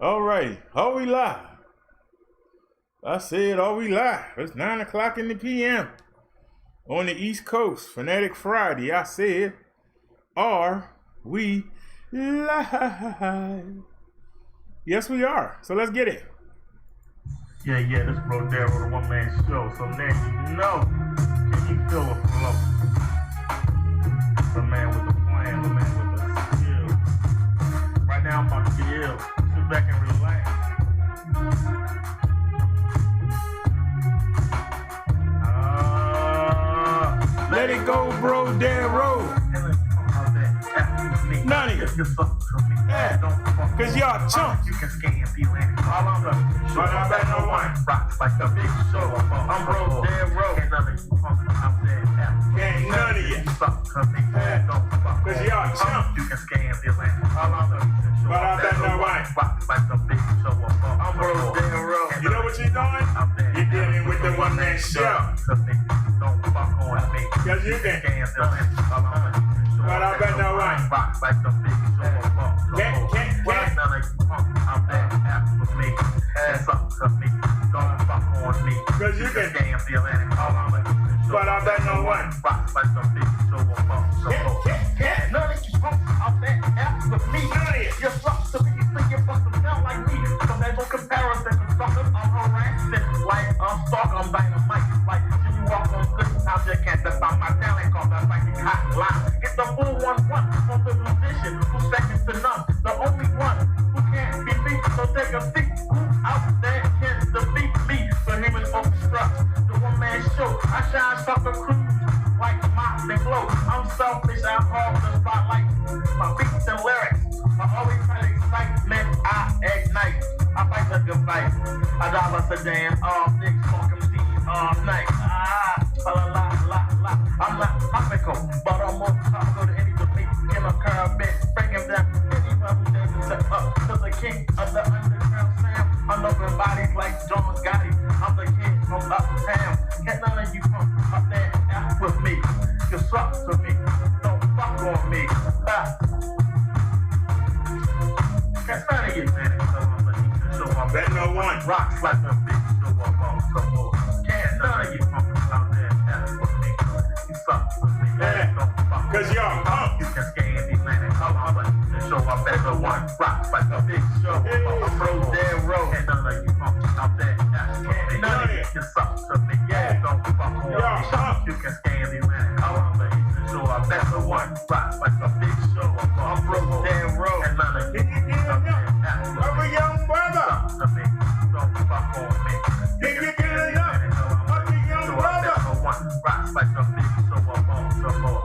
All right, are we live? I said, are we live? It's 9 o'clock in the p.m. on the East Coast, Fanatic Friday. I said, are we live? Yes, we are. So let's get it. Yeah, this bro Darryl, the one-man show. So now you know, can you feel the flow? The man with the plan, the man with the skill. Right now I'm about to get ill. Sit back and relax. Let it go, bro, Darryl. None of you. Cause y'all chumps. You can skate and feel anything. All on the show. I bet no one rocks like a big show. I'm bro Darryl. Can't none of you punk out there. Can't none of you. Cause y'all chumps. You can skate and feel anything. All on the show. But I bet no one rocks like a big show. I'm bro Darryl. You know what you're doing? You're dealing with the one-man show. Don't fuck on me. Cause you can. But I bet no one rocks like the big show. Can't. None of you punk out there with me. Ass up to me. Don't fuck on me. Cause you can. Can't feel anything. But I bet no one rocks like the big show. Can't. None of you punk out there with me. You suck to me. You think you bust them down like me. So there's no comparison to suckers. I'm harassing like I'm stalk. I'm dynamite. Like you walk on good. I just can't define my talent. Cause that's like a hot line. Get the full 1-1 from the musician who's second to none. The only one who can't be beat. So take a seat. Who out there can defeat me? So he was orchestra. The one-man show. I shine sucker cruise like mops and blow. I'm selfish. I hog the spotlight. My beats and lyrics. I always try to excitement. I ignite. I fight the good fight. I drive a sedan all day, smoking seeds all night. I'm not topical, but I'm more topical than any with me. In a curve bit, breaking down anyone who doesn't step up to the king of the underground sound. I'm loving bodies like John Gotti. I'm the kid from uptown. Can't none of you come up there and F with me. You suck to me. Don't fuck on me. Can't none of you, man. So I bet no one rocks like a big show up some more. Can't none of you come out there and F with me. You suck to me. Don't fuck. Cause y'all punk. You can scan the Atlantic. Show up as a one rocks like a big show. I'm bro Darryl. And none of you punk out there and F with me. None of you can suck to me. Don't fuck on me. You can scan the Atlantic. Show up as a one rocks like a big show. I'm bro Darryl. And none of you can I'm a young brother. Don't fuck on me. Can you get enough? I'm a young brother. Rocks like a big show up some more.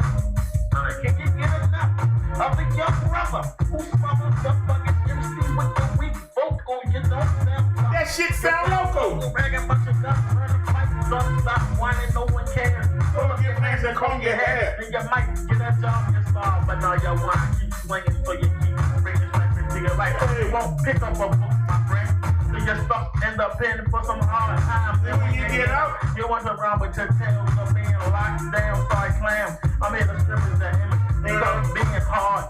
Can you get enough of the young brother who swallows the fucking MC with the weak vocal? You don't sound that shit sound local. Bragging about your guns, running fights, don't stop whining, no one cares. Pull up your hands and comb your hair. And you might get a job, you solve, but now your wine keep swinging, so you keep bringing strength into your life. You won't pick up a book, my friend. So you're stuck in the pen for some hard times. And when you get out, you want to run with your tails of being locked down, sorry clam. I'm here to strip it to him. They love being hard.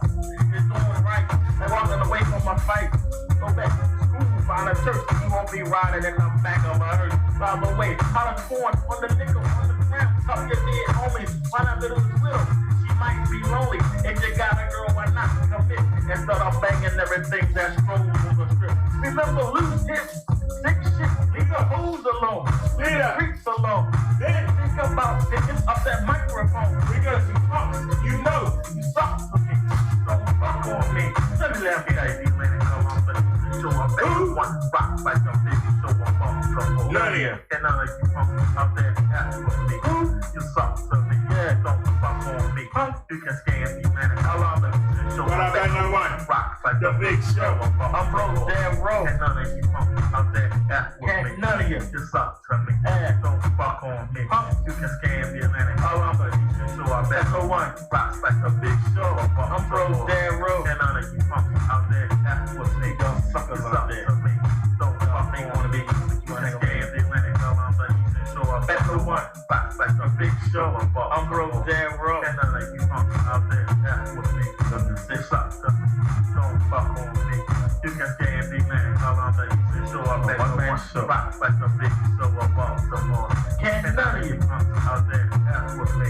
You're doing right. They're walking away from my fight. Go back to school, find a church. You won't be riding in the back of a hearse. By the way, how to corn on the nickel on the ground. Talk your dead homies. Why not little little? She might be lonely. If you got a girl, why not commit? Instead of banging everything that strolls on the strip. Remember, loose hips, sick shit. Leave the hoes alone. Leave the creeps alone. Then think about picking up that microphone. Because you punks, you know, you suck for me. Don't fuck on me. Let me laugh at you, man. Come on, but show up at one rock like a baby. Show up on trouble. None of you. And none of you punks out there ask for me. You suck to me. Don't fuck on me. You can scan me, man. How long the show but I bet no one rocks like the big show. I'm bro Darryl. And none of you punks out there ask for me. None of you. You suck to me. Don't fuck on me. You can scan the Atlantic. How long the show? I bet no one rocks like a big show. I'm bro Darryl. And none of you punks out there ask for me. Don't suckers out there. Don't fuck on me. You can scan the Atlantic. How long the show? I bet no one rocks like a big show. I'm bro Darryl. And none of you punks out there ask for me. Don't fuck on me. You can scan the Atlantic. the Eastern Shore, I bet no one rock like the big show of Baltimore. Can't none of you punks out there F with me.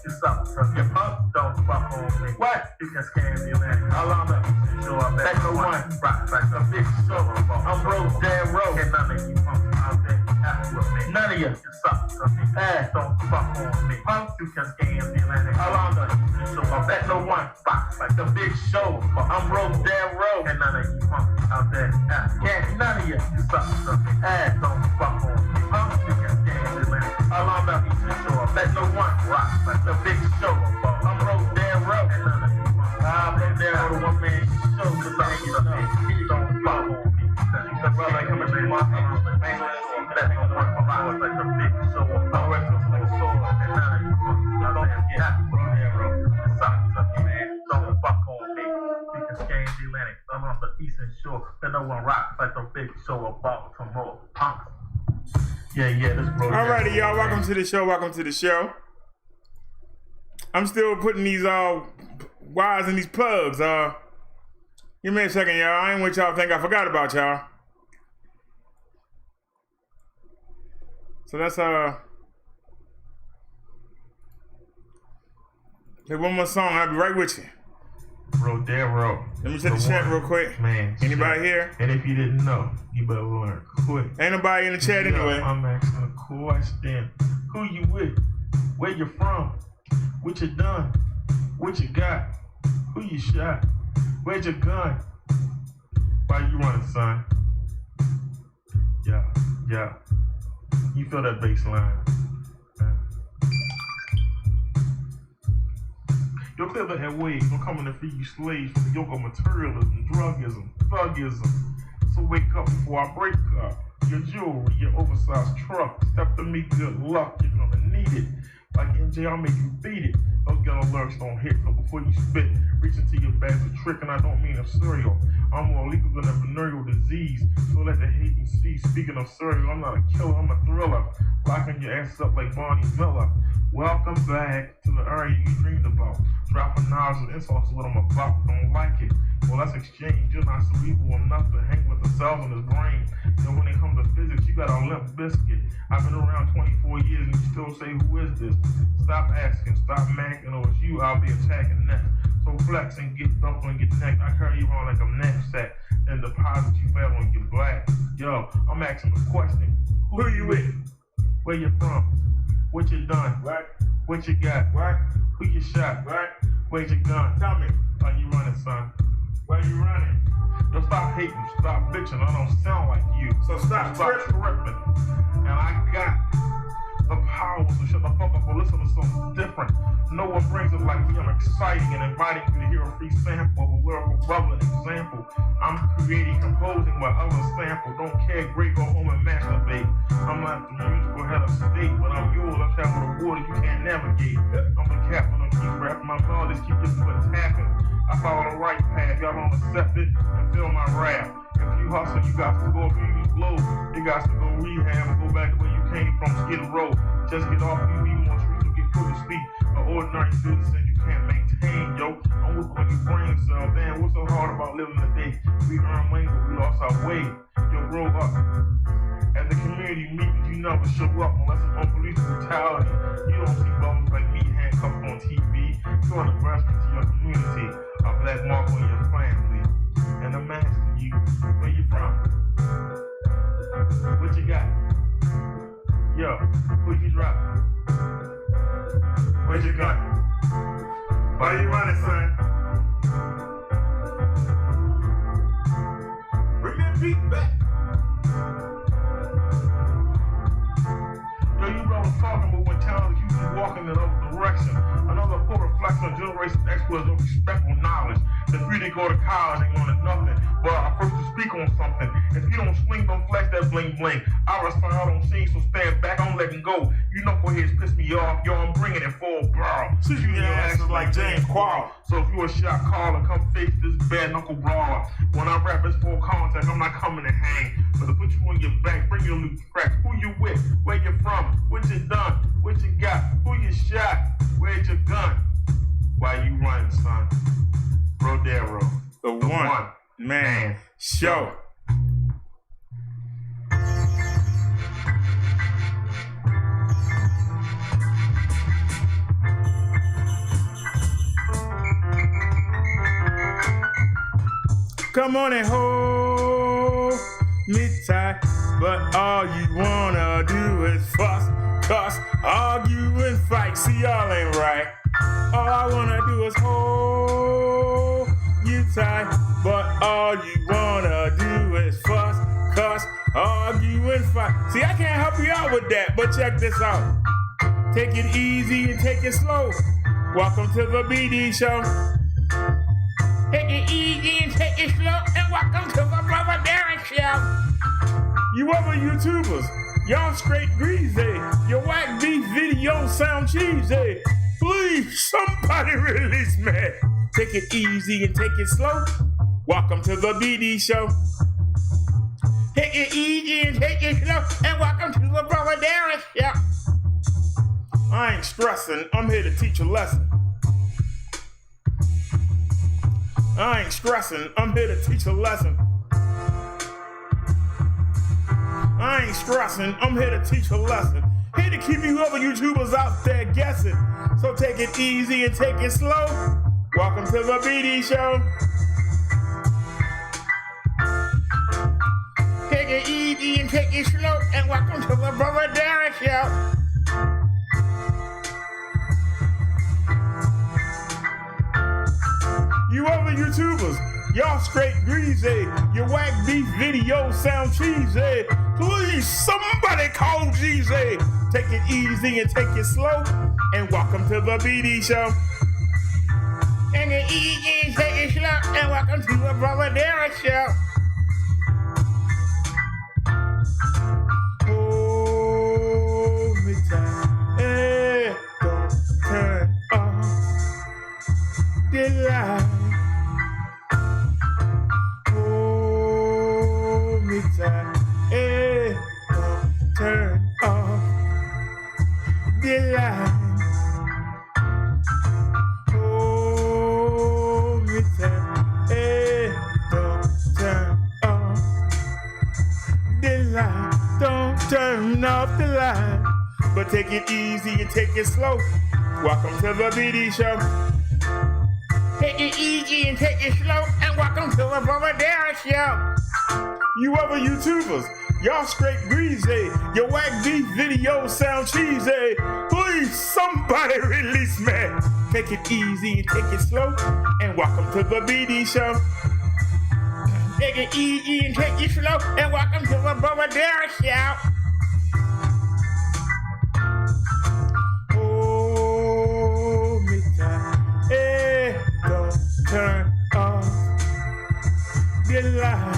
It's up to you punk, don't fuck on me. What? You can scam the land. All on the Eastern Shore, I bet no one rock like the big show of Baltimore. I'm broke, damn road. Can't none of you punks out there F with me. None of you. It's up to me. Don't fuck on me. Punk, you can scam the land. All on the Eastern Shore, I bet no one rock like the big show. I'm broke, damn road. Can't none of you punks out there F with me. Can't none of you. It's up to me. Don't fuck on me. Punk, you can scam the land. All on the Eastern Shore, I bet no one rock like the big show. I'm broke, damn road. Can't none of you punks. I'm broke, damn road. One man show. Cause I ain't enough. Don't fuck on me. Cause brother coming to my house, man, that ain't gonna work for hours like the big show. I'm working like a soul. And none of you punks out there get damn road. It's up to me, man. Don't fuck on me. You can scam the Atlantic. I'm on the Eastern Shore. And no one rocks like the big show of Baltimore. Punks. Yeah, this bro. Alrighty, y'all. Welcome to the show. Welcome to the show. I'm still putting these wires in these plugs. Give me a second, y'all. I ain't what y'all think I forgot about y'all. So that's play one more song. I'll be right with you. Bro, Darrow. Let me check the chat real quick. Man. Anybody here? And if you didn't know, you better learn quick. Ain't nobody in the chat anyway. I'm asking a question. Who you with? Where you from? What you done? What you got? Who you shot? Where's your gun? Why you running, son? Yeah. You feel that bass line? Your clever head waves don't come in to free you slaves from the yoke of materialism, drugism, thugism. So wake up before I break up. Your jewelry, your oversized truck. Step to me, good luck, you're gonna need it. Like NJ, I'll make you beat it. Those ghetto lyrics don't hit, so before you spit, reach into your bag's a trick, and I don't mean a cereal. I'm more lethal than a venereal disease, so let the hate and see. Speaking of cereal, I'm not a killer, I'm a thriller. Locking your ass up like Barney Miller. Welcome back to the area you dreamed about. Dropping knives and insults is what I'm about, don't like it. Well, let's exchange. You're not cerebral enough to hang with the cells in his brain. So when it comes to physics, you got a limp biscuit. I've been around 24 years and you still say, who is this? Stop asking, stop macking, or it's you I'll be attacking next. So flex and get dumped on your neck. I carry you around like a knapsack and deposit you fat on your black. Yo, I'm asking a question. Who you with? Where you from? What you done? Right. What you got? Right. Who you shot? Right. Where's your gun? Tell me. Are you running, son? Where you running? Yo, stop hating, stop bitching. I don't sound like you. So stop tripping. And I got the power, so shut the fuck up or listen to something different. No one brings it like me. I'm exciting and inviting you to hear a free sample of a lyrical bubbling example. I'm creating, composing while others sample. Don't care, great, go home and masturbate. I'm not the musical head of state, but I'm yours. I travel the water you can't navigate. I'm the captain, I keep rapping my melodies, keep your foot tapping. I follow the right path, y'all don't accept it and feel my rap. If you hustle, you got to go, if you use blow, you got to go rehab and go back to where you came from, Skid Row. Just get off, you need more streets to get put to sleep. An ordinary citizen you can't maintain, yo. I'm whipping on your brain cell. Damn, what's so hard about living today? We earn money, but we lost our way. Yo, grow up. At the community meetings, you never show up unless it's on police brutality. You don't see brothers like me handcuffed on TV. You're an embarrassment to your community. A black mark on your family. And I'm asking you, where you from? What you got? Yo, who you drop? Where'd you gun? Why you running, son? Bring that beat back. Yo, you brothers talking, but when talent you be walking in another direction. Another poor reflection of generation experts don't respect or knowledge. The few that go to college ain't learning nothing. But I first to speak on something. If you don't swing, don't flex that bling bling. I respond, I don't sing, so stand back, I'm letting go. You knuckleheads piss me off, yo, I'm bringing it full barrel. Shooting your ass like James Quarrel. So if you a shot caller, come face this bad knuckle brawler. When I rap, it's full contact, I'm not coming to hang. But to put you on your back, bring your loose cracks. Who you with? Where you from? What you done? What you got? Who you shot? Where's your gun? Why you running, son? Bro Darrow. The one man show. Come on and hold me tight. But all you wanna do is fuss, cuss, argue and fight. See, y'all ain't right. All I wanna do is hold you tight. But all you wanna do is fuss, cuss, argue and fight. See, I can't help you out with that, but check this out. Take it easy and take it slow. Welcome to the BD show. Take it easy and take it slow, and welcome to the Brother Derrick show. You other YouTubers, y'all straight greasy. Your whack beef videos sound cheesy. Please, somebody release me. Take it easy and take it slow. Welcome to the BD show. Take it easy and take it slow, and welcome to the Brother Derrick show. I ain't stressing, I'm here to teach a lesson. I ain't stressing, I'm here to teach a lesson. I ain't stressing, I'm here to teach a lesson. Here to keep you other YouTubers out there guessing. So take it easy and take it slow. Welcome to the BD show. Take it easy and take it slow, and welcome to the Brother Derrick show. You other YouTubers, y'all straight greasy. Your whack beef videos sound cheesy. Please, somebody call Jeezy. Take it easy and take it slow, and welcome to the BD show. Take it easy and take it slow, and welcome to the Brother Derrick show. Hold me tight, hey, don't turn off the light. Hold me tight, hey, don't turn off the light. Hold me tight, hey, don't turn off the light. Don't turn off the light, but take it easy and take it slow. Welcome to the BD show. Take it easy and take it slow, and welcome to the Brother Derrick show. You other YouTubers, y'all straight greasy. Your whack beef videos sound cheesy. Please, somebody release me. Take it easy and take it slow, and welcome to the BD show. Take it easy and take it slow, and welcome to the Brother Derrick show. Hold me tight, hey, don't turn off the light.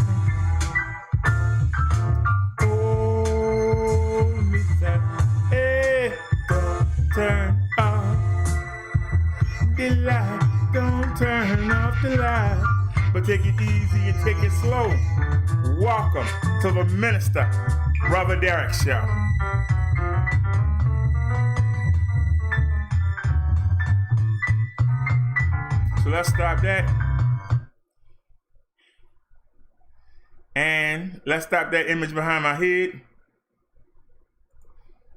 Hold me tight, hey, don't turn off the light. Don't turn off the light, but take it easy and take it slow. Welcome to the Minister Brother Derrick show. So let's stop that. And let's stop that image behind my head.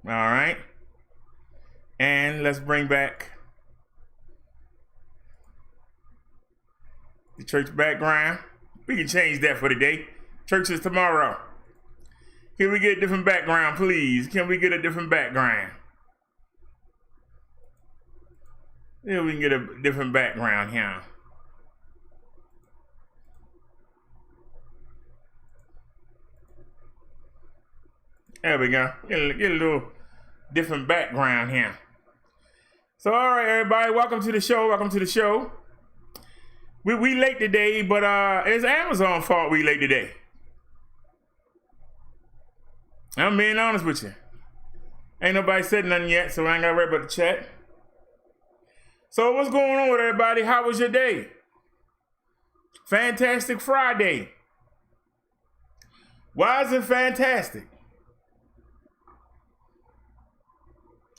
All right. And let's bring back the church background. We can change that for today. Church is tomorrow. Can we get a different background, please? Can we get a different background? Yeah, we can get a different background here. There we go. Get a little different background here. So, all right, everybody, welcome to the show. Welcome to the show. We late today, but it's Amazon's fault we late today. I'm being honest with you. Ain't nobody said nothing yet, so I ain't got to worry about the chat. So what's going on with everybody? How was your day? Fantastic Friday. Why is it fantastic?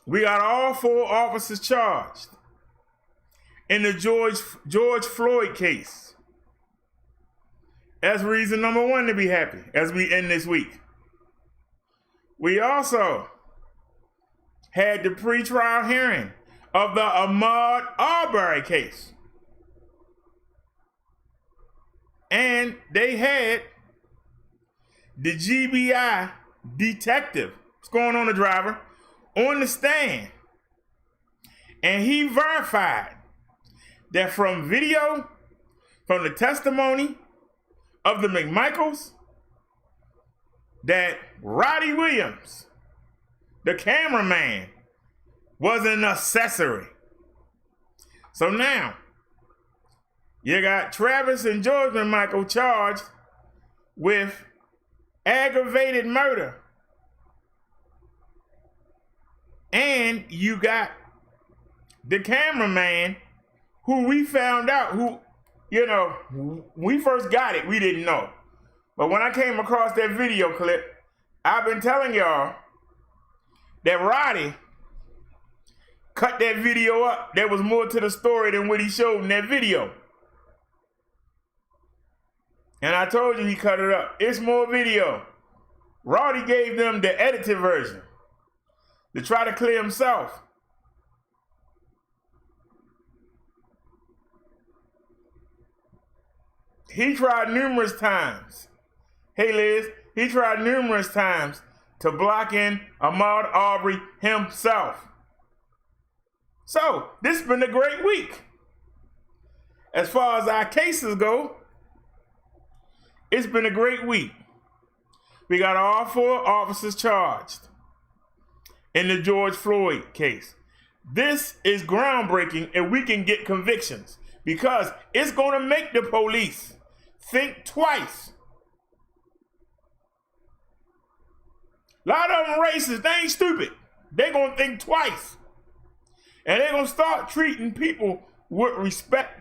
We got all 4 officers charged in the George Floyd case. That's reason number 1 to be happy as we end this week. We also had the pretrial hearing of the Aubrey case. And they had the GBI detective, what's going on, the driver, on the stand. And he verified that from video, from the testimony of the McMichaels, that Roddy Williams, the cameraman, was an accessory. So now, you got Travis and George McMichael charged with aggravated murder. And you got the cameraman who we found out, who, you know, we first got it, we didn't know. But when I came across that video clip, I've been telling y'all that Roddy cut that video up. There was more to the story than what he showed in that video. And I told you he cut it up. It's more video. Roddy gave them the edited version to try to clear himself. He tried numerous times. Hey Liz, he tried numerous times to block in Ahmaud Aubrey himself. So, this has been a great week. As far as our cases go, it's been a great week. We got all 4 officers charged in the George Floyd case. This is groundbreaking, and we can get convictions because it's going to make the police think twice. A lot of them racist, they ain't stupid. They're going to think twice. And they're going to start treating people with respect.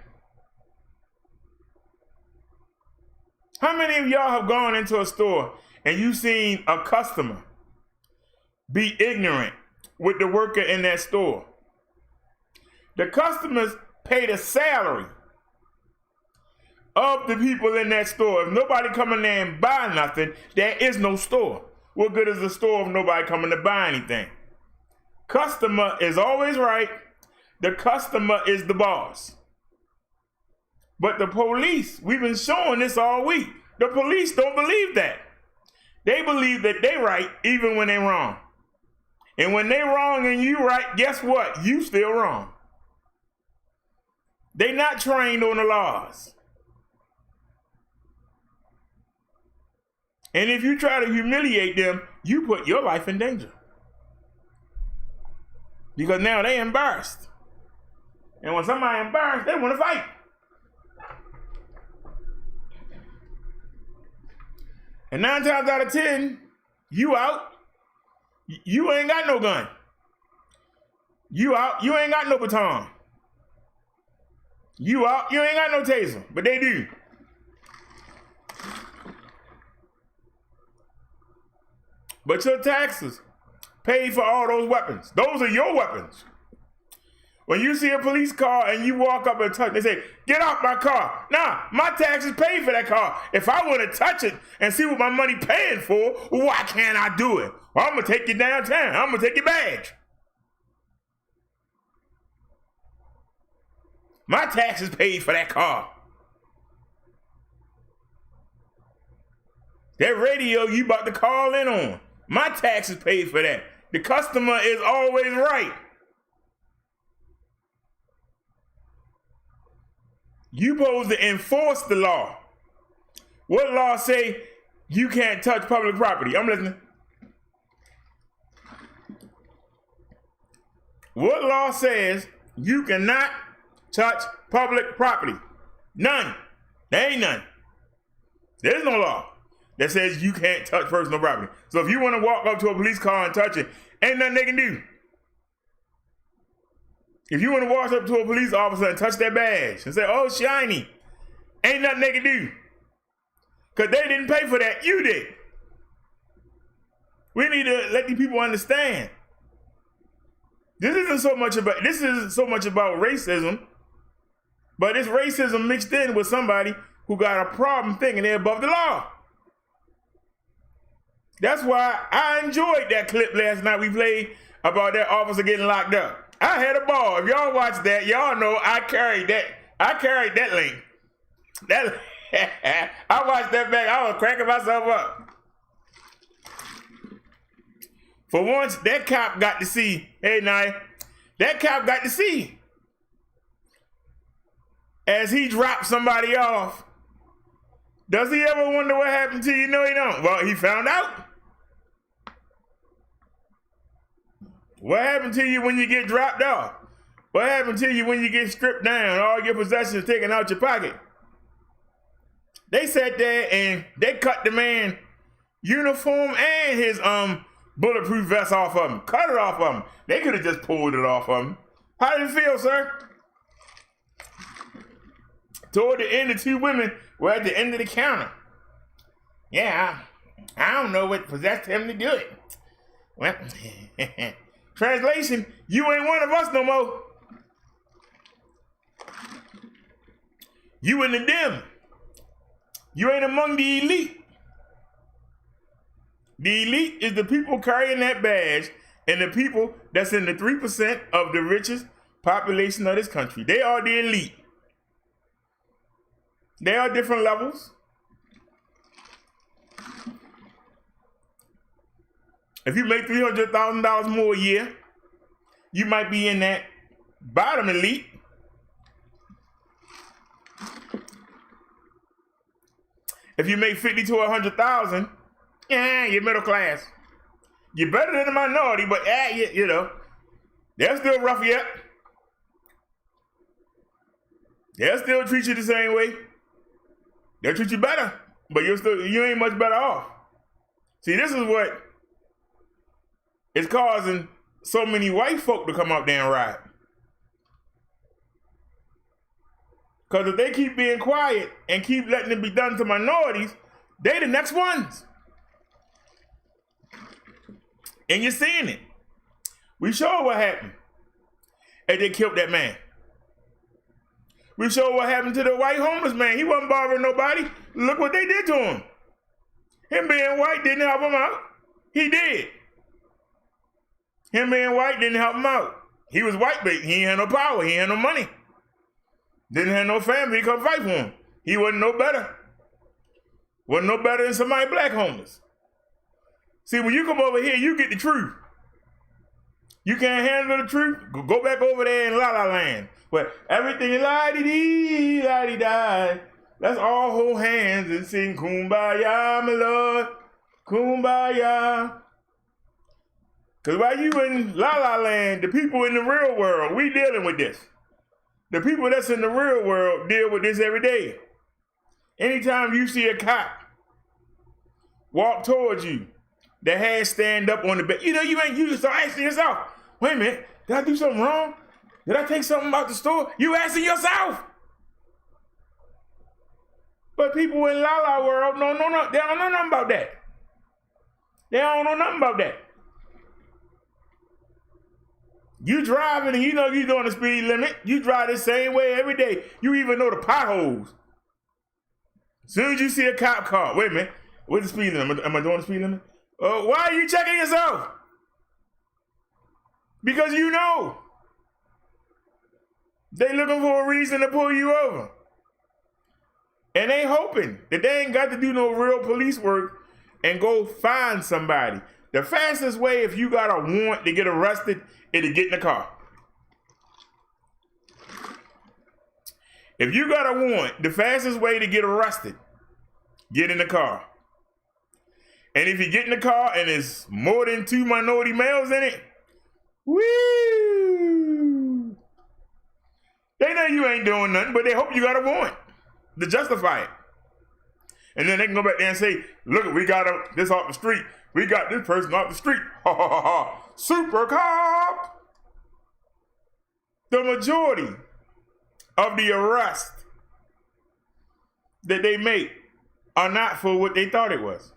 How many of y'all have gone into a store and you seen a customer be ignorant with the worker in that store? The customers pay the salary of the people in that store. If nobody come in there and buy nothing, there is no store. What good is a store if nobody coming to buy anything? Customer is always right. The customer is the boss. But the police, we've been showing this all week. The police don't believe that. They believe that they right even when they wrong. And when they wrong and you right, guess what? You still wrong. They not trained on the laws. And if you try to humiliate them, you put your life in danger. Because now they embarrassed. And when somebody embarrassed, they want to fight. And 9 times out of 10, you out, you ain't got no gun. You out, you ain't got no baton. You out, you ain't got no taser, but they do. But your taxes pay for all those weapons. Those are your weapons. When you see a police car and you walk up and touch, they say, get off my car. Nah, my taxes pay for that car. If I want to touch it and see what my money paying for, why can't I do it? Well, I'm going to take you downtown. I'm going to take your badge. My taxes paid for that car. That radio you about to call in on, my taxes paid for that. The customer is always right. You supposed to enforce the law. What law say you can't touch public property? I'm listening. What law says you cannot touch public property? None. There ain't none. There's no law that says you can't touch personal property. So if you want to walk up to a police car and touch it, ain't nothing they can do. If you want to walk up to a police officer and touch their badge and say, oh, shiny, ain't nothing they can do. Because they didn't pay for that, you did. We need to let these people understand. This isn't so much about racism, but it's racism mixed in with somebody who got a problem thinking they're above the law. That's why I enjoyed that clip last night we played about that officer getting locked up. I had a ball. If y'all watched that, y'all know I carried that link. I watched that back. I was cracking myself up. For once, that cop got to see. Hey, Naya. That cop got to see. As he dropped somebody off. Does he ever wonder what happened to you? No, he don't. Well, he found out. What happened to you when you get dropped off? What happened to you when you get stripped down, all your possessions taken out your pocket? They sat there and they cut the man uniform and his bulletproof vest off of him. Cut it off of him. They could have just pulled it off of him. How did it feel, sir? Toward the end, the two women were at the end of the counter. Yeah, I don't know what possessed him to do it. Well, translation, you ain't one of us no more. You in the dim. You ain't among the elite. The elite is the people carrying that badge and the people that's in the 3% of the richest population of this country. They are the elite. They are different levels. If you make $300,000 more a year, you might be in that bottom elite. If you make 50 to 100,000, yeah, you're middle class. You're better than a minority, but you know, they'll still rough you up. They'll still treat you the same way. They'll treat you better, but you ain't much better off. See, this is what is causing so many white folk to come out there and ride. Because if they keep being quiet and keep letting it be done to minorities, they the next ones. And you're seeing it. We showed what happened. And they killed that man. We showed what happened to the white homeless man. He wasn't bothering nobody. Look what they did to him. Him being white didn't help him out. He did. Him being white didn't help him out. He was white, but he ain't had no power. He ain't had no money. Didn't have no family to come fight for him. He wasn't no better. Wasn't no better than somebody black homeless. See, when you come over here, you get the truth. You can't handle the truth? Go back over there in La La Land, where everything is la-di-dee, la-di-die. Let's all hold hands and sing Kumbaya, my Lord, Kumbaya. Because while you in La La Land, the people in the real world, we dealing with this. The people that's in the real world deal with this every day. Anytime you see a cop walk towards you, the hands stand up on the bed. You know, you start asking yourself, wait a minute, did I do something wrong? Did I take something out the store? You asking yourself. But people in La La world, no, they don't know nothing about that. They don't know nothing about that. You driving and you know you're doing the speed limit. You drive the same way every day. You even know the potholes. As soon as you see a cop car, wait a minute, what's the speed limit? Am I doing the speed limit? Why are you checking yourself? Because you know. They looking for a reason to pull you over. And they hoping that they ain't got to do no real police work and go find somebody. The fastest way if you got a warrant to get arrested is to get in the car. If you got a warrant, the fastest way to get arrested, get in the car. And if you get in the car and there's more than 2 minority males in it, woo! They know you ain't doing nothing, but they hope you got a warrant to justify it. And then they can go back there and say, look, we got this off the street. We got this person off the street. Ha ha ha ha. Super cop. The majority of the arrests that they make are not for what they thought it was.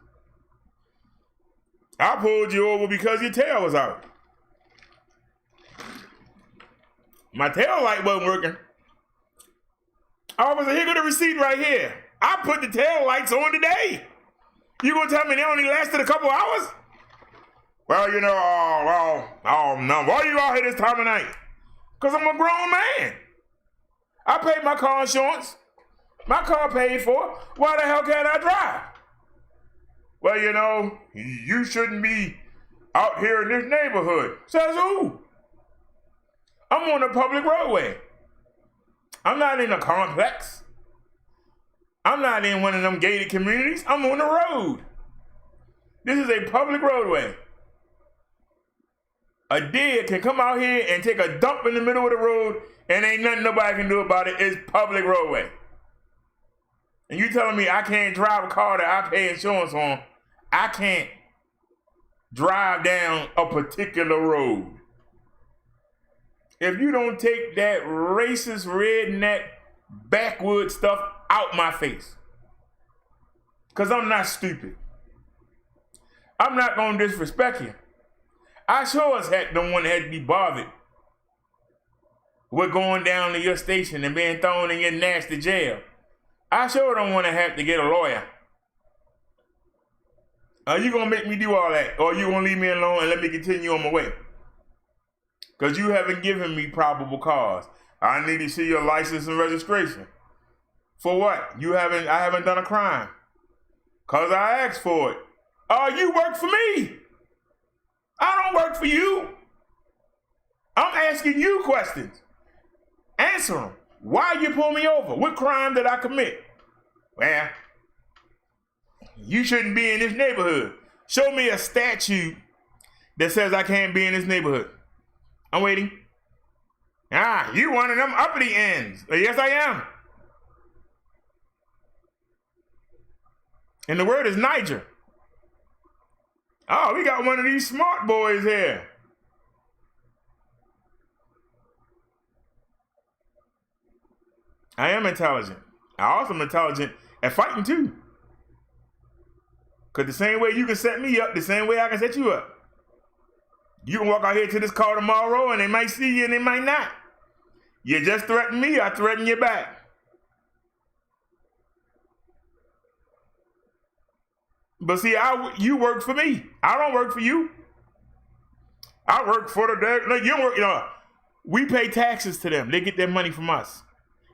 I pulled you over because your tail was out. My tail light wasn't working. Officer, here go the receipt right here. I put the tail lights on today. You gonna tell me they only lasted a couple hours? Well, you know, no. Why are you out here this time of night? Because I'm a grown man. I paid my car insurance. My car paid for. Why the hell can't I drive? Well, you know, you shouldn't be out here in this neighborhood. Says who? I'm on a public roadway. I'm not in a complex. I'm not in one of them gated communities. I'm on the road. This is a public roadway. A deer can come out here and take a dump in the middle of the road and ain't nothing nobody can do about it. It's public roadway. And you telling me I can't drive a car that I pay insurance on? I can't drive down a particular road. If you don't take that racist, redneck, backwood stuff out my face. Because I'm not stupid. I'm not going to disrespect you. I sure as heck don't want to have to be bothered with going down to your station and being thrown in your nasty jail. I sure don't want to have to get a lawyer. Are you going to make me do all that? Or are you going to leave me alone and let me continue on my way? Because you haven't given me probable cause. I need to see your license and registration. For what? I haven't done a crime. Because I asked for it. You work for me. I don't work for you. I'm asking you questions. Answer them. Why you pull me over? What crime did I commit? Well, you shouldn't be in this neighborhood. Show me a statute that says I can't be in this neighborhood. I'm waiting. You one of them uppity ends. Yes, I am. And the word is Niger. Oh, we got one of these smart boys here. I am intelligent. I also am intelligent at fighting too. Because the same way you can set me up, the same way I can set you up. You can walk out here to this car tomorrow and they might see you and they might not. You just threaten me, I threaten you back. But see, you work for me. I don't work for you. I work for the we pay taxes to them. They get their money from us.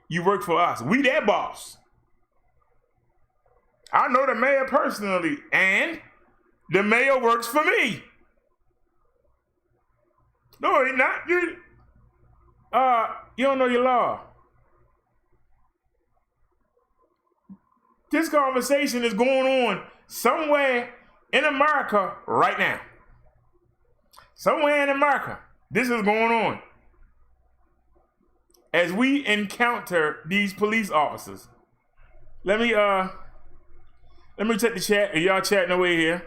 You work for us. We their boss. I know the mayor personally, and the mayor works for me. No, he's not. You don't know your law. This conversation is going on somewhere in America right now. Somewhere in America, this is going on. As we encounter these police officers. Let me check the chat. Are y'all chatting away here?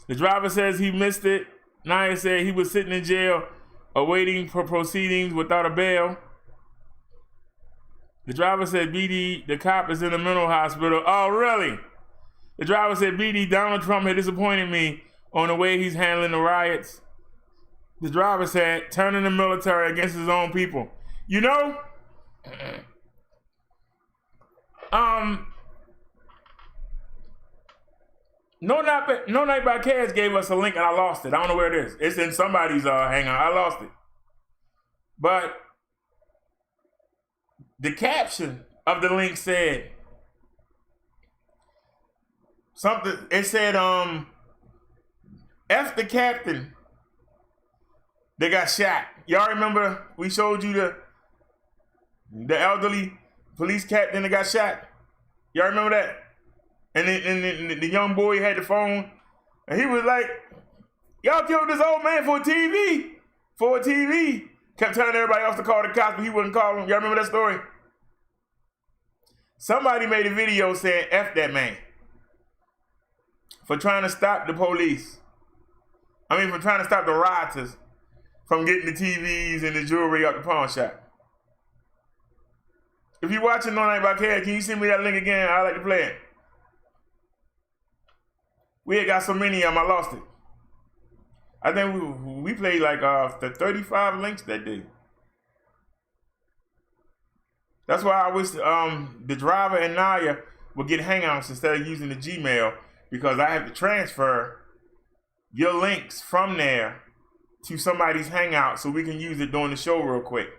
The driver says he missed it. Naya said he was sitting in jail awaiting for proceedings without a bail. The driver said BD, the cop is in the mental hospital. Oh, really? The driver said BD, Donald Trump had disappointed me on the way he's handling the riots. The driver said, turning the military against his own people. You know, No Night by Cass gave us a link and I lost it. I don't know where it is. It's in somebody's hangout. I lost it. But the caption of the link said something. It said, F the captain that got shot. Y'all remember we showed you the elderly police captain that got shot? Y'all remember that? And the young boy had the phone, and he was like, y'all killed this old man for a TV. For a TV. Kept telling everybody else to call the cops, but he wouldn't call them. Y'all remember that story? Somebody made a video saying, F that man. For trying to stop the police. For trying to stop the rioters from getting the TVs and the jewelry out the pawn shop. If you're watching No Night by Cass, can you send me that link again? I'd like to play it. We had got so many of them, I lost it. I think we played like the 35 links that day. That's why I wish the driver and Naya would get Hangouts instead of using the Gmail, because I have to transfer your links from there to somebody's Hangout so we can use it during the show real quick.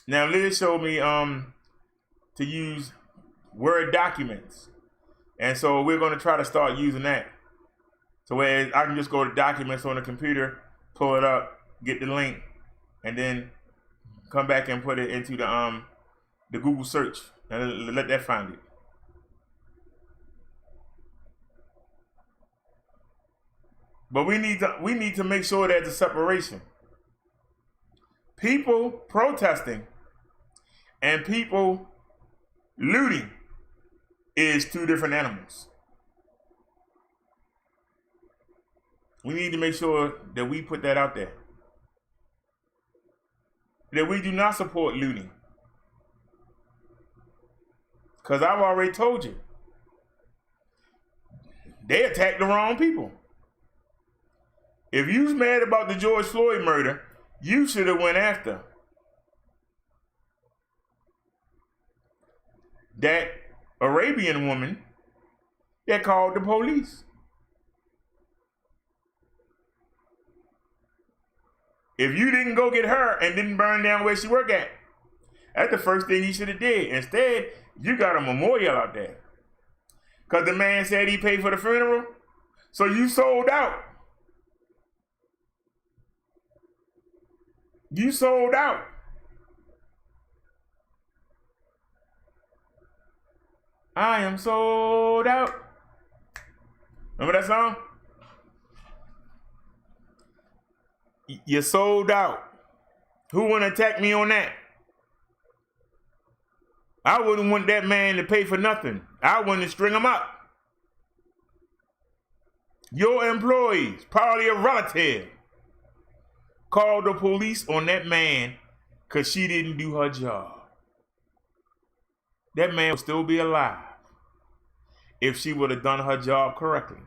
Now Liz showed me to use Word documents. And so we're going to try to start using that. So where I can just go to documents on the computer, pull it up, get the link, and then come back and put it into the Google search and let that find it. But we need to make sure there's a separation. People protesting and people looting is two different animals. We need to make sure that we put that out there. That we do not support looting. Because I've already told you. They attacked the wrong people. If you was mad about the George Floyd murder, you should have went after that Arabian woman that called the police. If you didn't go get her and didn't burn down where she worked at, that's the first thing you should have did. Instead, you got a memorial out there. Because the man said he paid for the funeral, so you sold out. You sold out. I am sold out. Remember that song? You sold out. Who want to attack me on that? I wouldn't want that man to pay for nothing. I wouldn't string him up. Your employees, probably a relative, called the police on that man because she didn't do her job. That man would still be alive if she would have done her job correctly.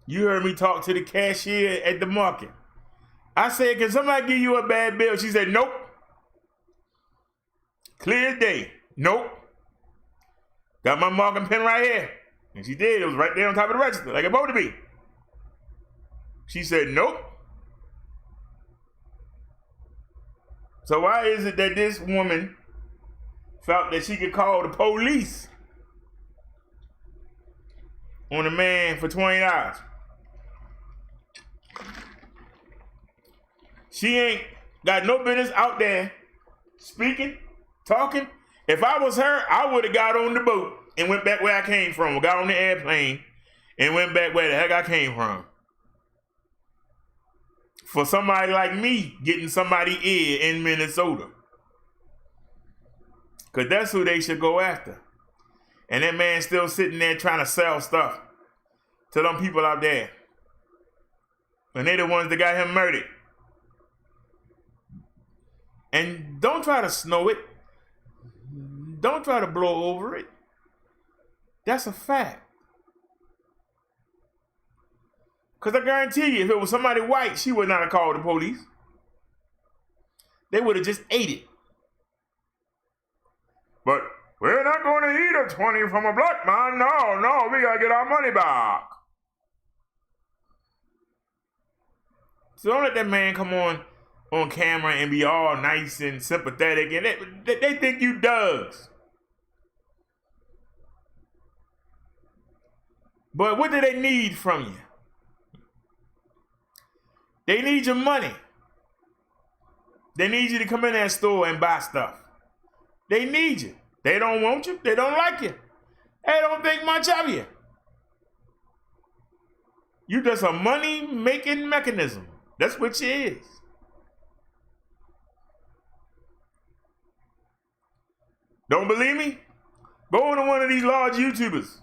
You heard me talk to the cashier at the market. I said, can somebody give you a bad bill? She said, nope. Clear as day. Nope. Got my marking pen right here. And she did. It was right there on top of the register, like it's supposed to be. She said, nope. So why is it that this woman felt that she could call the police on a man for $20? She ain't got no business out there speaking, talking. If I was her, I would have got on the boat and went back where I came from, or got on the airplane and went back where the heck I came from. For somebody like me getting somebody ear in Minnesota. Because that's who they should go after. And that man still sitting there trying to sell stuff to them people out there. And they the ones that got him murdered. And don't try to snow it. Don't try to blow over it. That's a fact. Because I guarantee you, if it was somebody white, she would not have called the police. They would have just ate it. But we're not going to eat a 20 from a black man. No, we got to get our money back. So don't let that man come on camera and be all nice and sympathetic. And they think you thugs. But what do they need from you? They need your money. They need you to come in that store and buy stuff. They need you. They don't want you. They don't like you. They don't think much of you. You just a money-making mechanism. That's what you is. Don't believe me? Go on to one of these large YouTubers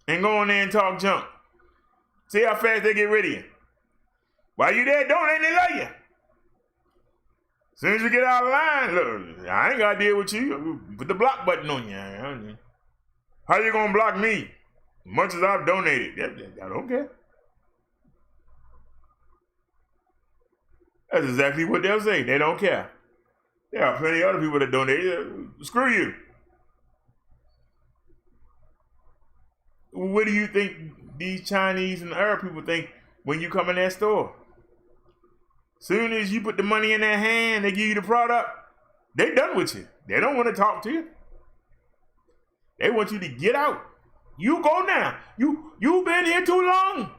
and go on there and talk junk. See how fast they get rid of you. While you there donating, they love you. As soon as you get out of line, look, I ain't got to deal with you. Put the block button on you. How you going to block me? As much as I've donated. I don't care. That's exactly what they'll say. They don't care. There are plenty of other people that donate. Screw you. What do you think these Chinese and Arab people think when you come in that store? Soon as you put the money in their hand, they give you the product, they done with you. They don't want to talk to you. They want you to get out. You go now. You've been here too long.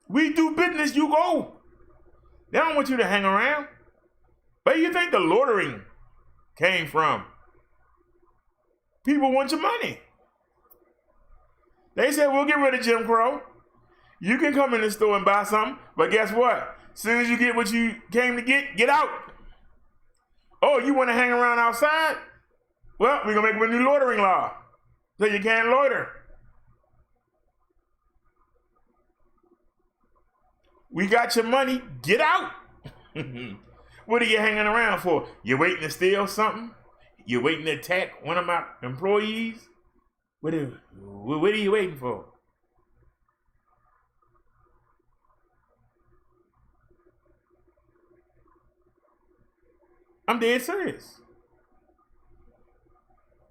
We do business, you go. They don't want you to hang around. Where do you think the loitering came from? People want your money. They said, we'll get rid of Jim Crow. You can come in the store and buy something, but guess what? As soon as you get what you came to get out. Oh, you want to hang around outside? Well, we're going to make a new loitering law. So you can't loiter. We got your money. Get out. What are you hanging around for? You waiting to steal something? You waiting to attack one of my employees? What are you waiting for? I'm dead serious.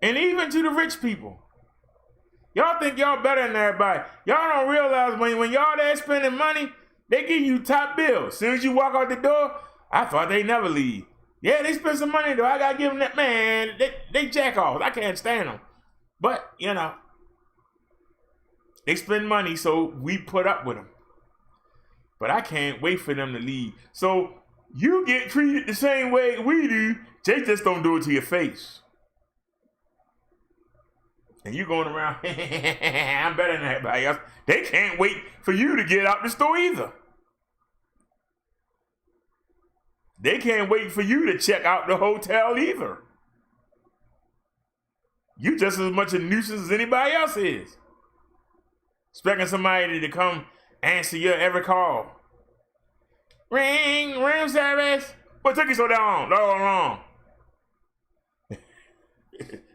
And even to the rich people. Y'all think y'all better than everybody. Y'all don't realize when y'all there spending money, they give you top bills. As soon as you walk out the door, I thought they never leave. Yeah, they spend some money though. I gotta give them that, man. They jack off. I can't stand them. But, you know, they spend money, so we put up with them. But I can't wait for them to leave. So you get treated the same way we do. They just don't do it to your face. And you going around, I'm better than everybody else. They can't wait for you to get out the store either. They can't wait for you to check out the hotel either. You just as much a nuisance as anybody else is. Expecting somebody to come answer your every call. Ring, room service. What took you so long?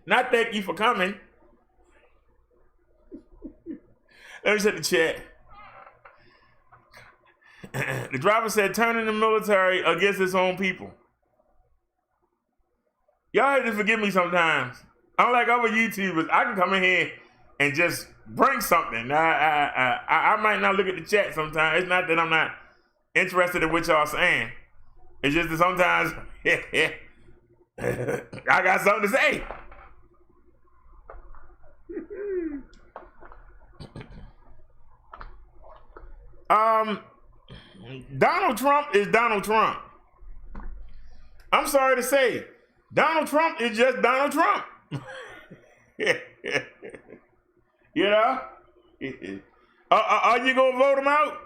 Not thank you for coming. Let me set the chat. The driver said, turning the military against its own people. Y'all have to forgive me sometimes. Unlike other YouTubers, I can come in here and just bring something. I might not look at the chat sometimes. It's not that I'm not interested in what y'all saying. It's just that sometimes I got something to say. Donald Trump is Donald Trump. I'm sorry to say, Donald Trump is just Donald Trump. You know? Are you gonna vote him out?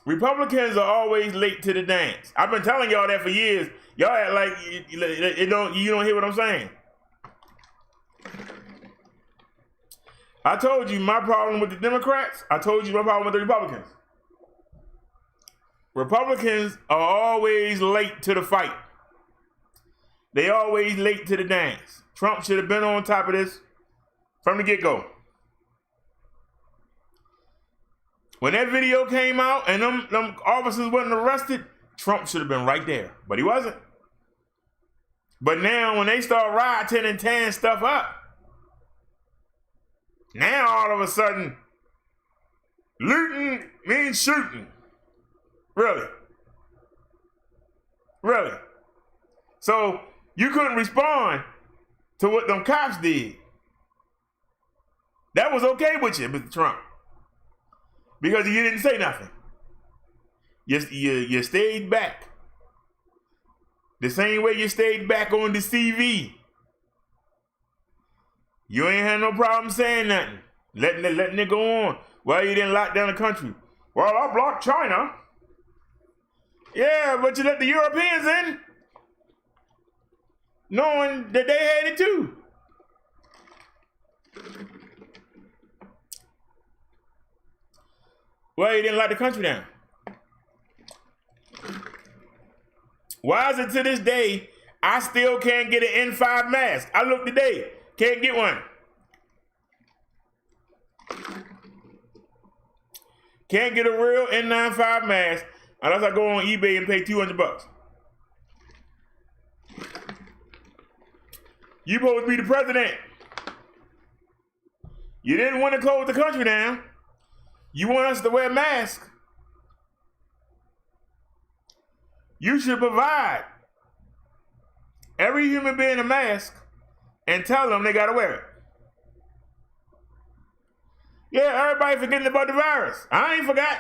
Republicans are always late to the dance. I've been telling y'all that for years. Y'all act like you don't hear what I'm saying. I told you my problem with the Democrats. I told you my problem with the Republicans. Republicans are always late to the fight. They always late to the dance. Trump should have been on top of this from the get-go. When that video came out and them officers wasn't arrested, Trump should have been right there, but he wasn't. But now when they start rioting and tearing stuff up, now all of a sudden, looting means shooting. Really? Really? So you couldn't respond to what them cops did. That was okay with you, Mr. Trump. Because you didn't say nothing. You stayed back. The same way you stayed back on the CV. You ain't had no problem saying nothing. Letting it go on. Well, you didn't lock down the country. Well, I blocked China. Yeah, but you let the Europeans in, knowing that they had it too. Well, you didn't lock the country down. Why is it to this day, I still can't get an N5 mask? I looked today, can't get one. Can't get a real N95 mask. Unless I go on eBay and pay $200. You supposed to be the president. You didn't want to close the country down. You want us to wear masks. You should provide every human being a mask and tell them they gotta wear it. Yeah, everybody forgetting about the virus. I ain't forgot.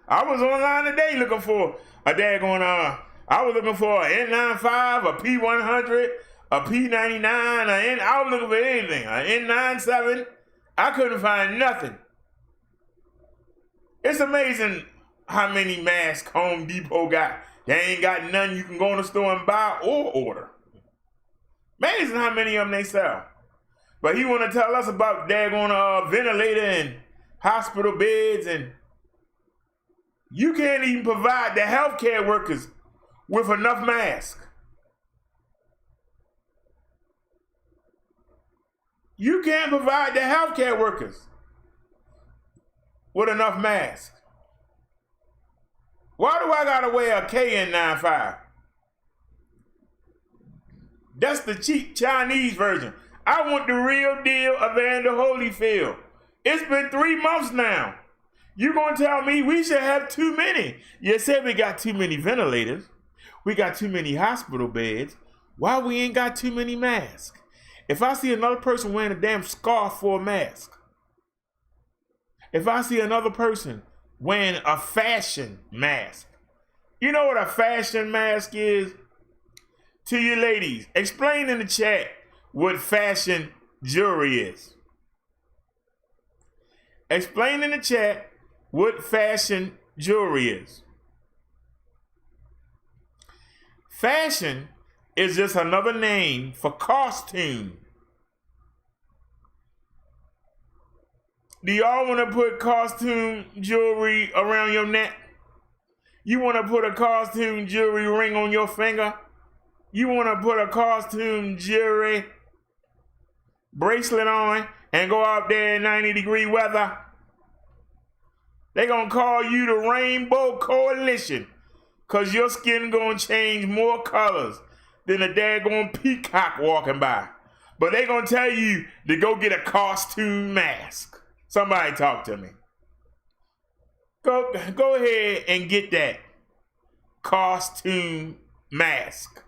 I was online today looking for a daggone, I was looking for an N95, a P100, a P99, I was looking for anything, an N97. I couldn't find nothing. It's amazing how many masks Home Depot got. They ain't got none you can go in the store and buy or order. Amazing how many of them they sell. But he want to tell us about daggone ventilator and hospital beds, and you can't even provide the healthcare workers with enough masks. You can't provide the healthcare workers with enough masks. Why do I gotta wear a KN95? That's the cheap Chinese version. I want the real deal Evander Holyfield. It's been 3 months now. You gonna tell me we should have too many? You said we got too many ventilators. We got too many hospital beds. Why we ain't got too many masks? If I see another person wearing a damn scarf for a mask, if I see another person wearing a fashion mask, you know what a fashion mask is? To you ladies, explain in the chat what fashion jewelry is. Explain in the chat what fashion jewelry is. Fashion is just another name for costume. Do y'all want to put costume jewelry around your neck? You want to put a costume jewelry ring on your finger? You want to put a costume jewelry bracelet on and go out there in 90-degree weather? They're going to call you the Rainbow Coalition because your skin going to change more colors than a daggone peacock walking by. But they're going to tell you to go get a costume mask. Somebody talk to me. Go ahead and get that costume mask.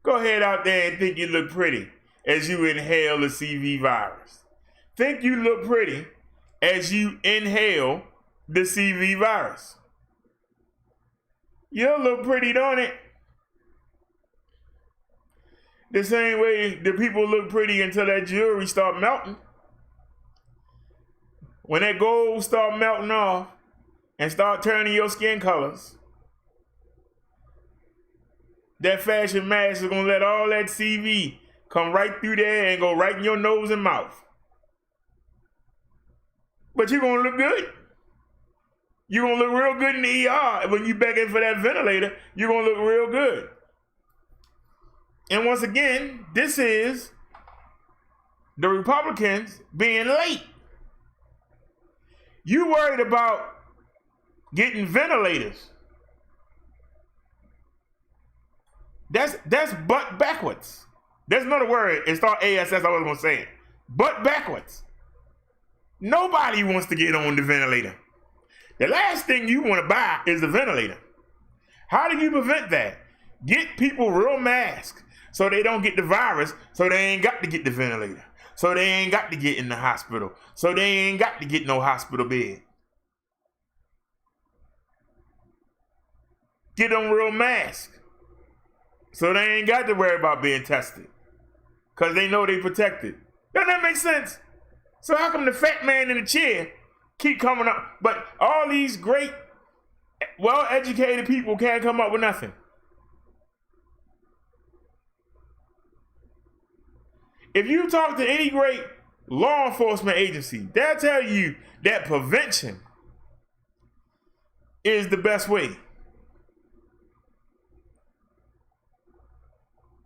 Go ahead out there and think you look pretty as you inhale the CV virus. Think you look pretty as you inhale the CV virus. You'll look pretty, don't it? The same way the people look pretty until that jewelry start melting. When that gold start melting off and start turning your skin colors, that fashion mask is going to let all that CV come right through there and go right in your nose and mouth. But you're going to look good. You're going to look real good in the ER. When you back in for that ventilator, you're going to look real good. And once again, this is the Republicans being late. You worried about getting ventilators. That's butt backwards. There's another word. It starts ASS, I was going to say it. Butt backwards. Nobody wants to get on the ventilator. The last thing you want to buy is the ventilator. How do you prevent that? Get people real masks so they don't get the virus, so they ain't got to get the ventilator. So they ain't got to get in the hospital. So they ain't got to get no hospital bed. Get them real masks. So they ain't got to worry about being tested. Because they know they protected. Doesn't that make sense? So how come the fat man in the chair keep coming up, but all these great, well-educated people can't come up with nothing? If you talk to any great law enforcement agency, they'll tell you that prevention is the best way.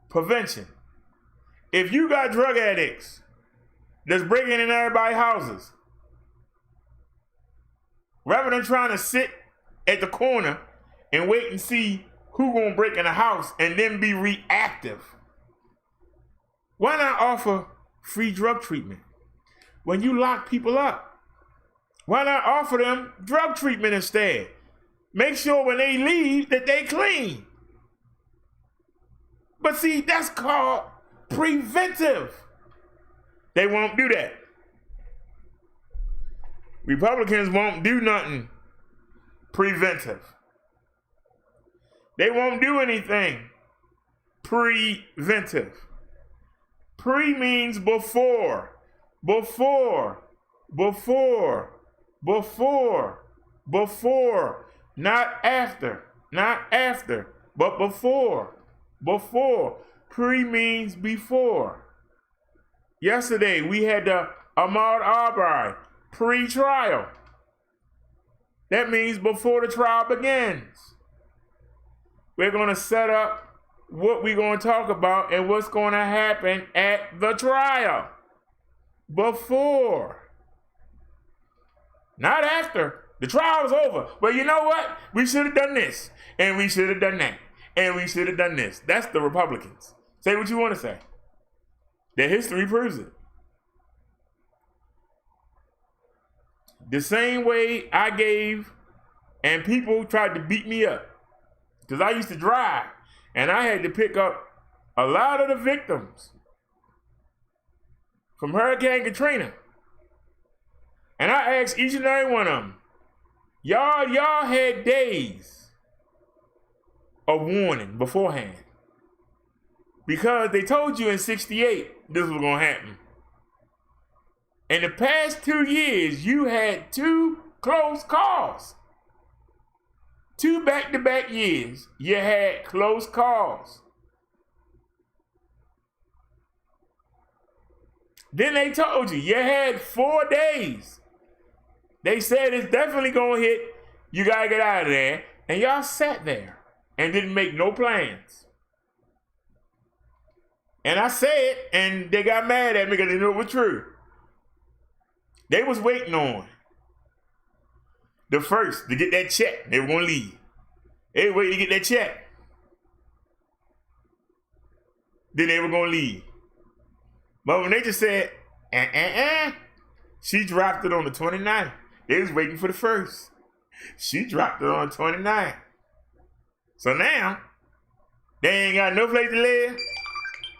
Prevention. If you got drug addicts that's breaking in everybody's houses, rather than trying to sit at the corner and wait and see who gonna break in the house and then be reactive? Why not offer free drug treatment? When you lock people up, why not offer them drug treatment instead? Make sure when they leave that they clean. But see, that's called preventive. They won't do that. Republicans won't do nothing preventive. They won't do anything preventive. Pre means before, before, before, before, before, not after, but before, before. Pre means before. Yesterday we had the Aubrey pre-trial. That means before the trial begins. We're going to set up what we're going to talk about and what's going to happen at the trial. Before. Not after. The trial is over. But you know what? We should have done this. And we should have done that. And we should have done this. That's the Republicans. Say what you want to say. Their history proves it. The same way I gave and people tried to beat me up. Because I used to drive. And I had to pick up a lot of the victims from Hurricane Katrina. And I asked each and every one of them, y'all had days of warning beforehand. Because they told you in 68 this was going to happen. In the past 2 years, you had 2 close calls. 2 back-to-back years, you had close calls. Then they told you had 4 days. They said it's definitely going to hit. You got to get out of there. And y'all sat there and didn't make no plans. And I said, and they got mad at me because they knew it was true. They was waiting on the first to get that check. They were going to leave. They were waiting to get that check. Then they were going to leave. But when they just said, she dropped it on the 29th. They was waiting for the first. She dropped it on the 29th. So now, they ain't got no place to live.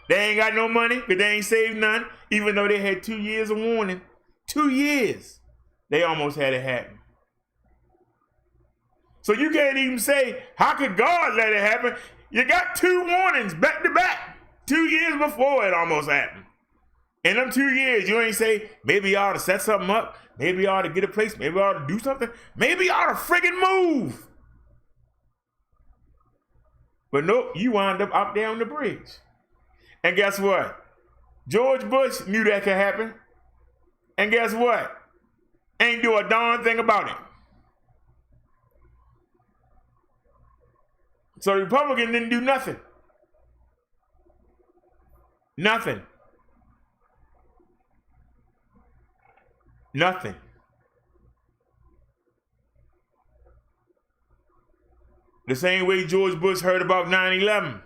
They ain't got no money because they ain't saved none, even though they had 2 years of warning. 2 years. They almost had it happen. So you can't even say, how could God let it happen? You got 2 warnings back to back. 2 years before it almost happened. In them 2 years, you ain't say, maybe you ought to set something up. Maybe you ought to get a place. Maybe you ought to do something. Maybe you ought to friggin' move. But nope, you wound up there on the bridge. And guess what? George Bush knew that could happen. And guess what? Ain't do a darn thing about it. So the Republicans didn't do nothing. Nothing. Nothing. The same way George Bush heard about 9/11.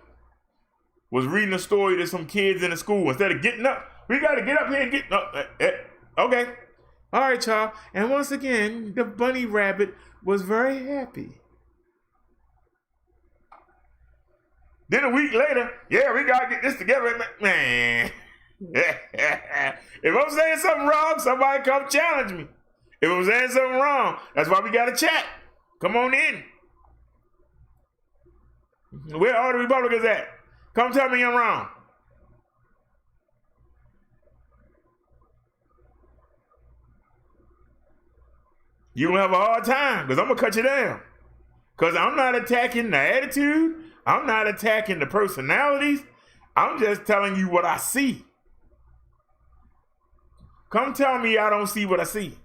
Was reading a story to some kids in the school. Instead of getting up, we got to get up here and get up. Okay. All right, y'all. And once again, the bunny rabbit was very happy. Then a week later, yeah, we got to get this together. Man. If I'm saying something wrong, somebody come challenge me. If I'm saying something wrong, that's why we got to chat. Come on in. Where are the Republicans at? Come tell me I'm wrong. You're going to have a hard time because I'm going to cut you down. Because I'm not attacking the attitude. I'm not attacking the personalities. I'm just telling you what I see. Come tell me I don't see what I see.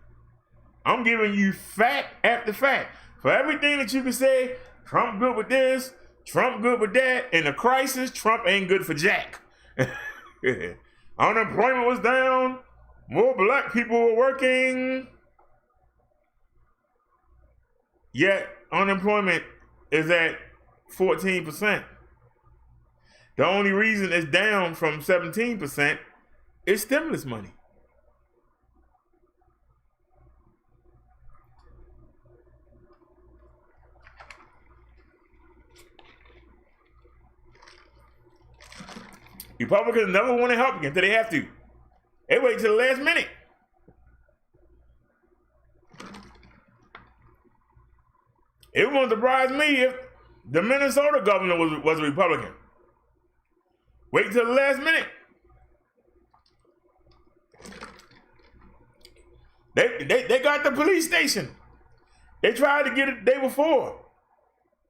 I'm giving you fact after fact. For everything that you can say, Trump good with this, Trump good with that. In a crisis, Trump ain't good for jack. Unemployment was down. More black people were working. Yet, unemployment is at 14%. The only reason it's down from 17% is stimulus money. Republicans never want to help you until they have to. They wait till the last minute. It wouldn't surprise me if the Minnesota governor was a Republican. Wait till the last minute. They got the police station. They tried to get it the day before.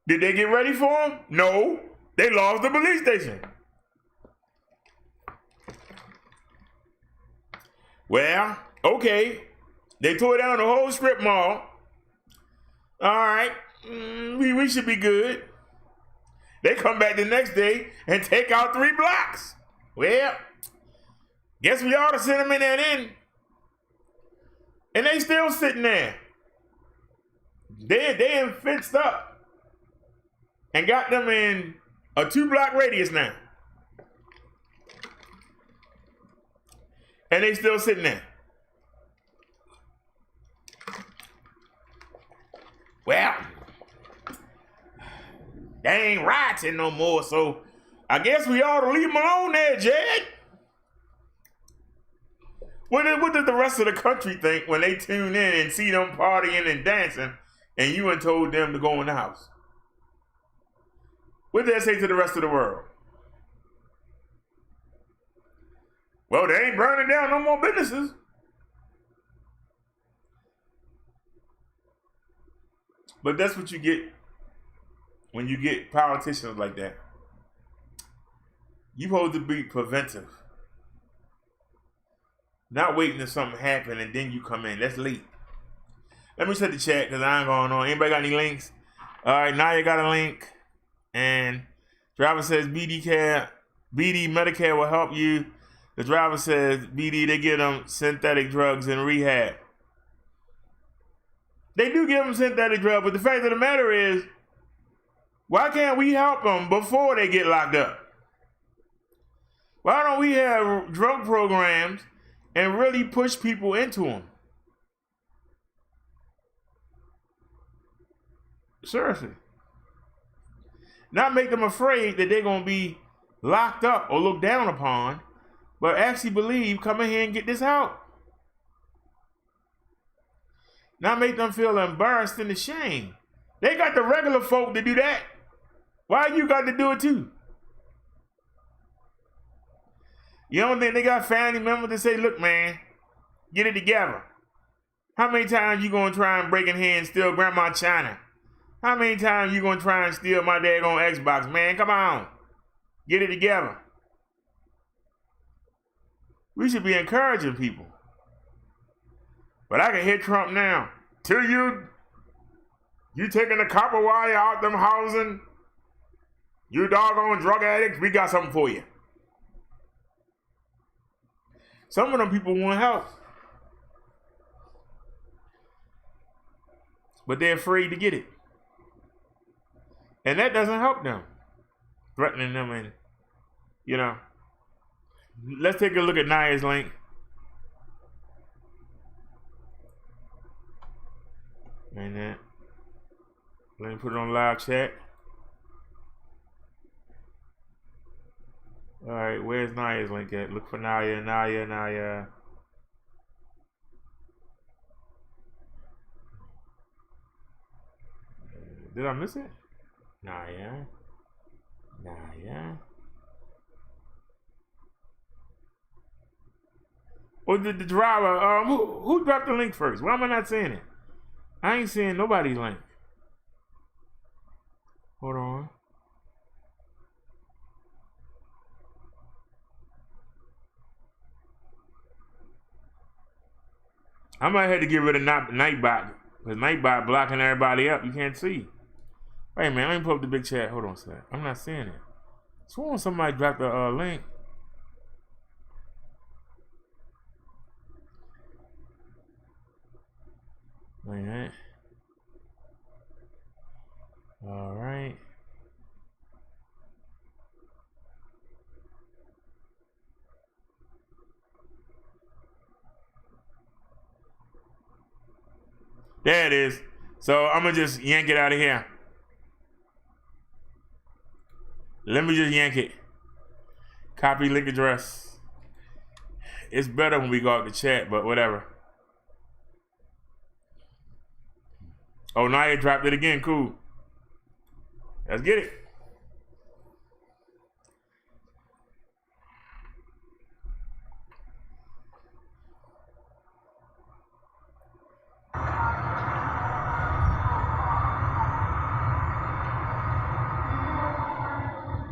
Did they get ready for them? No. They lost the police station. Well, okay. They tore down the whole strip mall. All right. We should be good. They come back the next day and take out 3 blocks. Well, guess we ought to send them in that end. And they still sitting there. They fenced up and got them in a 2-block radius now. And they still sitting there. Well, they ain't rioting no more, so I guess we ought to leave them alone there, Jed. What does the rest of the country think when they tune in and see them partying and dancing and you ain't told them to go in the house? What did they say to the rest of the world? Well, they ain't burning down no more businesses. But that's what you get when you get politicians like that. You're supposed to be preventive. Not waiting till something happen and then you come in. That's late. Let me set the chat because I ain't going on. Anybody got any links? All right, Naya got a link. And driver says BD Medicare will help you. The driver says BD, they give them synthetic drugs in rehab. They do give them synthetic drugs, but the fact of the matter is, why can't we help them before they get locked up? Why don't we have drug programs and really push people into them? Seriously. Not make them afraid that they're going to be locked up or looked down upon, but actually believe, come in here and get this help. Not make them feel embarrassed and ashamed. They got the regular folk to do that. Why you got to do it too? You don't think they got family members to say, look, man, get it together. How many times you gonna try and break in here and steal Grandma China? How many times you gonna try and steal my daggone Xbox, man? Come on. Get it together. We should be encouraging people. But I can hear Trump now. Till you taking the copper wire out them housing, you doggone drug addicts, we got something for you. Some of them people want help. But they're afraid to get it. And that doesn't help them. Threatening them and, you know. Let's take a look at Naya's link. And that. Let me put it on live chat. All right, where's Naya's link at? Look for Naya. Did I miss it? Naya. Or did the driver, who dropped the link first? Why am I not seeing it? I ain't seeing nobody's link. Hold on. I might have to get rid of Nightbot, because Nightbot blocking everybody up. You can't see. Wait a minute, let me pull up the big chat. Hold on a sec. I'm not seeing it. Sworn somebody dropped the link. Wait a minute. There it is. So I'm gonna just yank it out of here. Let me just yank it. Copy link address. It's better when we go out the chat, but whatever. Oh, now you dropped it again. Cool. Let's get it.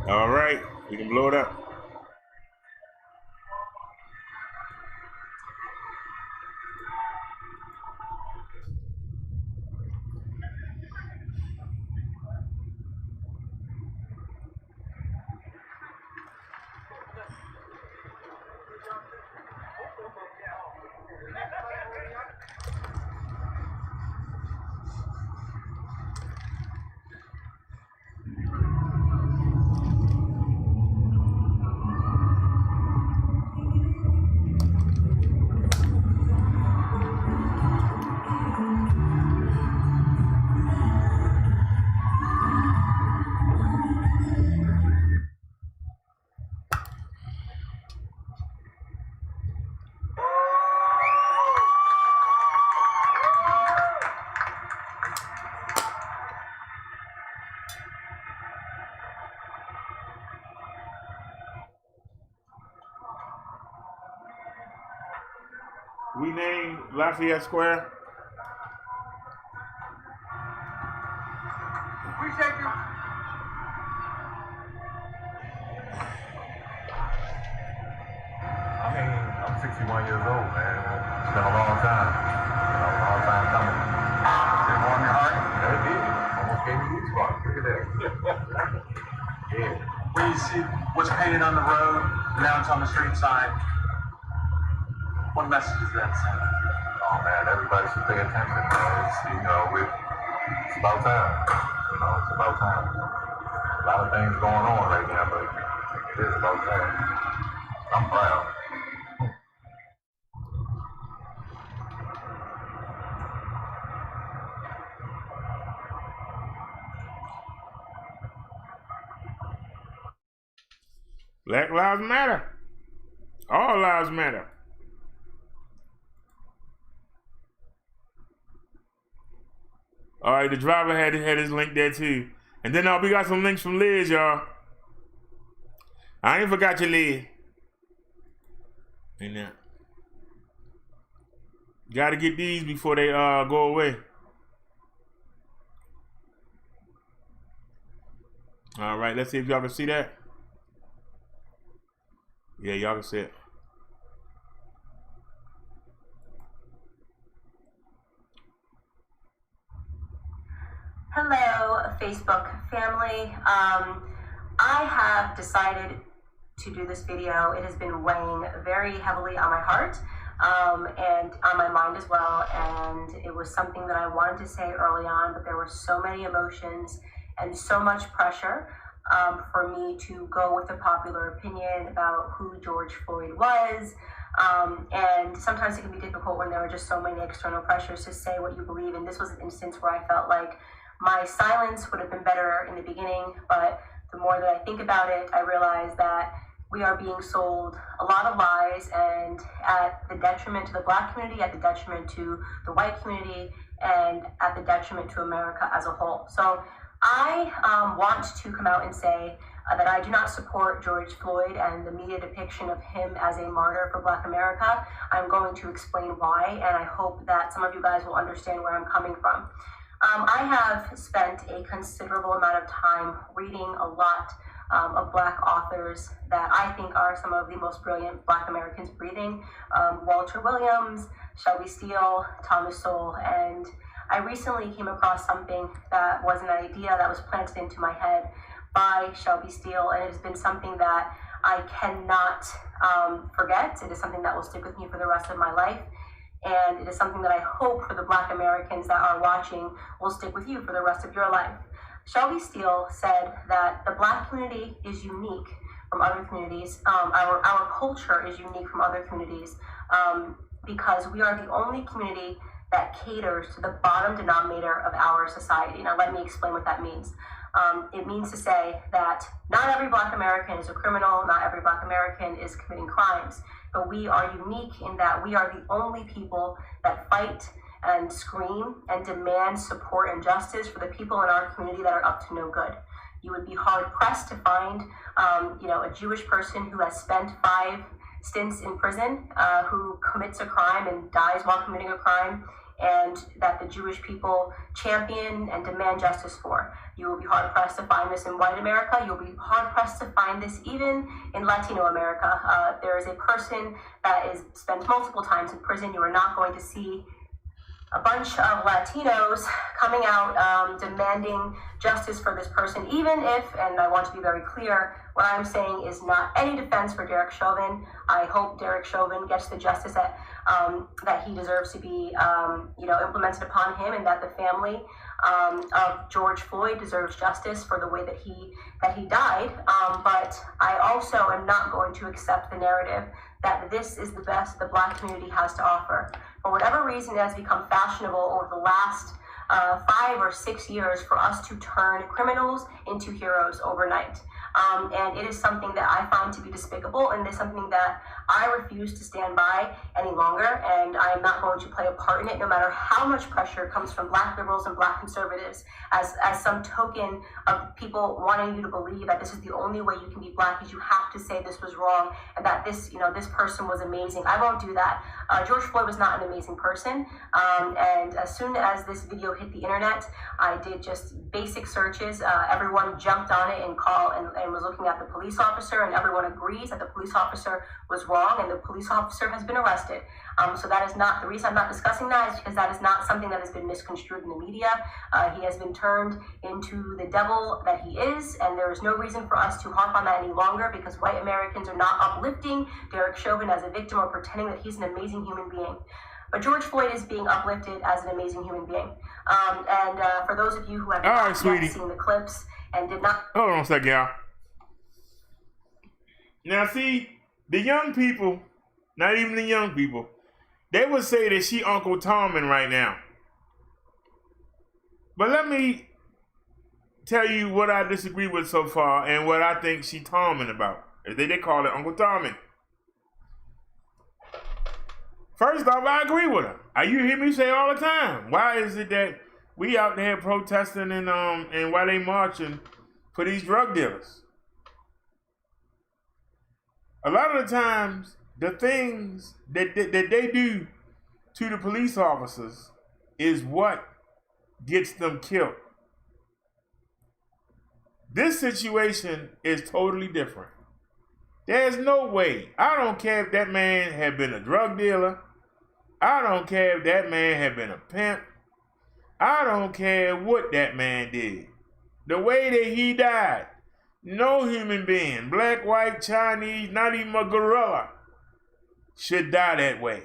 All right, we can blow it up. We named Lafayette Square. Appreciate you. I mean, I'm 61 years old, man. It's been a long time. You know, a long time coming. Did it warm your heart? Yeah, it did. Almost gave me goosebumps. Look at that. Yeah. When you see what's painted on the road, now it's on the street sign, what message is that send? Oh, man, everybody should pay attention, man. It's about time. You know, it's about time. A lot of things going on right now, but it is about time. I'm proud. Black lives matter. All lives matter. All right, the driver had his link there too. And then we got some links from Liz, y'all. I ain't forgot your Liz. And gotta get these before they go away. All right, let's see if y'all can see that. Yeah, y'all can see it. Hello, Facebook family. I have decided to do this video. It has been weighing very heavily on my heart and on my mind as well. And it was something that I wanted to say early on, but there were so many emotions and so much pressure for me to go with a popular opinion about who George Floyd was. And sometimes it can be difficult when there are just so many external pressures to say what you believe. And this was an instance where I felt like my silence would have been better in the beginning, but the more that I think about it, I realize that we are being sold a lot of lies, and at the detriment to the Black community, at the detriment to the white community, and at the detriment to America as a whole. So I want to come out and say that I do not support George Floyd and the media depiction of him as a martyr for Black America. I'm going to explain why, and I hope that some of you guys will understand where I'm coming from. I have spent a considerable amount of time reading a lot of Black authors that I think are some of the most brilliant Black Americans breathing. Walter Williams, Shelby Steele, Thomas Sowell, and I recently came across something that was an idea that was planted into my head by Shelby Steele, and it has been something that I cannot forget. It is something that will stick with me for the rest of my life. And it is something that I hope for the Black Americans that are watching will stick with you for the rest of your life. Shelby Steele said that the Black community is unique from other communities. Our culture is unique from other communities because we are the only community that caters to the bottom denominator of our society. Now, let me explain what that means. It means to say that not every Black American is a criminal, not every Black American is committing crimes, but we are unique in that we are the only people that fight and scream and demand support and justice for the people in our community that are up to no good. You would be hard pressed to find, a Jewish person who has spent 5 stints in prison, who commits a crime and dies while committing a crime, and that the Jewish people champion and demand justice for. You will be hard pressed to find this in white America. You'll be hard pressed to find this even in Latino America. There is a person that is spent multiple times in prison. You are not going to see a bunch of Latinos coming out demanding justice for this person, even if, and I want to be very clear, what I'm saying is not any defense for Derrick Chauvin. I hope Derrick Chauvin gets the justice that he deserves to be, implemented upon him, and that the family of George Floyd deserves justice for the way that he died. But I also am not going to accept the narrative that this is the best the Black community has to offer. For whatever reason, it has become fashionable over the last 5 or 6 years for us to turn criminals into heroes overnight. And it is something that I find to be despicable, and it's something that I refuse to stand by any longer, and I am not going to play a part in it, no matter how much pressure comes from Black liberals and Black conservatives as some token of people wanting you to believe that this is the only way you can be Black, is you have to say this was wrong and that this person was amazing. I won't do that. George Floyd was not an amazing person, and as soon as this video hit the internet, I did just basic searches. Everyone jumped on it and was looking at the police officer, and everyone agrees that the police officer was wrong, and the police officer has been arrested. So that is not the reason I'm not discussing that, is because that is not something that has been misconstrued in the media. He has been turned into the devil that he is, and there is no reason for us to harp on that any longer, because white Americans are not uplifting Derrick Chauvin as a victim or pretending that he's an amazing human being. But George Floyd is being uplifted as an amazing human being. And for those of you who have not yet seen the clips and did not... Hold on a second, y'all. Now, see, the young people, not even the young people, they would say that she Uncle Tomming right now. But let me tell you what I disagree with so far and what I think she Tomming about. They call it Uncle Tomming. First off, I agree with her. You hear me say all the time, why is it that we out there protesting and why they marching for these drug dealers? A lot of the times, the things that they do to the police officers is what gets them killed. This situation is totally different. There's no way. I don't care if that man had been a drug dealer. I don't care if that man had been a pimp. I don't care what that man did. The way that he died, no human being, black, white, Chinese, not even a gorilla, should die that way.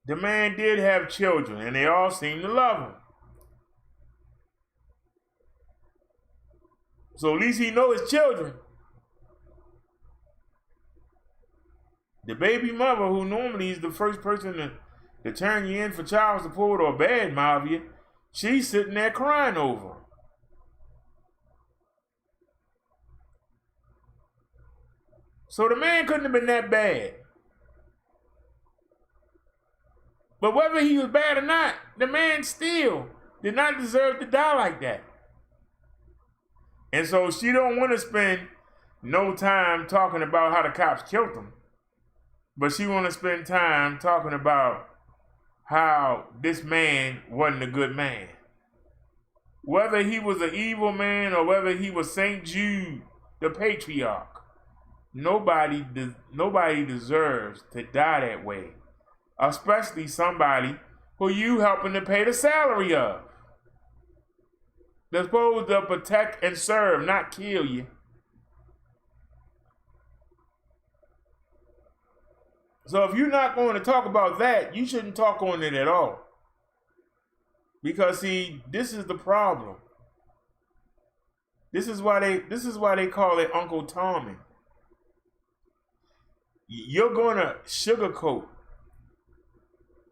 The man did have children, and they all seemed to love him. So at least he knows his children. The baby mother, who normally is the first person to turn you in for child support or badmouth you, she's sitting there crying over him. So the man couldn't have been that bad. But whether he was bad or not, the man still did not deserve to die like that. And so she don't want to spend no time talking about how the cops killed him. But she want to spend time talking about how this man wasn't a good man. Whether he was an evil man or whether he was St. Jude, the patriarch, nobody deserves to die that way. Especially somebody who you helping to pay the salary of. They're supposed to protect and serve, not kill you. So if you're not going to talk about that, you shouldn't talk on it at all. Because see, this is the problem. This is why they call it Uncle Tommy. You're going to sugarcoat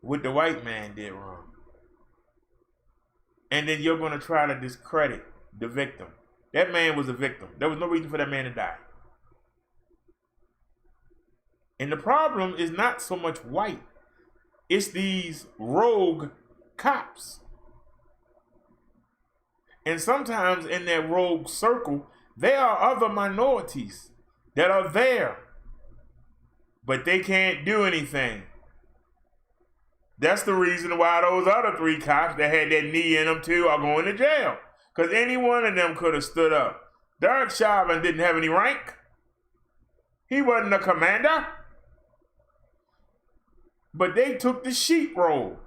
what the white man did wrong. And then you're going to try to discredit the victim. That man was a victim. There was no reason for that man to die. And the problem is not so much white. It's these rogue cops. And sometimes in that rogue circle, there are other minorities that are there, but they can't do anything. That's the reason why those other 3 cops that had that knee in them too are going to jail. Because any one of them could have stood up. Derrick Chauvin didn't have any rank. He wasn't a commander. But they took the sheep role.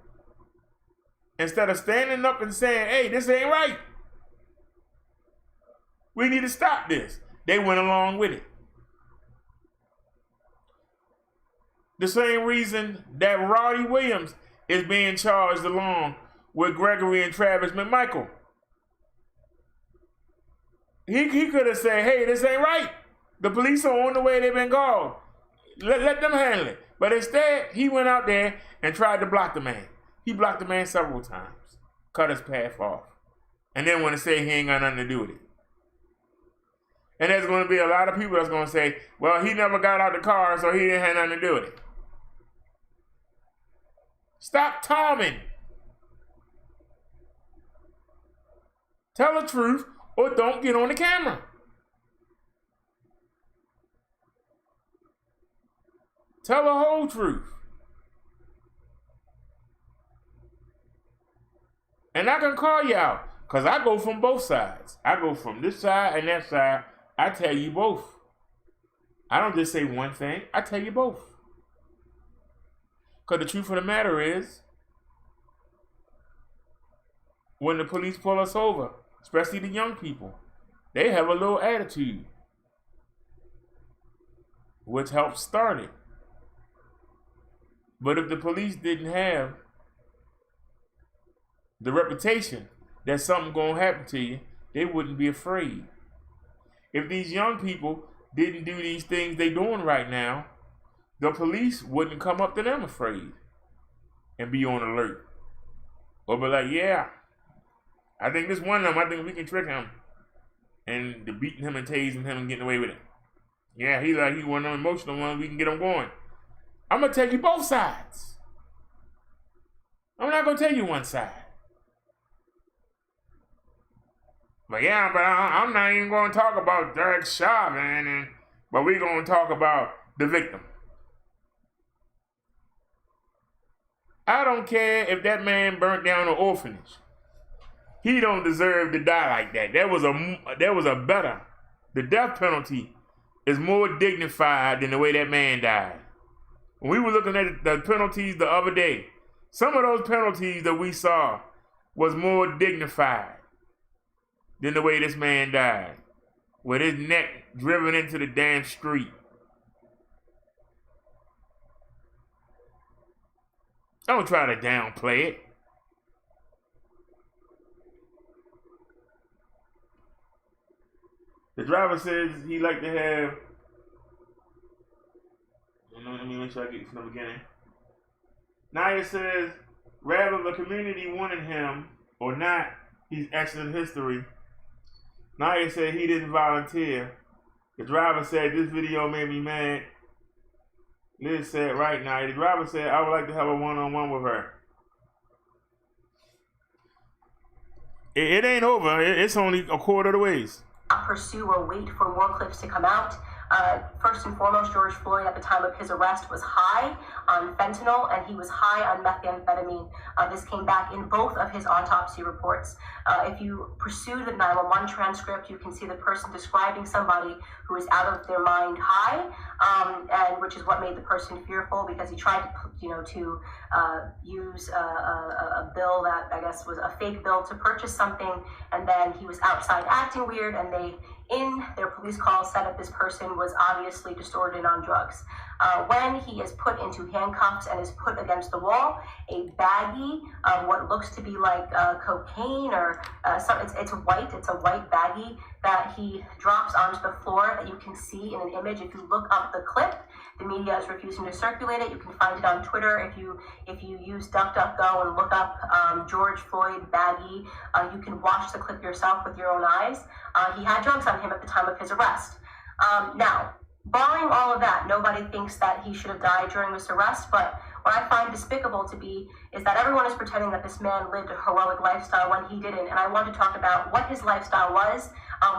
Instead of standing up and saying, hey, this ain't right. We need to stop this. They went along with it. The same reason that Roddy Williams is being charged along with Gregory and Travis McMichael. He could have said, hey, this ain't right. The police are on the way they've been called. Let them handle it. But instead, he went out there and tried to block the man. He blocked the man several times. Cut his path off. And then want to say he ain't got nothing to do with it. And there's going to be a lot of people that's going to say, well, he never got out the car, so he didn't have nothing to do with it. Stop talking. Tell the truth or don't get on the camera. Tell the whole truth. And I can call you out because I go from both sides. I go from this side and that side. I tell you both. I don't just say one thing. I tell you both. Because the truth of the matter is, when the police pull us over, especially the young people, they have a little attitude, which helps start it. But if the police didn't have the reputation that something gonna happen to you, they wouldn't be afraid. If these young people didn't do these things they doing right now, the police wouldn't come up to them afraid and be on alert. Or be like, yeah, I think this one of them, I think we can trick him. And the beating him and tasing him and getting away with it. Yeah, he one of them emotional ones, we can get him going. I'm going to tell you both sides. I'm not going to tell you one side. But yeah, but I'm not even going to talk about Derrick Chauvin, but we're going to talk about the victim. I don't care if that man burnt down an orphanage. He don't deserve to die like that. There was a better. The death penalty is more dignified than the way that man died. When we were looking at the penalties the other day, some of those penalties that we saw was more dignified than the way this man died, with his neck driven into the damn street. Don't try to downplay it. The driver says he like to have, let me make sure I get from the beginning. Naya says, rather the community wanted him or not, he's excellent history. Naya said he didn't volunteer. The driver said, this video made me mad. Liz said, right, Naya. The driver said, I would like to have a one-on-one with her. It ain't over. It's only a quarter of the ways. Pursue or wait for more clips to come out. First and foremost, George Floyd at the time of his arrest was high on fentanyl and he was high on methamphetamine. This came back in both of his autopsy reports. If you pursue the 911 transcript, you can see the person describing somebody who is out of their mind high, and which is what made the person fearful because he tried to use a bill that I guess was a fake bill to purchase something, and then he was outside acting weird, and they in their police call said that this person was obviously distorted and on drugs. When he is put into handcuffs and is put against the wall, a baggie of what looks to be like cocaine or it's a white baggie that he drops onto the floor that you can see in an image. If you look up the clip, the media is refusing to circulate it. You can find it on Twitter. If you use DuckDuckGo and look up George Floyd baggie, you can watch the clip yourself with your own eyes. He had drugs on him at the time of his arrest. Now, barring all of that, nobody thinks that he should have died during this arrest, but what I find despicable to be is that everyone is pretending that this man lived a heroic lifestyle when he didn't, and I want to talk about what his lifestyle was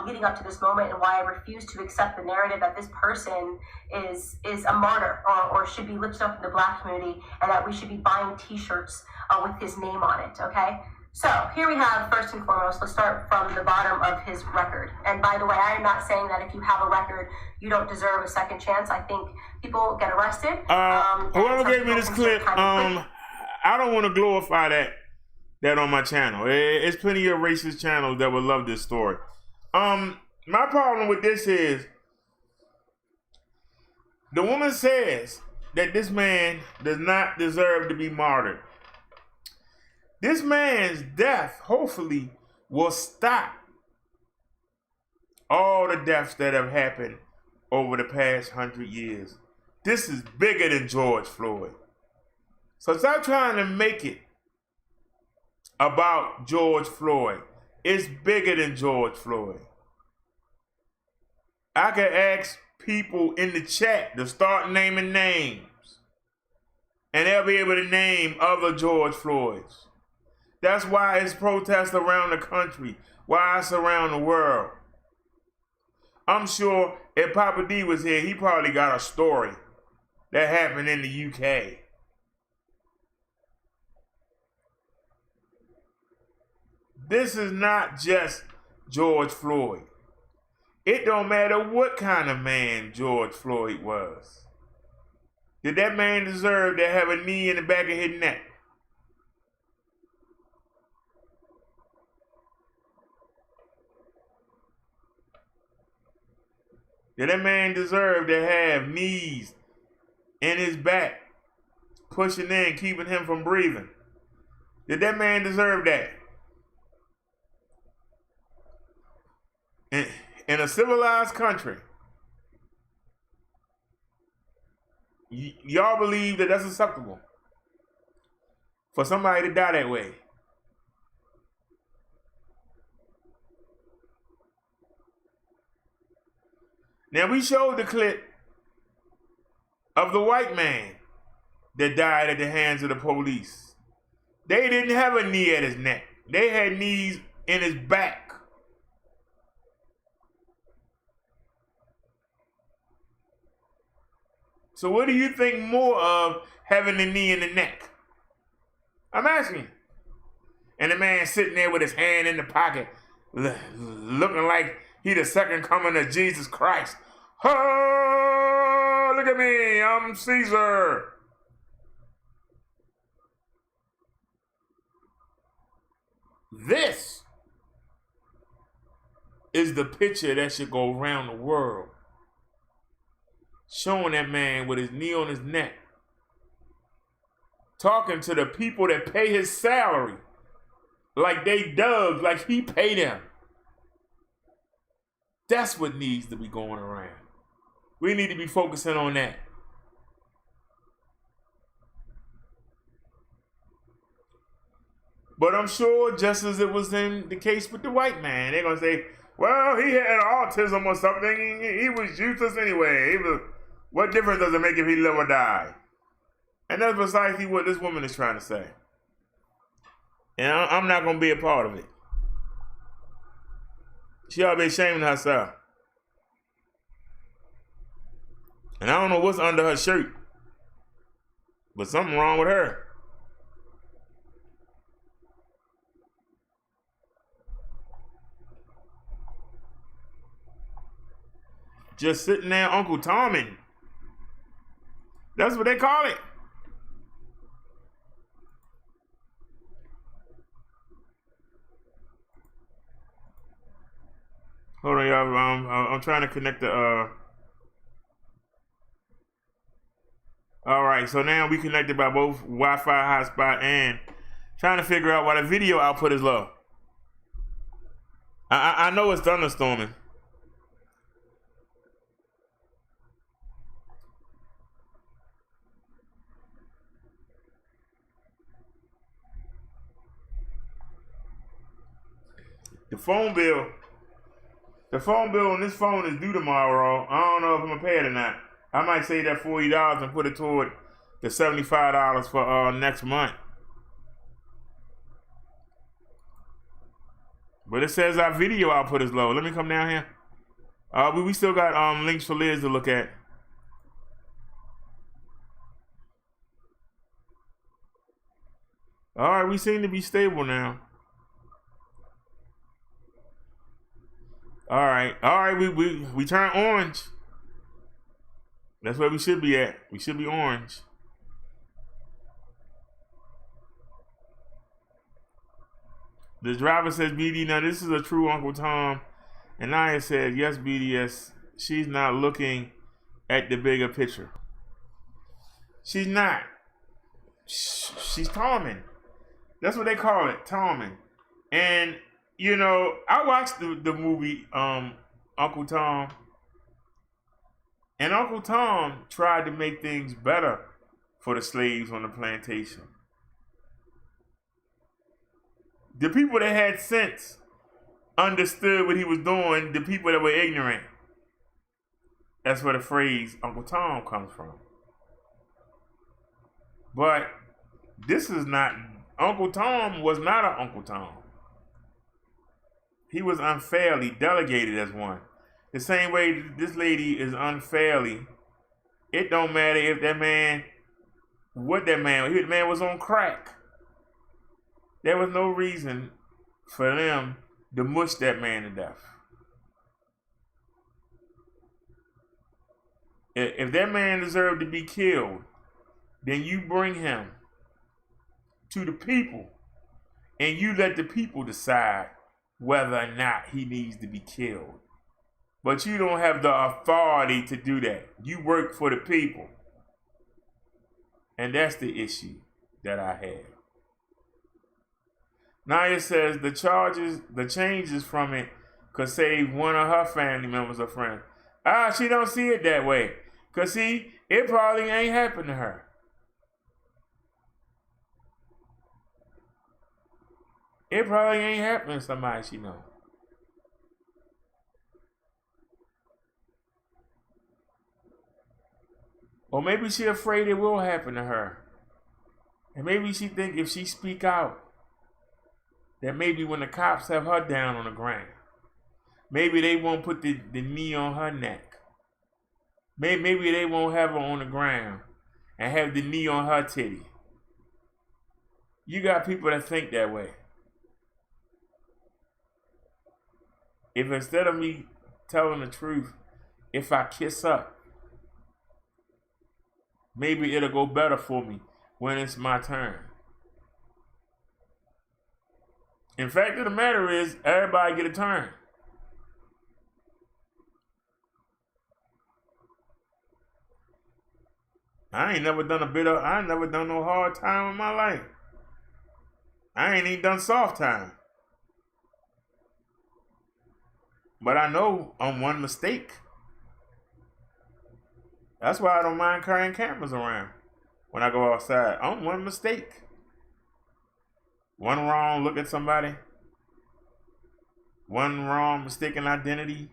leading up to this moment and why I refuse to accept the narrative that this person is a martyr or should be lifted up in the Black community and that we should be buying t-shirts with his name on it, okay? So here we have, first and foremost, let's start from the bottom of his record. And by the way, I am not saying that if you have a record, you don't deserve a second chance. I think people get arrested. Whoever gave me this clip, I don't want to glorify that on my channel. It's plenty of racist channels that would love this story. My problem with this is the woman says that this man does not deserve to be martyred. This man's death, hopefully, will stop all the deaths that have happened over the past 100 years. This is bigger than George Floyd. So stop trying to make it about George Floyd. It's bigger than George Floyd. I can ask people in the chat to start naming names, and they'll be able to name other George Floyds. That's why it's protests around the country, why it's around the world. I'm sure if Papa D was here, he probably got a story that happened in the UK. This is not just George Floyd. It don't matter what kind of man George Floyd was. Did that man deserve to have a knee in the back of his neck? Did that man deserve to have knees in his back, pushing in, keeping him from breathing? Did that man deserve that? In a civilized country, y'all believe that that's acceptable for somebody to die that way? Now, we showed the clip of the white man that died at the hands of the police. They didn't have a knee at his neck. They had knees in his back. So what do you think more of, having a knee in the neck? I'm asking. And the man sitting there with his hand in the pocket, looking like he the second coming of Jesus Christ. Oh, look at me, I'm Caesar. This is the picture that should go around the world, showing that man with his knee on his neck, talking to the people that pay his salary like they dug, like he paid them. That's what needs to be going around. We need to be focusing on that. But I'm sure, just as it was in the case with the white man, they're going to say, well, he had autism or something. He was useless anyway. What difference does it make if he live or die? And that's precisely what this woman is trying to say. And I'm not going to be a part of it. She ought to be ashamed of herself. And I don't know what's under her shirt, but something wrong with her. Just sitting there, Uncle Tommy. That's what they call it. Hold on, y'all. I'm trying to connect the. All right, so now we connected by both Wi-Fi hotspot and trying to figure out why the video output is low. I know it's thunderstorming. The phone bill on this phone is due tomorrow. I don't know if I'm gonna pay it or not. I might save that $40 and put it toward the $75 for next month. But it says our video output is low. Let me come down here. We still got links for Liz to look at. All right, we seem to be stable now. All right, we turn orange. That's where we should be at. We should be orange. The driver says, BD, now this is a true Uncle Tom. And Naya said, yes, BDS, she's not looking at the bigger picture. She's not. She's Toming. That's what they call it, Toming. And you know, I watched the movie Uncle Tom, and Uncle Tom tried to make things better for the slaves on the plantation. The people that had sense understood what he was doing. The people that were ignorant, that's where the phrase Uncle Tom comes from. But this is not, Uncle Tom was not an Uncle Tom. He was unfairly delegated as one. The same way this lady is unfairly. It don't matter if that man, what that man, the man was on crack. There was no reason for them to mush that man to death. If that man deserved to be killed, then you bring him to the people and you let the people decide whether or not he needs to be killed. But you don't have the authority to do that. You work for the people. And that's the issue that I have. Naya says the changes from it could save one of her family members or friends. She don't see it that way. Cause see, it probably ain't happened to her. It probably ain't happening to somebody she know. Or maybe she afraid it will happen to her. And maybe she think if she speak out, that maybe when the cops have her down on the ground, maybe they won't put the knee on her neck. Maybe they won't have her on the ground and have the knee on her titty. You got people that think that way. If instead of me telling the truth, if I kiss up, maybe it'll go better for me when it's my turn. In fact of the matter is, everybody get a turn. I ain't never done no hard time in my life. I ain't even done soft time. But I know on one mistake. That's why I don't mind carrying cameras around when I go outside. On one mistake. One wrong look at somebody. One wrong mistaken identity.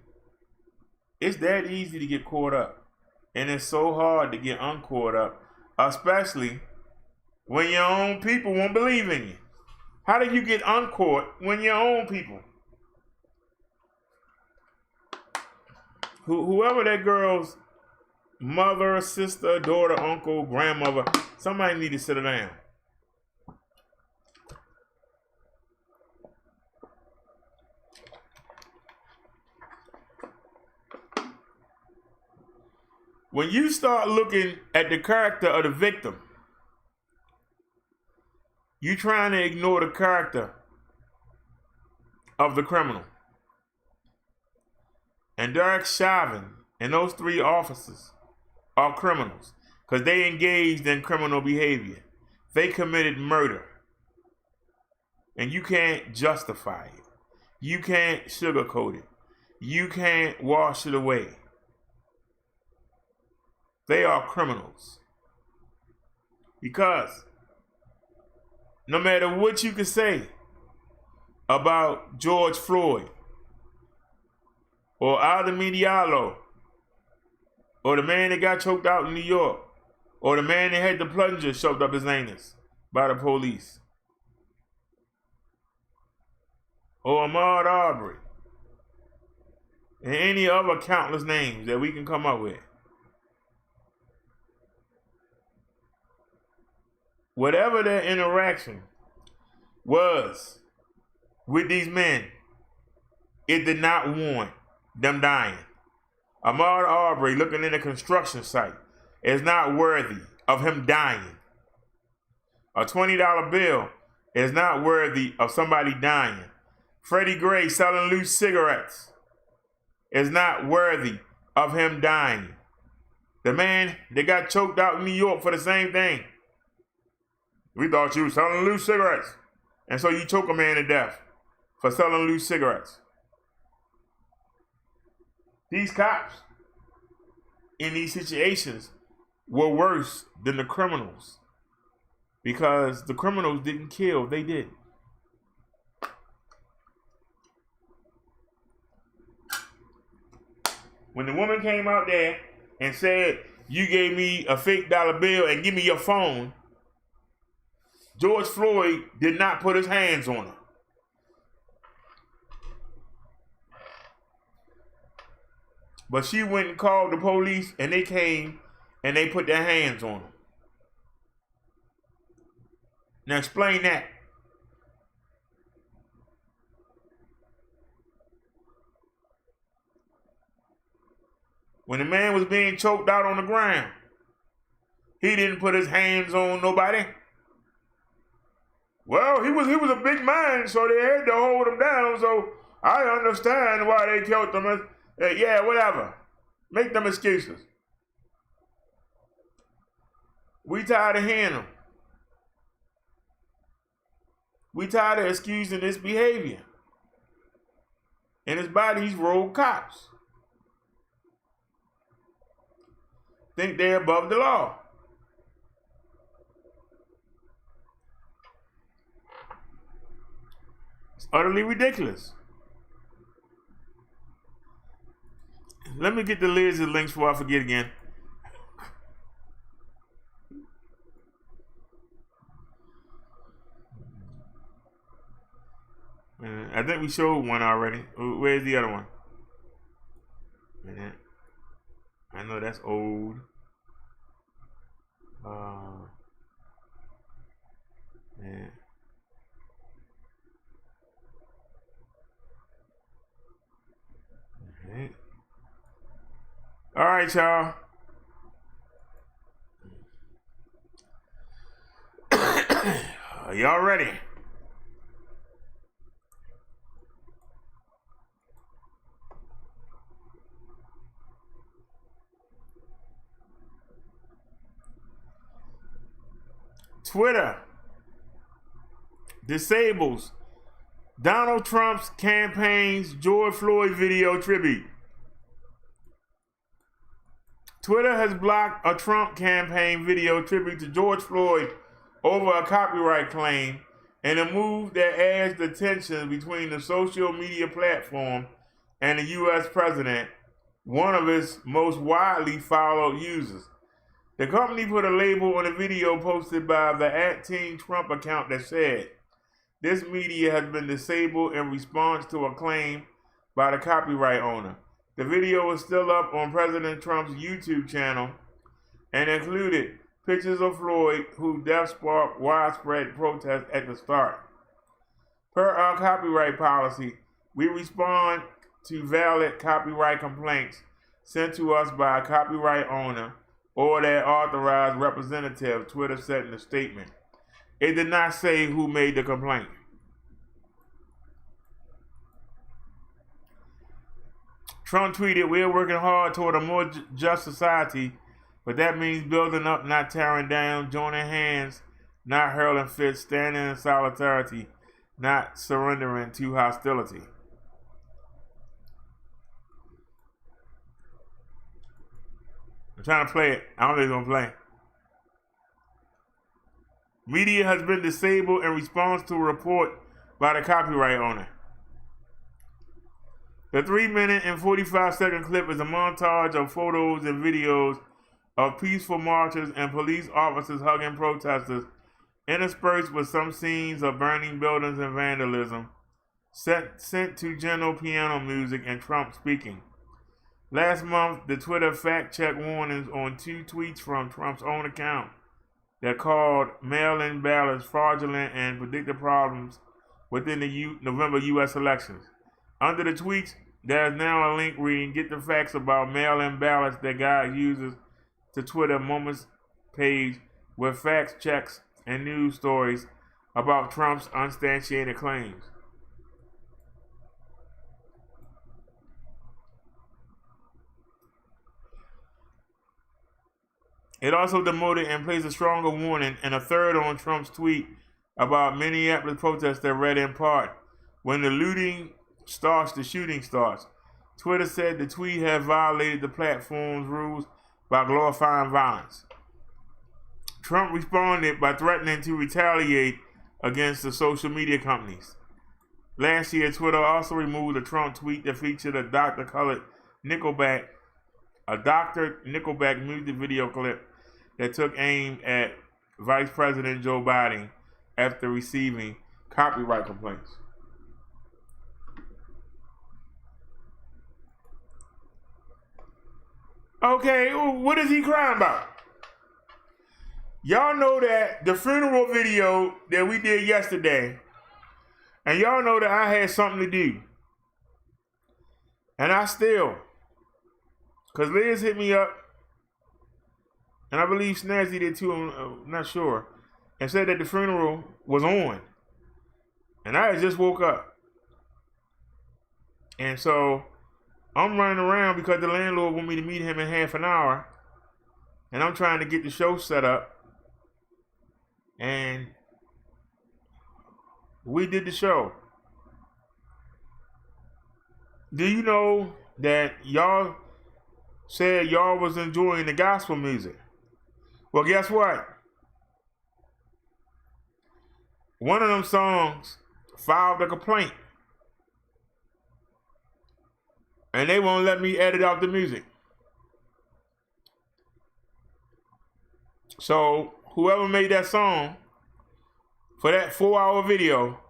It's that easy to get caught up. And it's so hard to get uncaught up. Especially when your own people won't believe in you. How do you get uncaught when your own people? Whoever that girl's mother, sister, daughter, uncle, grandmother, somebody need to sit her down. When you start looking at the character of the victim, you trying to ignore the character of the criminal. And Derrick Chauvin and those 3 officers are criminals because they engaged in criminal behavior. They committed murder. And you can't justify it. You can't sugarcoat it. You can't wash it away. They are criminals. Because no matter what you can say about George Floyd or Aubrey or the man that got choked out in New York or the man that had the plunger shoved up his anus by the police or Aubrey and any other countless names that we can come up with. Whatever their interaction was with these men, it did not warrant them dying. Aubrey looking in a construction site is not worthy of him dying. A $20 bill is not worthy of somebody dying. Freddie Gray selling loose cigarettes is not worthy of him dying. The man that got choked out in New York for the same thing. We thought you were selling loose cigarettes. And so you choke a man to death for selling loose cigarettes. These cops in these situations were worse than the criminals because the criminals didn't kill, they did. When the woman came out there and said, you gave me a fake dollar bill and give me your phone, George Floyd did not put his hands on her. But she went and called the police and they came and they put their hands on him. Now explain that. When the man was being choked out on the ground, he didn't put his hands on nobody. Well, he was a big man, so they had to hold him down, so I understand why they killed him. Yeah, whatever. Make them excuses. We tired of hearing them. We tired of excusing this behavior. And his body's rogue cops. Think they're above the law. It's utterly ridiculous. Let me get the Liz's links before I forget again. I think we showed one already. Where's the other one? I know that's old. Man. Okay. All right, y'all. Are y'all ready? Twitter disables Donald Trump's campaign's George Floyd video tribute. Twitter has blocked a Trump campaign video tribute to George Floyd over a copyright claim in a move that adds the tension between the social media platform and the U.S. president, one of its most widely followed users. The company put a label on a video posted by the @TeenTrump account that said, "This media has been disabled in response to a claim by the copyright owner." The video was still up on President Trump's YouTube channel and included pictures of Floyd, whose death sparked widespread protest at the start. Per our copyright policy, we respond to valid copyright complaints sent to us by a copyright owner or their authorized representative, Twitter said in a statement. It did not say who made the complaint. Trump tweeted, "We're working hard toward a more just society, but that means building up, not tearing down, joining hands, not hurling fists, standing in solidarity, not surrendering to hostility." I'm trying to play it. I don't know if it's going to play. Media has been disabled in response to a report by the copyright owner. The 3-minute and 45-second clip is a montage of photos and videos of peaceful marchers and police officers hugging protesters, interspersed with some scenes of burning buildings and vandalism, sent to gentle piano music and Trump speaking. Last month, the Twitter fact-check warnings on 2 tweets from Trump's own account that called mail-in ballots fraudulent and predicted problems within the November U.S. elections. Under the tweets, there is now a link reading, "Get the facts about mail-in ballots" that guides users to Twitter Moments page with facts, checks, and news stories about Trump's unsubstantiated claims. It also demoted and placed a stronger warning and a third on Trump's tweet about Minneapolis protests that read in part, "When the looting starts, the shooting starts." Twitter said the tweet had violated the platform's rules by glorifying violence. Trump responded by threatening to retaliate against the social media companies. Last year, Twitter also removed a Trump tweet that featured a Dr. Nickelback music video clip that took aim at Vice President Joe Biden after receiving copyright complaints. Okay, what is he crying about? Y'all know that the funeral video that we did yesterday, and y'all know that I had something to do. And I still, because Liz hit me up, and I believe Snazzy did too, I'm not sure, and said that the funeral was on. And I had just woke up. And so I'm running around because the landlord wanted me to meet him in half an hour. And I'm trying to get the show set up. And we did the show. Do you know that y'all said y'all was enjoying the gospel music? Well, guess what? One of them songs filed a complaint. And they won't let me edit out the music. So whoever made that song for that 4-hour video,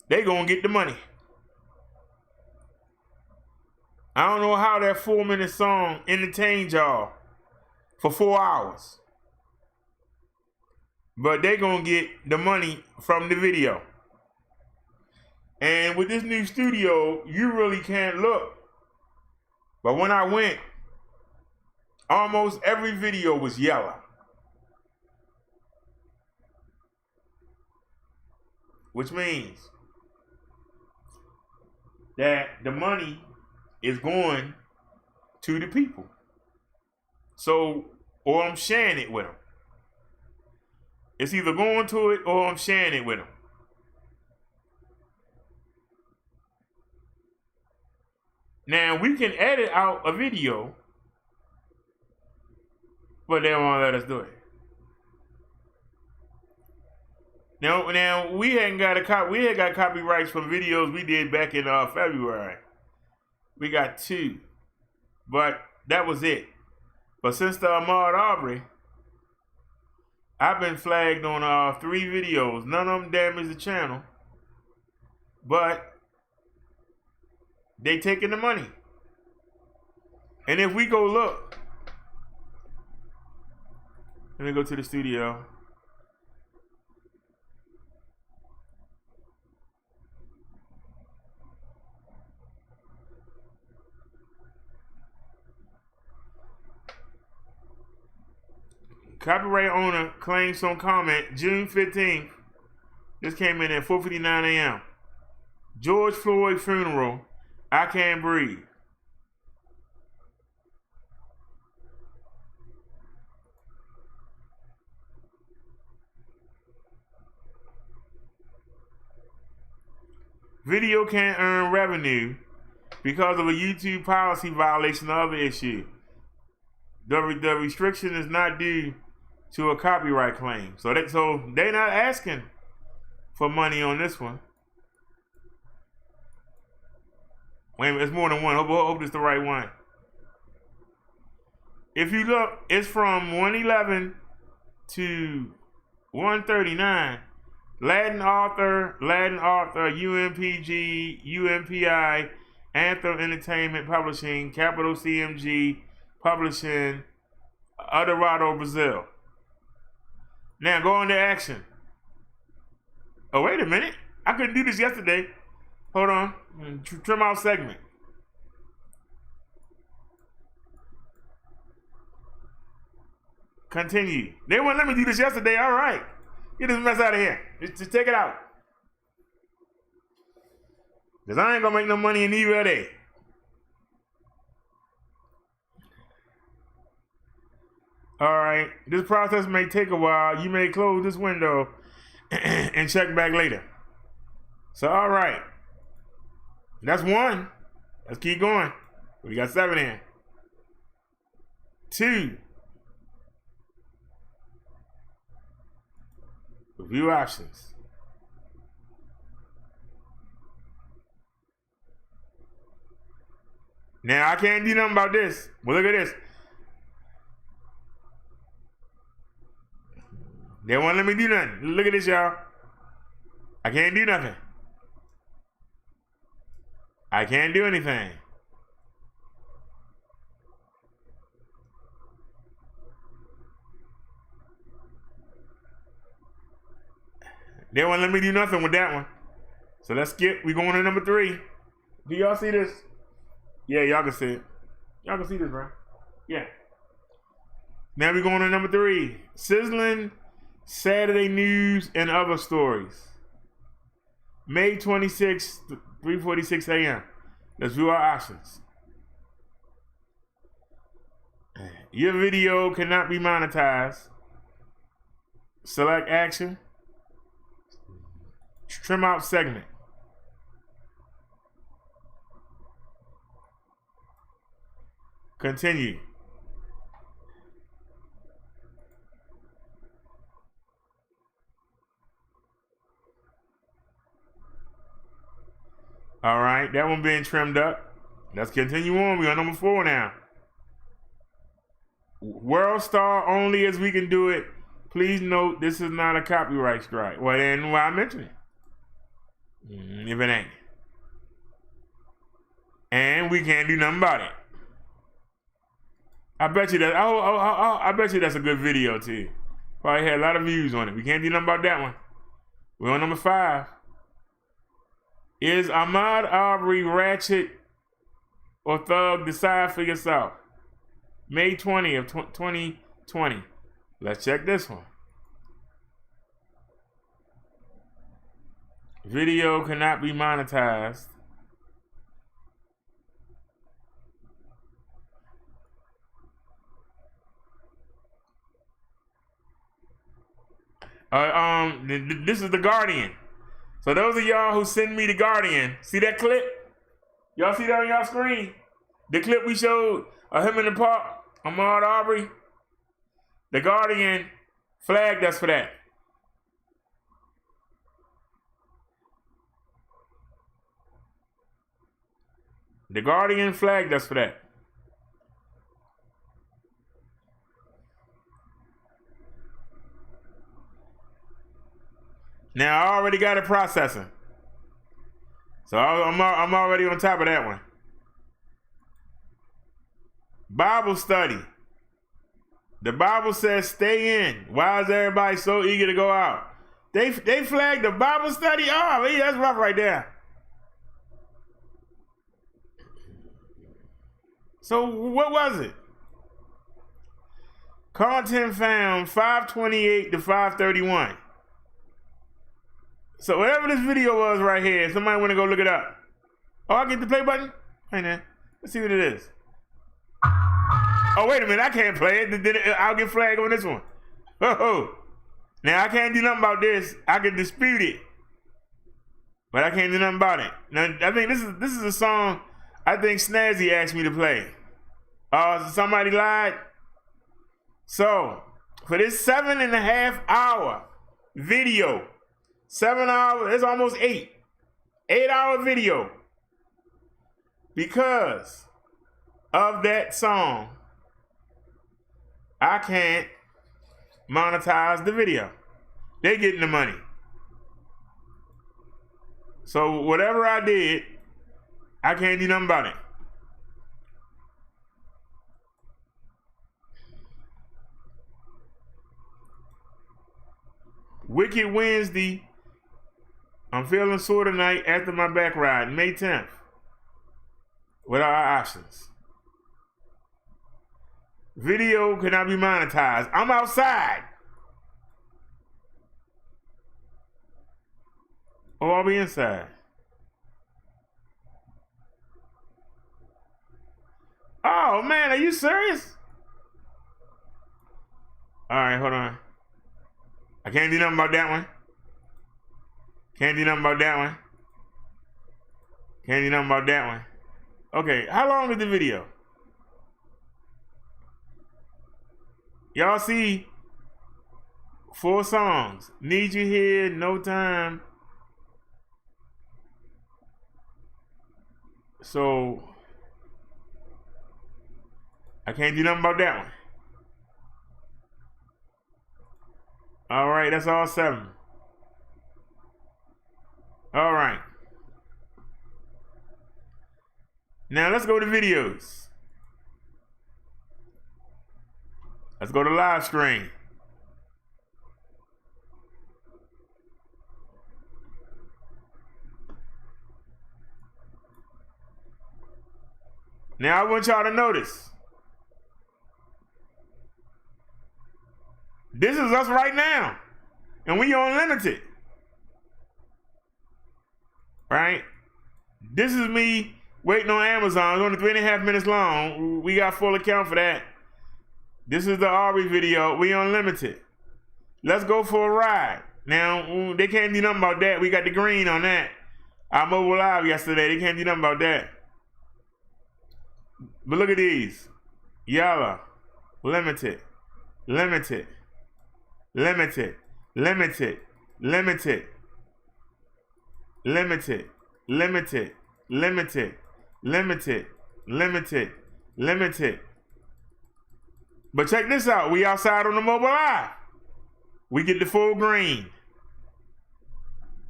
they gonna get the money. I don't know how that 4-minute song entertained y'all for 4 hours. But they gonna get the money from the video. And with this new studio, you really can't look. But when I went, almost every video was yellow. Which means that the money is going to the people. So, or I'm sharing it with them. It's either going to it or I'm sharing it with them. Now, we can edit out a video, but they won't let us do it. Now we hadn't got we had got copyrights from videos we did back in February. We got 2, but that was it. But since the Aubrey, I've been flagged on 3 videos. None of them damaged the channel, but they taking the money. And if we go look, let me go to the studio. Copyright owner claims some comment June 15th. This came in at 4:59 a.m. George Floyd funeral. I can't breathe. Video can't earn revenue because of a YouTube policy violation or other issue. The restriction is not due to a copyright claim. So they're not asking for money on this one. Wait a minute, it's more than one. Hope it's the right one. If you look, it's from 111 to 139. Latin author, UMPG, UMPI, Anthem Entertainment Publishing, Capital CMG Publishing, Eldorado, Brazil. Now go into action. Oh, wait a minute. I couldn't do this yesterday. Hold on. Trim out segment. Continue. They wouldn't let me do this yesterday. All right. Get this mess out of here. Just take it out. Because I ain't going to make no money in either day. All right. This process may take a while. You may close this window and check back later. So, all right. That's one. Let's keep going. We got 7 in. 2. Review options. Now, I can't do nothing about this. Well, look at this. They won't let me do nothing. Look at this, y'all. I can't do nothing. I can't do anything. They won't let me do nothing with that one. So let's skip. We're going to number 3. Do y'all see this? Yeah, y'all can see it. Y'all can see this, bro. Yeah. Now we're going to number 3. Sizzling Saturday news and other stories. May 26th, 3:46 a.m. Let's view our options. Your video cannot be monetized. Select action. Trim out segment. Continue. All right, that one being trimmed up. Let's continue on. We're on number 4 now. World Star only as we can do it. Please note this is not a copyright strike. Well, then why mention it? If it ain't. And we can't do nothing about it. I bet you that. I bet you that's a good video too. Probably had a lot of views on it. We can't do nothing about that one. We're on number 5. Is Ahmaud Aubrey ratchet or thug? Decide for yourself. May 20th, 2020. Let's check this one. Video cannot be monetized. This is The Guardian. So those of y'all who send me The Guardian, see that clip? Y'all see that on y'all screen? The clip we showed of him in the park, Ahmaud Aubrey. The Guardian flagged us for that. The Guardian flagged us for that. Now, I already got it processing. So I'm already on top of that one. Bible study. The Bible says stay in. Why is everybody so eager to go out? They flagged the Bible study? Oh, yeah, that's rough right there. So what was it? Content found 528 to 531. So whatever this video was right here, somebody want to go look it up. Oh, I get the play button? Hey, now, let's see what it is. Oh, wait a minute, I can't play it. Then I'll get flagged on this one. Oh, now I can't do nothing about this. I can dispute it. But I can't do nothing about it. Now, I think this is a song I think Snazzy asked me to play. Somebody lied. So, for this 7.5 hour video, 7 hours, it's almost 8. 8-hour video. Because of that song, I can't monetize the video. They're getting the money. So whatever I did, I can't do nothing about it. Wicked Wednesday. I'm feeling sore tonight after my back ride, May 10th. What are our options? Video cannot be monetized. I'm outside. Or I'll be inside. Oh man, are you serious? All right, hold on. I can't do nothing about that one. Can't do nothing about that one. Can't do nothing about that one. Okay, how long is the video? Y'all see 4 songs. Need You Here, No Time. So, I can't do nothing about that one. All right, that's all 7. All right. Now let's go to videos. Let's go to live stream. Now I want y'all to notice. This is us right now. And we on limited. Right? This is me waiting on Amazon. It's only 3.5 minutes long. We got full account for that. This is the Aubrey video. We unlimited. Let's go for a ride. Now, they can't do nothing about that. We got the green on that. I mobile live yesterday. They can't do nothing about that. But look at these. Yellow. Limited. Limited. Limited. Limited. Limited. Limited. Limited. Limited. Limited. Limited. Limited. But check this out. We outside on the mobile live. We get the full green.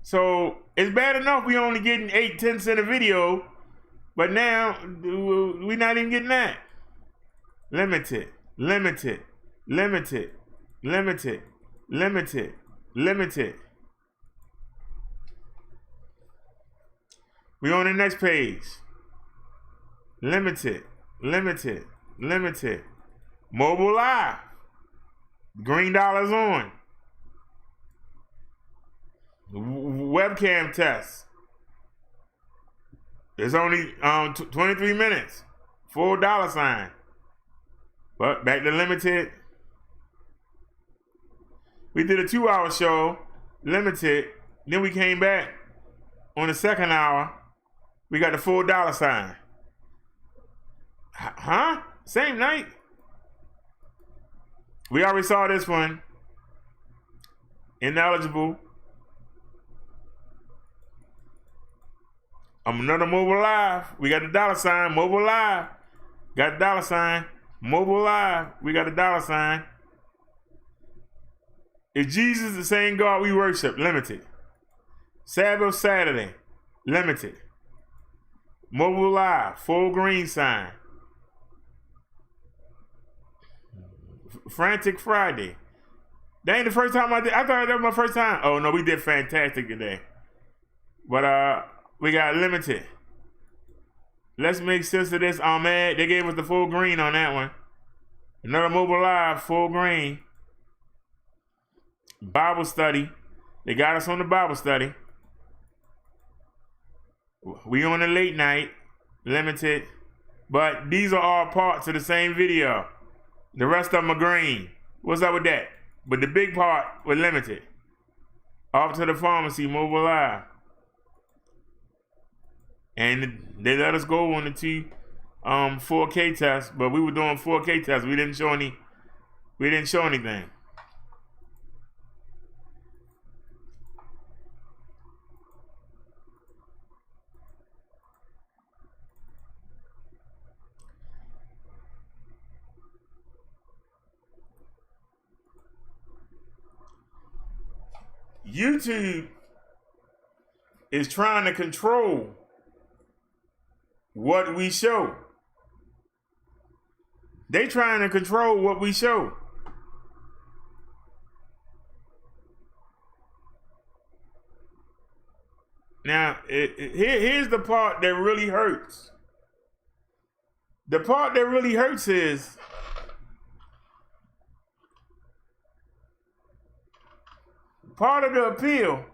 So it's bad enough we only getting 8-10 cents a video, but now we not even getting that. Limited. Limited. Limited. Limited. Limited. Limited. We on the next page. Limited. Limited. Limited. Mobile live. Green dollars on. Webcam test. It's only 23 minutes. $4. But back to limited. We did a 2-hour show, limited. Then we came back on the second hour. We got the $4. Huh? Same night? We already saw this one. Ineligible. Another mobile live. We got the $. Mobile live. Got the $. Mobile live. We got the $. Is Jesus the same God we worship? Limited. Sabbath Saturday. Limited. Mobile live. Full green sign. Frantic Friday. That ain't the first time I did. I thought that was my first time. Oh no, we did fantastic today. But we got limited. Let's make sense of this. I'm mad. They gave us the full green on that one. Another mobile live, full green. Bible study. They got us on the Bible study. We on the late night, limited. But these are all parts of the same video. The rest of them are green. What's up with that? But the big part was limited. Off to the pharmacy, mobile live. And they let us go on the 4K test, but we were doing 4K tests. We didn't show anything. YouTube is trying to control what we show. They trying to control what we show. Now, here's the part that really hurts. The part that really hurts is part of the appeal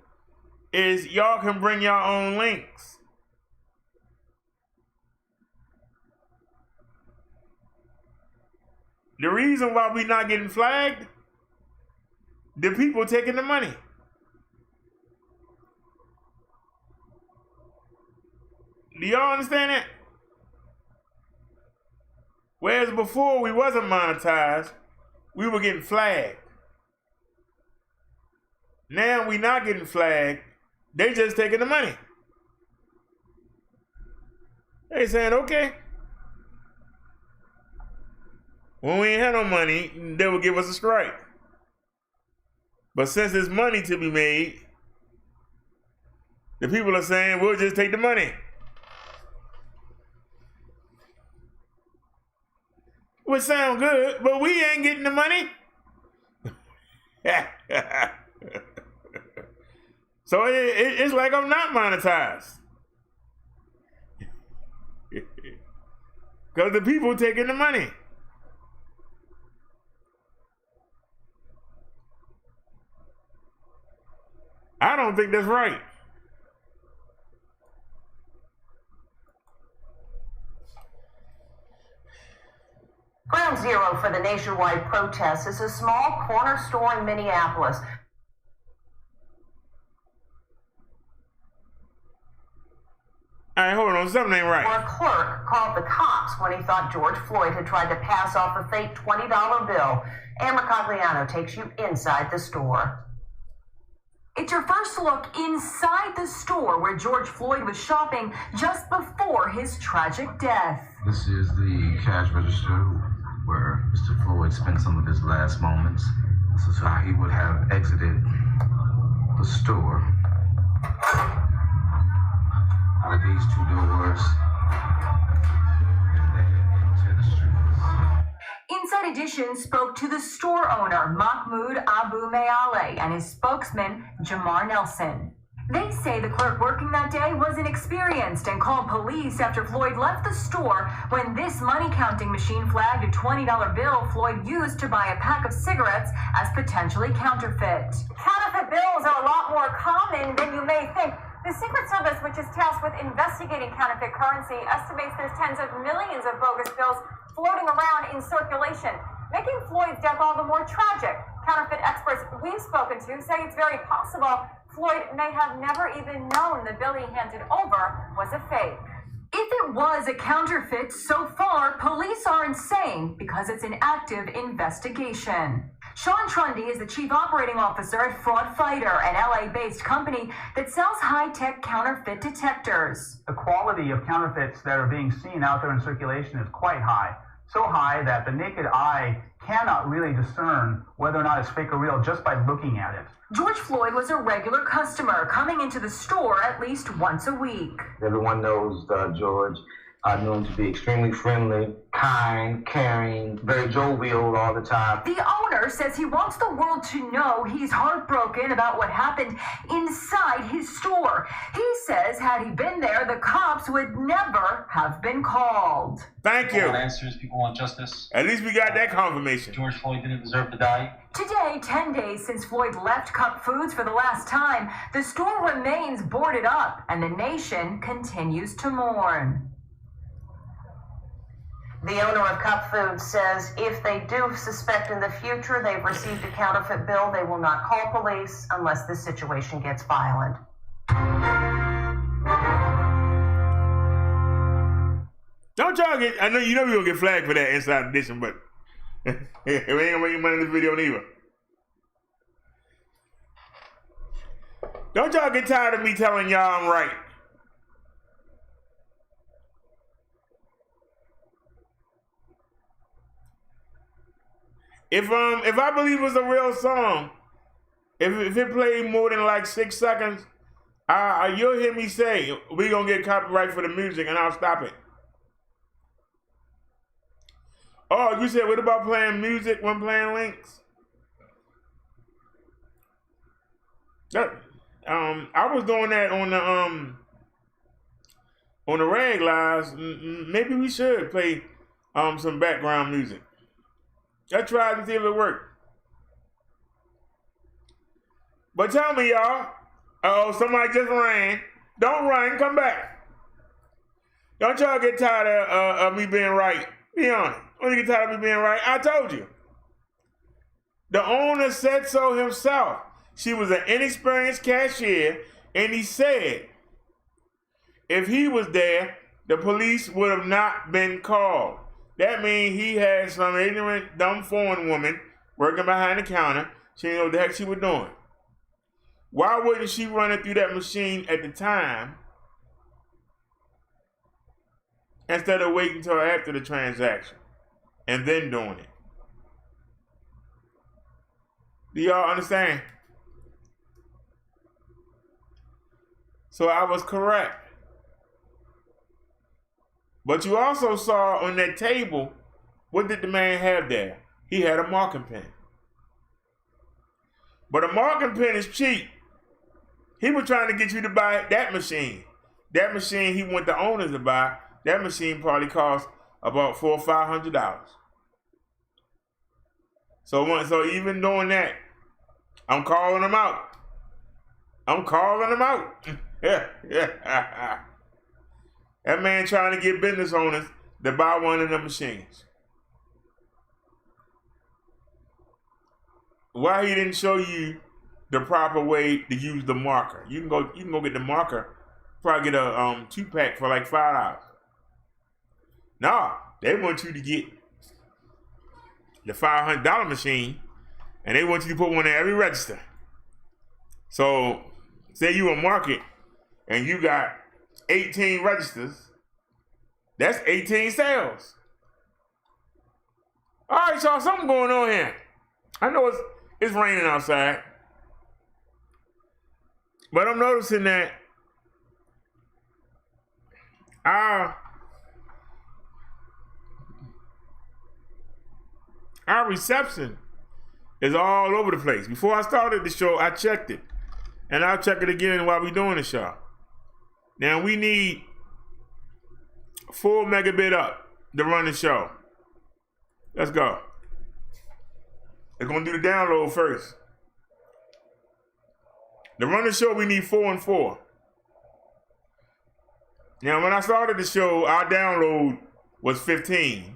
is y'all can bring your own links. The reason why we not getting flagged, the people taking the money. Do y'all understand that? Whereas before we wasn't monetized, we were getting flagged. Now we not getting flagged, they just taking the money. They saying, okay. When we ain't had no money, they would give us a strike. But since there's money to be made, the people are saying, we'll just take the money. Would sound good, but we ain't getting the money. So it's like I'm not monetized. Because the people taking the money. I don't think that's right. Ground zero for the nationwide protest is a small corner store in Minneapolis. All right, hold on, something ain't right. Where a clerk called the cops when he thought George Floyd had tried to pass off a fake $20 bill. Amber Cogliano takes you inside the store. It's your first look inside the store where George Floyd was shopping just before his tragic death. This is the cash register where Mr. Floyd spent some of his last moments. This is how he would have exited the store. Out of these two doors, and then into the streets. Inside Edition spoke to the store owner, Mahmoud Abu Mayale, and his spokesman, Jamar Nelson. They say the clerk working that day was inexperienced and called police after Floyd left the store when this money counting machine flagged a $20 bill Floyd used to buy a pack of cigarettes as potentially counterfeit. Counterfeit bills are a lot more common than you may think. The Secret Service, which is tasked with investigating counterfeit currency, estimates there's tens of millions of bogus bills floating around in circulation, making Floyd's death all the more tragic. Counterfeit experts we've spoken to say it's very possible Floyd may have never even known the bill he handed over was a fake. If it was a counterfeit, so far, police aren't saying because it's an active investigation. Sean Trundy is the chief operating officer at Fraud Fighter, an LA-based company that sells high-tech counterfeit detectors. The quality of counterfeits that are being seen out there in circulation is quite high. So high that the naked eye cannot really discern whether or not it's fake or real just by looking at it. George Floyd was a regular customer coming into the store at least once a week. Everyone knows George. I know him to be extremely friendly, kind, caring, very jovial all the time. The owner says he wants the world to know he's heartbroken about what happened inside his store. He says had he been there, the cops would never have been called. Thank you. People want answers, people want justice. At least we got that confirmation. George Floyd didn't deserve to die. Today, 10 days since Floyd left Cup Foods for the last time, the store remains boarded up and the nation continues to mourn. The owner of Cup Foods says if they do suspect in the future they've received a counterfeit bill, they will not call police unless the situation gets violent. Don't y'all get, I know you know we gonna get flagged for that inside edition, but we ain't gonna make money in this video neither. Don't y'all get tired of me telling y'all I'm right. If I believe it was a real song, if it played more than like 6 seconds, you'll hear me say we gonna get copyright for the music, and I'll stop it. Oh, you said what about playing music when playing links? I was doing that on the reg lives. Maybe we should play some background music. I tried to see if it worked. But tell me, y'all. Uh-oh, somebody just ran. Don't run, come back. Don't y'all get tired of me being right. Be honest. Don't you get tired of me being right? I told you. The owner said so himself. She was an inexperienced cashier, and he said if he was there, the police would have not been called. That means he had some ignorant, dumb foreign woman working behind the counter. She didn't know what the heck she was doing. Why wouldn't she run it through that machine at the time instead of waiting until after the transaction and then doing it? Do y'all understand? So I was correct. But you also saw on that table, what did the man have there? He had a marking pen. But a marking pen is cheap. He was trying to get you to buy that machine. That machine he want the owners to buy, that machine probably cost about $400 or $500. So even doing that, I'm calling him out. I'm calling him out. Yeah. That man trying to get business owners to buy one of the machines. Why he didn't show you the proper way to use the marker? You can go get the marker. Probably get a 2-pack for like $5. Nah, they want you to get the $500 machine, and they want you to put one in every register. So, say you a market, and you got 18 registers, that's 18 sales. All right, y'all, something going on here. I know it's raining outside, but I'm noticing that our reception is all over the place. Before I started the show, I checked it, and I'll check it again while we're doing the show. Now we need 4 megabit up to run the show. Let's go. It's gonna do the download first. To run the show, we need 4 and 4. Now, when I started the show, our download was 15.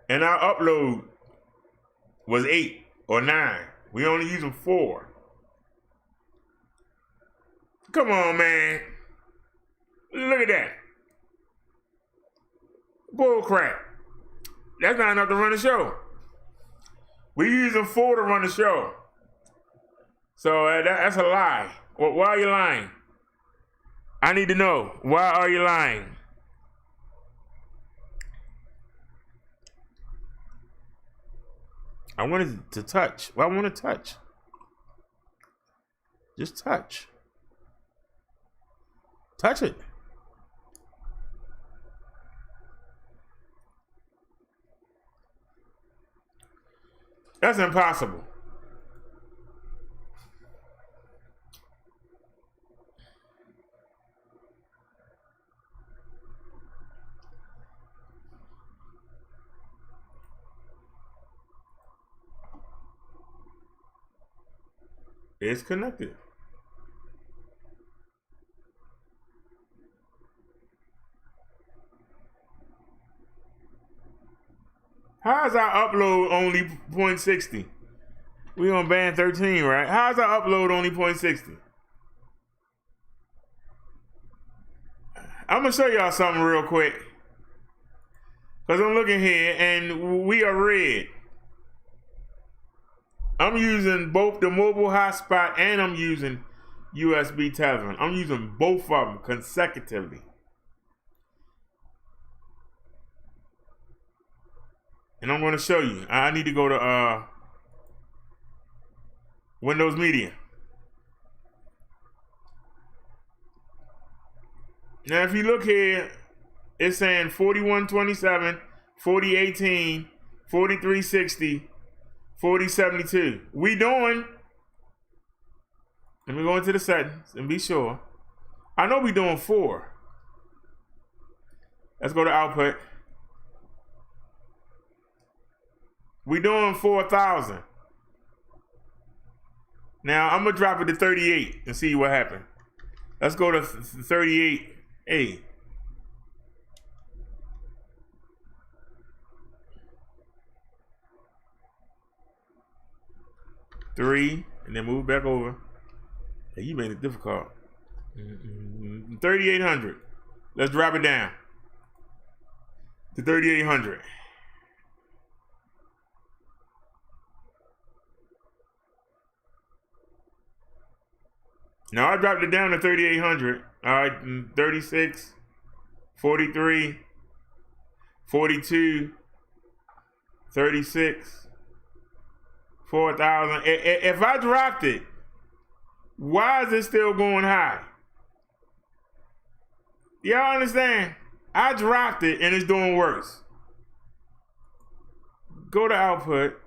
And our upload was 8 or 9. We only using 4. Come on, man. Look at that. Bull crap. That's not enough to run the show. We're using 4 to run the show. So that's a lie. Why are you lying? I need to know. Why are you lying? I wanted to touch. Well, I want to touch. Just touch. Touch it. That's impossible. It's connected. How is our upload only 0.60? We on band 13, right? How is our upload only 0.60? I'm gonna show y'all something real quick. Cause I'm looking here and we are red. I'm using both the mobile hotspot and I'm using USB telephone. I'm using both of them consecutively. And I'm gonna show you. I need to go to Windows Media. Now, if you look here, it's saying 4127, 4018, 4360, 4072. We doing, let me go into the settings and be sure. I know we doing 4. Let's go to output. We doing 4,000. Now, I'm gonna drop it to 38 and see what happens. Let's go to 38. Hey. Three, and then move back over. Hey, you made it difficult. 3,800. Let's drop it down to 3,800. Now I dropped it down to 3,800. All right, 36, 43, 42, 36, 4,000. If I dropped it, why is it still going high? Y'all understand? I dropped it and it's doing worse. Go to output.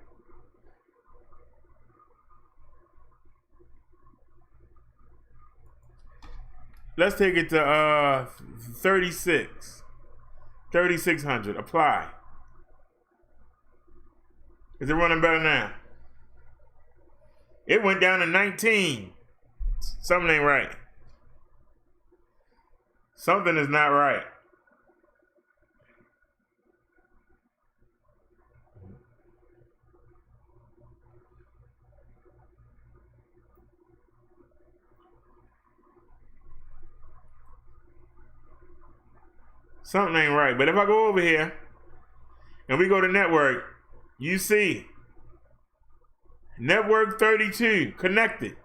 Let's take it to 3,600. Apply. Is it running better now? It went down to 19. Something ain't right. Something is not right. Something ain't right. But if I go over here and we go to network, you see network 32 connected.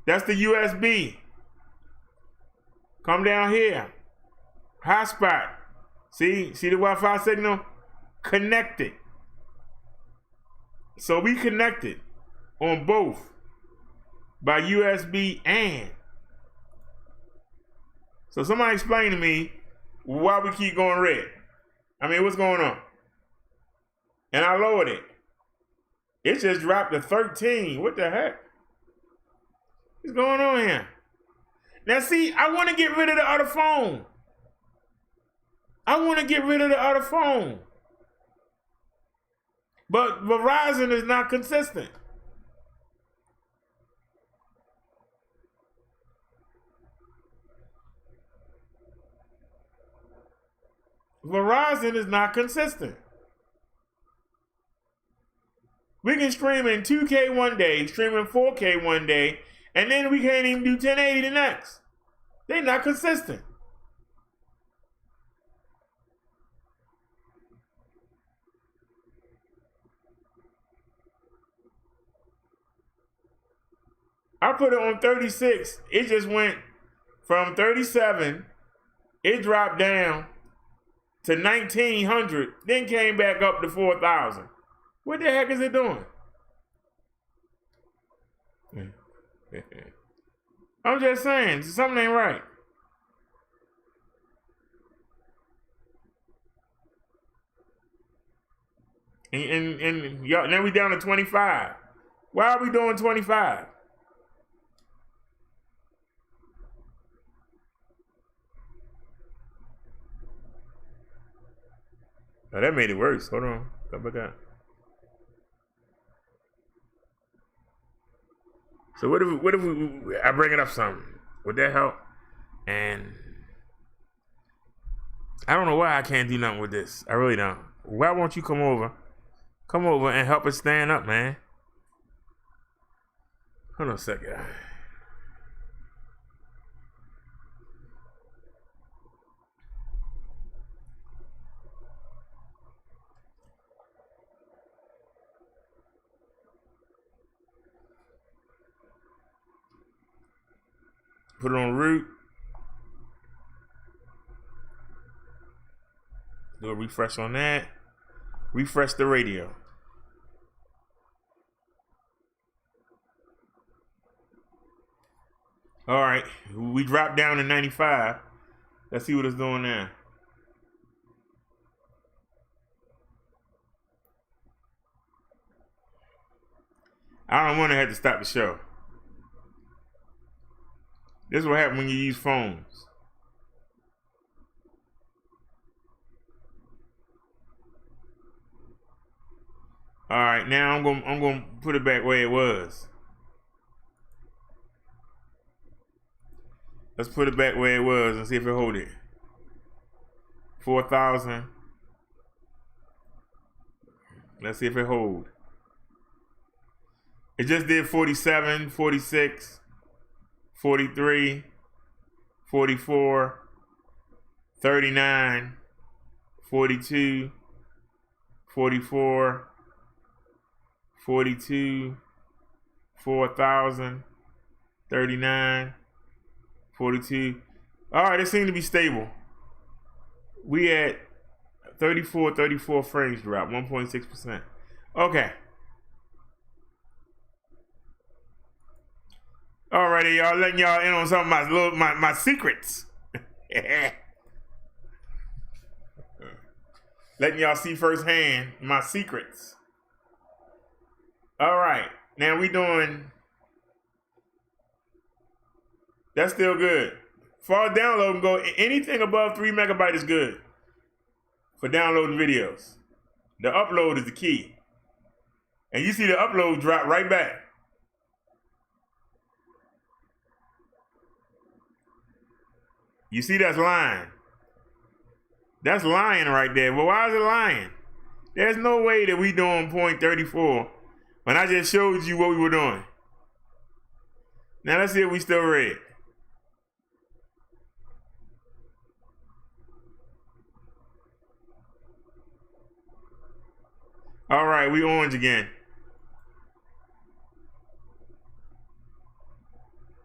That's the USB. Come down here. Hotspot. See the Wi-Fi signal? Connected. So we connected on both by USB and. So somebody explain to me why we keep going red. I mean, what's going on? And I lowered it. It just dropped to 13. What the heck? What's going on here? Now see, I want to get rid of the other phone. I want to get rid of the other phone. But Verizon is not consistent. Verizon is not consistent. We can stream in 2K one day, stream in 4K one day, and then we can't even do 1080 the next. They're not consistent. I put it on 36. It just went from 37. It dropped down to 1,900, then came back up to 4,000. What the heck is it doing? I'm just saying, something ain't right. And y'all, now we down to 25. Why are we doing 25? Oh, that made it worse. Hold on. Come back up. So what if we I bring it up something? Would that help? And I don't know why I can't do nothing with this. I really don't. Why won't you come over? Come over and help us stand up, man. Hold on a second. Put it on root. Do a refresh on that. Refresh the radio. All right, we dropped down to 95. Let's see what it's doing now. I don't want to have to stop the show. This is what happens when you use phones. All right, now I'm gonna put it back where it was. Let's put it back where it was and see if it hold it. 4,000. Let's see if it hold. It just did 47, 46, 43, 44, 39, 42, 44, 42, 4,000, 39, 42. All right, it seemed to be stable. We at 34 frames drop, 1.6%. Okay. Alrighty, y'all, letting y'all in on some of my secrets. Letting y'all see firsthand my secrets. All right, now we doing. That's still good. For download, go anything above 3 megabytes is good for downloading videos. The upload is the key, and you see the upload drop right back. You see that's lying. That's lying right there. Well, why is it lying? There's no way that we doing 0.34 when I just showed you what we were doing. Now let's see if we still red. All right, we orange again.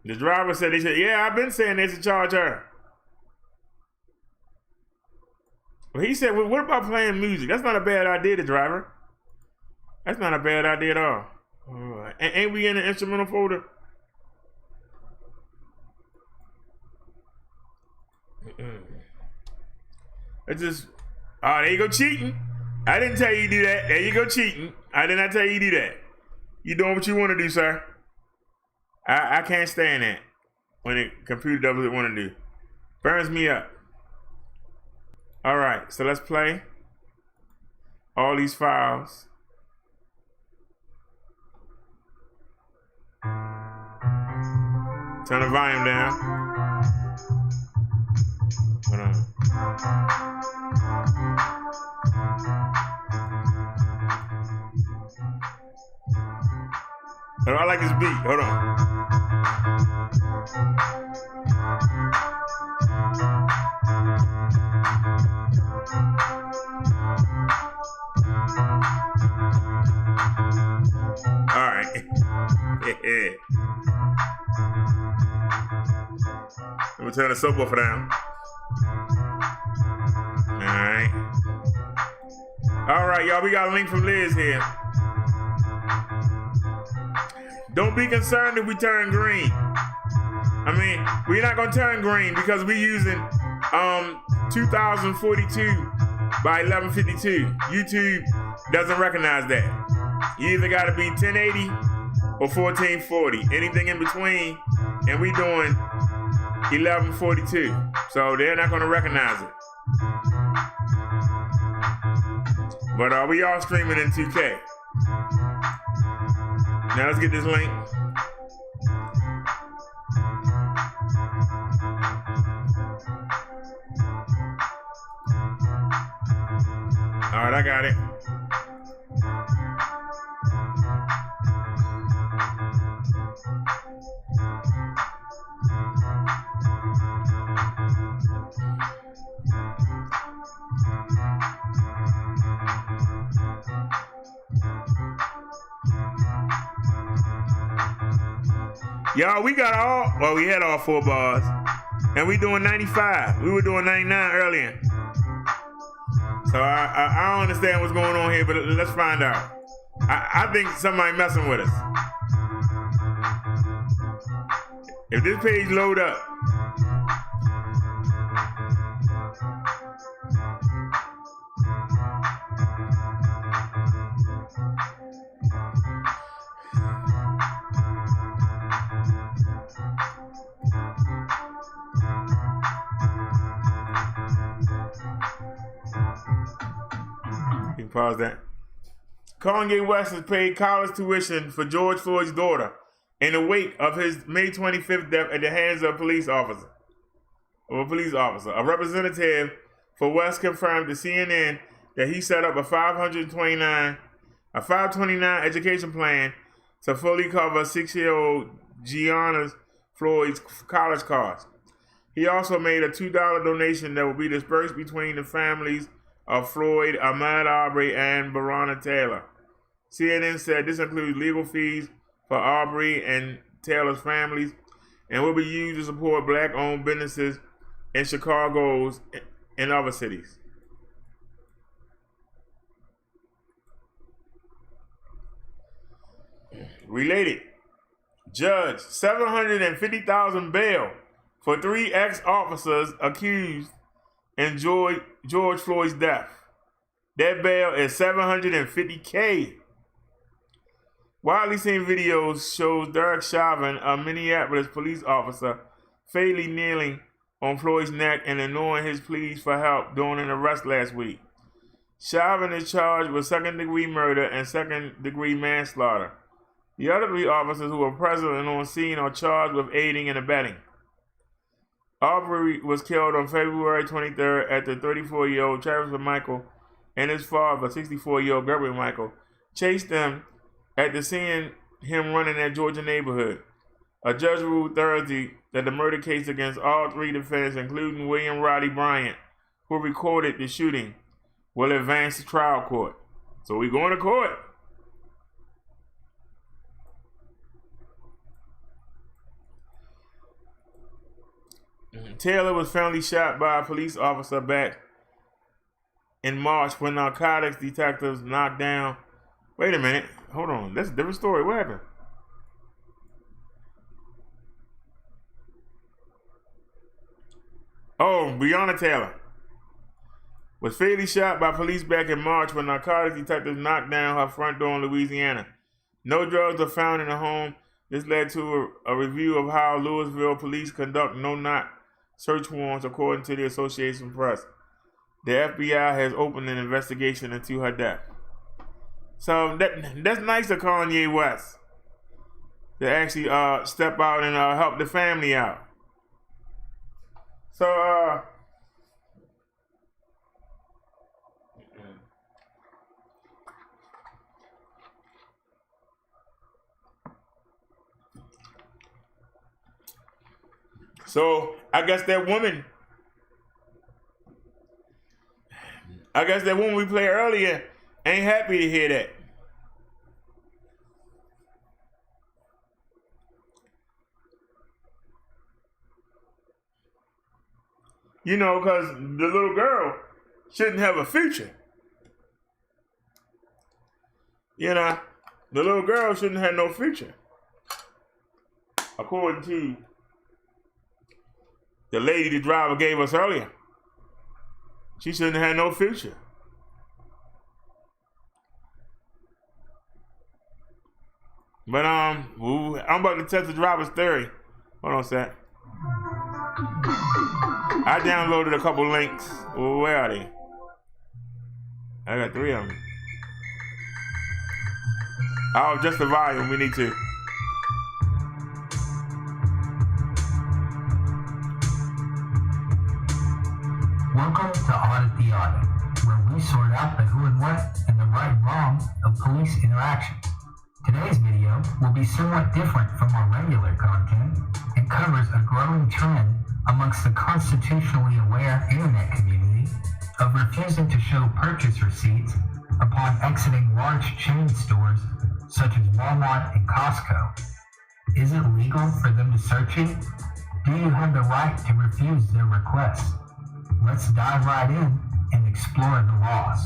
The driver said, yeah, I've been saying they should charge her. Well, he said, well, what about playing music? That's not a bad idea, the driver. That's not a bad idea at all. Ain't we in the instrumental folder? It's just, oh, there you go cheating. I didn't tell you to do that. There you go cheating. I did not tell you to do that. You doing what you want to do, sir. I can't stand that when the computer does what it want to do. Burns me up. All right, so let's play all these files. Turn the volume down. Hold on. Oh, I like this beat. Hold on. All right. I'm gonna turn the subwoofer down. All right, y'all. We got a link from Liz here. Don't be concerned if we turn green. I mean, we're not gonna turn green because we're using 2042 by 1152. YouTube doesn't recognize that. You either gotta be 1080 or 1440. Anything in between, and we doing 1142. So they're not gonna recognize it. But we all streaming in 2K. Now let's get this link. All right, I got it. Y'all, we got we had all 4 bars. And we doing 95. We were doing 99 earlier. So I don't understand what's going on here, but let's find out. I think somebody messing with us. If this page load up, you can pause that. Kanye West has paid college tuition for George Floyd's daughter in the wake of his May 25th death at the hands of a police officer. A representative for West confirmed to CNN that he set up a 529 education plan to fully cover 6-year-old Gianna Floyd's college costs. He also made a $2 donation that will be dispersed between the families of Floyd, Ahmaud Aubrey, and Breonna Taylor. CNN said this includes legal fees for Aubrey and Taylor's families and will be used to support black-owned businesses in Chicago and other cities. Related, judge $750,000 bail for 3 ex-officers accused in George Floyd's death. That bail is $750K. Widely seen videos shows Derrick Chauvin, a Minneapolis police officer, fatally kneeling on Floyd's neck and ignoring his pleas for help during an arrest last week. Chauvin is charged with second-degree murder and second-degree manslaughter. The other 3 officers who were present and on scene are charged with aiding and abetting. Aubrey was killed on February 23rd after 34-year-old Travis Michael and his father, 64-year-old Gregory Michael, chased them after seeing him running their Georgia neighborhood. A judge ruled Thursday that the murder case against all 3 defendants, including William Roddy Bryant, who recorded the shooting, will advance to trial court. So we're going to court. Taylor was fatally shot by a police officer back in March when narcotics detectives knocked down. Wait a minute. Hold on. That's a different story. What happened? Oh, Breonna Taylor was fatally shot by police back in March when narcotics detectives knocked down her front door in Louisiana. No drugs were found in the home. This led to a review of how Louisville police conduct no-knock search warrants, according to the Associated Press. The FBI has opened an investigation into her death. So that's nice of Kanye West to actually step out and help the family out. So I guess that woman we played earlier ain't happy to hear that. You know, because the little girl shouldn't have a future. You know, the little girl shouldn't have no future. According to the lady the driver gave us earlier. She shouldn't have no future. But I'm about to test the driver's theory. Hold on a sec. I downloaded a couple links. Well, where are they? I got 3 of them. Oh, just the volume. We need to. Welcome to Audit the Audit, where we sort out the who and what and the right and wrong of police interactions. Today's video will be somewhat different from our regular content and covers a growing trend amongst the constitutionally aware internet community of refusing to show purchase receipts upon exiting large chain stores such as Walmart and Costco. Is it legal for them to search you? Do you have the right to refuse their requests? Let's dive right in and explore the laws.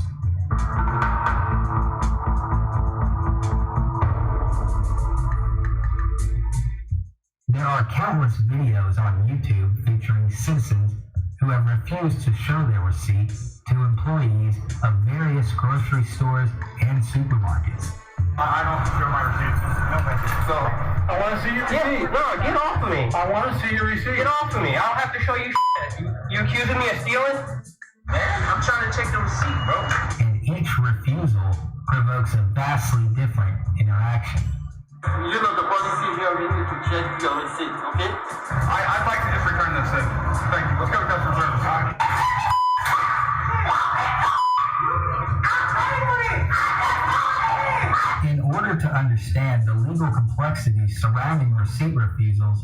There are countless videos on YouTube featuring citizens who have refused to show their receipt to employees of various grocery stores and supermarkets. I don't show my receipt. No, thank you. So, I want to see your receipt. No, get off of me. I want to see your receipt. Get off of me. I don't have to show you shit. You accusing me of stealing? Man, I'm trying to check the receipt, bro. And each refusal provokes a vastly different interaction. You know the policy here, we need to check your receipt, okay? I'd like to just return this in. Thank you. Let's go to customer service. In order to understand the legal complexities surrounding receipt refusals,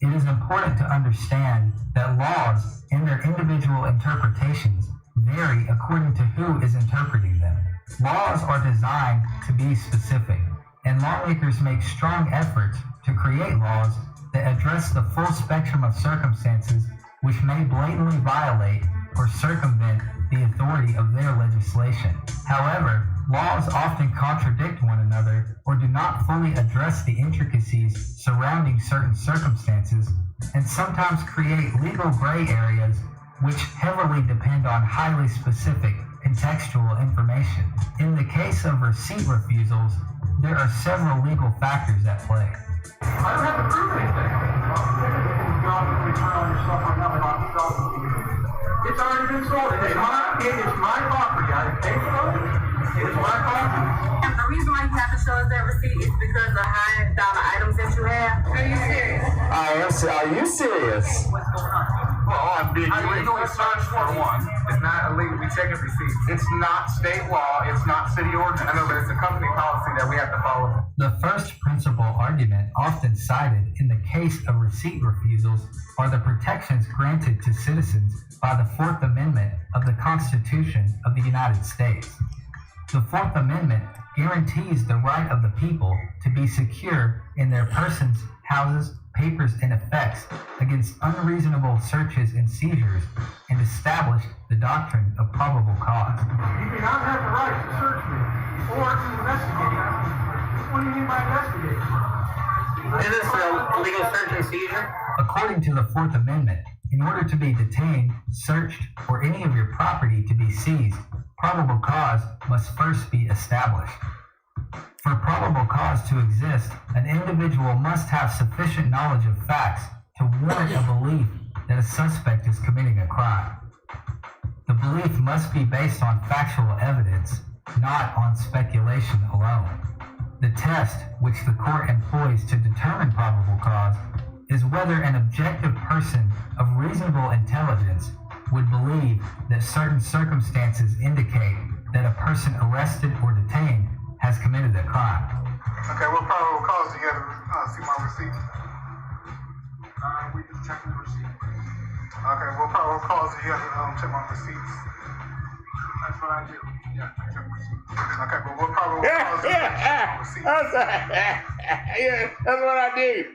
it is important to understand that laws and their individual interpretations vary according to who is interpreting them. Laws are designed to be specific, and lawmakers make strong efforts to create laws that address the full spectrum of circumstances which may blatantly violate or circumvent the authority of their legislation. However, laws often contradict one another or do not fully address the intricacies surrounding certain circumstances, and sometimes create legal gray areas which heavily depend on highly specific contextual information. In the case of receipt refusals, there are several legal factors at play. I don't have to prove anything. It's already been sold. It is my property. I paid for it. It is my property. And the reason why you have to show us that receipt is because of high dollar items that you have. Are you serious? Are you serious? What's going on? Well, I'm being illegally searched for one. It's not illegal. We check receipts. It's not state law. It's not city ordinance. I know, but it's a company policy that we have to follow. The first principal argument often cited in the case of receipt refusals are the protections granted to citizens by the Fourth Amendment of the Constitution of the United States. The Fourth Amendment guarantees the right of the people to be secure in their persons, houses, papers, and effects against unreasonable searches and seizures, and establish the doctrine of probable cause. You do not have the right to search me or to investigate me. What do you mean by investigate? Is this a legal search and seizure? According to the Fourth Amendment, in order to be detained, searched, or any of your property to be seized, probable cause must first be established. For probable cause to exist, an individual must have sufficient knowledge of facts to warrant a belief that a suspect is committing a crime. The belief must be based on factual evidence, not on speculation alone. The test which the court employs to determine probable cause is whether an objective person of reasonable intelligence would believe that certain circumstances indicate that a person arrested or detained has committed a crime. Okay, what probable cause do you have to see my receipt? We just checking the receipt. Okay, what probable cause do you have to check my receipts? That's what I do. Yeah, I check receipts. Okay, but what probable cause do you have to check my receipts? Yeah, that's what I do.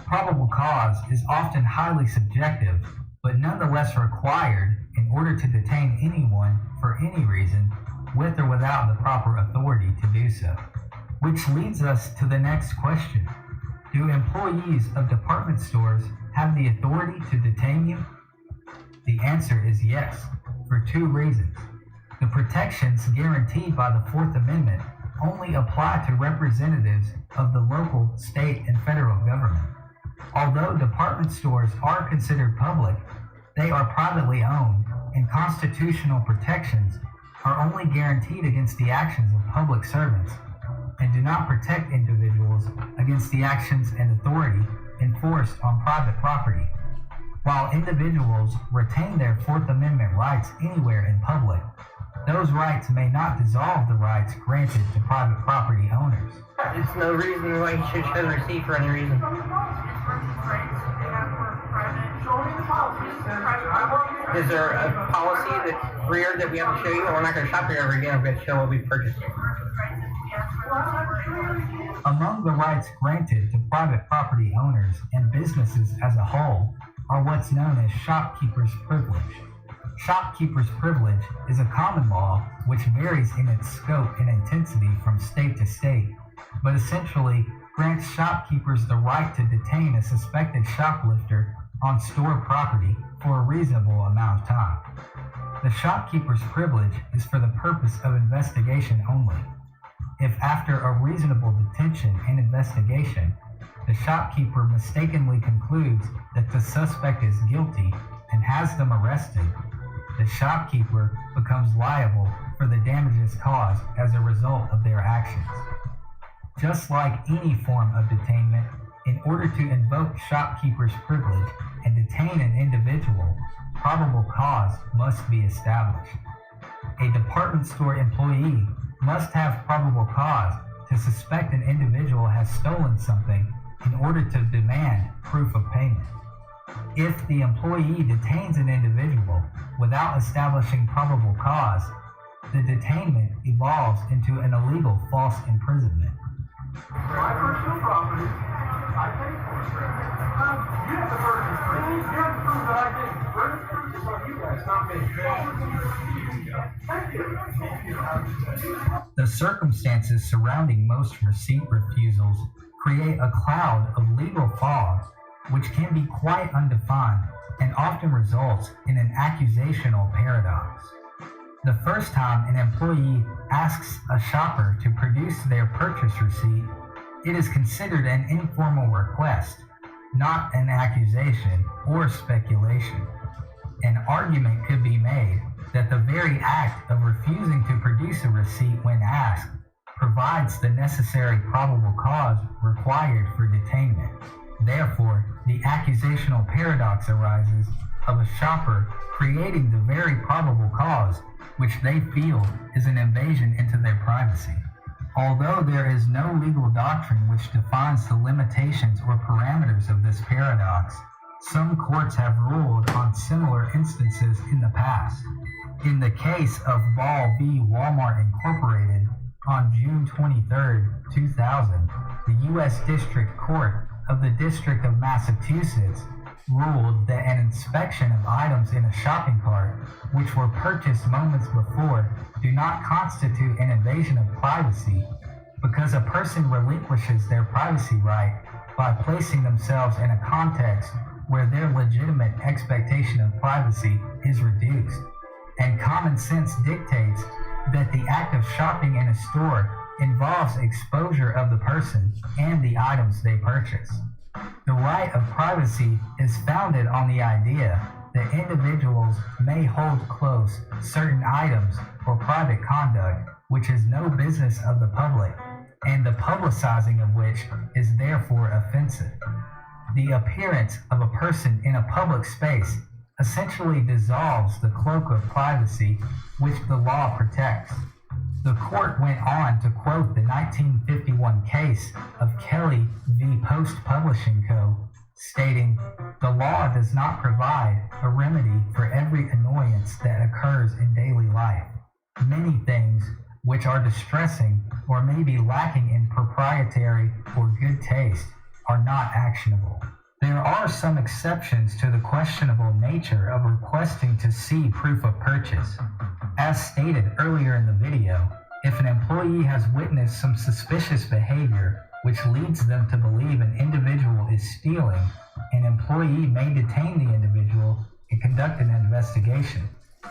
Probable cause is often highly subjective, but nonetheless required in order to detain anyone for any reason, with or without the proper authority to do so. Which leads us to the next question. Do employees of department stores have the authority to detain you? The answer is yes, for two reasons. The protections guaranteed by the Fourth Amendment only apply to representatives of the local, state, and federal government. Although department stores are considered public, they are privately owned, and constitutional protections are only guaranteed against the actions of public servants and do not protect individuals against the actions and authority enforced on private property. While individuals retain their Fourth Amendment rights anywhere in public, those rights may not dissolve the rights granted to private property owners. There's no reason why you should show the receipt for any reason. Is there a policy that's rear that we have to show you? Or we're not going to shop here ever again. We're going to show what we purchased. Among the rights granted to private property owners and businesses as a whole are what's known as shopkeeper's privilege. Shopkeeper's privilege is a common law which varies in its scope and intensity from state to state, but essentially grants shopkeepers the right to detain a suspected shoplifter on store property for a reasonable amount of time. The shopkeeper's privilege is for the purpose of investigation only. If after a reasonable detention and investigation, the shopkeeper mistakenly concludes that the suspect is guilty and has them arrested, the shopkeeper becomes liable for the damages caused as a result of their actions. Just like any form of detainment, in order to invoke shopkeeper's privilege and detain an individual, probable cause must be established. A department store employee must have probable cause to suspect an individual has stolen something in order to demand proof of payment. If the employee detains an individual without establishing probable cause, the detainment evolves into an illegal false imprisonment. My personal property, I paid for it. You have the burden of proof. You have to prove that I did. The burden of proof is on you guys, not me. Thank you. The circumstances surrounding most receipt refusals create a cloud of legal fog which can be quite undefined and often results in an accusational paradox. The first time an employee asks a shopper to produce their purchase receipt, it is considered an informal request, not an accusation or speculation. An argument could be made that the very act of refusing to produce a receipt when asked provides the necessary probable cause required for detainment. Therefore, the accusational paradox arises of a shopper creating the very probable cause which they feel is an invasion into their privacy. Although there is no legal doctrine which defines the limitations or parameters of this paradox, some courts have ruled on similar instances in the past. In the case of Ball v. Walmart Incorporated, on June 23, 2000, the U.S. District Court of the District of Massachusetts ruled that an inspection of items in a shopping cart, which were purchased moments before, do not constitute an invasion of privacy because a person relinquishes their privacy right by placing themselves in a context where their legitimate expectation of privacy is reduced. And common sense dictates that the act of shopping in a store involves exposure of the person and the items they purchase. The right of privacy is founded on the idea that individuals may hold close certain items or private conduct which is no business of the public, and the publicizing of which is therefore offensive. The appearance of a person in a public space essentially dissolves the cloak of privacy which the law protects. The court went on to quote the 1951 case of Kelly v. Post Publishing Co., stating, "The law does not provide a remedy for every annoyance that occurs in daily life. Many things which are distressing or may be lacking in proprietary or good taste are not actionable." There are some exceptions to the questionable nature of requesting to see proof of purchase. As stated earlier in the video, if an employee has witnessed some suspicious behavior which leads them to believe an individual is stealing, an employee may detain the individual and conduct an investigation.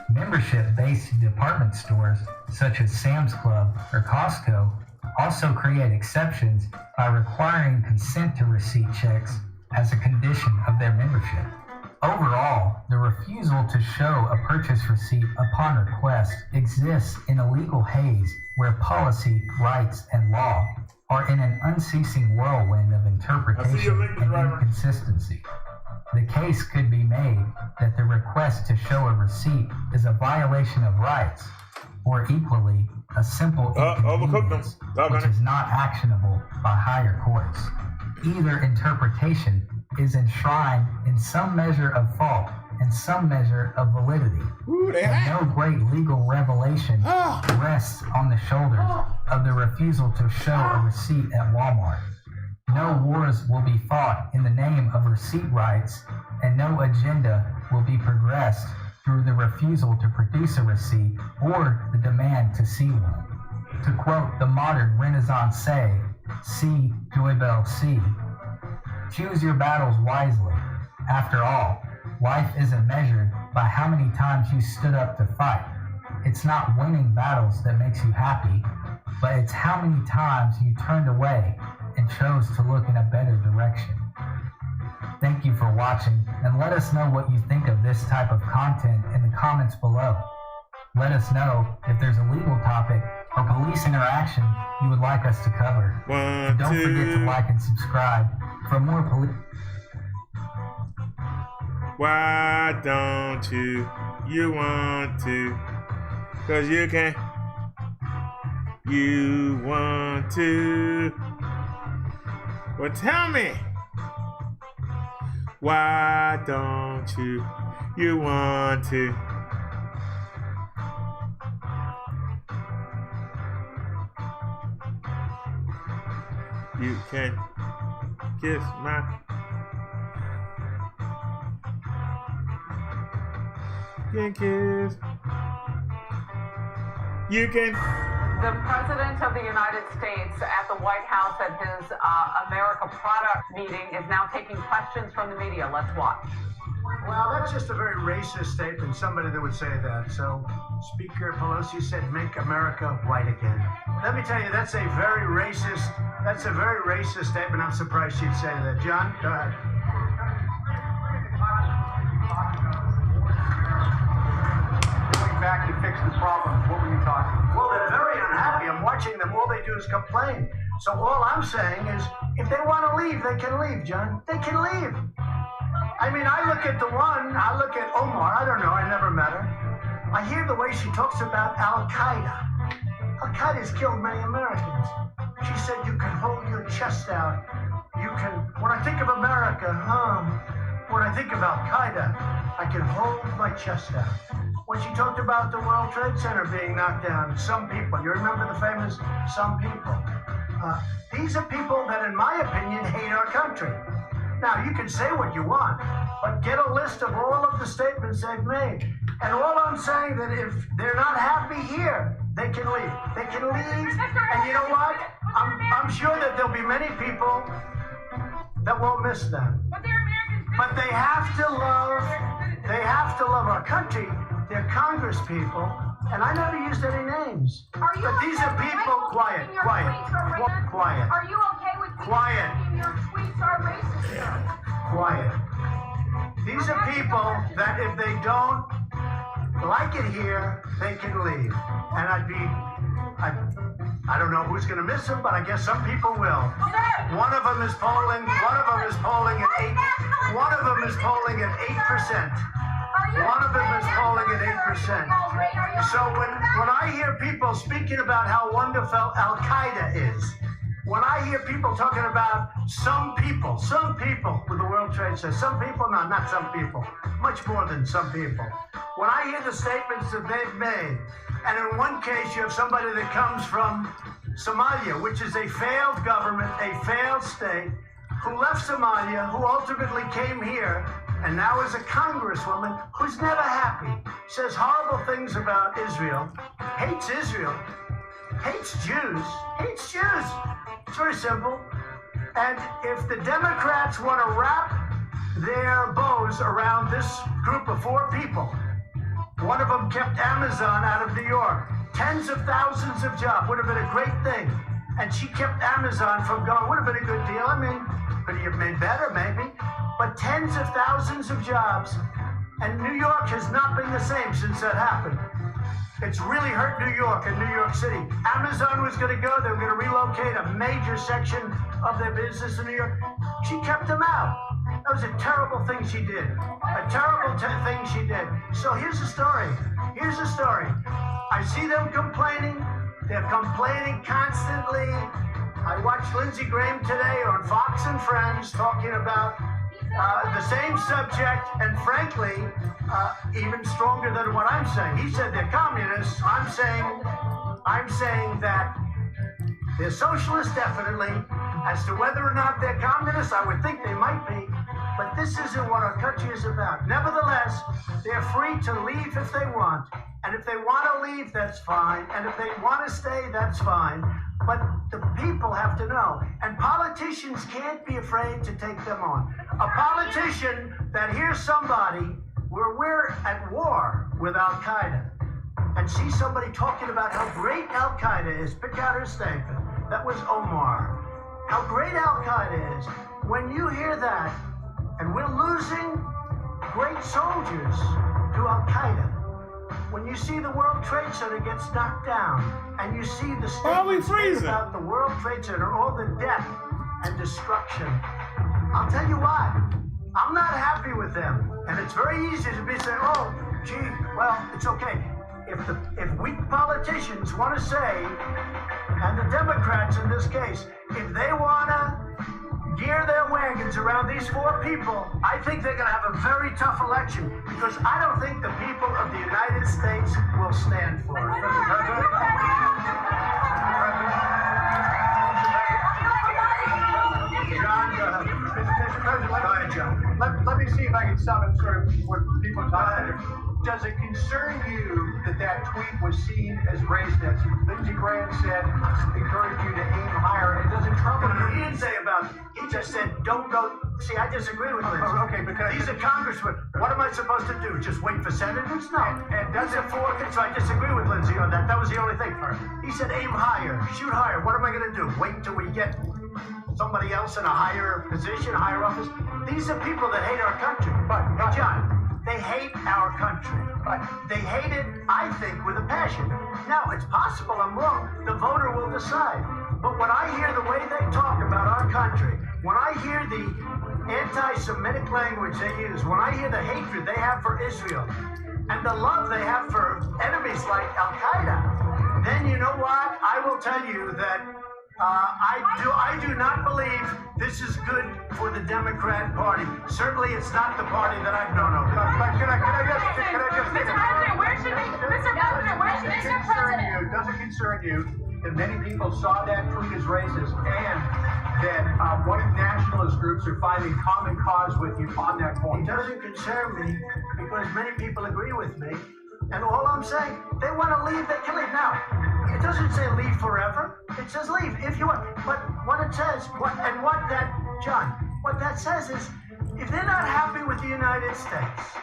Membership-based department stores, such as Sam's Club or Costco, also create exceptions by requiring consent to receipt checks as a condition of their membership. Overall, the refusal to show a purchase receipt upon request exists in a legal haze where policy, rights, and law are in an unceasing whirlwind of interpretation and inconsistency. The case could be made that the request to show a receipt is a violation of rights, or equally, a simple inconvenience which is not actionable by higher courts. Either interpretation is enshrined in some measure of fault and some measure of validity. And no great legal revelation rests on the shoulders of the refusal to show a receipt at Walmart. No wars will be fought in the name of receipt rights, and no agenda will be progressed through the refusal to produce a receipt or the demand to see one. To quote the modern Renaissance say, "See, Joy Bell, see." Choose your battles wisely. After all, life isn't measured by how many times you stood up to fight. It's not winning battles that makes you happy, but it's how many times you turned away and chose to look in a better direction. Thank you for watching, and let us know what you think of this type of content in the comments below. Let us know if there's a legal topic or police interaction you would like us to cover. And don't forget to like and subscribe for more police. Why don't you want to? 'Cause you can. You want to. Well, tell me. Why don't you want to? You can kiss my. You can kiss. You can. The President of the United States at the White House at his America Product meeting is now taking questions from the media. Let's watch. Well, that's just a very racist statement, somebody that would say that. So Speaker Pelosi said, "Make America white again." Let me tell you, that's a very racist statement. I'm surprised she'd say that. John, go ahead. Going back to fix the problems, what were you talking about? Well, they're very unhappy. I'm watching them. All they do is complain. So all I'm saying is, if they want to leave, they can leave, John. They can leave. I mean, I look at Omar. I don't know. I never met her. I hear the way she talks about Al-Qaeda. Al-Qaeda's killed many Americans. She said you can hold your chest out. You can, when I think of America, when I think of Al-Qaeda, I can hold my chest out. When she talked about the World Trade Center being knocked down, some people, you remember the famous some people? These are people that, in my opinion, hate our country. Now, you can say what you want, but get a list of all of the statements they've made. And all I'm saying that if they're not happy here, they can leave. They can leave, and you know what? I'm sure that there'll be many people that won't miss them. But they have to love our country. They're Congress people, and I never used any names. But these are people, quiet. Are you okay with Quiet. your tweets are racist? Quiet. These are people that if they don't like it here, they can leave. And I don't know who's going to miss them, but I guess some people will. One of them is polling at 8%. One of them is polling at 8%. So when I hear people speaking about how wonderful Al-Qaeda is, when I hear people talking about some people with the World Trade Center, some people, no, not some people, much more than some people. When I hear the statements that they've made, and in one case you have somebody that comes from Somalia, which is a failed government, a failed state, who left Somalia, who ultimately came here, and now is a congresswoman who's never happy, says horrible things about Israel, hates Jews. It's very simple. And if the Democrats want to wrap their bows around this group of 4 people, one of them kept Amazon out of New York, tens of thousands of jobs, would have been a great thing. And she kept Amazon from going, would have been a good deal. I mean, could have made better maybe, but tens of thousands of jobs. And New York has not been the same since that happened. It's really hurt New York and New York City. Amazon was going to go. They were going to relocate a major section of their business in New York. She kept them out. That was a terrible thing she did. Thing she did. So here's the story. I see them complaining. They're complaining constantly. I watched Lindsey Graham today on Fox and Friends talking about the same subject, and frankly, even stronger than what I'm saying. He said they're communists. I'm saying that They're socialists, definitely. As to whether or not they're communists, I would think they might be. But this isn't what our country is about. Nevertheless, they're free to leave if they want. And if they want to leave, that's fine. And if they want to stay, that's fine. But the people have to know. And politicians can't be afraid to take them on. A politician that hears somebody where we're at war with Al-Qaeda and sees somebody talking about how great Al-Qaeda is, pick out her statement. That was Omar. How great Al-Qaeda is. When you hear that, and we're losing great soldiers to Al-Qaeda, when you see the World Trade Center gets knocked down, and you see the statements made about the World Trade Center, all the death and destruction, I'll tell you why. I'm not happy with them. And it's very easy to be saying, oh, gee, well, it's okay. If weak politicians want to say, and the Democrats in this case, if they want to gear their wagons around these four people, I think they're going to have a very tough election because I don't think the people of the United States will stand for it. John, let me see if I can sum up sort of what people talk about. Does it concern you that that tweet was seen as racist? Lindsey Graham said, encouraged you to aim higher. It doesn't trouble you. He didn't say about it. He just said, don't go. See, I disagree with Lindsey. Oh, okay, because these are congressmen. What am I supposed to do? Just wait for senators? No. And that's a four. So I disagree with Lindsey on that. That was the only thing. He said, aim higher, shoot higher. What am I going to do? Wait until we get somebody else in a higher position, higher office? These are people that hate our country. But, John, they hate our country. But they hate it, I think, with a passion. Now, it's possible I'm wrong. The voter will decide. But when I hear the way they talk about our country, when I hear the anti-Semitic language they use, when I hear the hatred they have for Israel, and the love they have for enemies like Al-Qaeda, then you know what? I will tell you that I do not believe this is good for the Democrat Party. Certainly, it's not the party that I've known of. But can I just Mr. President, where should Mr. President? Does it concern you that many people saw that tweet as racist and that white nationalist groups are finding common cause with you on that point? It doesn't concern me because many people agree with me. And all I'm saying, they want to leave, they can leave. Now, it doesn't say leave forever. It says leave if you want. But what it says, what that says is, if they're not happy with the United States,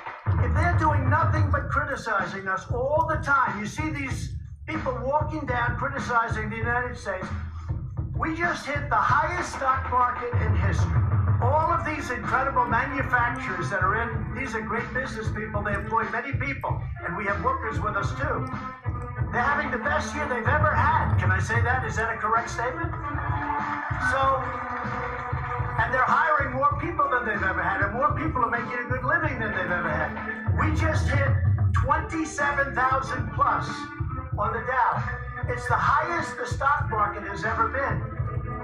if they're doing nothing but criticizing us all the time, you see these people walking down criticizing the United States, we just hit the highest stock market in history. All of these incredible manufacturers that are in, these are great business people. They employ many people, and we have workers with us too. They're having the best year they've ever had. Can I say that? Is that a correct statement? And they're hiring more people than they've ever had, and more people are making a good living than they've ever had. We just hit 27,000 plus on the Dow. It's the highest the stock market has ever been.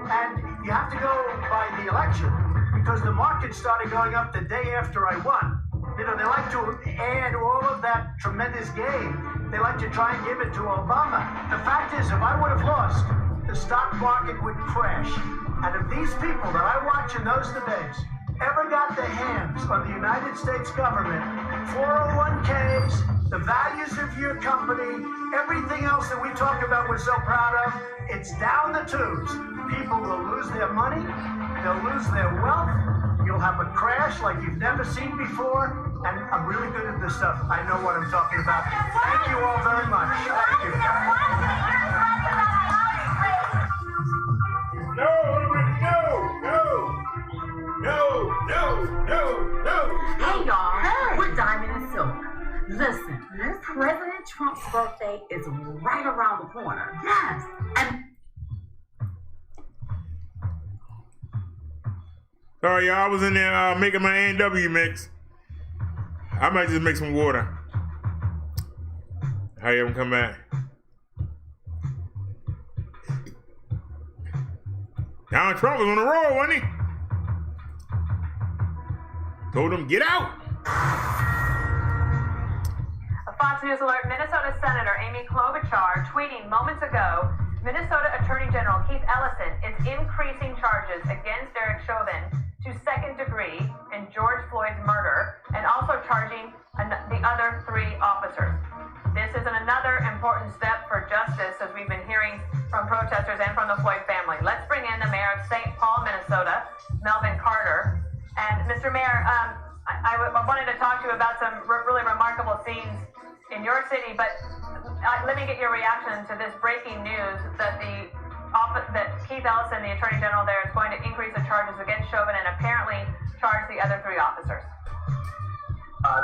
And you have to go by the election because the market started going up the day after I won. You know, they like to add all of that tremendous gain. They like to try and give it to Obama. The fact is, if I would have lost, the stock market would crash. And if these people that I watch in those debates ever got their hands on the United States government, 401ks, the values of your company, everything else that we talk about we're so proud of, it's down the tubes. People will lose their money, they'll lose their wealth, you'll have a crash like you've never seen before, and I'm really good at this stuff. I know what I'm talking about. Thank you all very much. Thank you. No. Hey, y'all. We're Diamond and Silk. Listen, President Trump's birthday is right around the corner. Yes. And sorry, y'all. I was in there making my A&W mix. I might just make some water. How you ever come back? Donald Trump was on the road, wasn't he? Told him, get out. A Fox News alert, Minnesota Senator Amy Klobuchar tweeting moments ago Minnesota Attorney General Keith Ellison is increasing charges against Derrick Chauvin to second degree in George Floyd's murder and also charging the other 3 officers. This is another important step for justice, as we've been hearing from protesters and from the Floyd family. Let's bring in the mayor of St. Paul, Minnesota, Melvin Carter. And Mr. Mayor, I wanted to talk to you about some really remarkable scenes in your city, but let me get your reaction to this breaking news that that Keith Ellison, the Attorney General there, is going to increase the charges against Chauvin and apparently charge the other 3 officers.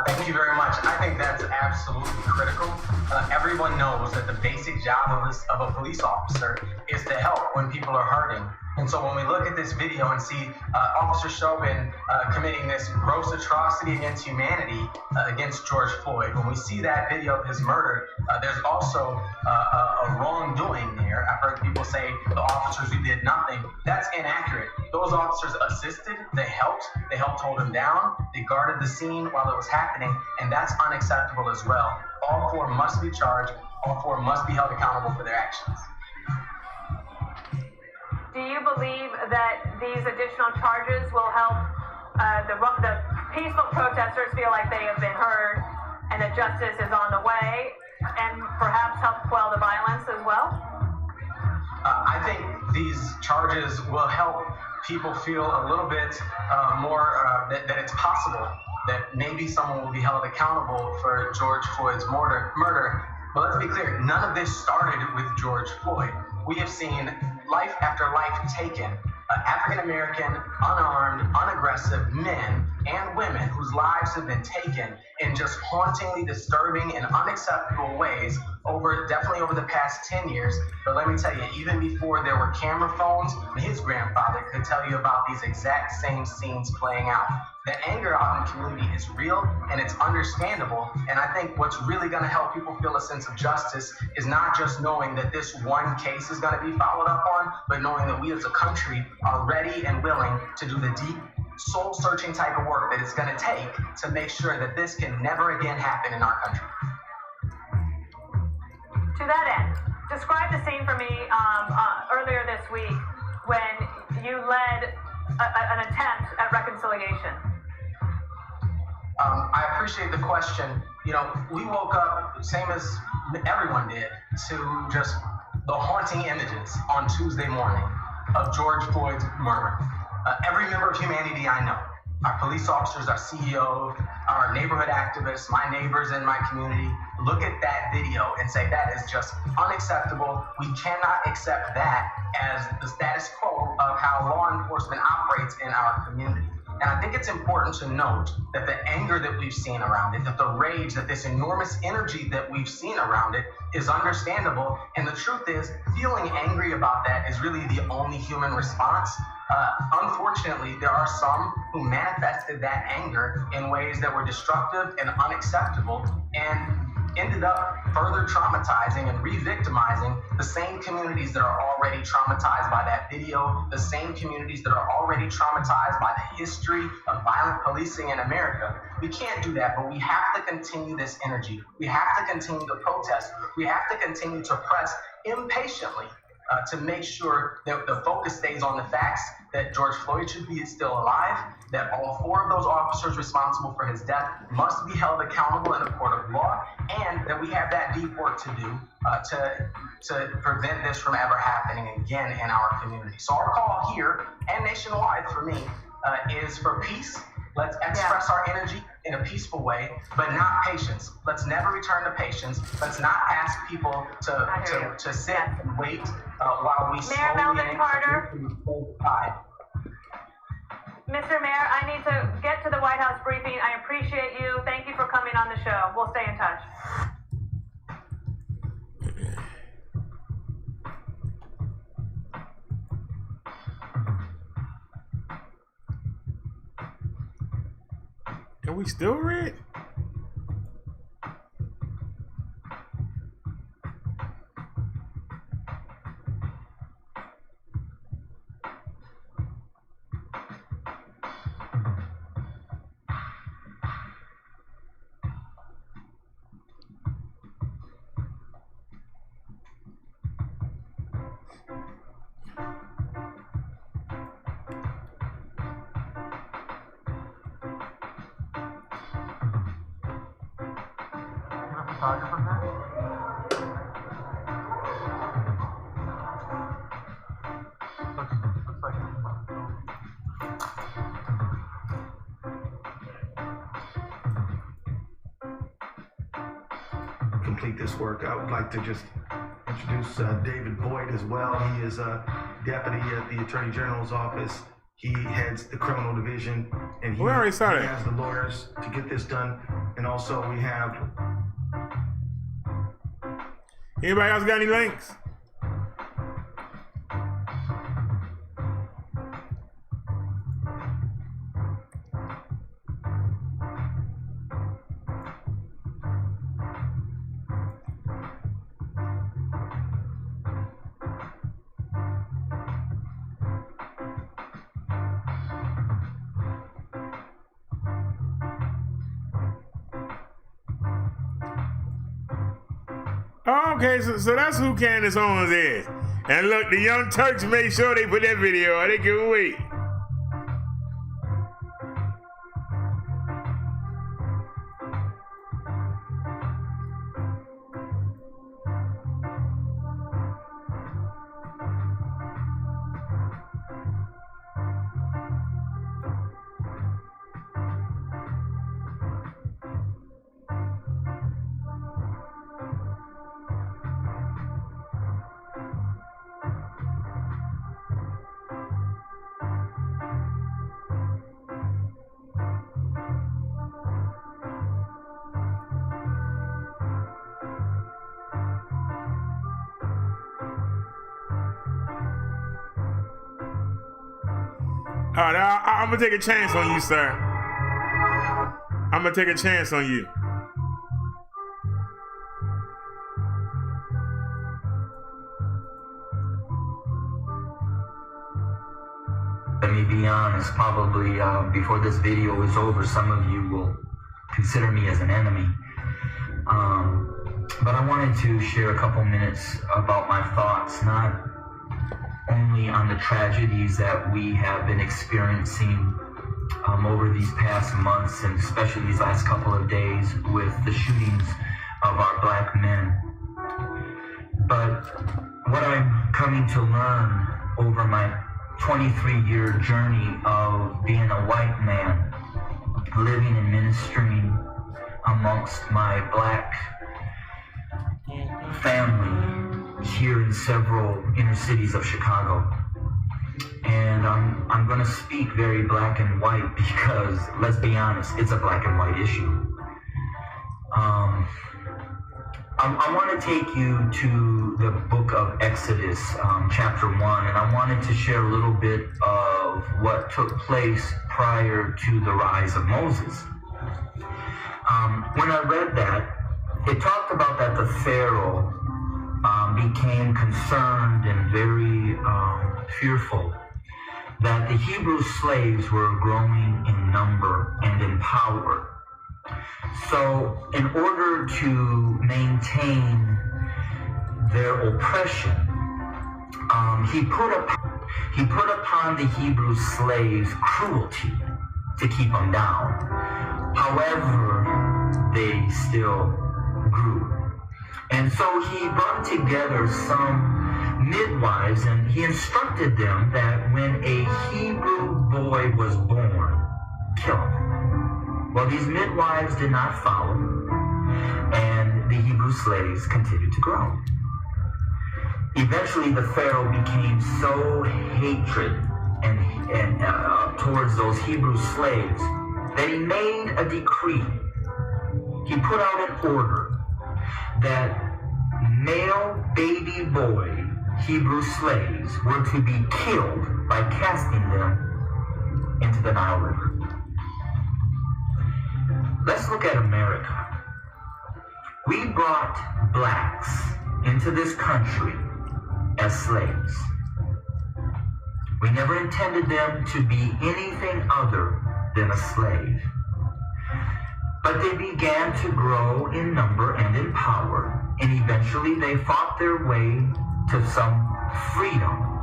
Thank you very much. I think that's absolutely critical. Everyone knows that the basic job of a police officer is to help when people are hurting. And so when we look at this video and see Officer Chauvin committing this gross atrocity against humanity against George Floyd, when we see that video of his murder, there's also a wrongdoing there. I've heard people say the officers who did nothing. That's inaccurate. Those officers assisted, they helped hold him down, they guarded the scene while it was happening, and that's unacceptable as well. All 4 must be charged, all 4 must be held accountable for their actions. Do you believe that these additional charges will help the peaceful protesters feel like they have been heard and that justice is on the way, and perhaps help quell the violence as well? I think these charges will help people feel a little bit more that it's possible that maybe someone will be held accountable for George Floyd's murder. But let's be clear, none of this started with George Floyd. We have seen life after life taken, African-American, unarmed, unaggressive men and women whose lives have been taken in just hauntingly disturbing and unacceptable ways definitely over the past 10 years. But let me tell you, even before there were camera phones, his grandfather could tell you about these exact same scenes playing out. The anger out in the community is real and it's understandable. And I think what's really going to help people feel a sense of justice is not just knowing that this one case is going to be followed up on, but knowing that we as a country are ready and willing to do the deep, soul-searching type of work that it's going to take to make sure that this can never again happen in our country. To that end, describe the scene for me earlier this week when you led an attempt at reconciliation. I appreciate the question. You know, we woke up, same as everyone did, to just the haunting images on Tuesday morning of George Floyd's murder. Every member of humanity I know, our police officers, our CEO, our neighborhood activists, my neighbors in my community, look at that video and say that is just unacceptable. We cannot accept that as the status quo of how law enforcement operates in our community. And I think it's important to note that the anger that we've seen around it, that the rage, that this enormous energy that we've seen around it is understandable. And the truth is, feeling angry about that is really the only human response. Unfortunately, there are some who manifested that anger in ways that were destructive and unacceptable and ended up further traumatizing and re-victimizing the same communities that are already traumatized by that video, the same communities that are already traumatized by the history of violent policing in America. We can't do that, but we have to continue this energy. We have to continue to protest. We have to continue to press impatiently to make sure that the focus stays on the facts, that George Floyd should be still alive, that all 4 of those officers responsible for his death must be held accountable in a court of law, and that we have that deep work to do to prevent this from ever happening again in our community. So our call here and nationwide for me is for peace. Let's express our energy in a peaceful way, but not patience. Let's never return to patience. Let's not ask people to sit and wait while we Mayor Melvin Carter. Mr. Mayor, I need to get to the White House briefing. I appreciate you. Thank you for coming on the show. We'll stay in touch. Are we still red? photographer here? Looks like complete this work, I would like to just introduce David Boyd as well. He is a deputy at the Attorney General's office. He heads the criminal division, and he has the lawyers to get this done. And also we have... Anybody else got any links? Oh, okay, so that's who Candace Owens is. And look, the Young Turks made sure they put that video on. They couldn't wait. All right, I'm gonna take a chance on you, sir. I'm gonna take a chance on you. Let me be honest, probably before this video is over, some of you will consider me as an enemy. But I wanted to share a couple minutes about my thoughts, not only on the tragedies that we have been experiencing over these past months, and especially these last couple of days with the shootings of our black men, but what I'm coming to learn over my 23-year journey of being a white man, living and ministering amongst my black family here in several inner cities of Chicago. And I'm going to speak very black and white because, let's be honest, it's a black and white issue. I want to take you to the book of Exodus, chapter 1, and I wanted to share a little bit of what took place prior to the rise of Moses. When I read that, it talked about that the Pharaoh became concerned and very fearful that the Hebrew slaves were growing in number and in power. So in order to maintain their oppression, he put upon the Hebrew slaves cruelty to keep them down. However, they still grew. And so he brought together some midwives, and he instructed them that when a Hebrew boy was born, kill him. Well, these midwives did not follow, and the Hebrew slaves continued to grow. Eventually, the Pharaoh became so hatred and towards those Hebrew slaves that he made a decree. He put out an order that male baby boy Hebrew slaves were to be killed by casting them into the Nile River. Let's look at America. We brought blacks into this country as slaves. We never intended them to be anything other than a slave. But they began to grow in number and in power, and eventually they fought their way to some freedom.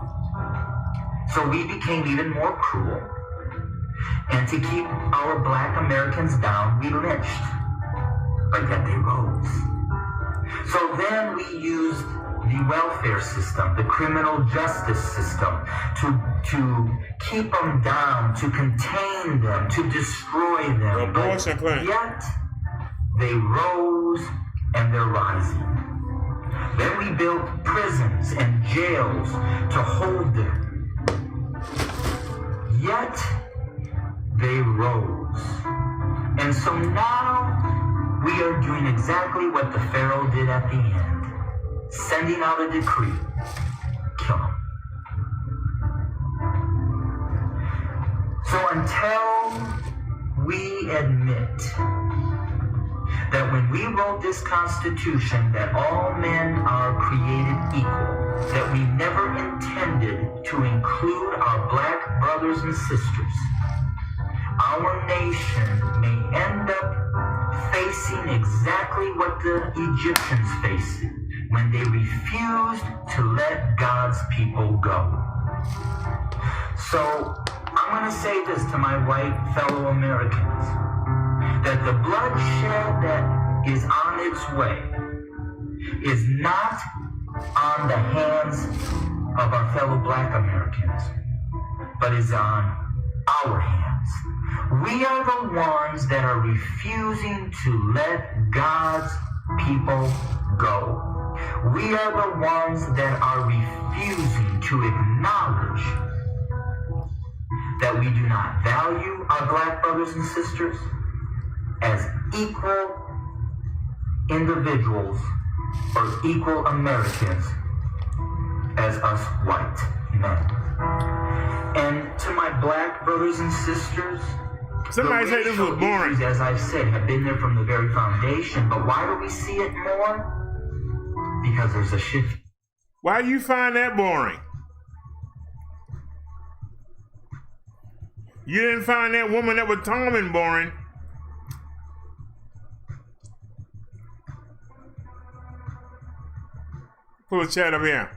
So we became even more cruel. And to keep our black Americans down, we lynched. But yet they rose. So then we used the welfare system, the criminal justice system, to keep them down, to contain them, to destroy them. But yet they rose and they're rising. Then we built prisons and jails to hold them. Yet they rose. And so now we are doing exactly what the Pharaoh did at the end, sending out a decree, kill them. So until we admit that when we wrote this Constitution that all men are created equal, that we never intended to include our black brothers and sisters, our nation may end up facing exactly what the Egyptians faced when they refused to let God's people go. So I'm going to say this to my white fellow Americans, that the bloodshed that is on its way is not on the hands of our fellow black Americans, but is on our hands. We are the ones that are refusing to let God's people go. We are the ones that are refusing to acknowledge that we do not value our black brothers and sisters as equal individuals or equal Americans as us white men. And to my black brothers and sisters, somebody say this was boring. Issues, as I've said, have been there from the very foundation, but why do we see it more? Because there's a shift. Why do you find that boring? You didn't find that woman that was Tommen boring. Pull a chat up here.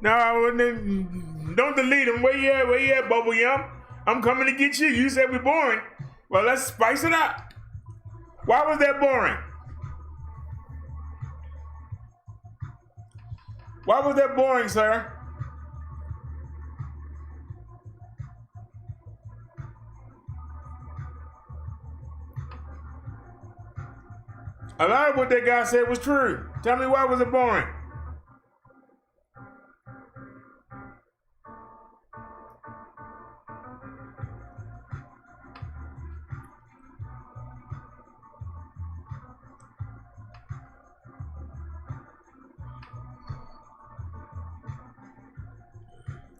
No, don't delete them. Where you at? Where you at, Bubble Yum? I'm coming to get you. You said we're boring. Well, let's spice it up. Why was that boring? Why was that boring, sir? A lot of what that guy said was true. Tell me, why was it boring?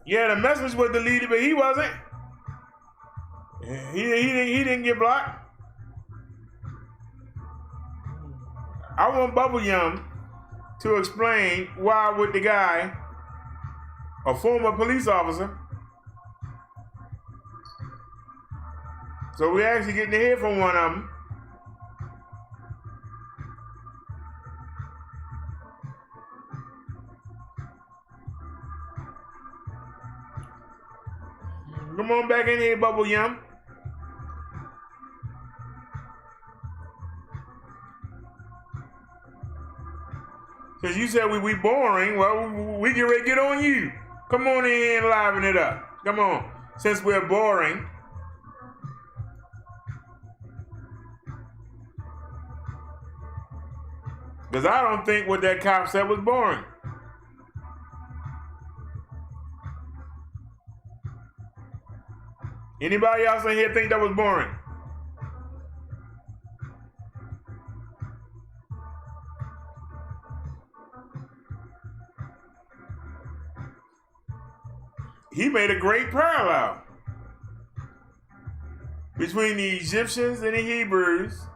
Yeah, the message was deleted, but he wasn't. He didn't get blocked. I want Bubble Yum to explain why would the guy, a former police officer, so we're actually getting to hear from one of them. Come on back in here, Bubble Yum. Because you said we boring, well, we get ready to get on you. Come on in here and liven it up. Come on. Since we're boring. Because I don't think what that cop said was boring. Anybody else in here think that was boring? He made a great parallel between the Egyptians and the Hebrews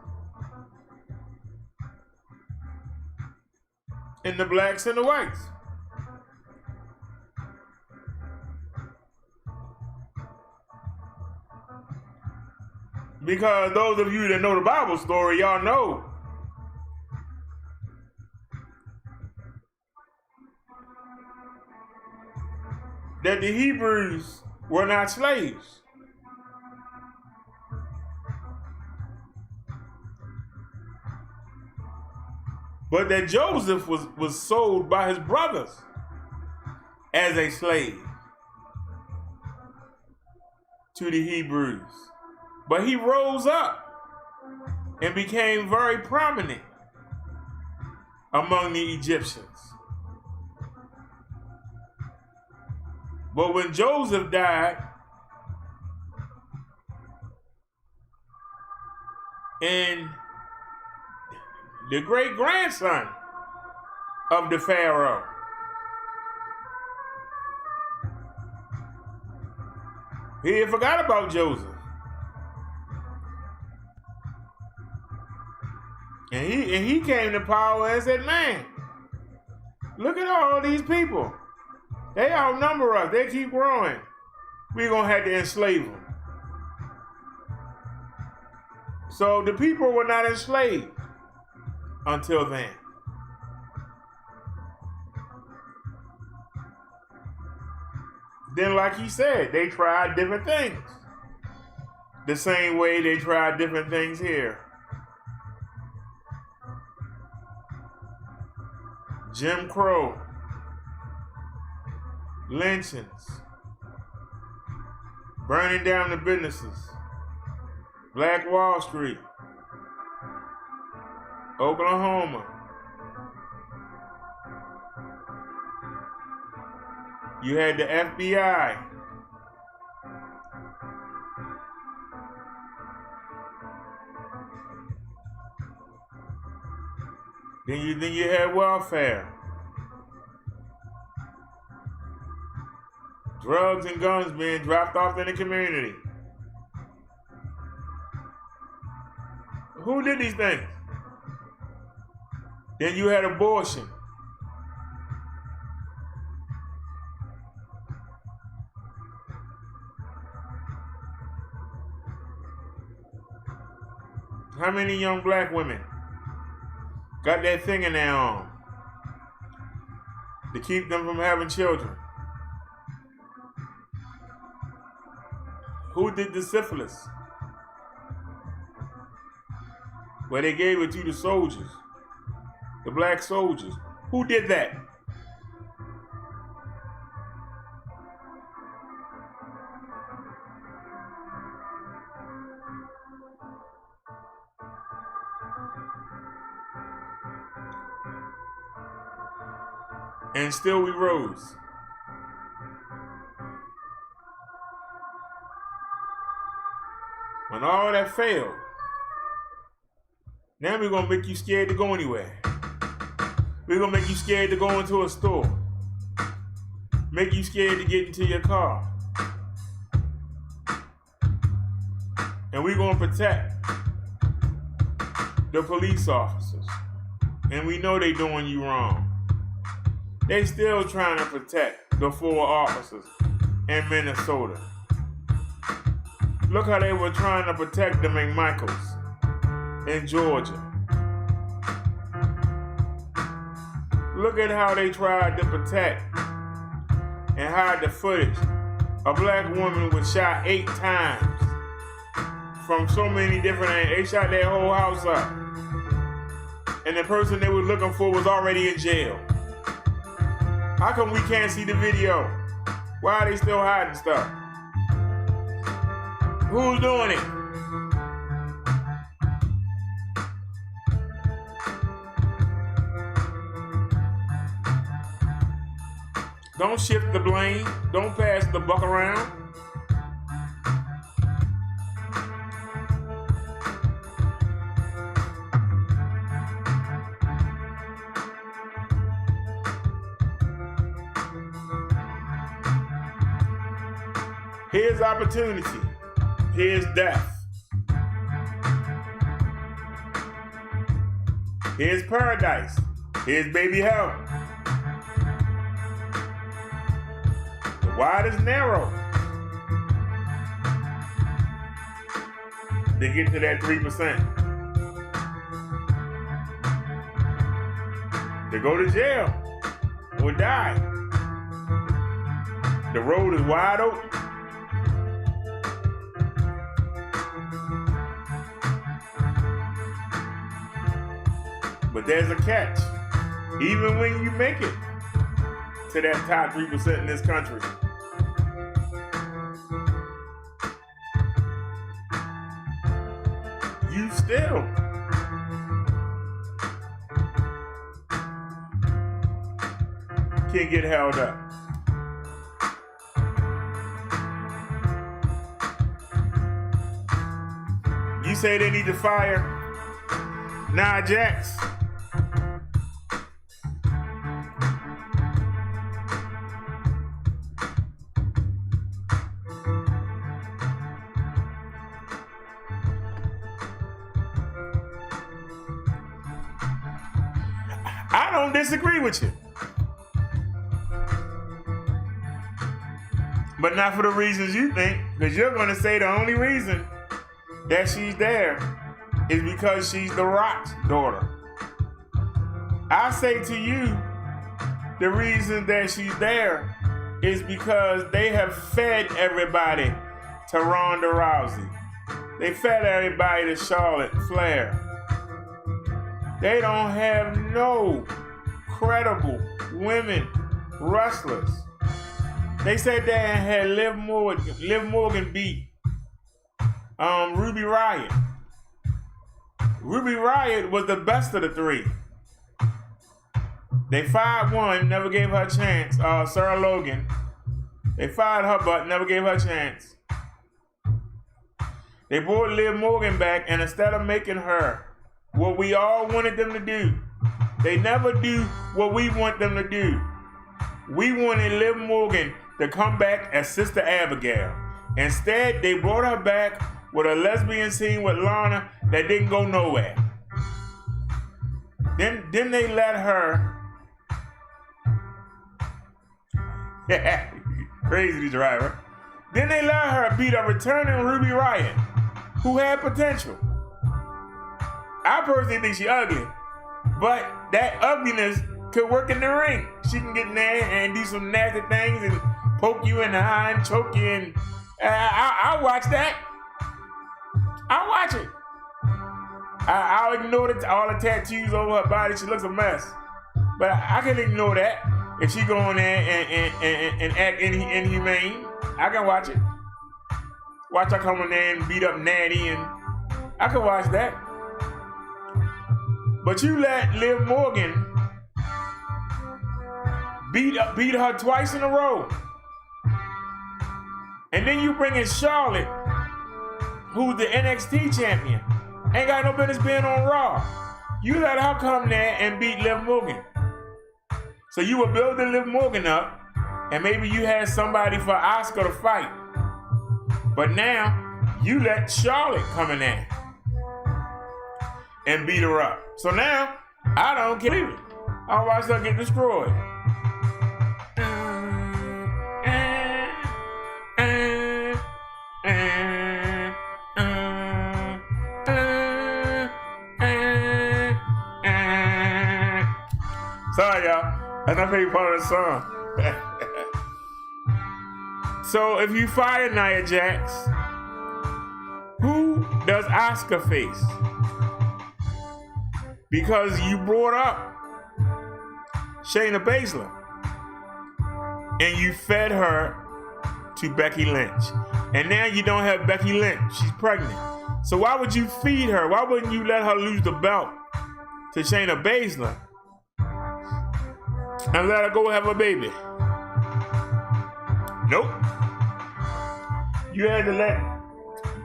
and the blacks and the whites. Because those of you that know the Bible story, y'all know that the Hebrews were not slaves. But that Joseph was sold by his brothers as a slave to the Hebrews. But he rose up and became very prominent among the Egyptians. But when Joseph died, and the great-grandson of the Pharaoh, he had forgot about Joseph. And he came to power and said, man, look at all these people. They outnumber us. They keep growing. We're going to have to enslave them. So the people were not enslaved until then. Then, like he said, they tried different things. The same way they tried different things here. Jim Crow, lynchings, burning down the businesses, Black Wall Street, Oklahoma. You had the FBI. Then you had welfare. Drugs and guns being dropped off in the community. Who did these things? Then you had abortion. How many young black women got that thing in their arm to keep them from having children? Who did the syphilis? Where they gave it to the soldiers, the black soldiers. Who did that? And still we rose. When all that failed, now we're gonna make you scared to go anywhere. We're gonna make you scared to go into a store. Make you scared to get into your car. And we're gonna protect the police officers. And we know they doing you wrong. They still trying to protect the 4 officers in Minnesota. Look how they were trying to protect the McMichaels in Georgia. Look at how they tried to protect and hide the footage. A black woman was shot 8 times from so many different angles. They shot their whole house up. And the person they were looking for was already in jail. How come we can't see the video? Why are they still hiding stuff? Who's doing it? Don't shift the blame. Don't pass the buck around. Here's opportunity. Here's death. Here's paradise. Here's baby hell. The wide is narrow. To get to that 3%. To go to jail or die. The road is wide open. But there's a catch. Even when you make it to that top 3% in this country, you still can get held up. You say they need to fire Nia Jax. I don't disagree with you. But not for the reasons you think, because you're going to say the only reason that she's there is because she's The Rock's daughter. I say to you, the reason that she's there is because they have fed everybody to Ronda Rousey. They fed everybody to Charlotte Flair. They don't have no credible women wrestlers. They said they had Liv Morgan beat Ruby Riott. Ruby Riott was the best of the three. They fired one, never gave her a chance. Sarah Logan. They fired her, but never gave her a chance. They brought Liv Morgan back, and instead of making her what we all wanted them to do, they never do what we want them to do. We wanted Liv Morgan to come back as Sister Abigail. Instead, they brought her back with a lesbian scene with Lana that didn't go nowhere. Then they let her. Crazy driver. Then they let her beat a returning Ruby Riott, who had potential. I personally think she's ugly, but that ugliness could work in the ring. She can get in there and do some nasty things and poke you in the eye and choke you. And I'll watch that. I'll watch it. I'll ignore all the tattoos over her body. She looks a mess. But I can ignore that if she go in there and act inhumane. I can watch it. Watch her come in there and beat up Natty, and I can watch that. But you let Liv Morgan beat her twice in a row. And then you bring in Charlotte, who's the NXT champion. Ain't got no business being on Raw. You let her come there and beat Liv Morgan. So you were building Liv Morgan up, and maybe you had somebody for Asuka to fight. But now, you let Charlotte come in there and beat her up. So now, I don't care. I'll watch her get destroyed. Sorry, y'all. That's my favorite part of the song. So if you fire Nia Jax, who does Asuka face? Because you brought up Shayna Baszler and you fed her to Becky Lynch. And now you don't have Becky Lynch. She's pregnant. So why would you feed her? Why wouldn't you let her lose the belt to Shayna Baszler and let her go have a baby? Nope. You had to let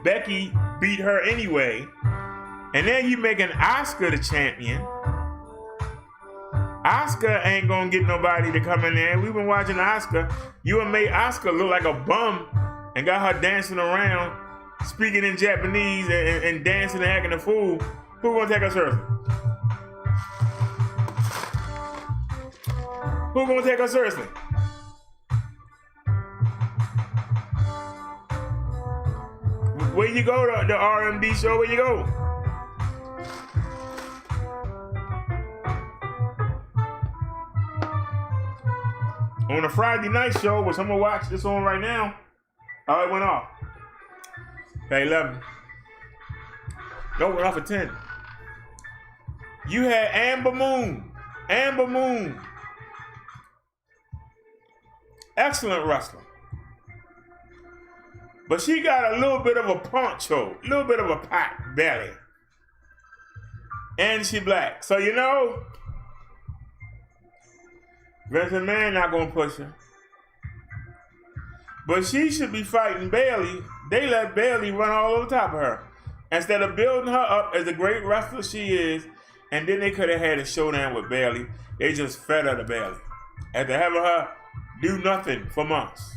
Becky beat her anyway. And then you making Asuka the champion. Asuka ain't gonna get nobody to come in there. We've been watching Asuka. You and made Asuka look like a bum and got her dancing around, speaking in Japanese and dancing and acting a fool. Who gonna take her seriously? Who gonna take her seriously? Where you go to the RMD show? Where you go? on a Friday night show, which I'm gonna watch this on right now. Oh, it went off. Okay, 11. No, it went off at 10. You had Amber Moon. Amber Moon. Excellent wrestler. But she got a little bit of a poncho, a little bit of a pot belly. And she black. So, you know, Vince McMahon not going to push her. But she should be fighting Bayley. They let Bayley run all over top of her. Instead of building her up as the great wrestler she is, and then they could have had a showdown with Bayley. They just fed her to Bayley. After having her do nothing for months.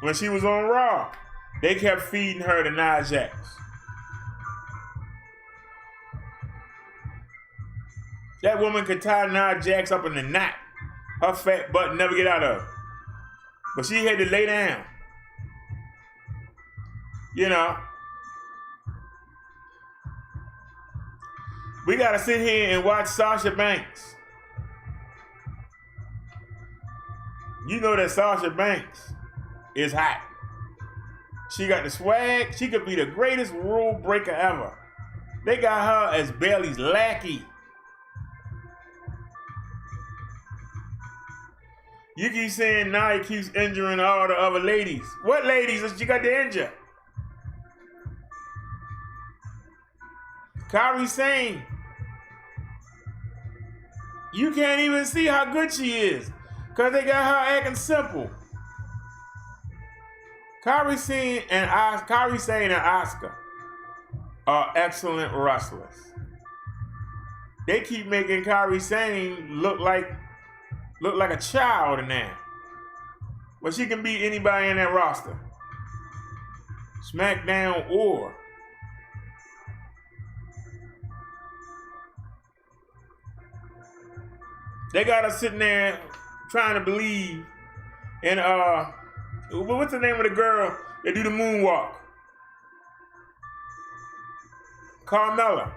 When she was on Raw, they kept feeding her to Nia Jax. That woman could tie Nia Jax up in the knot. Her fat butt never get out of her. But she had to lay down. You know. We gotta sit here and watch Sasha Banks. You know that Sasha Banks is hot. She got the swag. She could be the greatest rule breaker ever. They got her as Bayley's lackey. You keep saying Nia keeps injuring all the other ladies. What ladies that she got to injure? Kairi Sane. You can't even see how good she is because they got her acting simple. Kairi Sane and Asuka are excellent wrestlers. They keep making Kairi Sane look like a child in there. But she can beat anybody in that roster. SmackDown or. They got us sitting there trying to believe in, what's the name of the girl that do the moonwalk? Carmella.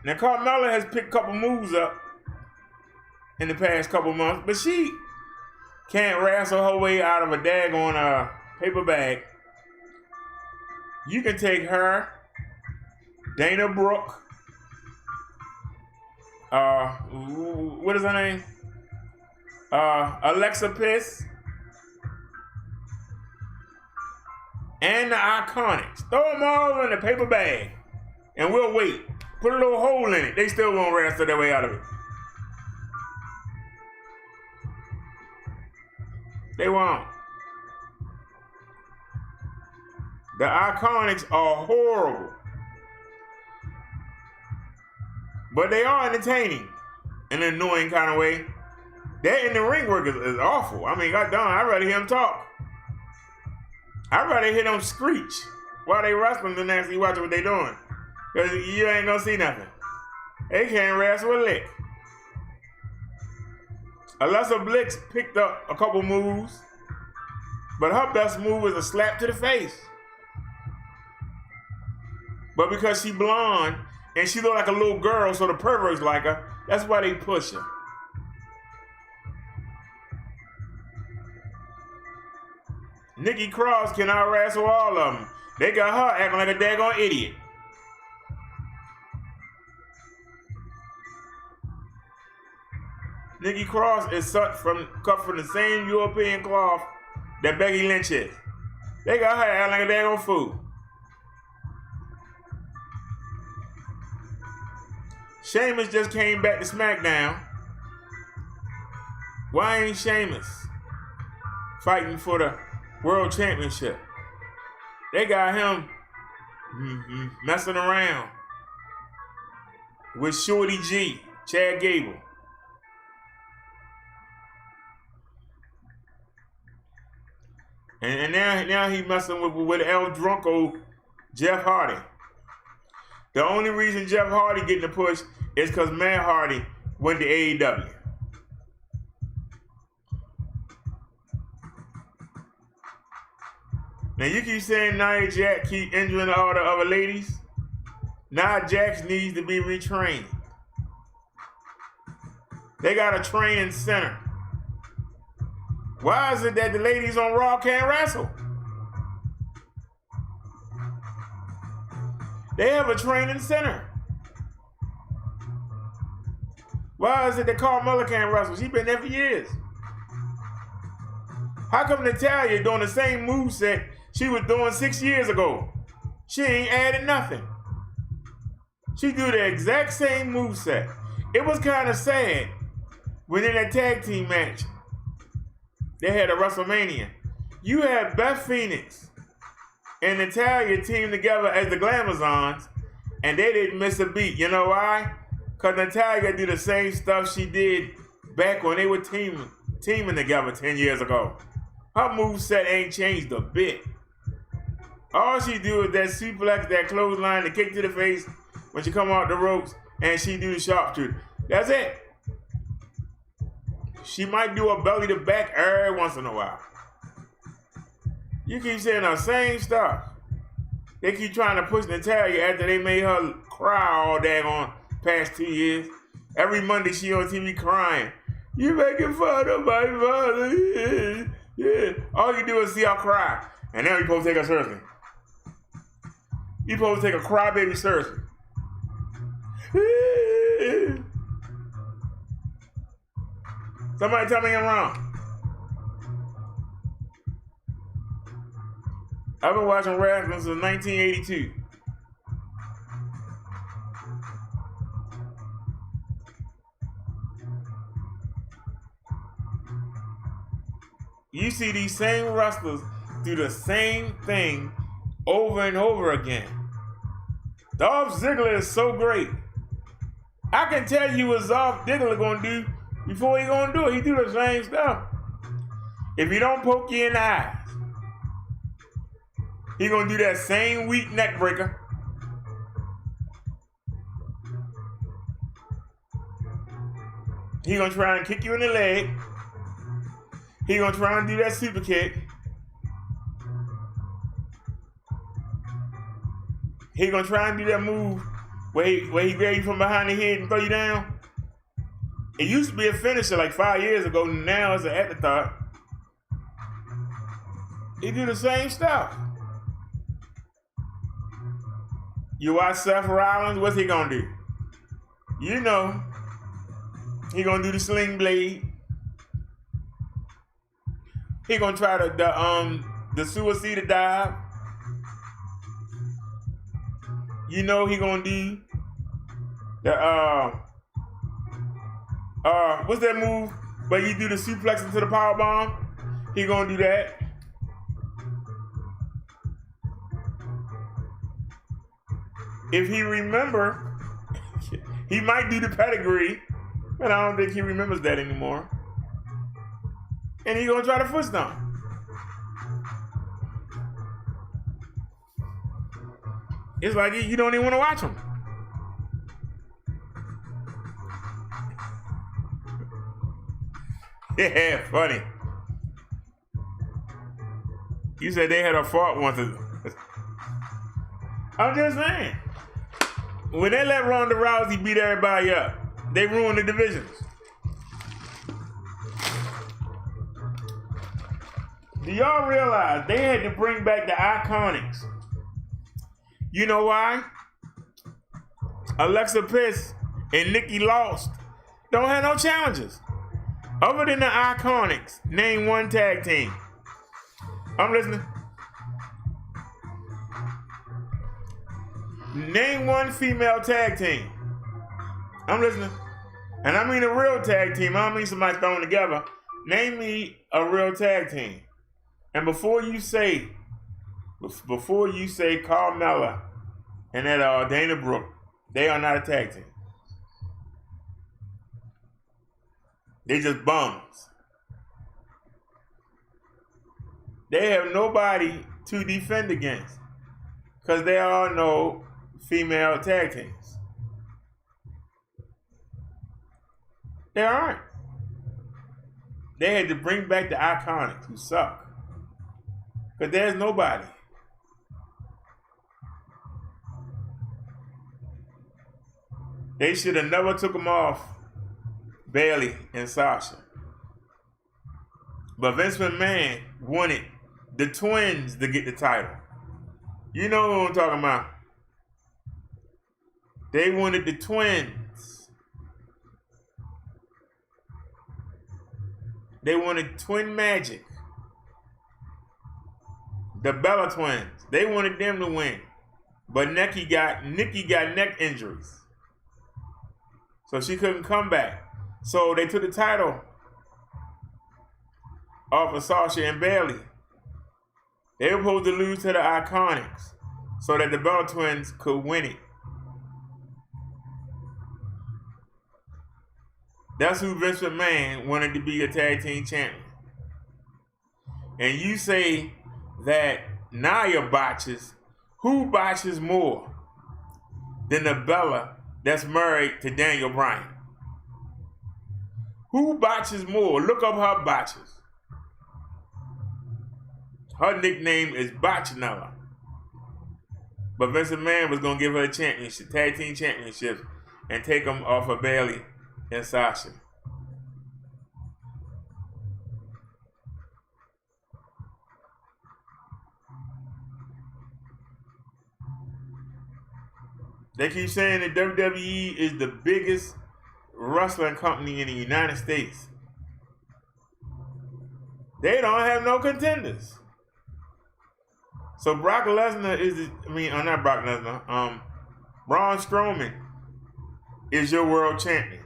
Now Carmella has picked a couple moves up in the past couple months, but she can't wrestle her way out of a daggone paper bag. You can take her, Dana Brooke, what is her name? Alexa Bliss, and the Iconics. Throw them all in the paper bag, and we'll wait. Put a little hole in it. They still won't wrestle their way out of it. They won't. The Iconics are horrible. But they are entertaining in an annoying kind of way. That in the ring work is awful. I mean, goddamn, I'd rather hear them talk. I'd rather hear them screech while they wrestling than actually watch what they doing. Because you ain't gonna see nothing. They can't wrestle a lick. Alexa Bliss picked up a couple moves, but her best move is a slap to the face. But because she blonde and she look like a little girl, so the perverts like her, that's why they push her. Nikki Cross can out wrestle all of them. They got her acting like a daggone idiot. Nikki Cross is cut from the same European cloth that Becky Lynch is. They got her acting like a daggone fool. Sheamus just came back to SmackDown. Why ain't Sheamus fighting for the World Championship? They got him messing around with Shorty G, Chad Gable. And now he messing with El Drunko, Jeff Hardy. The only reason Jeff Hardy getting the push is because Matt Hardy went to AEW. Now you keep saying Nia Jax keep injuring all the other ladies. Nia Jax needs to be retrained. They got a training center. Why is it that the ladies on Raw can't wrestle? They have a training center. Why is it that Carmella can't wrestle? She's been there for years. How come Natalya doing the same moveset she was doing 6 years ago? She ain't added nothing. She do the exact same moveset. It was kind of sad when in that tag team match they had a WrestleMania. You had Beth Phoenix and Natalya teamed together as the Glamazons, and they didn't miss a beat. You know why? Because Natalya do the same stuff she did back when they were teaming together 10 years ago. Her moveset ain't changed a bit. All she do is that suplex, that clothesline, the kick to the face when she come out the ropes, and she do the sharpshooter. That's it. She might do a belly to back every once in a while. You keep saying the same stuff. They keep trying to push Natalya after they made her cry all daggone past 2 years. Every Monday she on TV crying. You making fun of my father. Yeah. All you do is see her cry. And now you're supposed to take her seriously. You're supposed to take a crybaby seriously. Somebody tell me I'm wrong. I've been watching wrestling since 1982. You see these same wrestlers do the same thing over and over again. Dolph Ziggler is so great. I can tell you what Dolph Ziggler gonna do before he gonna do it. He do the same stuff. If he don't poke you in the eyes, he gonna do that same weak neck breaker. He gonna try and kick you in the leg. He gonna try and do that super kick. He gonna try and do that move where he grab you from behind the head and throw you down. It used to be a finisher like 5 years ago. Now it's an afterthought. He do the same stuff. You watch Seth Rollins, what's he gonna do? You know, he gonna do the sling blade. He gonna try the suicide dive. You know he gonna do the what's that move? But you do the suplex into the power bomb. He gonna do that. If he remember, he might do the pedigree, but I don't think he remembers that anymore. And he gonna try the foot stomp. It's like you don't even want to watch him. Yeah, funny. You said they had a fault once. I'm just saying. When they let Ronda Rousey beat everybody up, they ruined the divisions. Do y'all realize they had to bring back the Iconics? You know why? Alexa Bliss and Nikki Lost don't have no challenges. Other than the Iconics, name one tag team. I'm listening. Name one female tag team. I'm listening. And I mean a real tag team. I don't mean somebody thrown together. Name me a real tag team. And before you say Carmella and that Dana Brooke, they are not a tag team. They just bums. They have nobody to defend against because there are no female tag teams. There aren't. They had to bring back the Iconics, who suck. Because there's nobody. They should have never took them off Bayley and Sasha. But Vince McMahon wanted the twins to get the title. You know what I'm talking about. They wanted the twins. They wanted Twin Magic. The Bella twins. They wanted them to win. But Nikki got neck injuries. So she couldn't come back. So they took the title off of Sasha and Bayley. They were supposed to lose to the Iconics so that the Bella twins could win it. That's who Vince McMahon wanted to be a tag team champion. And you say that Nia botches. Who botches more than the Bella that's married to Daniel Bryan? Who botches more? Look up her botches. Her nickname is Botchanella. But Vince McMahon was going to give her a championship, tag team championship, and take them off of Bayley and Sasha. They keep saying that WWE is the biggest wrestling company in the United States. They don't have no contenders. So Brock Lesnar is, not Brock Lesnar, Braun Strowman is your world champion.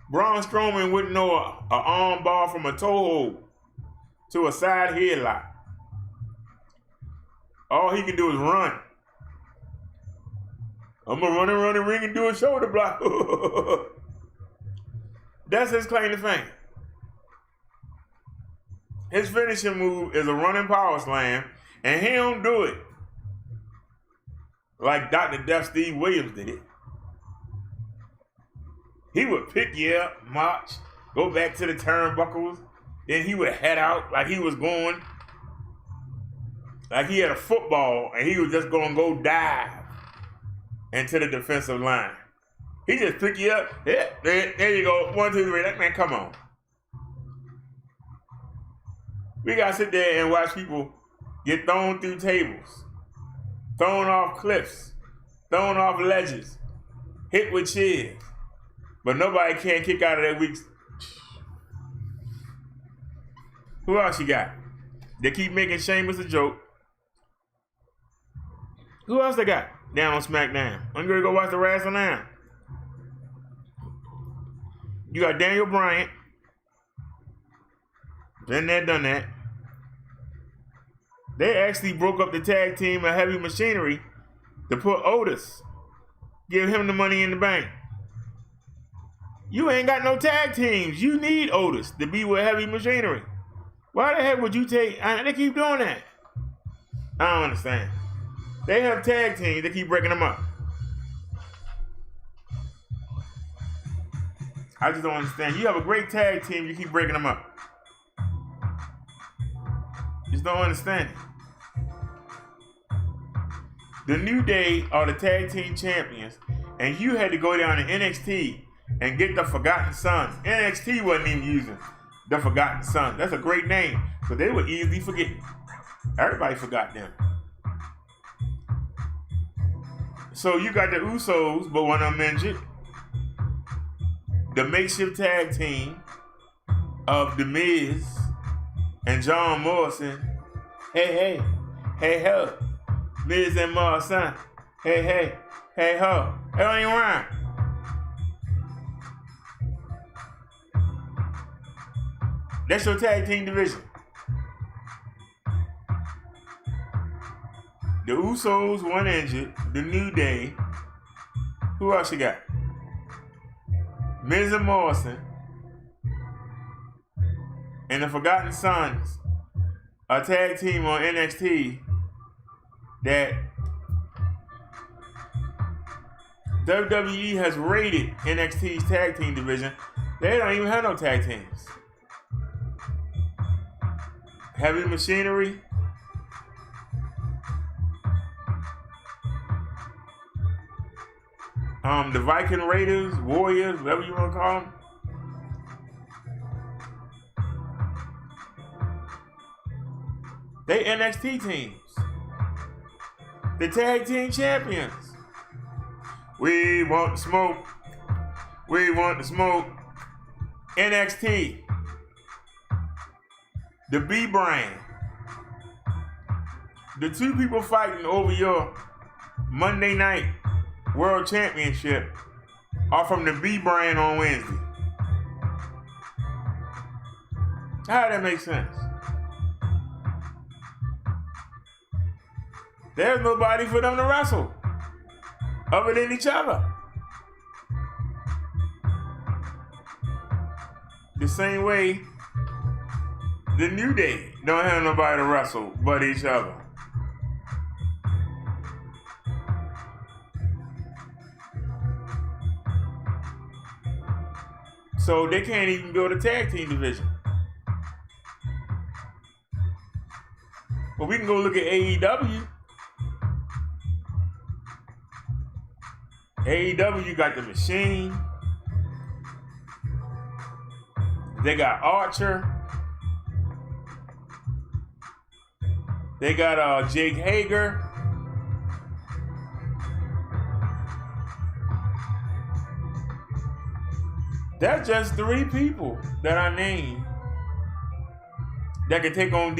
Braun Strowman wouldn't know an arm bar from a toe hold to a side headlock. All he can do is run. I'm going to run around the ring and do a shoulder block. That's his claim to fame. His finishing move is a running power slam, and he don't do it like Dr. Death Steve Williams did it. He would pick you up, march, go back to the turnbuckles, then he would head out like he was going, like he had a football, and he was just going to go dive into the defensive line. He just pick you up. Yeah, there you go. 1, 2, 3. That man, come on. We got to sit there and watch people get thrown through tables, thrown off cliffs, thrown off ledges, hit with chairs. But nobody can kick out of that weak. Who else you got? They keep making Sheamus a joke. Who else they got down on SmackDown? I'm going to go watch the wrestling now. You got Daniel Bryan. Been there, done that. They actually broke up the tag team of Heavy Machinery to put Otis, give him the Money in the Bank. You ain't got no tag teams. You need Otis to be with Heavy Machinery. Why the heck would you take... They keep doing that. I don't understand. They have tag teams. They keep breaking them up. I just don't understand. You have a great tag team. You keep breaking them up. Just don't understand it. The New Day are the tag team champions, and you had to go down to NXT and get the Forgotten Sons. NXT wasn't even using the Forgotten Sons. That's a great name, so they were easily forgetting. Everybody forgot them. So you got the Usos, but one of them injured. The makeshift tag team of The Miz and John Morrison. Hey, ho. Miz and Morrison. Hey, ho. It ain't right. That's your tag team division. The Usos, one injured. The New Day. Who else you got? Miz and Morrison. And the Forgotten Sons. A tag team on NXT that WWE has rated NXT's tag team division. They don't even have no tag teams. Heavy Machinery. the Viking Raiders, Warriors, whatever you want to call them. They NXT teams. The tag team champions. We want the smoke. We want the smoke. NXT. The B brand. The two people fighting over your Monday night World Championship are from the B brand on Wednesday. How that make sense? There's nobody for them to wrestle other than each other. The same way the New Day don't have nobody to wrestle but each other. So they can't even build a tag team division. But we can go look at AEW. AEW, you got the Machine. They got Archer. They got Jake Hager. That's just 3 people that I named that can take on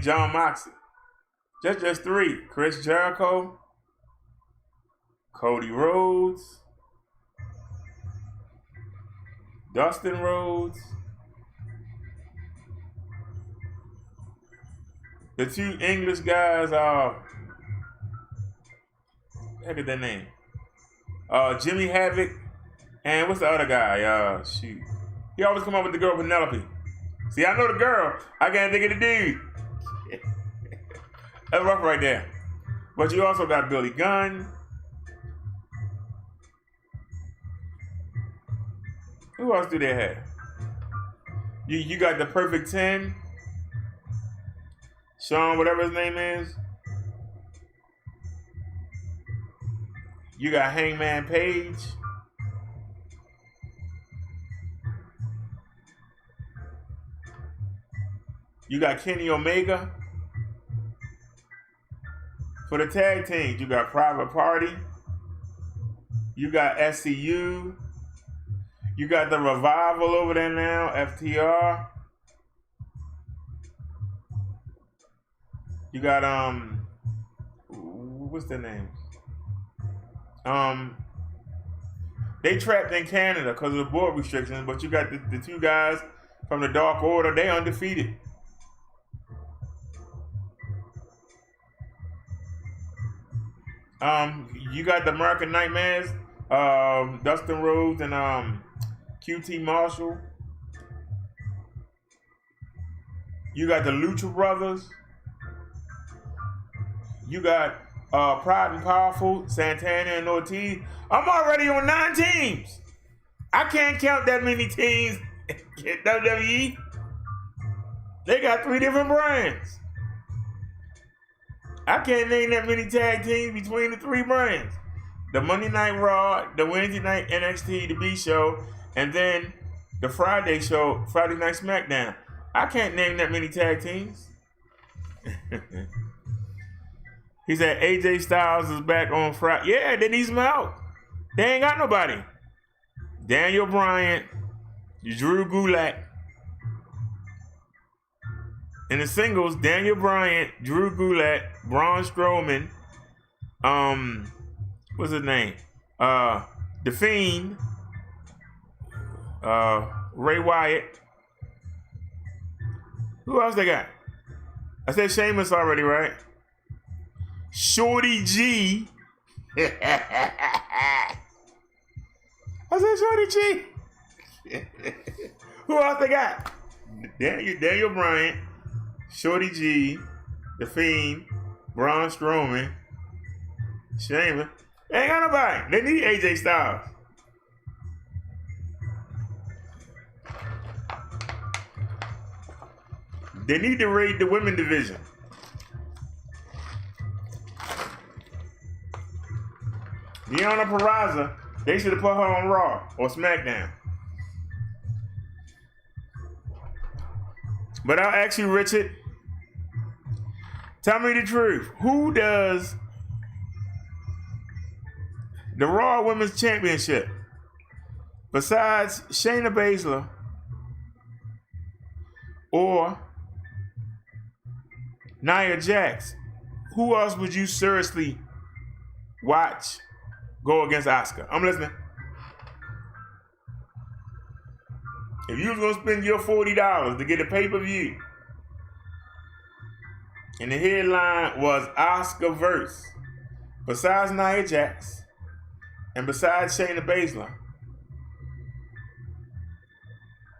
John Moxley. Just 3. Chris Jericho, Cody Rhodes, Dustin Rhodes, the 2 English guys look at their name. Jimmy Havoc, and what's the other guy? Shoot. He always come up with the girl Penelope. See, I know the girl. I can't think of the dude. That's rough right there. But you also got Billy Gunn. Who else do they have? You got the Perfect 10. Sean, whatever his name is. You got Hangman Page. You got Kenny Omega. For the tag teams, you got Private Party. You got SCU. You got the Revival over there now, FTR. You got what's their name? They trapped in Canada because of the board restrictions, but you got the 2 guys from the Dark Order. They undefeated. You got the American Nightmares, Dustin Rhodes and QT Marshall. You got the Lucha Brothers. You got Pride and Powerful, Santana and Ortiz. I'm already on 9 teams. I can't count that many teams in WWE. They got 3 different brands. I can't name that many tag teams between the 3 brands. The Monday Night Raw, the Wednesday Night NXT, the B Show, and then the Friday show, Friday Night SmackDown. I can't name that many tag teams. He said AJ Styles is back on Friday. Yeah, they need some help. They ain't got nobody. Daniel Bryan, Drew Gulak. In the singles, Daniel Bryan, Drew Gulak, Braun Strowman, what's his name? The Fiend, Ray Wyatt. Who else they got? I said Sheamus already, right? Shorty G. I said Shorty G. Who else they got? Daniel Bryan, Shorty G, The Fiend, Braun Strowman, Sheamus. They ain't got nobody. They need AJ Styles. They need to raid the women division. Deonna Purrazzo, they should have put her on Raw or SmackDown. But I'll ask you, Richard, tell me the truth. Who does the Raw Women's Championship besides Shayna Baszler or Nia Jax? Who else would you seriously watch go against Asuka? I'm listening. If you was gonna spend your $40 to get a pay-per-view, and the headline was Asuka verse, besides Nia Jax and besides Shayna Baszler,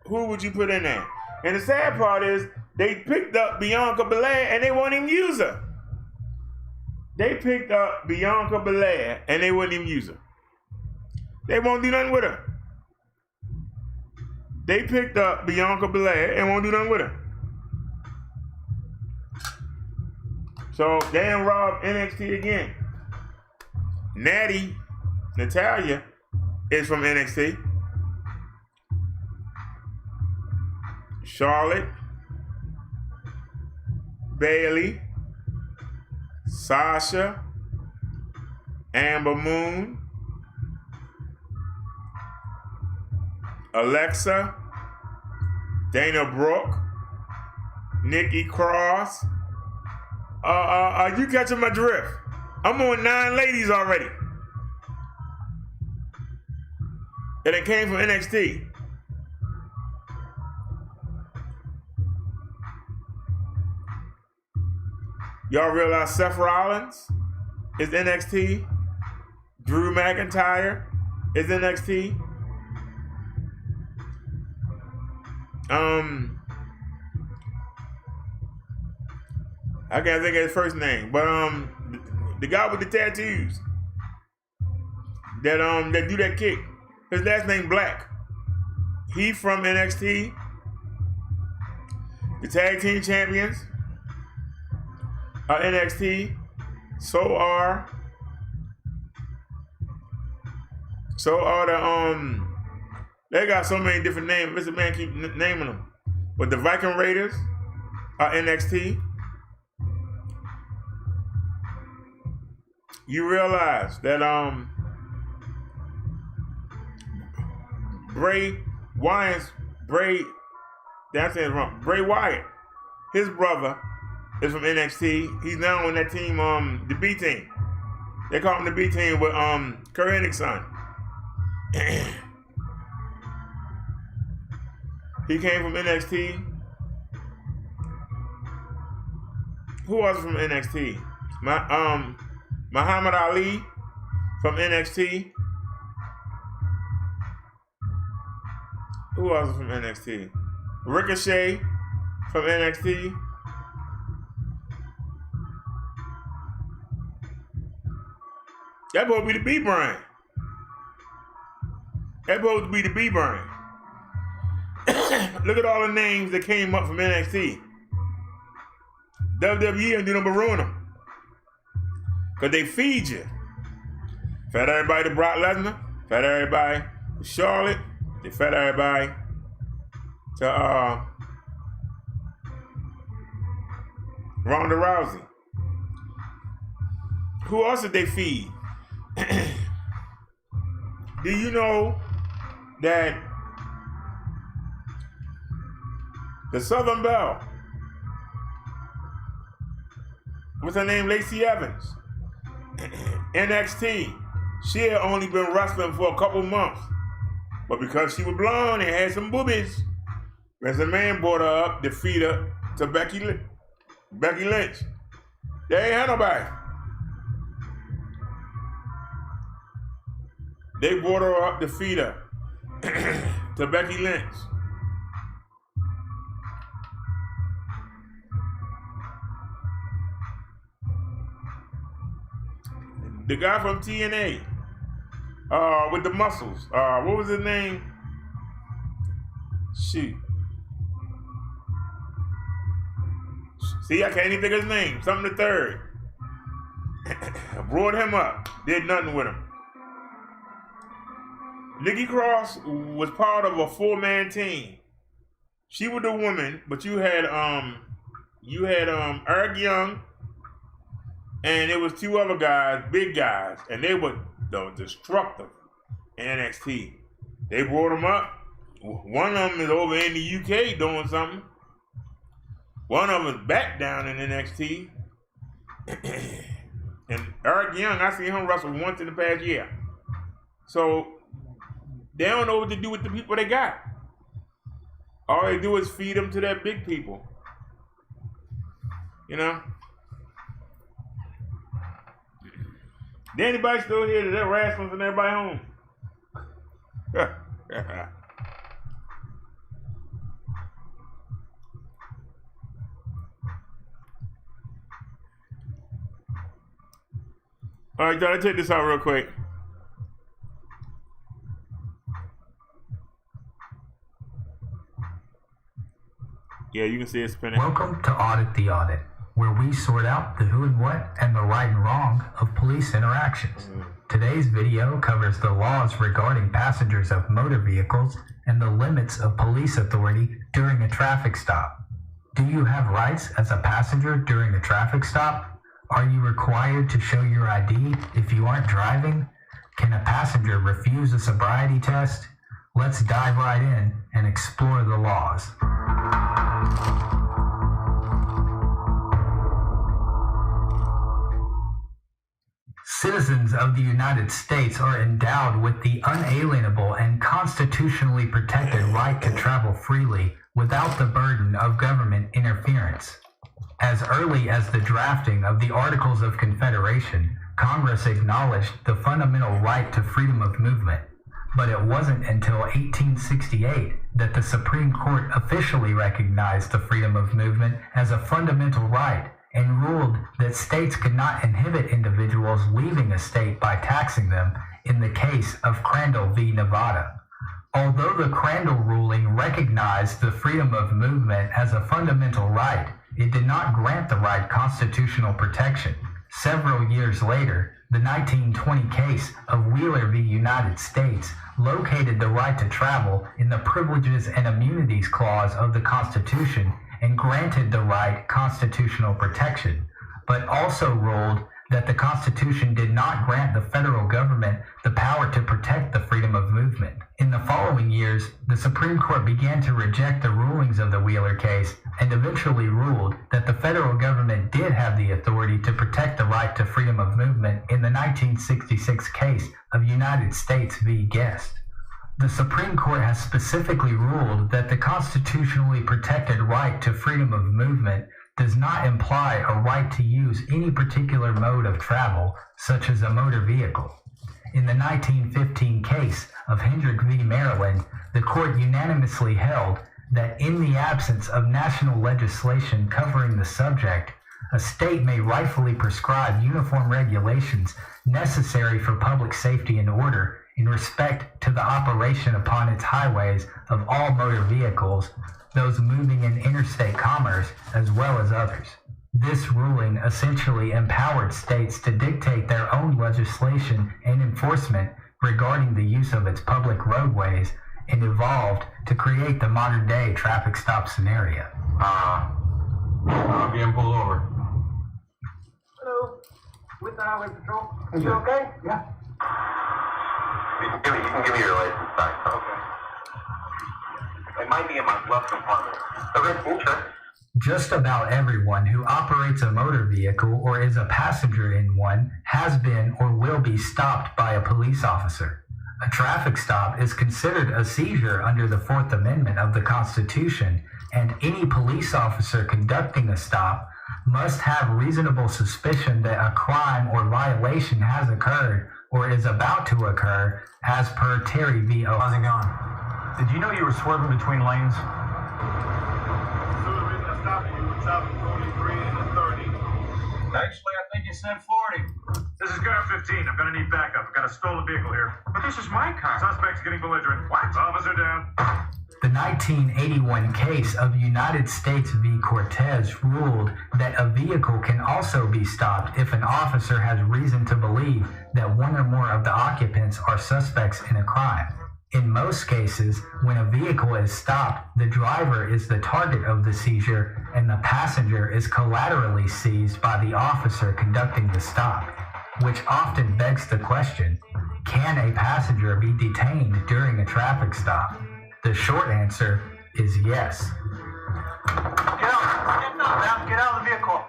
who would you put in there? And the sad part is, they picked up Bianca Belair and they won't even use her. They picked up Bianca Belair and they wouldn't even use her. They won't do nothing with her. They picked up Bianca Belair and won't do nothing with her. So they done robbed NXT again. Natalya is from NXT. Charlotte, Bayley, Sasha, Amber Moon, Alexa, Dana Brooke, Nikki Cross. Are you catching my drift? I'm on 9 ladies already. And it came from NXT. Y'all realize Seth Rollins is NXT? Drew McIntyre is NXT? I can't think of his first name, but the guy with the tattoos that do that kick, his last name Black. He from NXT. The tag team champions are NXT. So are the they got so many different names. Mr. Man keep naming them, but the Viking Raiders are NXT. You realize that Bray Wyatt, Bray Wyatt, his brother is from NXT. He's now on that team, the B team. They call him the B team with Kurt Hennig's son. He came from NXT. Who else from NXT? Muhammad Ali from NXT. Who else is from NXT? Ricochet from NXT. That supposed to be the B-Brain. That supposed to be the B-Brain. Look at all the names that came up from NXT. WWE and do them but ruin them. Because they feed you. Fed everybody to Brock Lesnar. Fed everybody to Charlotte. They fed everybody to Ronda Rousey. Who else did they feed? Do you know that the Southern Belle, what's her name, Lacey Evans, NXT, she had only been wrestling for a couple months, but because she was blonde and had some boobies, Vince McMahon brought her up to feed her to Becky Lynch. They ain't had nobody. They brought her up to feed her to Becky Lynch. The guy from TNA, with the muscles, what was his name? Shoot. See, I can't even think of his name. Something the third. Brought him up. Did nothing with him. Nikki Cross was part of a 4-man team. She was the woman, but you had Eric Young, and there was 2 other guys, big guys, and they were destructive in NXT. They brought them up. One of them is over in the UK doing something. One of them is back down in NXT. And Eric Young, I seen him wrestle once in the past year. So they don't know what to do with the people they got. All they do is feed them to their big people. You know? Did anybody still here? They're wrestling and everybody home? All right, gotta check this out real quick. Yeah, you can see it spinning. Welcome to Audit the Audit, where we sort out the who and what and the right and wrong of police interactions. Today's video covers the laws regarding passengers of motor vehicles and the limits of police authority during a traffic stop. Do you have rights as a passenger during a traffic stop? Are you required to show your ID if you aren't driving? Can a passenger refuse a sobriety test? Let's dive right in and explore the laws. Citizens of the United States are endowed with the unalienable and constitutionally protected right to travel freely without the burden of government interference. As early as the drafting of the Articles of Confederation, Congress acknowledged the fundamental right to freedom of movement. But it wasn't until 1868 that the Supreme Court officially recognized the freedom of movement as a fundamental right and ruled that states could not inhibit individuals leaving a state by taxing them in the case of Crandall v. Nevada. Although the Crandall ruling recognized the freedom of movement as a fundamental right, it did not grant the right constitutional protection. Several years later, the 1920 case of Wheeler v. United States located the right to travel in the Privileges and Immunities Clause of the Constitution and granted the right constitutional protection, but also ruled that the Constitution did not grant the federal government the power to protect the freedom of movement. In the following years, the Supreme Court began to reject the rulings of the Wheeler case and eventually ruled that the federal government did have the authority to protect the right to freedom of movement in the 1966 case of United States v. Guest. The Supreme Court has specifically ruled that the constitutionally protected right to freedom of movement does not imply a right to use any particular mode of travel, such as a motor vehicle. In the 1915 case of Hendrick v. Maryland, the court unanimously held that in the absence of national legislation covering the subject, a state may rightfully prescribe uniform regulations necessary for public safety and order in respect to the operation upon its highways of all motor vehicles, those moving in interstate commerce, as well as others. This ruling essentially empowered states to dictate their own legislation and enforcement regarding the use of its public roadways and evolved to create the modern-day traffic stop scenario. I'm being pulled over. Hello. With the highway patrol. Is you okay? Yeah. You can give me your license back. Okay. It might be in my glove compartment. Okay, cool, check. Just about everyone who operates a motor vehicle or is a passenger in one has been or will be stopped by a police officer. A traffic stop is considered a seizure under the Fourth Amendment of the Constitution, and any police officer conducting a stop must have reasonable suspicion that a crime or violation has occurred or is about to occur, as per Terry v. O. How's it going? Did you know you were swerving between lanes? So the reason I stopped you was stopping 43 and 30. Actually, I think you said 40. This is car 15. I'm gonna need backup. I've got a stolen vehicle here. But this is my car. Suspect's getting belligerent. What? Officer down. The 1981 case of United States v. Cortez ruled that a vehicle can also be stopped if an officer has reason to believe that one or more of the occupants are suspects in a crime. In most cases, when a vehicle is stopped, the driver is the target of the seizure and the passenger is collaterally seized by the officer conducting the stop, which often begs the question, can a passenger be detained during a traffic stop? The short answer is yes. Get out. Get out of the vehicle.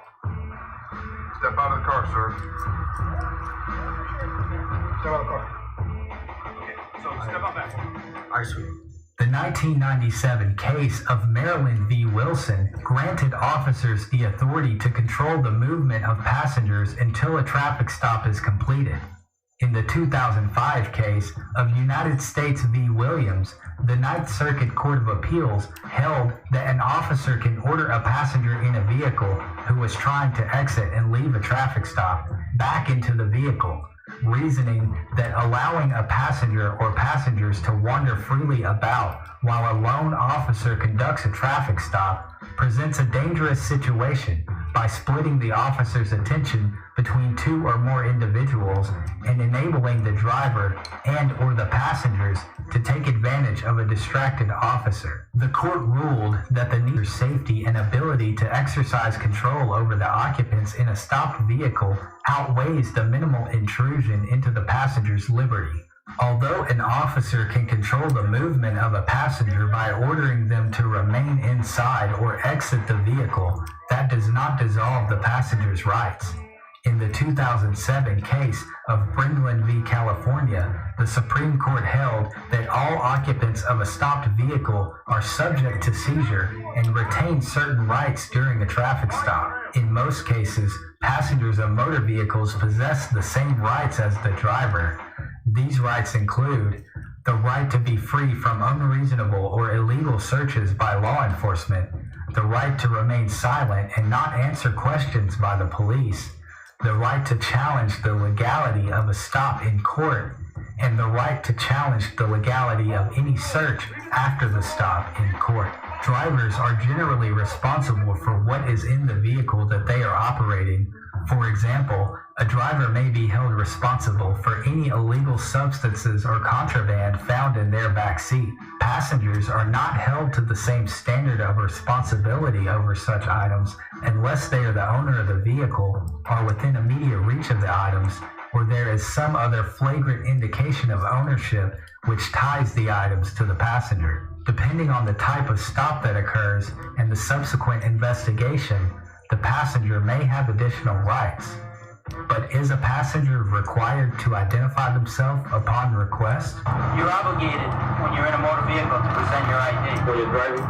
Step out of the car, sir. Step out of the car. So step out back. All right, sweet. The 1997 case of Maryland v. Wilson granted officers the authority to control the movement of passengers until a traffic stop is completed. In the 2005 case of United States v. Williams, the Ninth Circuit Court of Appeals held that an officer can order a passenger in a vehicle who was trying to exit and leave a traffic stop back into the vehicle, reasoning that allowing a passenger or passengers to wander freely about while a lone officer conducts a traffic stop presents a dangerous situation by splitting the officer's attention between two or more individuals and enabling the driver and or the passengers to take advantage of a distracted officer. The court ruled that the need for safety and ability to exercise control over the occupants in a stopped vehicle outweighs the minimal intrusion into the passenger's liberty. Although an officer can control the movement of a passenger by ordering them to remain inside or exit the vehicle, that does not dissolve the passenger's rights. In the 2007 case of Brindlin v. California, the Supreme Court held that all occupants of a stopped vehicle are subject to seizure and retain certain rights during a traffic stop. In most cases, passengers of motor vehicles possess the same rights as the driver. These rights include the right to be free from unreasonable or illegal searches by law enforcement, the right to remain silent and not answer questions by the police, the right to challenge the legality of a stop in court, and the right to challenge the legality of any search after the stop in court. Drivers are generally responsible for what is in the vehicle that they are operating. For example, a driver may be held responsible for any illegal substances or contraband found in their back seat. Passengers are not held to the same standard of responsibility over such items unless they are the owner of the vehicle, are within immediate reach of the items, or there is some other flagrant indication of ownership which ties the items to the passenger. Depending on the type of stop that occurs and the subsequent investigation, the passenger may have additional rights. But is a passenger required to identify themselves upon request? You're obligated when you're in a motor vehicle to present your ID. When you're driving?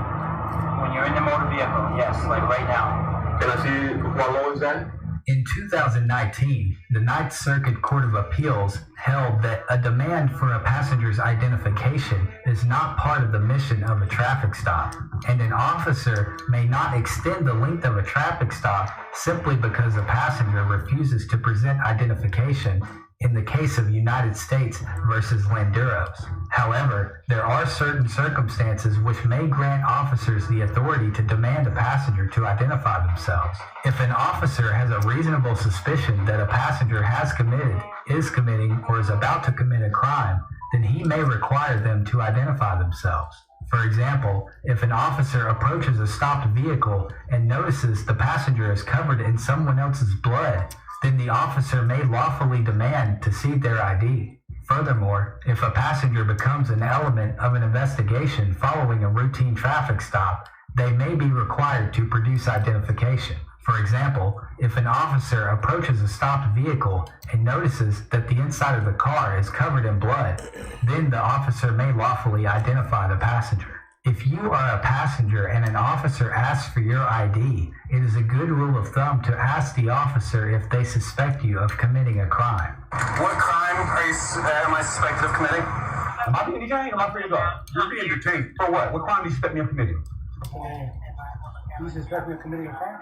When you're in the motor vehicle, yes, like right now. Can I see what law is that? In 2019, the Ninth Circuit Court of Appeals held that a demand for a passenger's identification is not part of the mission of a traffic stop, and an officer may not extend the length of a traffic stop simply because a passenger refuses to present identification in the case of United States versus Landeros. However, there are certain circumstances which may grant officers the authority to demand a passenger to identify themselves. If an officer has a reasonable suspicion that a passenger has committed, is committing, or is about to commit a crime, then he may require them to identify themselves. For example, if an officer approaches a stopped vehicle and notices the passenger is covered in someone else's blood, then the officer may lawfully demand to see their ID. Furthermore, if a passenger becomes an element of an investigation following a routine traffic stop, they may be required to produce identification. For example, if an officer approaches a stopped vehicle and notices that the inside of the car is covered in blood, then the officer may lawfully identify the passenger. If you are a passenger and an officer asks for your ID, it is a good rule of thumb to ask the officer if they suspect you of committing a crime. What crime am I suspected of committing? Am I being detained or am I free to go? You're being detained. For what? What crime do you suspect me of committing? You suspect me of committing a crime?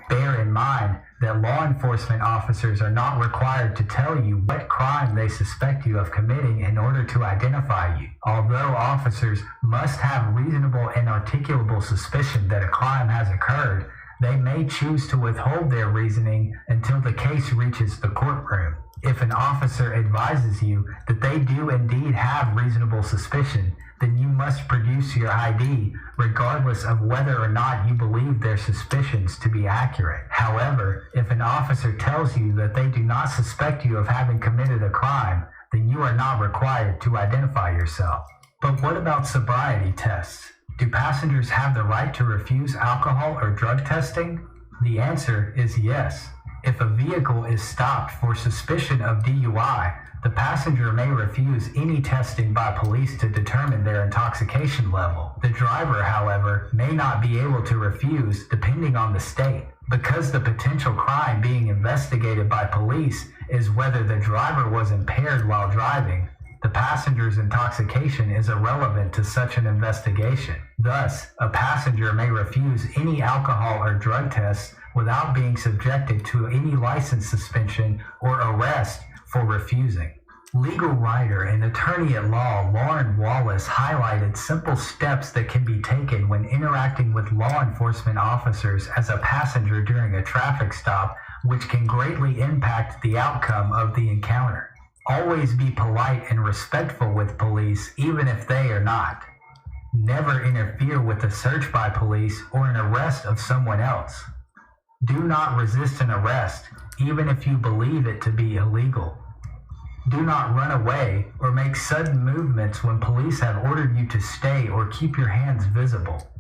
Bear in mind that law enforcement officers are not required to tell you what crime they suspect you of committing in order to identify you. Although officers must have reasonable and articulable suspicion that a crime has occurred, they may choose to withhold their reasoning until the case reaches the courtroom. If an officer advises you that they do indeed have reasonable suspicion, then you must produce your ID, regardless of whether or not you believe their suspicions to be accurate. However, if an officer tells you that they do not suspect you of having committed a crime, then you are not required to identify yourself. But what about sobriety tests? Do passengers have the right to refuse alcohol or drug testing? The answer is yes. If a vehicle is stopped for suspicion of DUI, the passenger may refuse any testing by police to determine their intoxication level. The driver, however, may not be able to refuse depending on the state. Because the potential crime being investigated by police is whether the driver was impaired while driving, the passenger's intoxication is irrelevant to such an investigation. Thus, a passenger may refuse any alcohol or drug tests without being subjected to any license suspension or arrest for refusing. Legal writer and attorney at law Lauren Wallace highlighted simple steps that can be taken when interacting with law enforcement officers as a passenger during a traffic stop, which can greatly impact the outcome of the encounter. Always be polite and respectful with police, even if they are not. Never interfere with a search by police or an arrest of someone else. Do not resist an arrest, even if you believe it to be illegal. Do not run away or make sudden movements when police have ordered you to stay or keep your hands visible.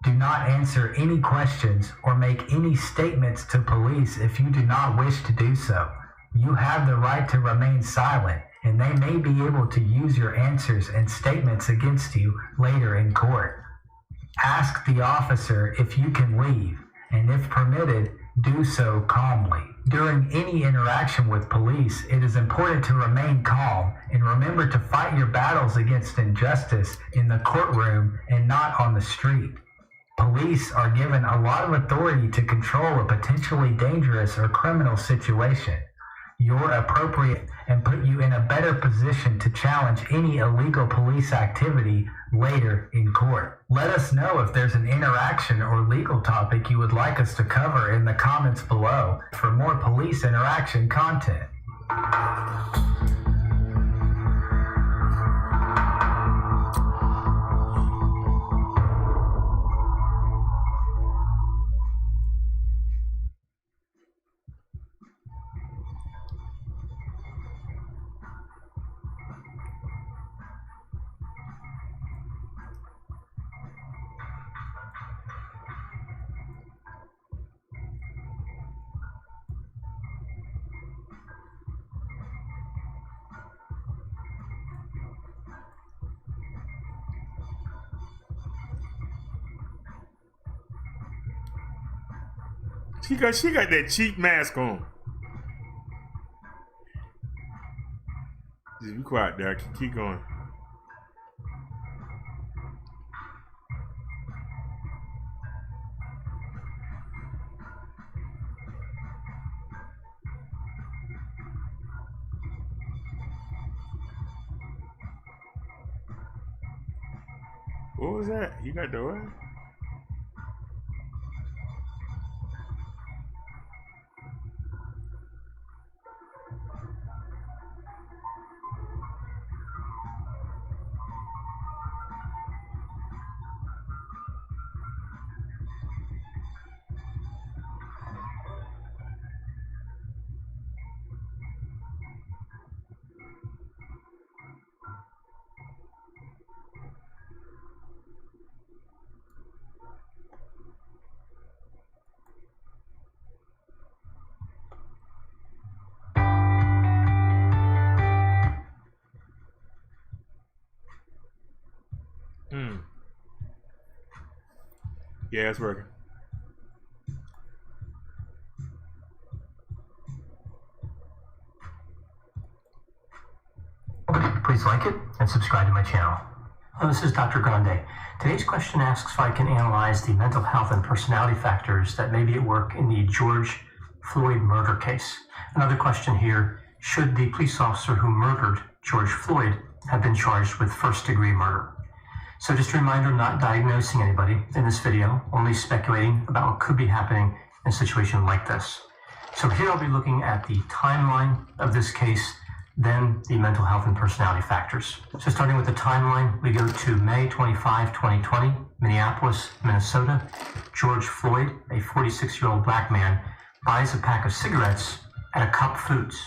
Do not answer any questions or make any statements to police if you do not wish to do so. You have the right to remain silent, and they may be able to use your answers and statements against you later in court. Ask the officer if you can leave, and if permitted, do so calmly. During any interaction with police, it is important to remain calm and remember to fight your battles against injustice in the courtroom and not on the street. Police are given a lot of authority to control a potentially dangerous or criminal situation. You're appropriate and put you in a better position to challenge any illegal police activity later in court. Let us know if there's an interaction or legal topic you would like us to cover in the comments below for more police interaction content. She got that cheap mask on. Just be quiet there. Keep going. What was that? You got the what? Yeah, it's working. Please like it and subscribe to my channel. This is Dr. Grande. Today's question asks if I can analyze the mental health and personality factors that may be at work in the George Floyd murder case. Another question here, should the police officer who murdered George Floyd have been charged with first-degree murder? So just a reminder, I'm not diagnosing anybody in this video, only speculating about what could be happening in a situation like this. So here I'll be looking at the timeline of this case, then the mental health and personality factors. So starting with the timeline, we go to May 25, 2020, Minneapolis, Minnesota. George Floyd, a 46-year-old black man, buys a pack of cigarettes at a Cup Foods.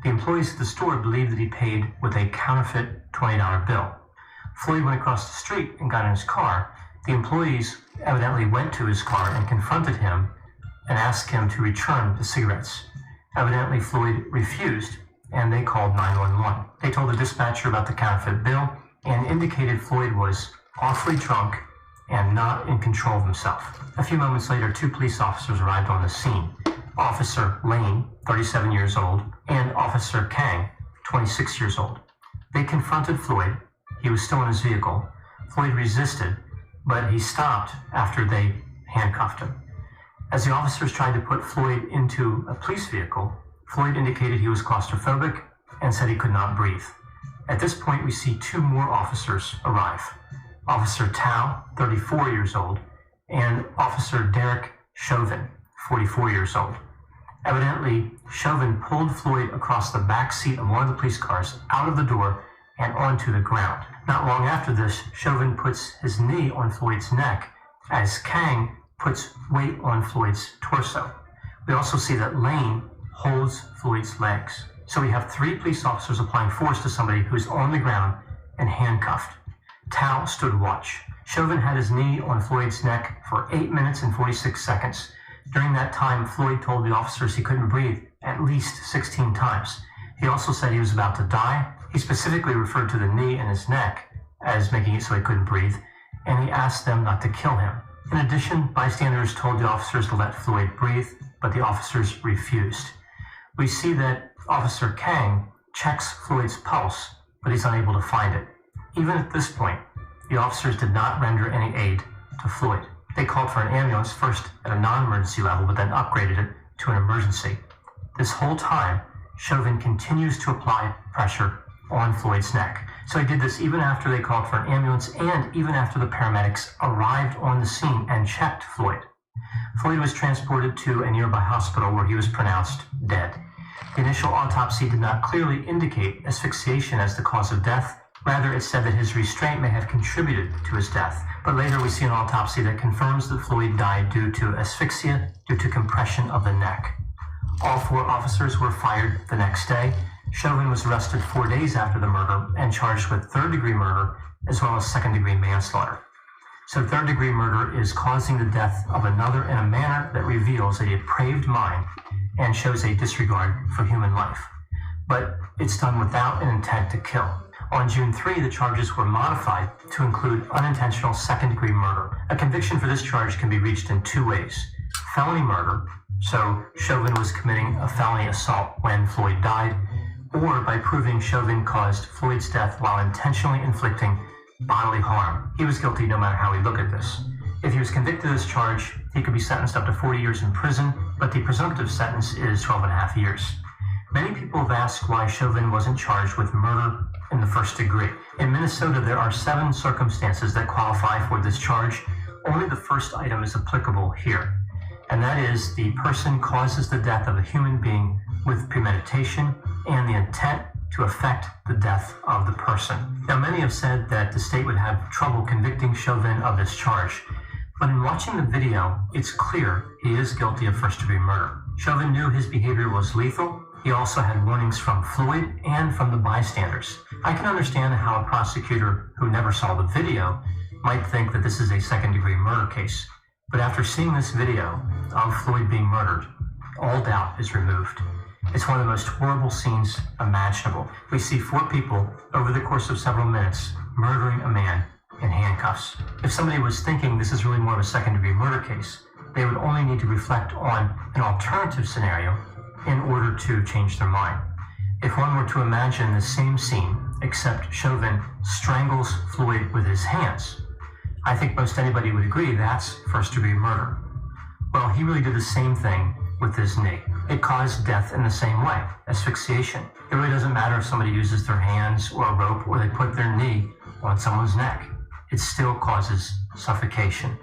The employees at the store believe that he paid with a counterfeit $20 bill. Floyd went across the street and got in his car. The employees evidently went to his car and confronted him and asked him to return the cigarettes. Evidently, Floyd refused, and they called 911. They told the dispatcher about the counterfeit bill and indicated Floyd was awfully drunk and not in control of himself. A few moments later, 2 police officers arrived on the scene. Officer Lane, 37 years old, and Officer Kang, 26 years old. They confronted Floyd. He was still in his vehicle. Floyd resisted, but he stopped after they handcuffed him. As the officers tried to put Floyd into a police vehicle, Floyd indicated he was claustrophobic and said he could not breathe. At this point, we see 2 more officers arrive. Officer Tao, 34 years old, and Officer DERRICK Chauvin, 44 years old. Evidently, Chauvin pulled Floyd across the back seat of one of the police cars out of the door and onto the ground. Not long after this, Chauvin puts his knee on Floyd's neck as Kang puts weight on Floyd's torso. We also see that Lane holds Floyd's legs. So we have 3 police officers applying force to somebody who's on the ground and handcuffed. Tao stood watch. Chauvin had his knee on Floyd's neck for 8 minutes and 46 seconds. During that time, Floyd told the officers he couldn't breathe at least 16 times. He also said he was about to die. He specifically referred to the knee in his neck as making it so he couldn't breathe, and he asked them not to kill him. In addition, bystanders told the officers to let Floyd breathe, but the officers refused. We see that Officer Kang checks Floyd's pulse, but he's unable to find it. Even at this point, the officers did not render any aid to Floyd. They called for an ambulance first at a non-emergency level, but then upgraded it to an emergency. This whole time, Chauvin continues to apply pressure on Floyd's neck. So he did this even after they called for an ambulance and even after the paramedics arrived on the scene and checked Floyd. Floyd was transported to a nearby hospital where he was pronounced dead. The initial autopsy did not clearly indicate asphyxiation as the cause of death. Rather, it said that his restraint may have contributed to his death. But later we see an autopsy that confirms that Floyd died due to asphyxia due to compression of the neck. All 4 officers were fired the next day. Chauvin was arrested 4 days after the murder and charged with 3rd-degree murder as well as 2nd-degree manslaughter. So 3rd-degree murder is causing the death of another in a manner that reveals a depraved mind and shows a disregard for human life. But it's done without an intent to kill. On June 3, the charges were modified to include unintentional 2nd-degree murder. A conviction for this charge can be reached in 2 ways. Felony murder, so Chauvin was committing a felony assault when Floyd died, or by proving Chauvin caused Floyd's death while intentionally inflicting bodily harm. He was guilty no matter how we look at this. If he was convicted of this charge, he could be sentenced up to 40 years in prison, but the presumptive sentence is 12.5 years. Many people have asked why Chauvin wasn't charged with murder in the 1st degree. In Minnesota, there are 7 circumstances that qualify for this charge. Only the first item is applicable here, and that is the person causes the death of a human being with premeditation and the intent to affect the death of the person. Now, many have said that the state would have trouble convicting Chauvin of this charge, but in watching the video, it's clear he is guilty of 1st-degree murder. Chauvin knew his behavior was lethal. He also had warnings from Floyd and from the bystanders. I can understand how a prosecutor who never saw the video might think that this is a 2nd-degree murder case, but after seeing this video of Floyd being murdered, all doubt is removed. It's one of the most horrible scenes imaginable. We see 4 people over the course of several minutes murdering a man in handcuffs. If somebody was thinking this is really more of a 2nd-degree murder case, they would only need to reflect on an alternative scenario in order to change their mind. If one were to imagine the same scene, except Chauvin strangles Floyd with his hands, I think most anybody would agree that's 1st-degree murder. Well, he really did the same thing with his knee. It caused death in the same way, asphyxiation. It really doesn't matter if somebody uses their hands or a rope or they put their knee on someone's neck. It still causes suffocation.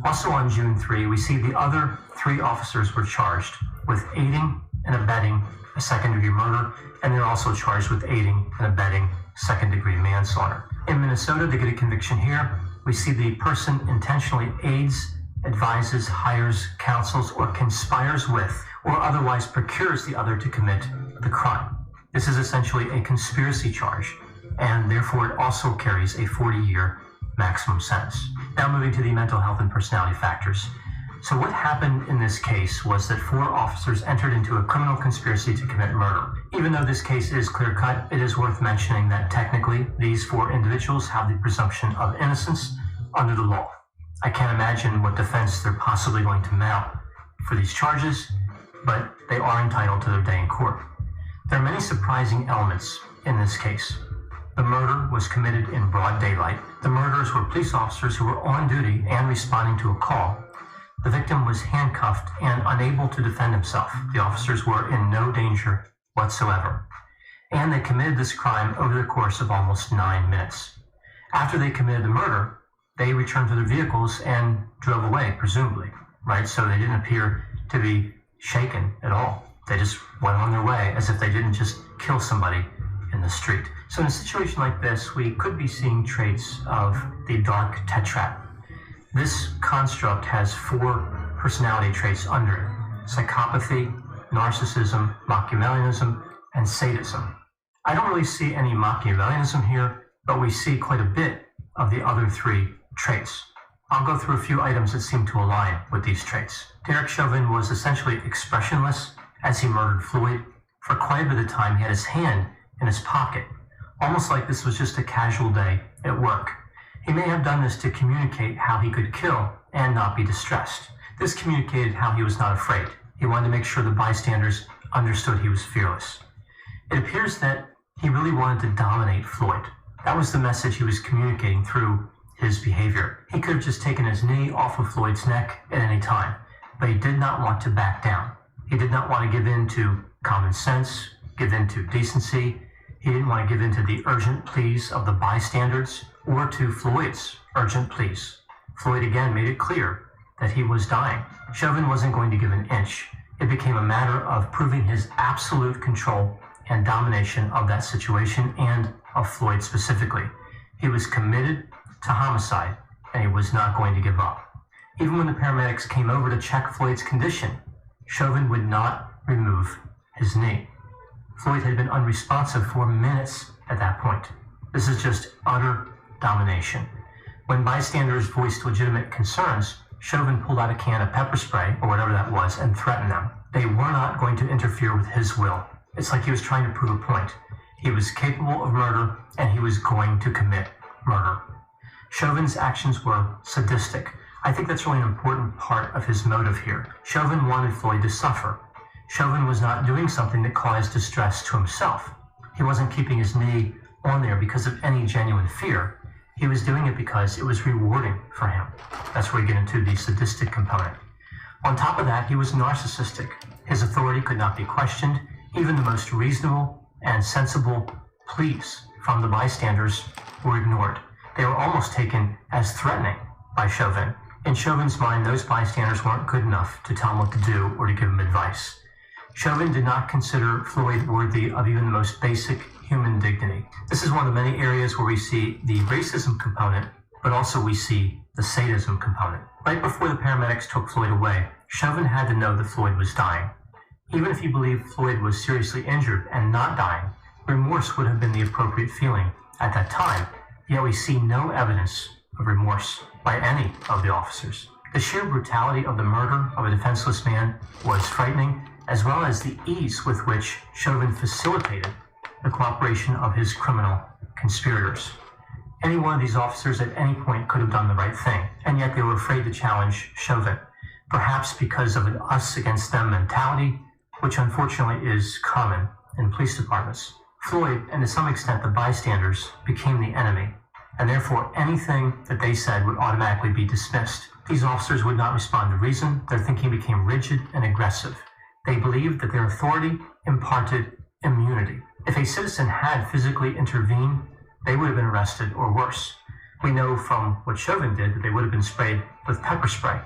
Also on June 3, we see the other 3 officers were charged with aiding and abetting a second-degree murder, and they're also charged with aiding and abetting second-degree manslaughter. In Minnesota, to get a conviction here, we see the person intentionally aids, advises, hires, counsels, or conspires with, or otherwise procures the other to commit the crime. This is essentially a conspiracy charge, and therefore it also carries a 40-year maximum sentence. Now moving to the mental health and personality factors. So what happened in this case was that 4 officers entered into a criminal conspiracy to commit murder. Even though this case is clear-cut, it is worth mentioning that technically these 4 individuals have the presumption of innocence under the law. I can't imagine what defense they're possibly going to mount for these charges, but they are entitled to their day in court. There are many surprising elements in this case. The murder was committed in broad daylight. The murderers were police officers who were on duty and responding to a call. The victim was handcuffed and unable to defend himself. The officers were in no danger whatsoever. And they committed this crime over the course of almost 9 minutes. After they committed the murder, they returned to their vehicles and drove away, presumably, right? So they didn't appear to be shaken at all. They just went on their way as if they didn't just kill somebody in the street. So in a situation like this, we could be seeing traits of the dark tetrad. This construct has 4 personality traits under it: psychopathy, narcissism, Machiavellianism, and sadism. I don't really see any Machiavellianism here, but we see quite a bit of the other 3 traits. I'll go through a few items that seem to align with these traits. Derek Chauvin was essentially expressionless as he murdered Floyd. For quite a bit of time, he had his hand in his pocket, almost like this was just a casual day at work. He may have done this to communicate how he could kill and not be distressed. This communicated how he was not afraid. He wanted to make sure the bystanders understood he was fearless. It appears that he really wanted to dominate Floyd. That was the message he was communicating through his behavior. He could have just taken his knee off of Floyd's neck at any time, but he did not want to back down. He did not want to give in to common sense, give in to decency. He didn't want to give in to the urgent pleas of the bystanders or to Floyd's urgent pleas. Floyd again made it clear that he was dying. Chauvin wasn't going to give an inch. It became a matter of proving his absolute control and domination of that situation and of Floyd specifically. He was committed to homicide, and he was not going to give up. Even when the paramedics came over to check Floyd's condition, Chauvin would not remove his knee. Floyd had been unresponsive for minutes at that point. This is just utter domination. When bystanders voiced legitimate concerns, Chauvin pulled out a can of pepper spray, or whatever that was, and threatened them. They were not going to interfere with his will. It's like he was trying to prove a point. He was capable of murder, and he was going to commit murder. Chauvin's actions were sadistic. I think that's really an important part of his motive here. Chauvin wanted Floyd to suffer. Chauvin was not doing something that caused distress to himself. He wasn't keeping his knee on there because of any genuine fear. He was doing it because it was rewarding for him. That's where we get into the sadistic component. On top of that, he was narcissistic. His authority could not be questioned. Even the most reasonable and sensible pleas from the bystanders were ignored. They were almost taken as threatening by Chauvin. In Chauvin's mind, those bystanders weren't good enough to tell him what to do or to give him advice. Chauvin did not consider Floyd worthy of even the most basic human dignity. This is one of the many areas where we see the racism component, but also we see the sadism component. Right before the paramedics took Floyd away, Chauvin had to know that Floyd was dying. Even if he believed Floyd was seriously injured and not dying, remorse would have been the appropriate feeling at that time, yet we see no evidence of remorse by any of the officers. The sheer brutality of the murder of a defenseless man was frightening, as well as the ease with which Chauvin facilitated the cooperation of his criminal conspirators. Any one of these officers at any point could have done the right thing, and yet they were afraid to challenge Chauvin, perhaps because of an us against them mentality, which unfortunately is common in police departments. Floyd, and to some extent the bystanders, became the enemy, and therefore anything that they said would automatically be dismissed. These officers would not respond to reason. Their thinking became rigid and aggressive. They believed that their authority imparted immunity. If a citizen had physically intervened, they would have been arrested or worse. We know from what Chauvin did that they would have been sprayed with pepper spray.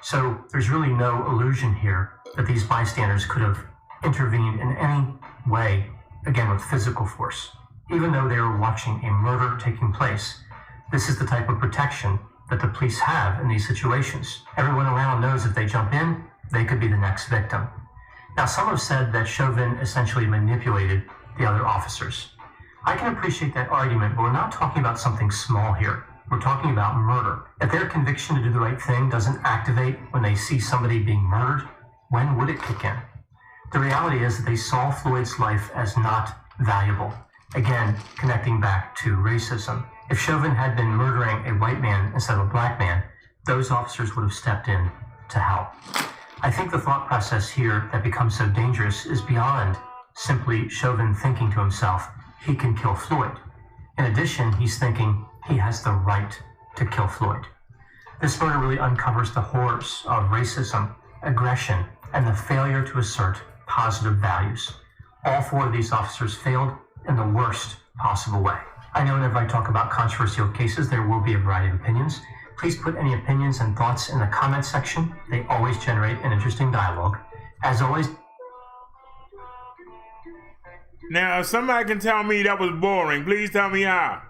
So there's really no illusion here that these bystanders could have intervened in any way, again with physical force. Even though they were watching a murder taking place, this is the type of protection that the police have in these situations. Everyone around knows if they jump in, they could be the next victim. Now, some have said that Chauvin essentially manipulated the other officers. I can appreciate that argument, but we're not talking about something small here. We're talking about murder. If their conviction to do the right thing doesn't activate when they see somebody being murdered, when would it kick in? The reality is that they saw Floyd's life as not valuable. Again, connecting back to racism. If Chauvin had been murdering a white man instead of a black man, those officers would have stepped in to help. I think the thought process here that becomes so dangerous is beyond simply Chauvin thinking to himself, he can kill Floyd. In addition, he's thinking he has the right to kill Floyd. This murder really uncovers the horrors of racism, aggression, and the failure to assert positive values. All four of these officers failed in the worst possible way. I know whenever I talk about controversial cases, there will be a variety of opinions. Please put any opinions and thoughts in the comments section. They always generate an interesting dialogue. As always... Now, if somebody can tell me that was boring, please tell me how.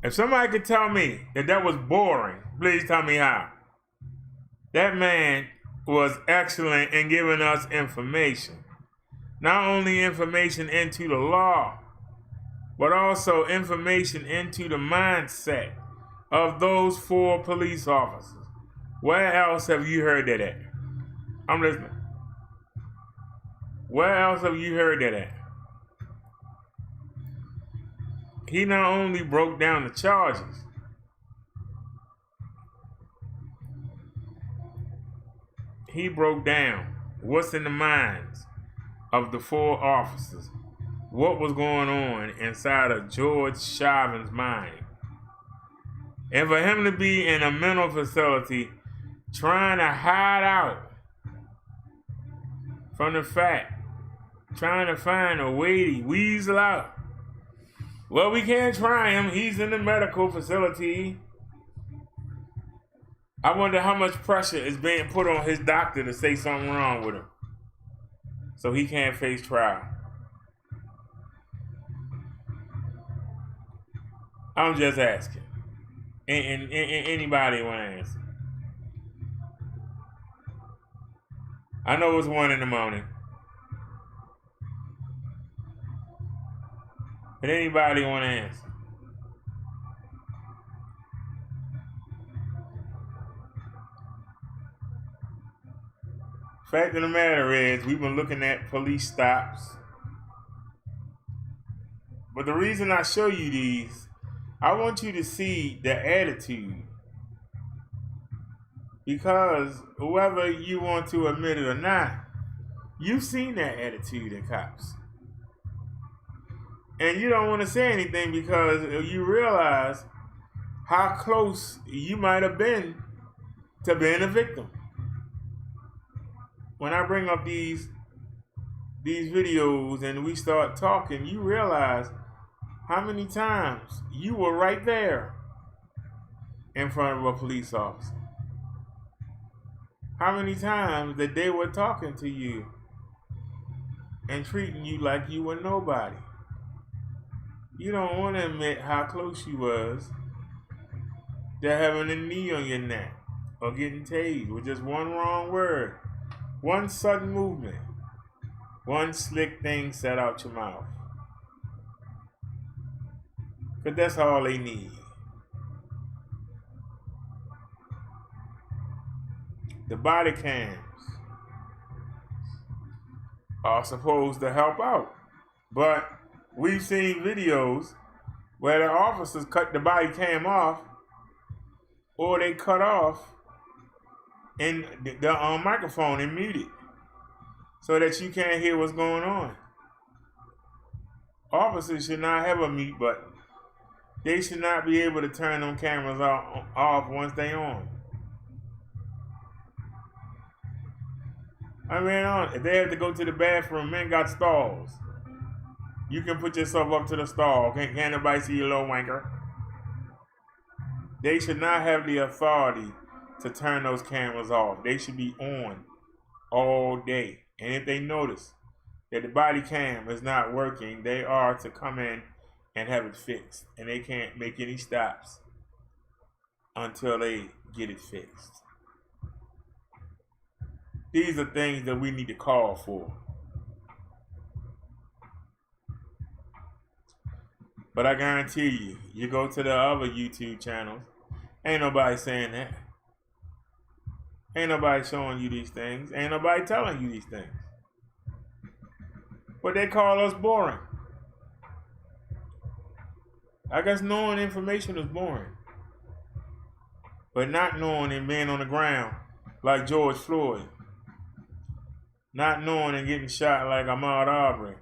If somebody could tell me that was boring, please tell me how. That man was excellent in giving us information. Not only information into the law, but also information into the mindset of those 4 police officers. Where else have you heard that at? I'm listening. Where else have you heard that at? He not only broke down the charges, he broke down what's in the minds of the 4 officers. What was going on inside of George Chauvin's mind. And for him to be in a mental facility trying to hide out from the fact, trying to find a way to weasel out. Well, we can't try him. He's in the medical facility. I wonder how much pressure is being put on his doctor to say something wrong with him so he can't face trial. I'm just asking. And anybody want to answer? I know it's 1 in the morning. But anybody want to answer? Fact of the matter is, we've been looking at police stops. But the reason I show you these, I want you to see the attitude. Because whether you want to admit it or not, you've seen that attitude in cops. And you don't want to say anything because you realize how close you might have been to being a victim. When I bring up these videos and we start talking, you realize how many times you were right there in front of a police officer. How many times that they were talking to you and treating you like you were nobody. You don't want to admit how close you was to having a knee on your neck or getting tased with just one wrong word, one sudden movement, one slick thing said out your mouth. Because that's all they need. The body cams are supposed to help out. But we've seen videos where the officers cut the body cam off or they cut off and the microphone and mute it so that you can't hear what's going on. Officers should not have a mute button. They should not be able to turn them cameras off once they on. I mean, if they have to go to the bathroom, men got stalls. You can put yourself up to the stall. Can't nobody see your little wanker? They should not have the authority to turn those cameras off. They should be on all day. And if they notice that the body cam is not working, they are to come in and have it fixed. And they can't make any stops until they get it fixed. These are things that we need to call for. But I guarantee you, you go to the other YouTube channels, ain't nobody saying that. Ain't nobody showing you these things. Ain't nobody telling you these things. But they call us boring. I guess knowing information is boring. But not knowing and being on the ground like George Floyd. Not knowing and getting shot like Aubrey.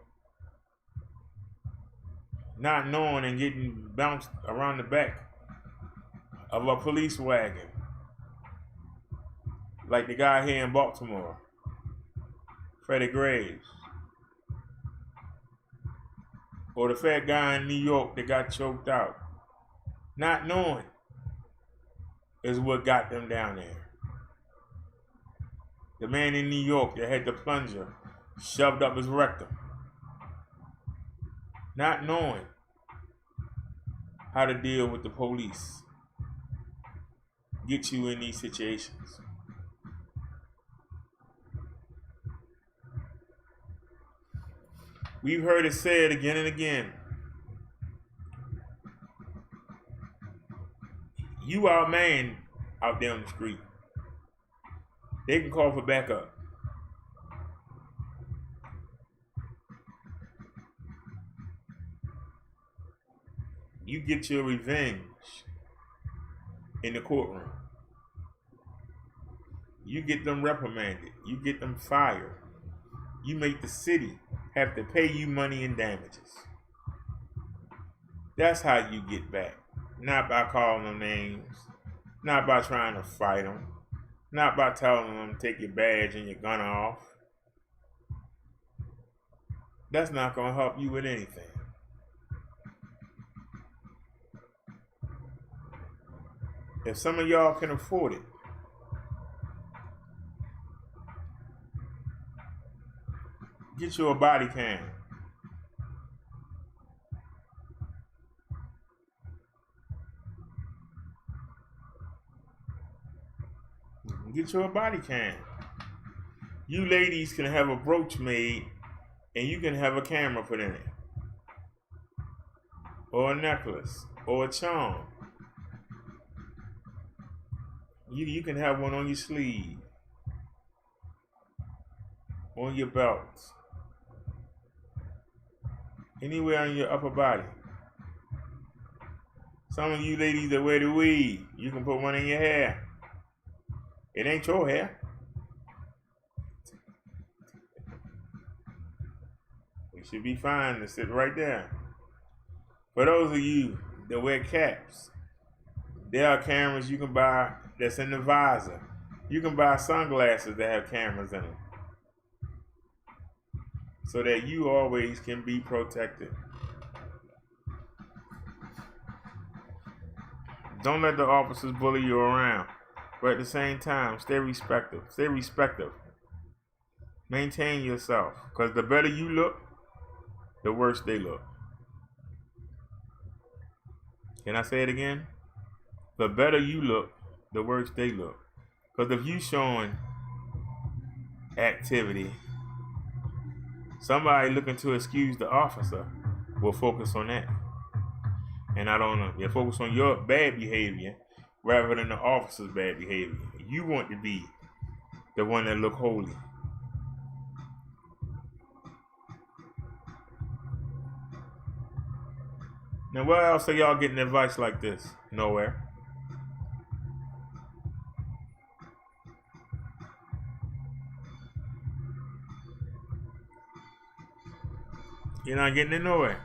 Not knowing and getting bounced around the back of a police wagon. Like the guy here in Baltimore, Freddie Graves. Or the fat guy in New York that got choked out. Not knowing is what got them down there. The man in New York that had the plunger shoved up his rectum. Not knowing how to deal with the police get you in these situations. We've heard it said again and again. You outmanned out there on the street. They can call for backup. You get your revenge in the courtroom. You get them reprimanded. You get them fired. You make the city have to pay you money in damages. That's how you get back. Not by calling them names. Not by trying to fight them. Not by telling them to take your badge and your gun off. That's not going to help you with anything. If some of y'all can afford it, get you a body cam. Get you a body cam. You ladies can have a brooch made and you can have a camera put in it. Or a necklace. Or a charm. You can have one on your sleeve. On your belt. Anywhere on your upper body. Some of you ladies that wear the weave, you can put one in your hair. It ain't your hair. It should be fine to sit right there. For those of you that wear caps, there are cameras you can buy that's in the visor. You can buy sunglasses that have cameras in them. So that you always can be protected. Don't let the officers bully you around. But at the same time, stay respectful. Stay respectful. Maintain yourself. Because the better you look, the worse they look. Can I say it again? The better you look, the worse they look. Because if you showing activity, somebody looking to excuse the officer will focus on that. And I don't know. They'll focus on your bad behavior rather than the officer's bad behavior. You want to be the one that look holy. Now, where else are y'all getting advice like this? Nowhere. You're not getting it nowhere.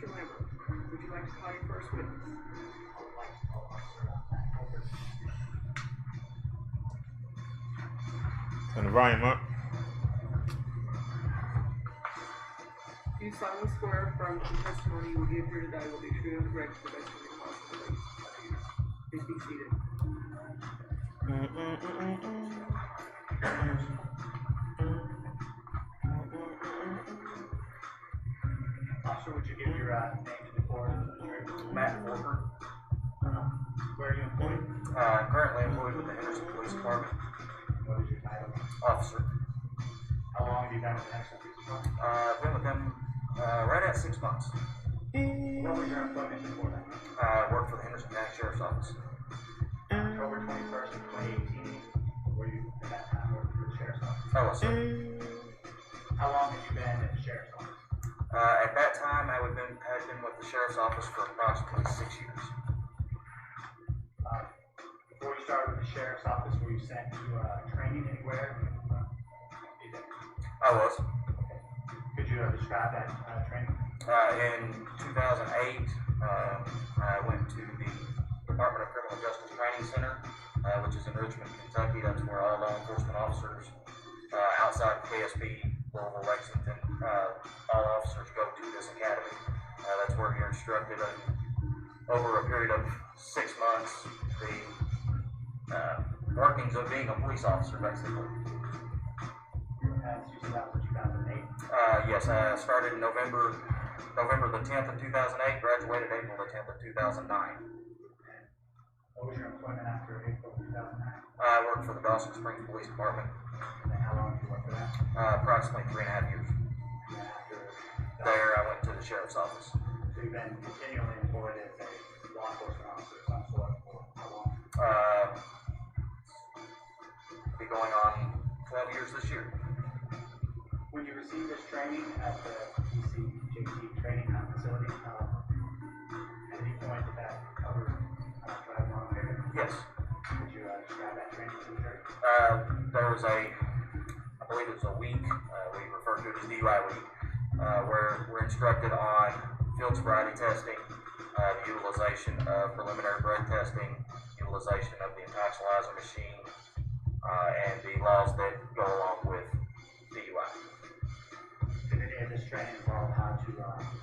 Mr. Lambert, would you like to call your first witness? Turn the volume up. Do you solemnly swear from the testimony you will give here today will be true and correct to the best of your possibility? Please be seated. Officer, would you give your name to the court? Matt Walker. Where are you employed? Currently employed with the Henderson Police Department. What is your title? Officer. How long have you been with the Henderson Police Department? I've been with them right at 6 months. What was your employment before that? I worked for the Henderson County Sheriff's Office. October 21st of 2018, were you at that time working for the Sheriff's Office? Oh, yes, sir. How long have you been at the Sheriff's Office? At that time, I had been with the Sheriff's Office for approximately 6 years. Before you started with the Sheriff's Office, were you sent to training anywhere? I was. Okay. Could you describe that training? In 2008, I went to the Department of Criminal Justice Training Center, which is in Richmond, Kentucky. That's where all law enforcement officers outside of KSB, Louisville, Lexington, all officers go to this academy. That's where you're instructed over a period of 6 months the workings of being a police officer, basically. You said that was 2008? Yes, I started in November the 10th of 2008, graduated April the 10th of 2009. What was your employment after April 2009? I worked for the Dawson Springs Police Department. And how long did you work for that? Approximately 3.5 years. And after there, I went to the Sheriff's Office. So you've been continually employed as a law enforcement officer of some sort for how long? Be going on 12 years this year. When you received this training at the DCJT training facility, at any point did that cover driving on paper? Yes. Could you describe that training to the jury? There was I believe it was a week, we refer to it as DUI week, where we're instructed on field sobriety testing, the utilization of preliminary breath testing, utilization of the intoxilizer machine, and the laws that go along with DUI. Did any of this training involve how to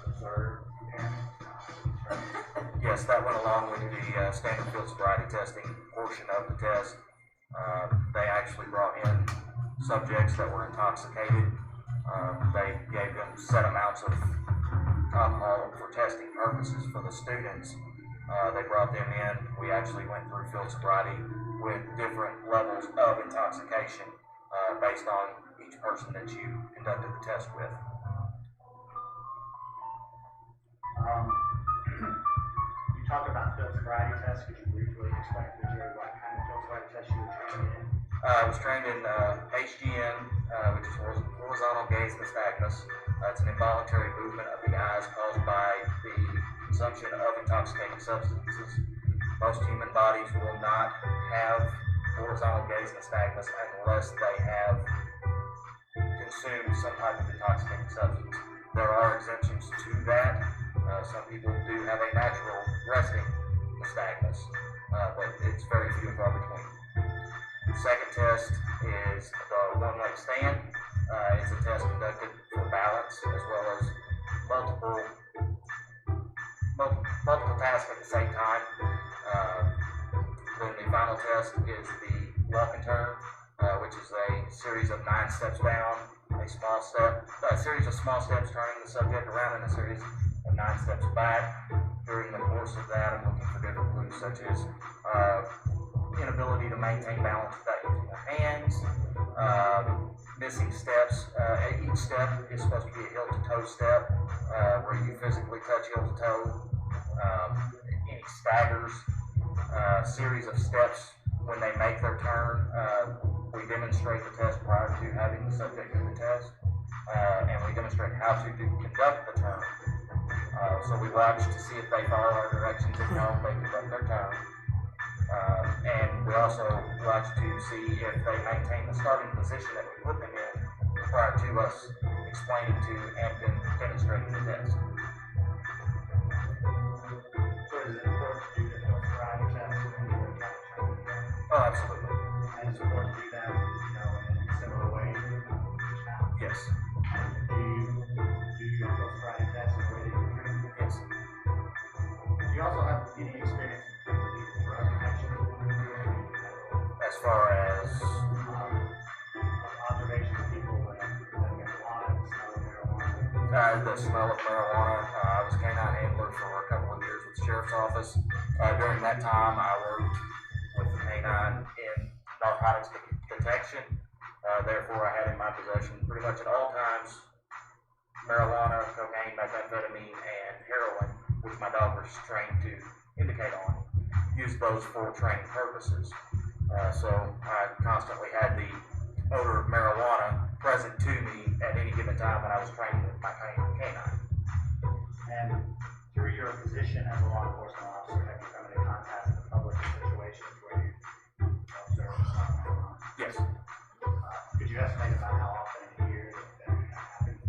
observe impairment? Yes, that went along with the standard field sobriety testing portion of the test. They actually brought in subjects that were intoxicated. They gave them set amounts of alcohol for testing purposes for the students. They brought them in. We actually went through field sobriety with different levels of intoxication based on each person that you conducted the test with. You talked about field sobriety tests. Could you briefly explain to the jury what kind of field sobriety tests you were trained in? I was trained in HGN, which is horizontal gaze nystagmus. It's an involuntary movement of the eyes caused by the consumption of intoxicating substances. Most human bodies will not have horizontal gaze nystagmus unless they have consumed some type of intoxicating substance. There are exemptions to that. Some people do have a natural resting nystagmus, but it's very few and far between. The second test is the one-leg stand. It's a test conducted for balance as well as multiple tasks at the same time. Then the final test is the walk and turn, which is a series of 9 steps down, a series of small steps turning the subject around, and a series of 9 steps back. During the course of that, I'm looking for different clues such as inability to maintain balance without using your hands, missing steps. Each step is supposed to be a heel-to-toe step, where you physically touch heel to toe. Any staggers, series of steps when they make their turn. We demonstrate the test prior to having the subject do the test, and we demonstrate how to conduct the turn. So we watch to see if they follow our directions. If no, they conduct their turn. And we also watch to see if they maintain the starting position that we put them in prior to us explaining to and then demonstrating the test. is it important to do the sobriety test when you're in training? Oh, absolutely. And it's important to do that, in a similar way. Yes. Do you do your sobriety test in the way that you're trained? Yes. Do you also have any experience in drug detection? As far as observation of people that marijuana, the smell of marijuana? the smell of marijuana, I was canine handler for a couple of years with the sheriff's office. During that time, I worked with the canine in narcotics detection. Therefore, I had in my possession pretty much at all times marijuana, cocaine, methamphetamine, and heroin, which my dog was trained to indicate on. Use those for training purposes. So I constantly had the odor of marijuana present to me at any given time when I was training with my canine. And through your position as a law enforcement officer, have you come into contact with the public in situations where you observe marijuana? Yes. Could you estimate about how often a year that happens?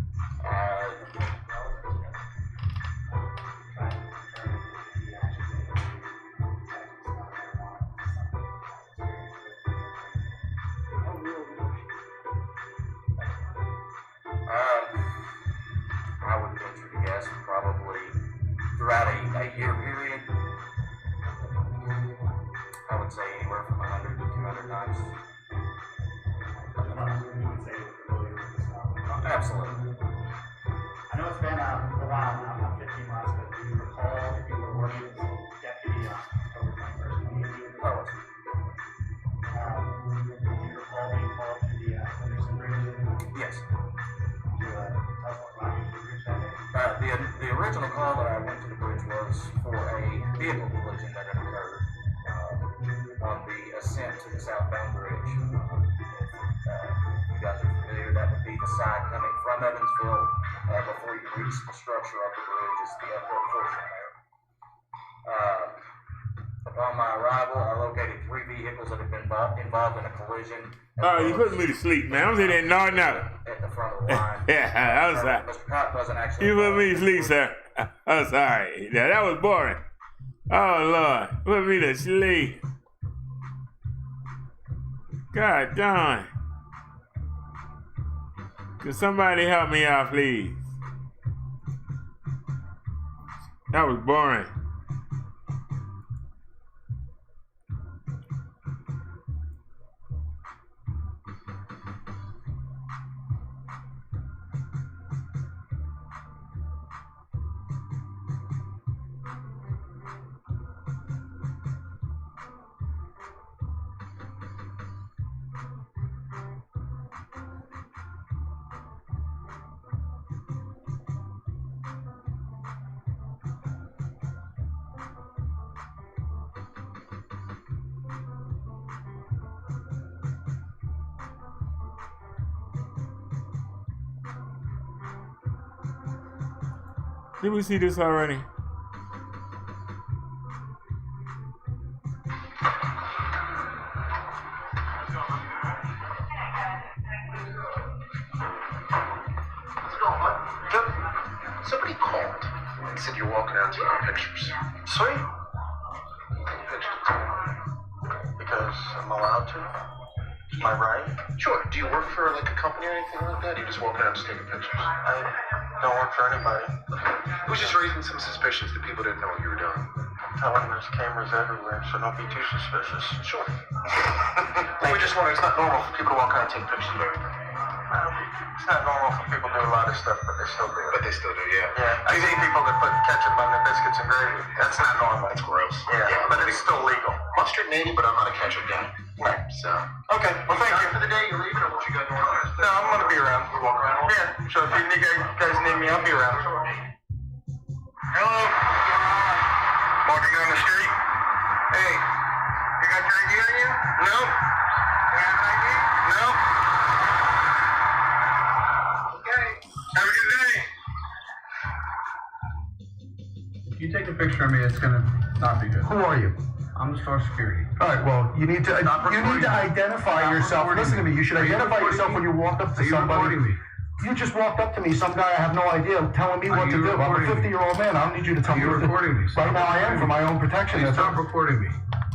Trying to determine if you actually able to detect the smell of marijuana as something that has experience with. How real is it? I would venture to guess probably throughout a year period, I would say anywhere from 100 to 200 times. You would say you're familiar with the smell? Absolutely. I know it's been a while now, about 15 months, but do you recall if you were working as a deputy on October 21st, 2018? I was. Do you recall being called to the Henderson Bridge? Yes. Could you tell us what brought you to the bridge that day? The original call that I went to the bridge was for a vehicle collision that had occurred on the ascent to the southbound bridge. If you guys are familiar, that would be the side coming from Evansville before you reach the structure of the bridge is the uphill portion there. Upon my arrival, I located 3 vehicles that had been involved in a collision. Oh, you put me to sleep, man. I'm sitting there nodding out. At the front of the line. Yeah, I'm sorry. Mr. Cott wasn't actually. You put me to sleep, sir. I'm sorry. Yeah, that was boring. Oh, Lord. Put me to sleep. God darn. Could somebody help me out, please? That was boring. Did we see this already? Somebody called and said you're walking around taking pictures. Sweet. Taking pictures. Because I'm allowed to. Am I right? Sure. Do you work for like a company or anything like that? Or you just walking around just taking pictures? I don't work for anybody. It was just raising some suspicions that people didn't know what you were doing. I'm telling there's cameras everywhere, so don't be too suspicious. Sure. We just wonder, it's not normal for people to walk around and take pictures of everything. It's not normal for people to do a lot of stuff, but they still do. But they still do, yeah. Yeah. I see people that put ketchup on their biscuits and gravy. That's not normal. That's gross. Yeah, but it's still legal. Mustard maybe, but I'm not a ketchup guy. Right. So. Okay. Well, thank you. For the day you're leaving, or what you got going on? No, I'm gonna be around. We walk around. Yeah. So if you guys need me, I'll be around. Hello. Walking down the street. Hey, you got your ID on you? No. You got an ID? No. Have a good day. If you take a picture of me, it's gonna not be good. Who are you? I'm the store security. All right, well, you need to identify yourself. Listen to me, you should identify yourself when you walk up to somebody. You just walked up to me, some guy I have no idea, telling me what to do. I'm a 50-year-old man. I don't need you to tell me what to do. You're recording me. Right now I am for my own protection. Please stop recording me.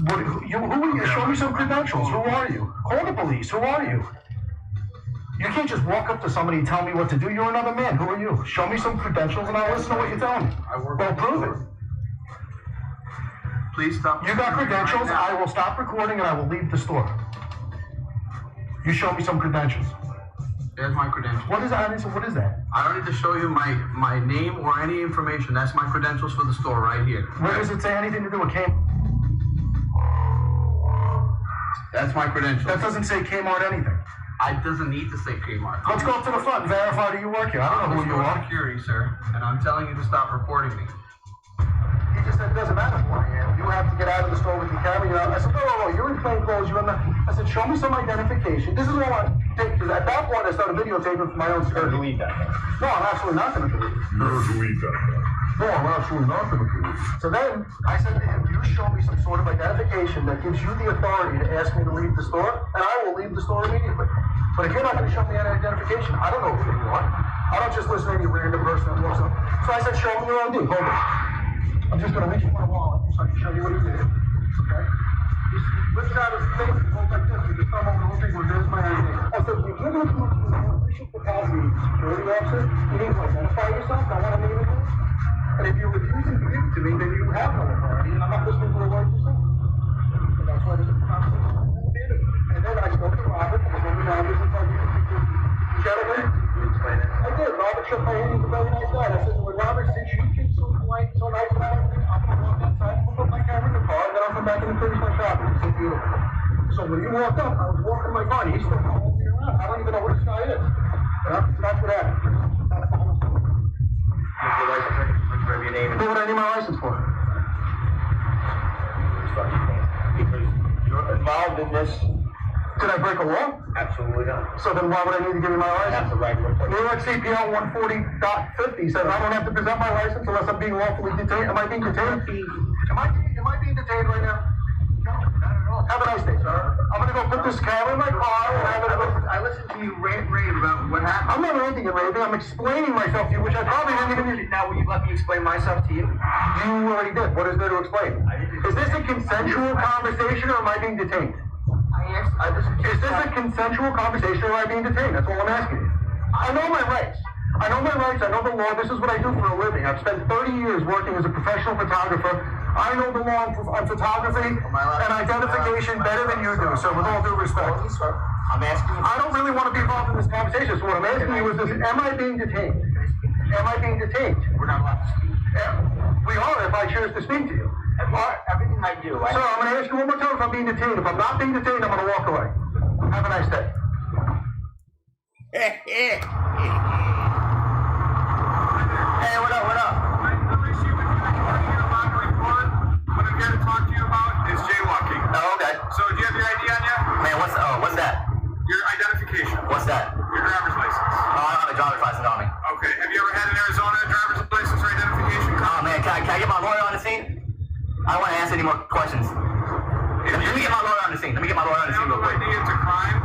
Who are you? Show me some credentials. Who are you? Call the police. Who are you? You can't just walk up to somebody and tell me what to do. You're another man. Who are you? Show me some credentials and I'll listen to what you're telling me. Well, prove it. Please stop. You got credentials, I will stop recording and I will leave the store. You show me some credentials. There's my credentials. What is that? What is that? I don't need to show you my name or any information. That's my credentials for the store right here. Where does it say anything to do with Kmart? That's my credentials. That doesn't say Kmart anything. It doesn't need to say Kmart. Let's go up to the front and verify that you work here. I don't know who you are. Security, sir, and I'm telling you to stop recording me. He just said it doesn't matter who I am. You have to get out of the store with your camera. I said, no, you're in plain clothes. You're in the... I said, show me some identification. This is all I take. Because at that point, I started videotaping for my own security. You believe that? No, I'm absolutely not going to believe it. You don't believe that? No, I'm absolutely not going to believe it. So then, I said to him, you show me some sort of identification that gives you the authority to ask me to leave the store, and I will leave the store immediately. But if you're not going to show me any identification, I don't know who you are. I don't just listen to any random person that walks up. So I said, show me your ID. Hold it. I'm just going to reach for my wallet so I can show you what he did. Okay? Just lift out his face and hold like this with your thumb over the whole thing. Well, there's my ID. I said, if you're going to come up to an official capacity security officer, you need to identify yourself. I want to meet with you. And if you're refusing to give it to me, then you have no authority, and I'm not listening to a word you say. And that's why there's a conversation. And then I spoke to Robert, and the manager said, gentlemen, I did. Robert shook my hand. He's a very nice guy. I said, well, Robert, since you keep so polite, so nice about everything, I'm going to walk outside and put my camera in the car, and then I'll come back in and finish my shopping. It's so beautiful. So when you walked up, I was walking my car, and he's still following me around. I don't even know where this guy is. That's what happened. That's the whole story. What's your license? What's your name? What would I need my license for? Because you're involved in this. Did I break a law? Absolutely not. So then why would I need to give you my license? That's the right one. New York CPL 140.50 says I don't have to present my license unless I'm being lawfully detained. Am I being detained? Am I being detained right now? No, not at all. Have a nice day, sir. I'm gonna go put this camera in my car and I listened to you rave about what happened. I'm not ranting and raving. I'm explaining myself to you, which I probably didn't even use. Now, will you let me explain myself to you? You already did. What is there to explain? Is this a consensual conversation or am I being detained? Is this a consensual conversation or am I being detained? That's all I'm asking you. I know my rights. I know the law. This is what I do for a living. I've spent 30 years working as a professional photographer. I know the law on photography and identification better than you do, so with all due respect. I'm asking you. I don't really want to be involved in this conversation, so what I'm asking you is this, am I being detained? Am I being detained? We're not allowed to speak. We are if I choose to speak to you. Everything I do. So I'm going to ask you one more time if I'm being detained. If I'm not being detained, I'm going to walk away. Have a nice day. Hey, what up? The issue with what I'm here to talk to you about is jaywalking. Oh, okay. So do you have your ID on you? Man, what's that? Your identification. What's that? Your driver's license. Oh, I don't have a driver's license on me. Okay. Have you ever had an Arizona driver's license or identification card? Oh, man, can I get my lawyer on the scene? I don't want to answer any more questions. Let me get my lawyer on the scene. Let me get my lawyer on the scene real quick. ID into crime.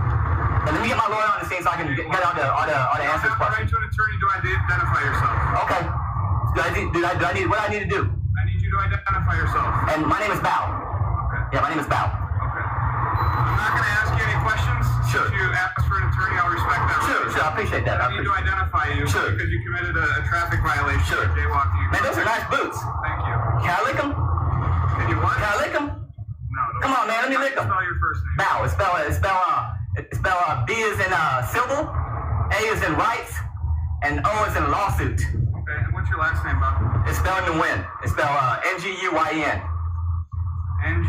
Let me get my lawyer on the scene so I can get all the answers to questions. Right to an attorney to identify yourself. Okay. Do I need what I need to do? I need you to identify yourself. And my name is Bao. Okay. Yeah, my name is Bao. Okay. I'm not going to ask you any questions. Sure. If you ask for an attorney, I'll respect that. Sure, I appreciate that. I need to identify you because you committed a traffic violation. Sure. Jaywalking. Man, those are nice boots. Thank you. Can I lick them? Can you what? Can I lick them? No. Come on, man, let me lick them. Spell your first name. Bao. It's spell B is in civil, A is in rights, and O is in lawsuit. Okay, and what's your last name, Bob? It's spelled in win. It's spelled N-G-U-Y-E-N.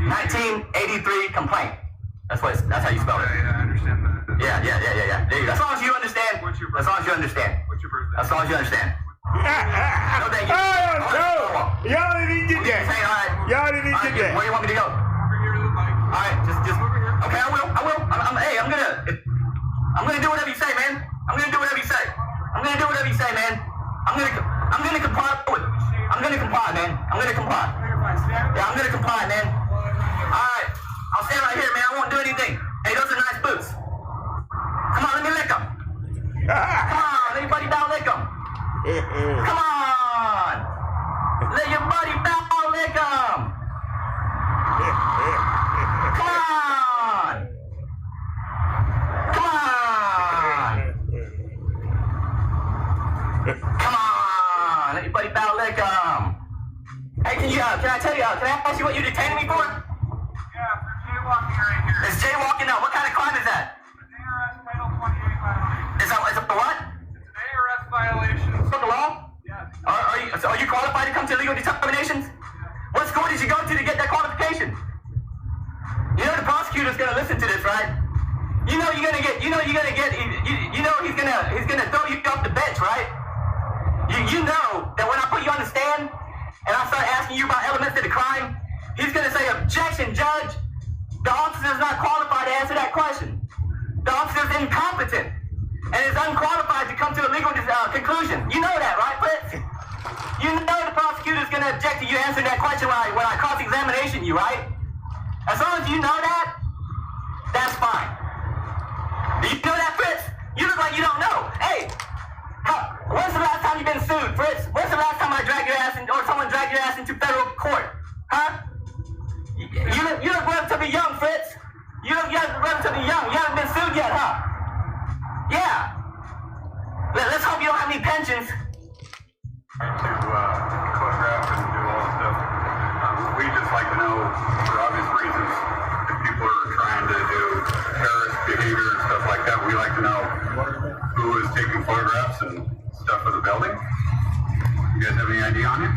1983 complaint. That's how you spell it. Yeah, I understand that. Yeah. There you go. As long as you understand. What's your birthday? As long as you understand. What's your birthday? As long as you understand. No, thank you. Y'all didn't get that. Y'all didn't get that. Where do you want me to go? Over here to the bike. All right, just over here. Okay, I will. I'm gonna do whatever you say, man. I'm gonna do whatever you say, man. I'm gonna comply with it. I'm gonna comply, man. Yeah, I'm gonna comply, man. All right, I'll stand right here, man. I won't do anything. Hey, those are nice boots. Come on, let me lick them. Come on, let me prosecutor's gonna listen to this, right? You know he's gonna throw you off the bench, right? You know that when I put you on the stand and I start asking you about elements of the crime, he's gonna say, objection, judge. The officer's not qualified to answer that question. The officer's incompetent and is unqualified to come to a legal conclusion. You know that, right, Fritz? You know the prosecutor's gonna object to you answering that question when I cross-examination you, right? As long as you know that, that's fine. Do you know that, Fritz? You look like you don't know. Hey, when's the last time you've been sued, Fritz? When's the last time I dragged your ass or someone dragged your ass into federal court? Huh? You look relatively young, Fritz. You look relatively young. You haven't been sued yet, huh? Yeah. Let's hope you don't have any pensions. To photograph and do all this stuff. We just like to know, for obvious reasons, if people are trying to do terrorist behavior and stuff like that, we like to know who is taking photographs and stuff for the building. You guys have any idea on it?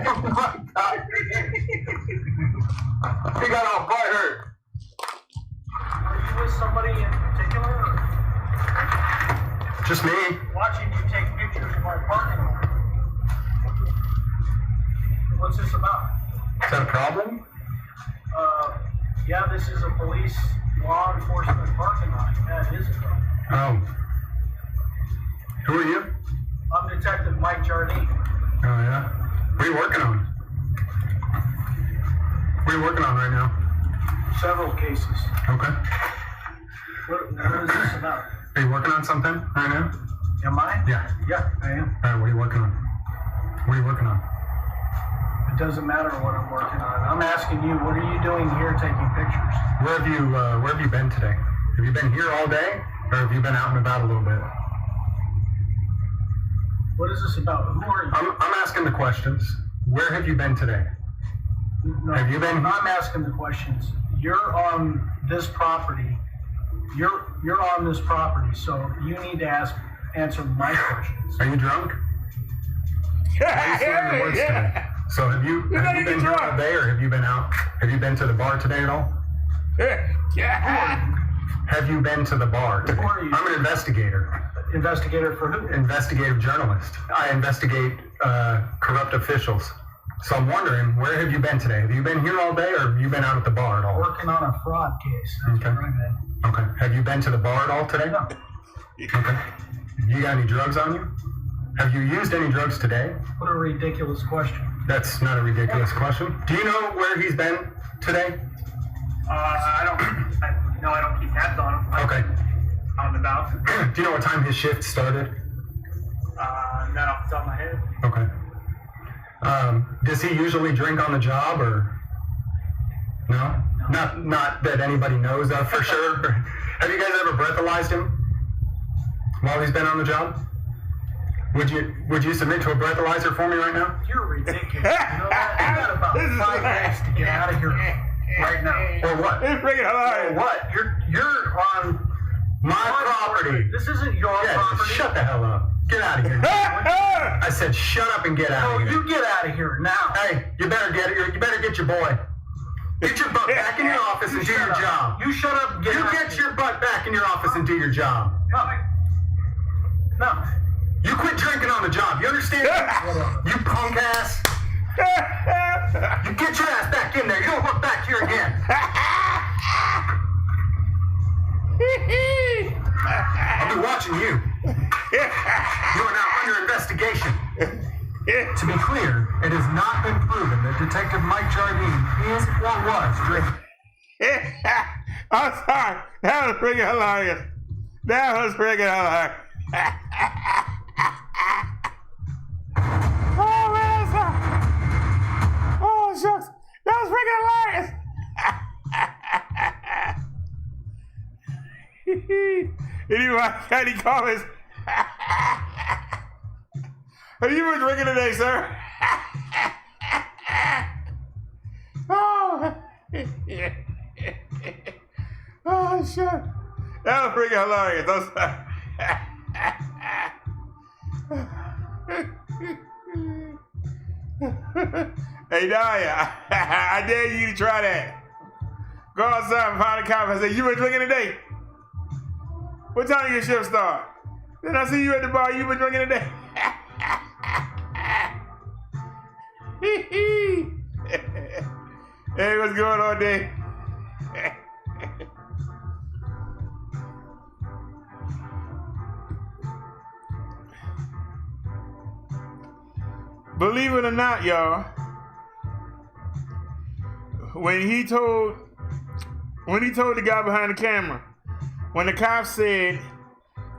Oh my God. He got all butthurt. Are you with somebody in particular? Or? Just me. Watching you take pictures of our parking lot. What's this about? Is that a problem? Yeah, this is a police law enforcement parking lot. Yeah, it is a problem. Oh. Who are you? I'm Detective Mike Jardine. Oh, yeah? What are you working on? What are you working on right now? Several cases. Okay. What is this about? Are you working on something right now? Am I? Yeah. Yeah, I am. All right, what are you working on? What are you working on? It doesn't matter what I'm working on. I'm asking you, what are you doing here taking pictures? Where have you been today? Have you been here all day, or have you been out and about a little bit? What is this about? Who are you? I'm asking the questions. Where have you been today? No, have you been? I'm asking the questions. You're on this property. You're on this property, so you need to answer my questions. Are you drunk? Why are you saying the words today? So have you been here all day, or have you been out? Have you been to the bar today at all? Have you been to the bar today? I'm an investigator. Investigator for who? Investigative journalist. I investigate corrupt officials. So I'm wondering, where have you been today? Have you been here all day, or have you been out at the bar at all? Working on a fraud case. That's okay. Where I've been. Okay. Have you been to the bar at all today? No. Okay. You got any drugs on you? Have you used any drugs today? What a ridiculous question. That's not a ridiculous question. Do you know where he's been today? I don't keep tabs on him. Okay. On the about. Do you know what time his shift started? Not off the top of my head. Okay. Does he usually drink on the job, or no? Not that anybody knows of for sure. Have you guys ever breathalyzed him while he's been on the job? Would you submit to a breathalyzer for me right now? You're ridiculous. You know that? I got about 5 minutes to get out of here right now. Or what? It's freaking hilarious. Or what? You're on my property. This isn't your property. Shut the hell up. Get out of here. I said shut up and get out of here. You get out of here now. Hey, you better get your boy. Get your butt back in your office and do your job. You shut up and get out. You get your butt back in your office and do your job. No. You quit drinking on the job. You understand? You punk ass. You get your ass back in there. You don't look back here again. I'll be watching you. You are now under investigation. To be clear, it has not been proven that Detective Mike Jardine is or was drinking. I'm sorry. That was freaking hilarious. Oh, man, oh, shucks. That was freaking hilarious. Anybody got any comments? Have you been drinking today, sir? Oh, oh, shit. That was freaking hilarious. Hey, Daya, I dare you to try that. Go outside and find a cop and say, you been drinking today? What time did your shift start? Then I see you at the bar, you been drinking today? Hey, what's going on, Dave? Believe it or not, y'all, when he told the guy behind the camera, when the cop said,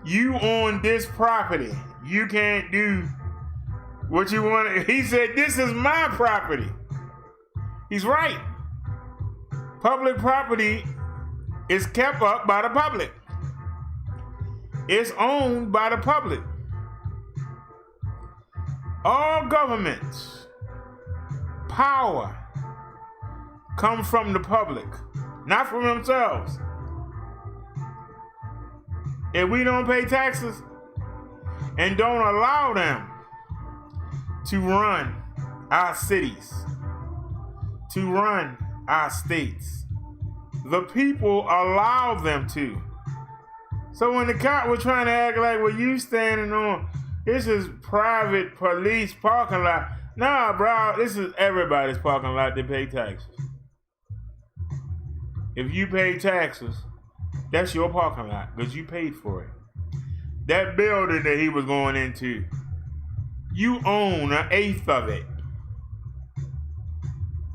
you own this property, you can't do what you want, he said, this is my property. He's right. Public property is kept up by the public. It's owned by the public. All governments, power, come from the public, not from themselves. If we don't pay taxes and don't allow them to run our cities, to run our states, the people allow them to. So when the cop was trying to act like, well, you standing on, this is private police parking lot. Nah, bro, this is everybody's parking lot that pay taxes. If you pay taxes, that's your parking lot because you paid for it. That building that he was going into, you own 1/8 of it.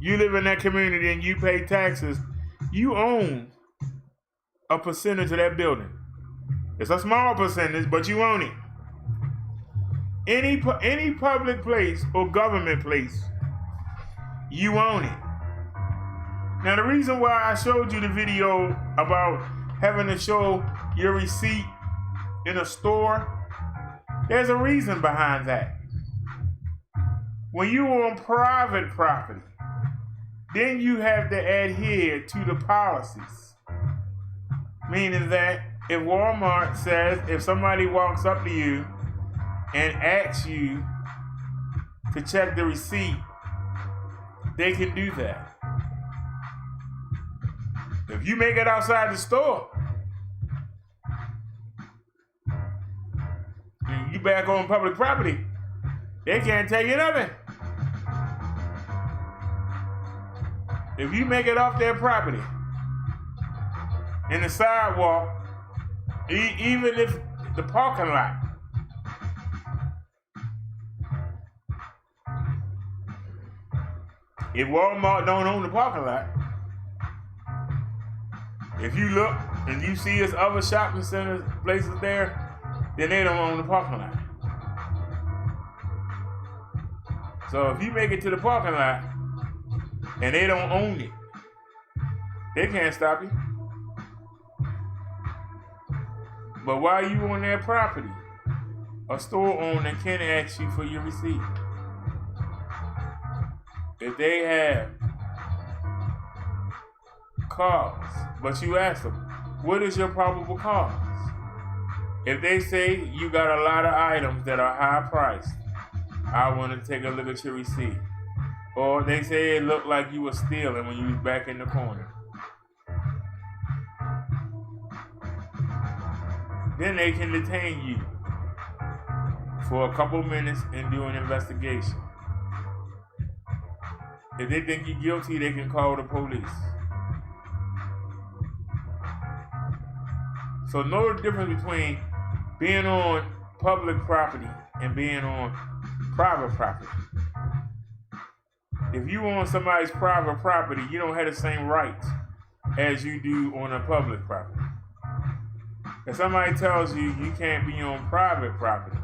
You live in that community and you pay taxes, you own a percentage of that building. It's a small percentage, but you own it. Any public place or government place, you own it. Now, the reason why I showed you the video about having to show your receipt in a store, there's a reason behind that. When you own private property, then you have to adhere to the policies. Meaning that if Walmart says, if somebody walks up to you and asks you to check the receipt, they can do that. If you make it outside the store, and you back on public property, they can't take it of it. If you make it off their property, in the sidewalk, even if the parking lot, if Walmart don't own the parking lot, if you look and you see there's other shopping centers, places there, then they don't own the parking lot. So if you make it to the parking lot and they don't own it, they can't stop you. But while you on their property, a store owner can ask you for your receipt. If they have cause, but you ask them, what is your probable cause? If they say you got a lot of items that are high priced, I want to take a look at your receipt. Or they say it looked like you were stealing when you was back in the corner. Then they can detain you for a couple minutes and do an investigation. If they think you're guilty, they can call the police. So know the difference between being on public property and being on private property. If you own somebody's private property, you don't have the same rights as you do on a public property. If somebody tells you you can't be on private property,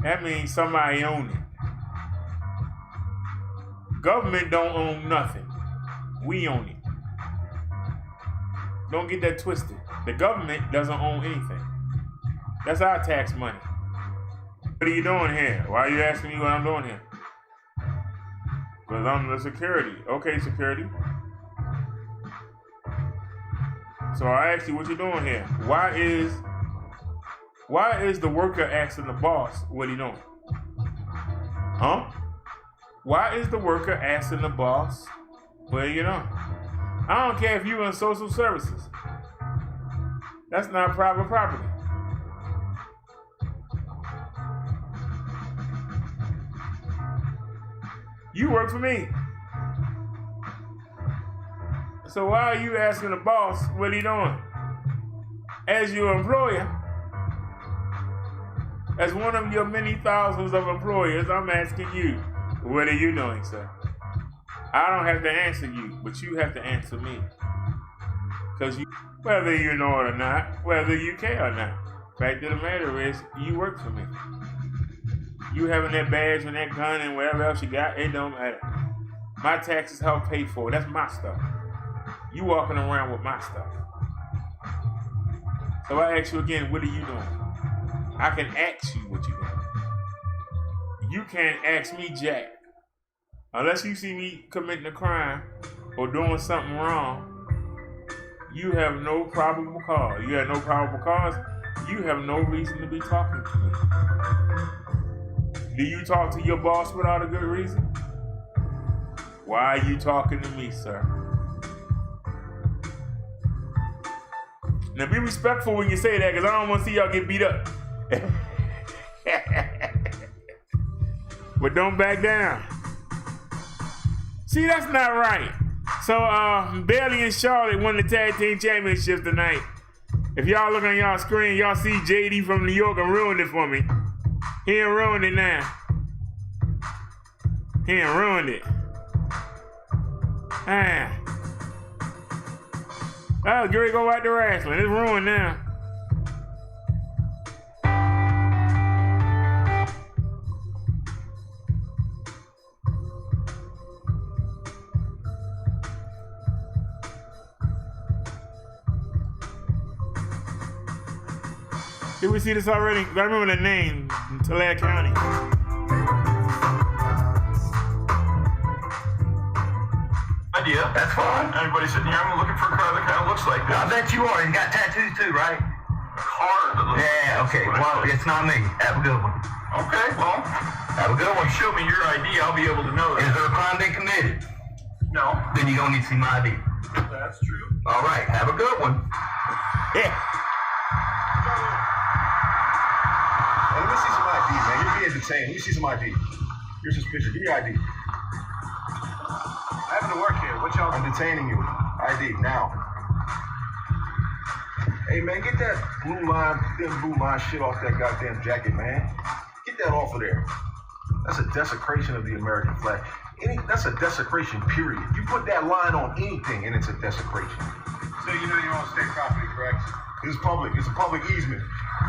that means somebody owns it. Government don't own nothing. We own it. Don't get that twisted. The government doesn't own anything. That's our tax money. What are you doing here? Why are you asking me what I'm doing here? Because I'm the security. Okay, security. So I asked you what you doing here. Why is the worker asking the boss what he doing? Huh? Why is the worker asking the boss where you know? I don't care if you're in social services. That's not private property. You work for me. So why are you asking the boss what he doing? As your employer, as one of your many thousands of employers, I'm asking you, what are you doing, sir? I don't have to answer you, but you have to answer me. Because whether you know it or not, whether you care or not, fact of the matter is, you work for me. You having that badge and that gun and whatever else you got, it don't matter. My taxes help pay for it. That's my stuff. You walking around with my stuff. So I ask you again, what are you doing? I can ask you what you're doing. You can't ask me jack. Unless you see me committing a crime or doing something wrong, you have no probable cause. You have no probable cause. You have no reason to be talking to me. Do you talk to your boss without a good reason? Why are you talking to me, sir? Now be respectful when you say that, because I don't want to see y'all get beat up. But don't back down. See, that's not right. So Bailey and Charlotte won the tag team championships tonight. If y'all look on y'all screen, y'all see JD from New York and ruined it for me. He ain't ruined it now. He ain't ruined it. Oh, Gary, go back to wrestling. It's ruined now. Did we see this already? I remember the name, Tulare County. Idea. That's fine. Everybody sitting here, I'm looking for a car that kind of looks like this. I bet you are. You got tattoos too, right? Car that looks Yeah, okay. Well, it's not me. Have a good one. Okay, well. Have a good one. Show me your ID, I'll be able to know that. Is there a crime been committed? No. Then you're going to need to see my ID. That's true. All right. Have a good one. Yeah. Hey, let me see some ID, man. You're being detained. Let me see some ID. You're suspicious. Give me your ID. I happen to work here. What y'all? I'm detaining you. ID now. Hey, man, get that blue line shit off that goddamn jacket, man. Get that off of there. That's a desecration of the American flag. That's a desecration, period. You put that line on anything, and it's a desecration. So you know you're on state property, correct? It's public. It's a public easement.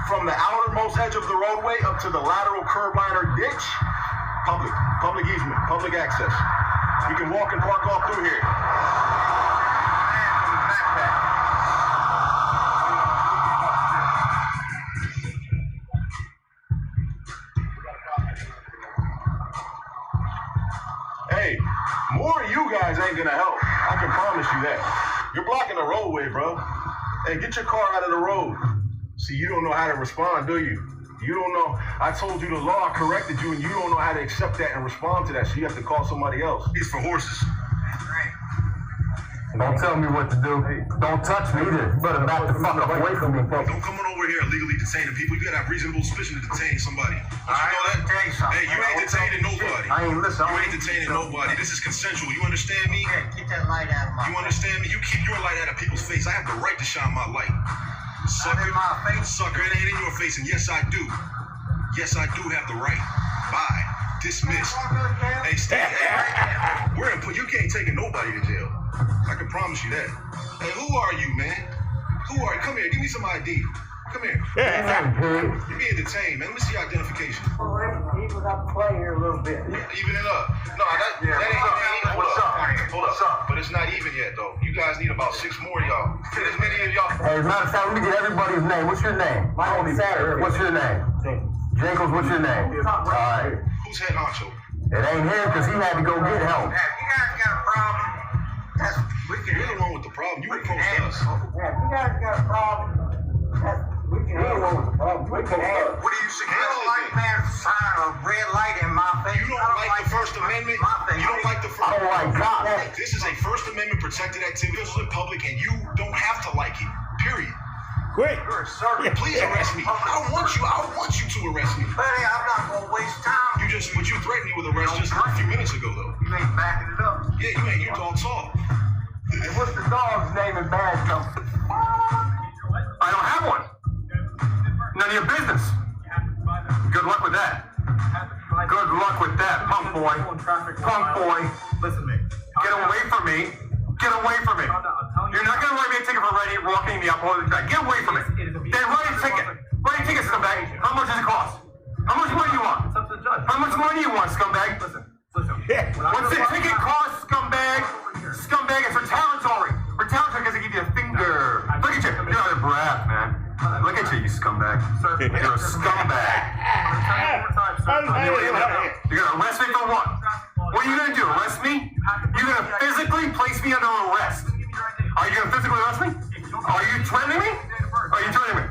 From the outermost edge of the roadway up to the lateral curb line or ditch, public easement, public access. You can walk and park all through here. Hey, more of you guys ain't gonna help. I can promise you that. You're blocking the roadway, bro. Hey, get your car out of the road. See, you don't know how to respond, do you? You don't know. I told you the law corrected you, and you don't know how to accept that and respond to that, so you have to call somebody else. It's for horses. Don't tell me what to do. Don't touch me either. You better back the fuck away from me. Don't come on over here illegally detaining people. You gotta have reasonable suspicion to detain somebody. Don't you know that? Hey, you ain't detaining nobody. I ain't listening. You ain't detaining nobody. This is consensual. You understand me? Okay, get that light out of my You understand me? You keep your light out of people's face. I have the right to shine my light. Sucker, in my face. Sucker, it ain't in your face, and yes, I do. Yes, I do have the right. Bye. Dismissed. Hey, stay. Hey, you can't take nobody to jail. I can promise you that. Hey, who are you, man? Who are you? Come here. Give me some ID. Come here. You're being detained, man. Let me see your identification. Even up the play here a little bit. Even it up. No, that ain't. Hold up. But it's not even yet, though. You guys need about 6 more of y'all. Get as many of y'all. Hey, as a matter of fact, let me get everybody's name. What's your name? My name is Saturday. What's your name? Jacobs, what's your name? All right. Who's head honcho? It ain't him because he had to go get help. Yeah, you guys got a problem. You're the one with the problem. You approached us. Yeah, you guys got a problem. We can handle it. What do you suggest? I don't like man sign a red light in my face. You don't like the First Amendment. You don't like the First I don't like cops. This is a First Amendment protected activity. This is in public, and you don't have to like it. Period. Quick. Please arrest me. I don't want you to arrest me. Buddy, I'm not gonna waste time. But you threatened me with arrest just a few minutes ago, though. You ain't backing it up. Yeah, you ain't. You don't talk. And what's the dog's name in badge company? I don't have one. None of your business. Good luck with that. Good luck with that, punk boy. Punk boy. Listen to me. Get away from me. Get away from me. You're not gonna write me a ticket for walking the opposite track. Get away from me. Then write a ticket. Write a ticket, scumbag. How much does it cost? How much money you want? It's up to the judge. How much money you want, scumbag? Listen. What's the ticket cost, scumbag? Scumbag, it's retaliatory. Retaliatory because they give you a finger. Look at you. You're out of breath, man. Look at you scumbag. You're a scumbag. You're gonna arrest me for what? What are you gonna do? Arrest me? You're gonna physically place me under arrest. Are you gonna physically arrest me? Are you threatening me? Are you threatening me?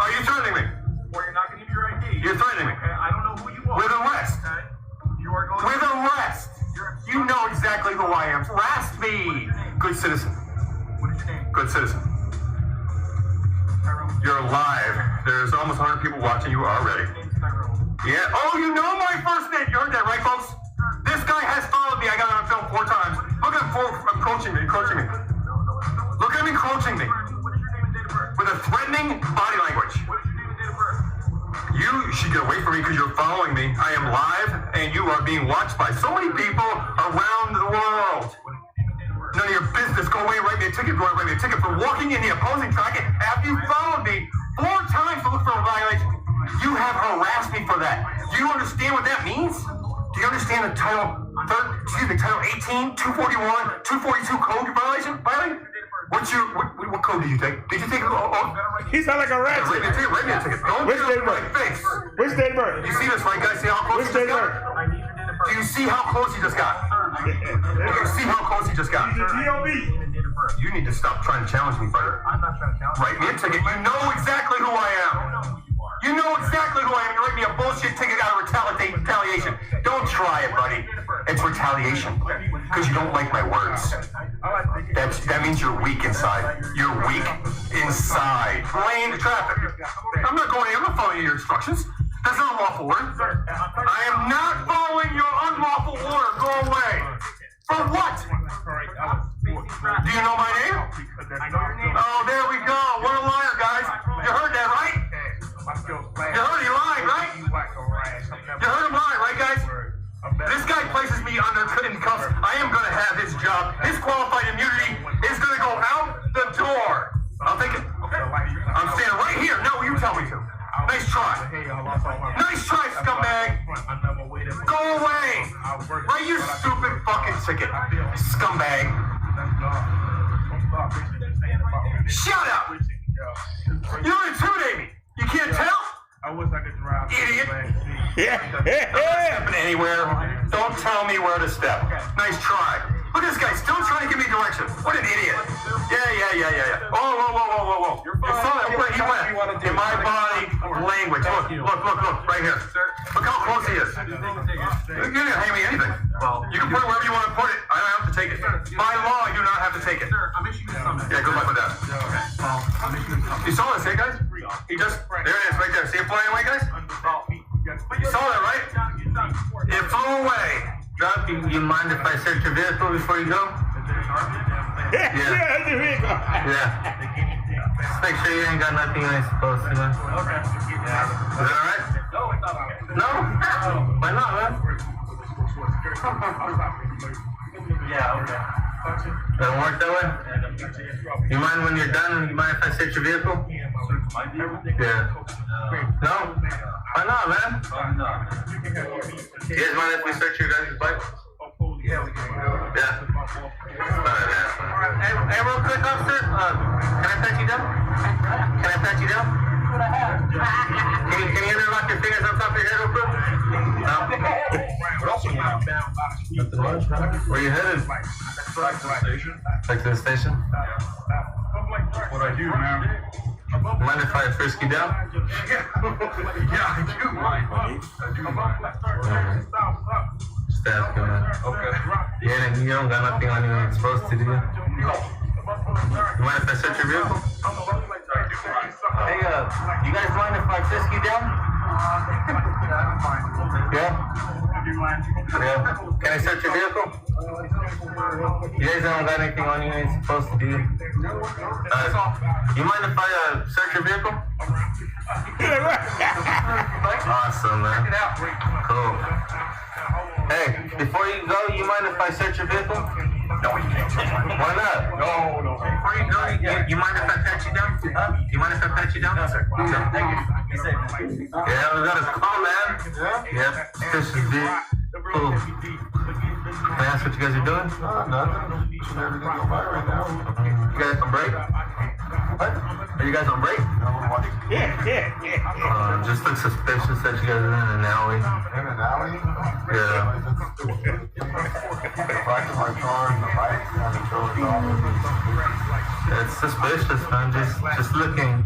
Are you threatening me? Or you're not gonna give your ID. You're threatening me. Okay, I don't know who you are. With arrest. Okay? You are going With arrest. You know exactly who I am. Arrest me. Good citizen. What is your name? Good citizen. You're live. There's almost 100 people watching you already. Yeah. Oh, you know my first name. You heard that, right, folks? This guy has followed me. I got it on film 4 times. Look at him approaching me. Look at him encroaching me. With a threatening body language. You should get away from me because you're following me. I am live, and you are being watched by so many people around the world. None of your business. Go away and write me a ticket. Go away and write me a ticket for walking in the opposing track after you followed me 4 times to look for a violation. You have harassed me for that. Do you understand what that means? Do you understand the Title 18, 241, 242 code violation? What code did you take? Did you take it? He sound like a rat. Write me a ticket. Don't Which get date up in my birth? face. Which date birth? You see this, right, guys? See how close Which he date just birth? got? Do you see how close he just got? Do you see how close he just got? You need to stop trying to challenge me, brother. I'm not trying to challenge. Write me a ticket. You know exactly who I am. You know exactly who I am. You write me a bullshit ticket out of retaliation. Don't try it, buddy. It's retaliation. Because you don't like my words. That means you're weak inside. You're weak inside. Lane traffic. I'm not following your instructions. That's not a lawful order. I am not following your unlawful order. Go away. For what? Do you know my name? Oh, there we go. What a liar, guys. You heard that, right? You heard he lied, right? You heard him lie, right, guys? This guy places me under cuffs. I am going to have his job. His qualified immunity is going to go out the door. I'm thinking, I'm standing right here. No, you tell me to. Nice try. Nice try, scumbag. Go away. Write your stupid fucking ticket, scumbag. Shut up. You're intimidating me. You can't tell? Idiot. Stepping anywhere. Don't tell me where to step. Nice try. Look at this guy still trying to give me directions. What an idiot. Yeah. Whoa. You saw that where he went. In my body language. Look. Right here. Look how close he is. You didn't hand me anything. You can put it wherever you want to put it. I don't have to take it. By law, I do not have to take it. Yeah, good luck with that. You saw this, hey, guys? He just, there it is, right there. See it flying away, guys? You saw that, right? It flew away. Drop, you mind if I search your vehicle before you go? Yeah, your vehicle. Yeah. Just make sure you ain't got nothing you ain't supposed to, man. Okay. Is that alright? No? Why not, man? Yeah, okay. Doesn't work that way? You mind when you're done, you mind if I search your vehicle? Yeah. No? Why not, man? You guys mind if we search your guys' bike? Yeah, we can. Yeah. Hey, real quick, officer. Can I pat you down? Can I pat you down? Can you interlock your fingers on top of your head real quick? No? Where you headed? Back to the station. Back to the station? What I do, man. Mind if I frisk you down? Yeah, I do mind. just asking, man. Okay. Yeah, you don't got nothing on you you're supposed to do. No. You mind if I search your vehicle? Hey, you guys mind if I frisk you down? Yeah? Yeah. Can I search your vehicle? You guys don't got anything on you ain't supposed to do. You mind if I search your vehicle? Awesome, man. Cool. Hey, before you go, you mind if I search your vehicle? No, you can't. Why not? No. Before you go, you mind if I pat you down? You mind if I pat you down? No, sir. No. Thank you. Be safe. Yeah, we got a call, man. Yeah? Yep. This is big. Cool. Can I ask what you guys are doing? Nothing. You guys on break? What? Are you guys on break? Yeah. Just look suspicious that you guys are in an alley. In an alley? Yeah. Parked my car in the bike and the controller's off. It's suspicious, man. Just looking.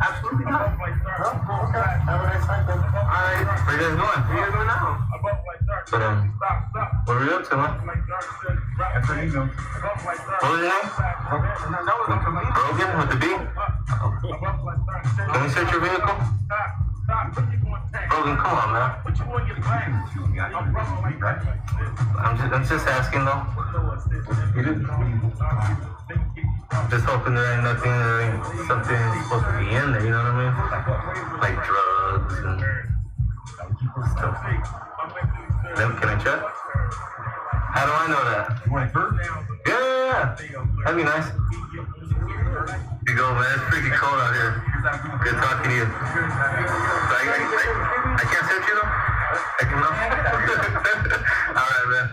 Absolutely not. Okay. Have a nice night then. Alright. Where you guys going? Where you guys going now? But, what are we up to, man? That's where you go. What was your name? Rogan with the B? Can we search your vehicle? Rogan, come on, man. I'm just asking, though. Just hoping there ain't nothing, something supposed to be in there, you know what I mean? Like drugs and stuff. Then can I check? How do I know that? Yeah. That'd be nice. You go, man. It's pretty cold out here. Good talking to you. I can't search you though? I can know? Alright, man.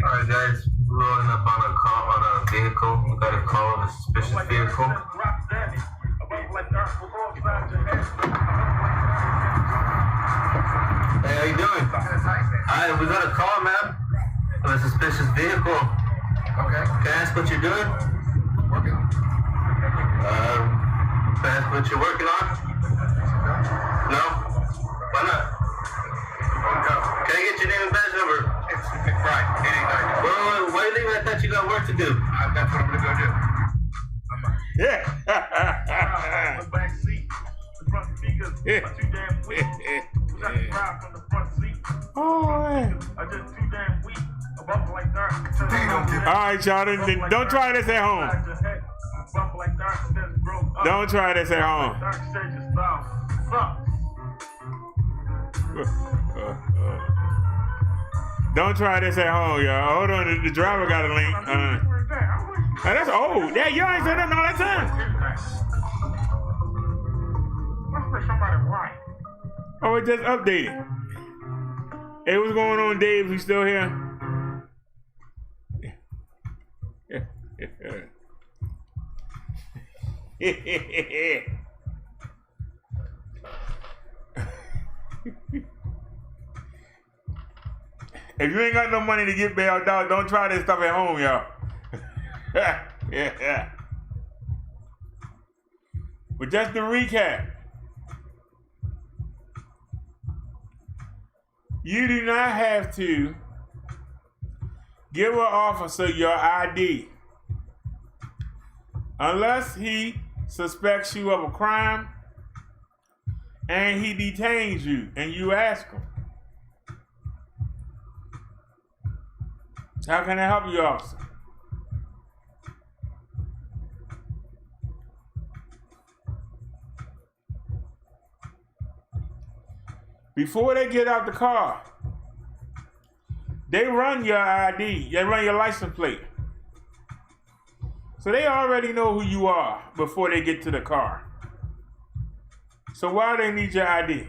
Alright, guys. We're rolling up on a vehicle. We got a call on a suspicious vehicle. Hey, how you doing? Alright, we got a call, man. On a suspicious vehicle. Okay. Can I ask what you're doing? Working. Can I ask what you're working on? No? Why not? Can I get your name and badge number? It's McBride. Well, why are you leaving? I thought you got work to do. That's what I'm gonna go do. Yeah. The back seat, the front speakers are too damn weak. Got to drive from the front seat. Oh, man. I just too damn weak. Above like that. All right, y'all. Don't try this at home. Don't try this at home. Don't try this at home, y'all. Hold on, the driver got a link. That's old. Yeah, you ain't said that all that time. Oh, it just updated. Hey, what's going on, Dave? You still here? If you ain't got no money to get bailed out, don't try this stuff at home, y'all. Yeah. But just to recap, you do not have to give an officer your ID unless he suspects you of a crime and he detains you and you ask him, how can I help you, officer? Before they get out the car, they run your ID, they run your license plate. So they already know who you are before they get to the car. So why do they need your ID?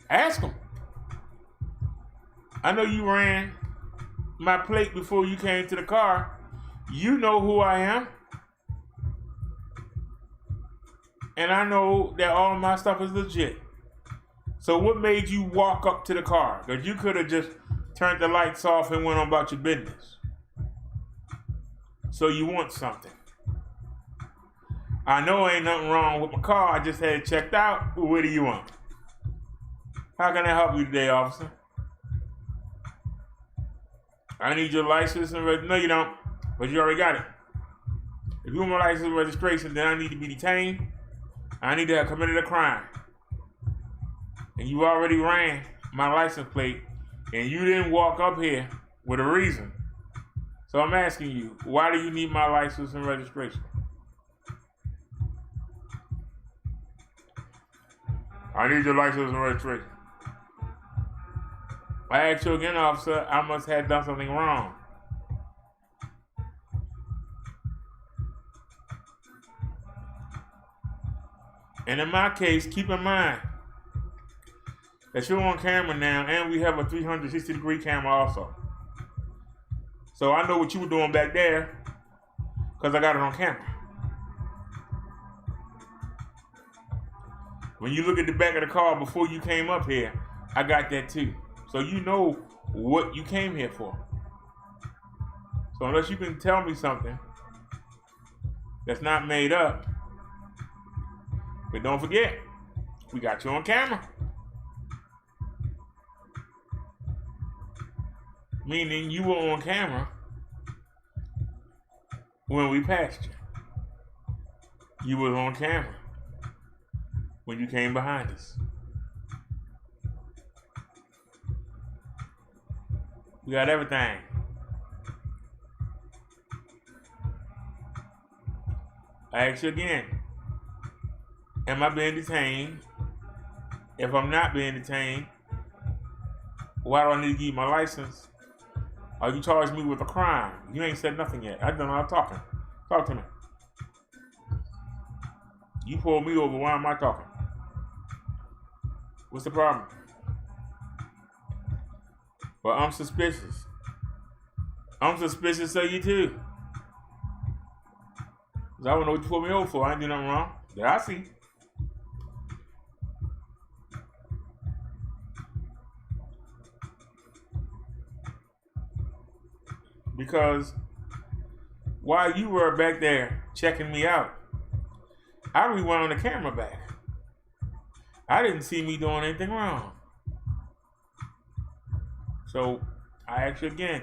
Ask them. I know you ran my plate before you came to the car. You know who I am. And I know that all my stuff is legit. So what made you walk up to the car? Because you could have just turned the lights off and went on about your business. So you want something. I know ain't nothing wrong with my car. I just had it checked out. What do you want? How can I help you today, officer? I need your license and registration. No, you don't, but you already got it. If you want my license and registration, then I need to be detained. I need to have committed a crime. And you already ran my license plate, and you didn't walk up here with a reason. So I'm asking you, why do you need my license and registration? I need your license and registration. I ask you again, officer, I must have done something wrong. And in my case, keep in mind that you're on camera now, and we have a 360-degree camera also. So I know what you were doing back there because I got it on camera. When you look at the back of the car before you came up here, I got that too. So you know what you came here for. So unless you can tell me something that's not made up, but don't forget, we got you on camera. Meaning you were on camera when we passed you. You were on camera when you came behind us. We got everything. I ask you again, am I being detained? If I'm not being detained, why do I need to give you my license? Or you charged me with a crime? You ain't said nothing yet. I done all talking. Talk to me. You pulled me over, why am I talking? What's the problem? Well, I'm suspicious. I'm suspicious of you too. Cause I don't know what you pulled me over for. I ain't do nothing wrong. That I see. Because while you were back there checking me out, I rewound the camera back. I didn't see me doing anything wrong. So I ask you again,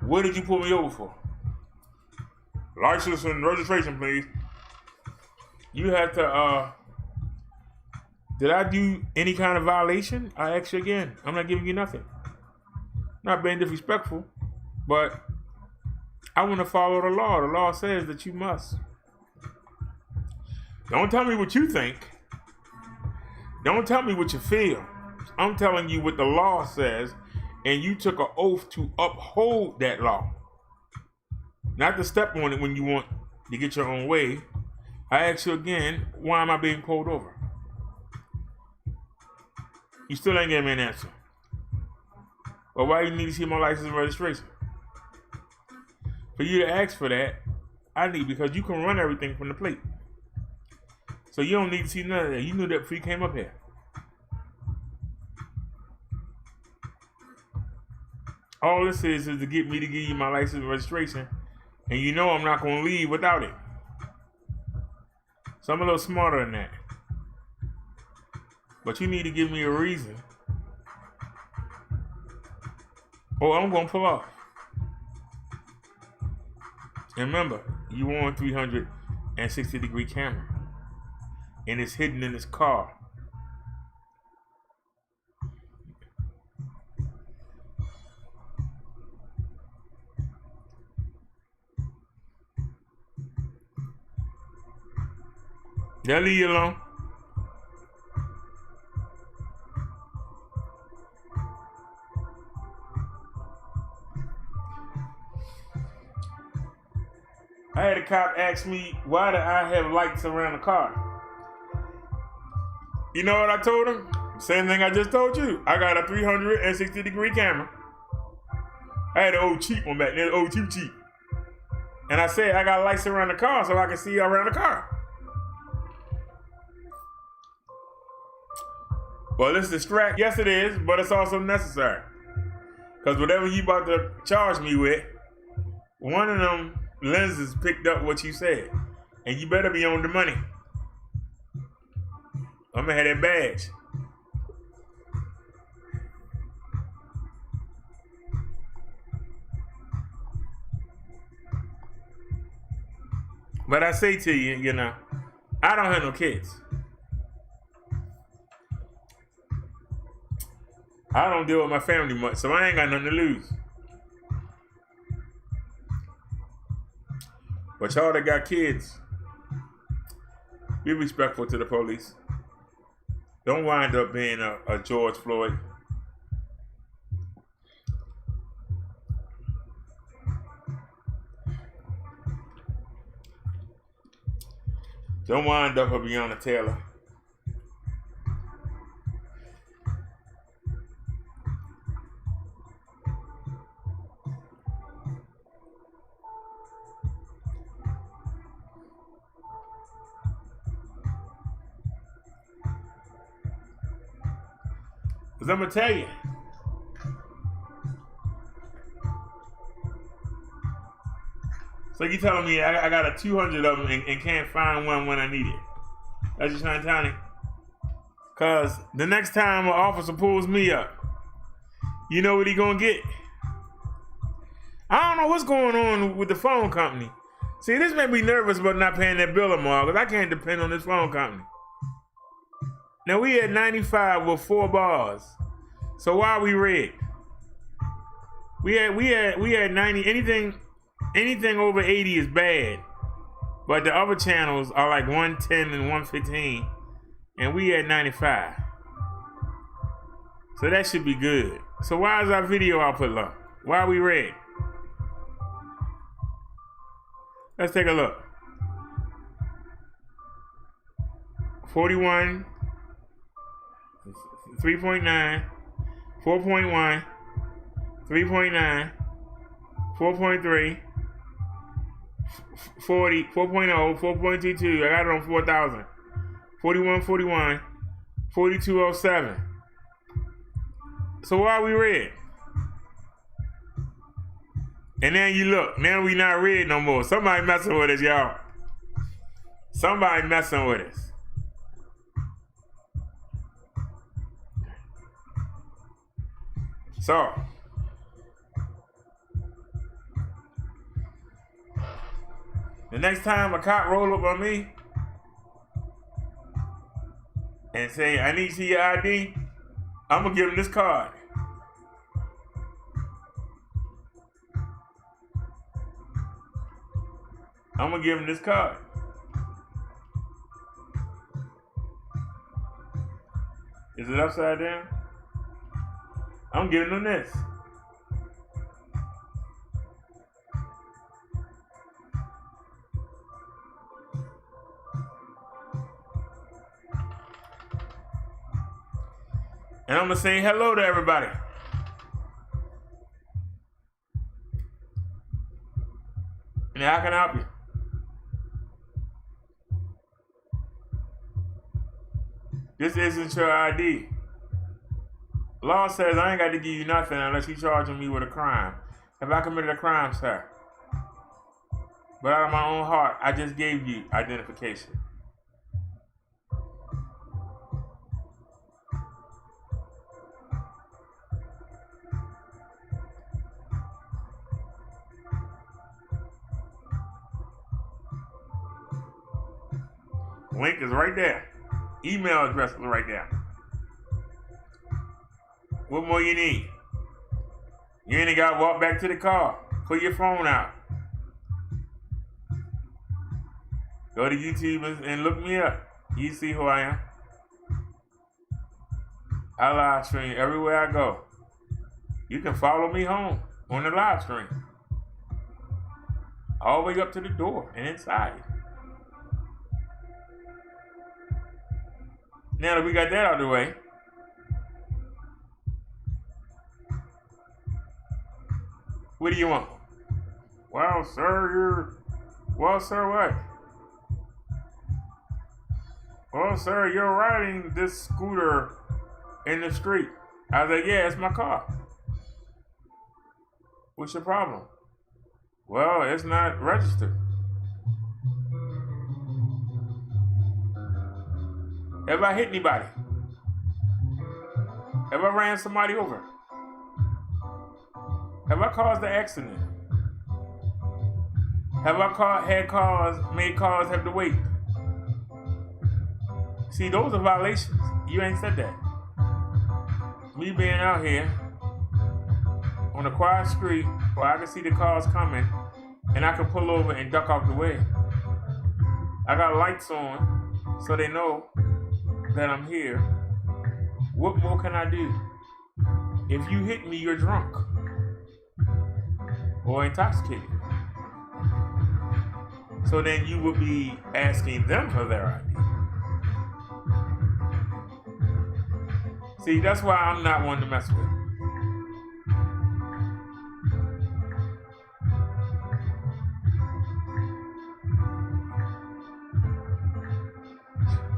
what did you pull me over for? License and registration, please. You had to, did I do any kind of violation? I ask you again. I'm not giving you nothing. Not being disrespectful, but I want to follow the law. The law says that you must. Don't tell me what you think. Don't tell me what you feel. I'm telling you what the law says, and you took an oath to uphold that law. Not to step on it when you want to get your own way. I ask you again, why am I being pulled over? You still ain't giving me an answer. Well, why you need to see my license and registration? For you to ask for that, I need, because you can run everything from the plate. So you don't need to see none of that. You knew that before you came up here. All this is to get me to give you my license and registration, and you know I'm not going to leave without it. So I'm a little smarter than that. But you need to give me a reason, or I'm going to pull off. And remember, you on 360-degree camera, and it's hidden in this car. They'll leave you alone. I had a cop ask me, why do I have lights around the car? You know what I told him? Same thing I just told you. I got a 360-degree camera. I had an old cheap one back there, old cheap. And I said, I got lights around the car so I can see around the car. Well, it's distract. Yes, it is, but it's also necessary. Because whatever you about to charge me with, one of them lenses picked up what you said. And you better be on the money. I'm gonna have that badge. But I say to you, you know, I don't have no kids. I don't deal with my family much, so I ain't got nothing to lose. But y'all that got kids, be respectful to the police. Don't wind up being a George Floyd. Don't wind up a Breonna Taylor. Because I'm going to tell you, so you telling me I got a 200 of them and can't find one when I need it. That's just trying to tell me. Because the next time an officer pulls me up, you know what he going to get? I don't know what's going on with the phone company. See, this made me nervous about not paying that bill tomorrow because I can't depend on this phone company. Now we had 95 with 4 bars. So why are we red? We had 90. Anything over 80 is bad. But the other channels are like 110 and 115. And we had 95. So that should be good. So why is our video output low? Why are we red? Let's take a look. 41, 3.9, 4.1, 3.9, 4.3, 40, 4.0, 4.22. I got it on 4,000. 41, 41, 4207. So why are we red? And then you look, now we not red no more. Somebody messing with us, y'all. Somebody messing with us. So, the next time a cop roll up on me and say, I need to see your ID, I'm gonna give him this card. I'm gonna give him this card. Is it upside down? I'm giving them this. And I'm gonna say hello to everybody. And how can I help you? This isn't your ID. Law says I ain't got to give you nothing unless you're charging me with a crime. Have I committed a crime, sir? But out of my own heart, I just gave you identification. Link is right there. Email address is right there. What more you need? You ain't got to walk back to the car. Pull your phone out. Go to YouTube and look me up. You see who I am. I live stream everywhere I go. You can follow me home on the live stream. All the way up to the door and inside. Now that we got that out of the way, what do you want? Well, sir, what? Well, sir, you're riding this scooter in the street. I was like, yeah, it's my car. What's your problem? Well, it's not registered. Have I hit anybody? Have I ran somebody over? Have I caused an accident? Have I made cars have to wait? See, those are violations. You ain't said that. Me being out here on a quiet street where I can see the cars coming and I can pull over and duck out the way. I got lights on so they know that I'm here. What more can I do? If you hit me, you're drunk or intoxicated. So then you would be asking them for their ID. See, that's why I'm not one to mess with.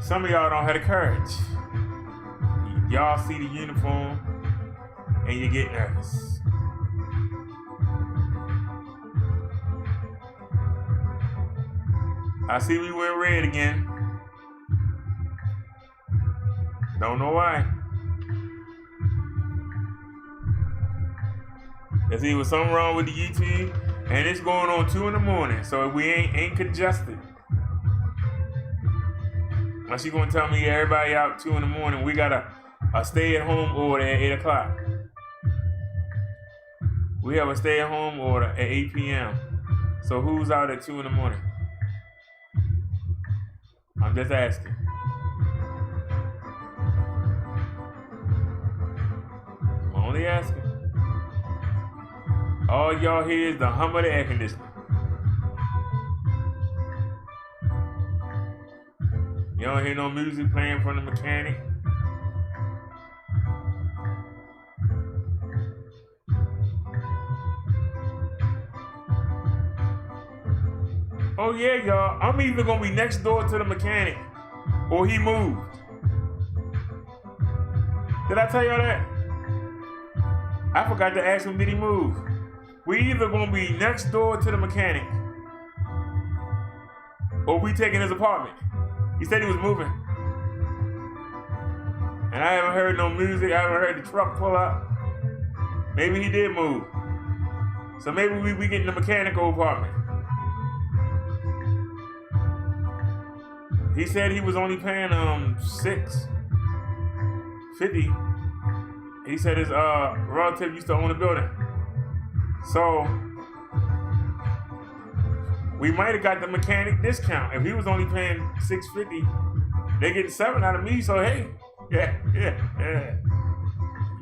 Some of y'all don't have the courage. Y'all see the uniform and you get nervous. I see we went red again. Don't know why. There's either something wrong with the YouTube, and it's going on 2 in the morning, so we ain't congested. Unless you gonna tell me everybody out 2 in the morning, we got a stay-at-home order at 8 o'clock. We have a stay-at-home order at 8 p.m. So who's out at 2 in the morning? I'm just asking. I'm only asking. All y'all hear is the hum of the air conditioner. You don't hear no music playing from the mechanic. Oh yeah, y'all. I'm either gonna be next door to the mechanic or he moved. Did I tell y'all that? I forgot to ask him, did he move? We either gonna be next door to the mechanic or we taking his apartment. He said he was moving. And I haven't heard no music. I haven't heard the truck pull up. Maybe he did move. So maybe we getting the mechanical apartment. He said he was only paying $650. He said his relative used to own a building. So we might have got the mechanic discount. If he was only paying $650, they getting $7 out of me. So hey, yeah.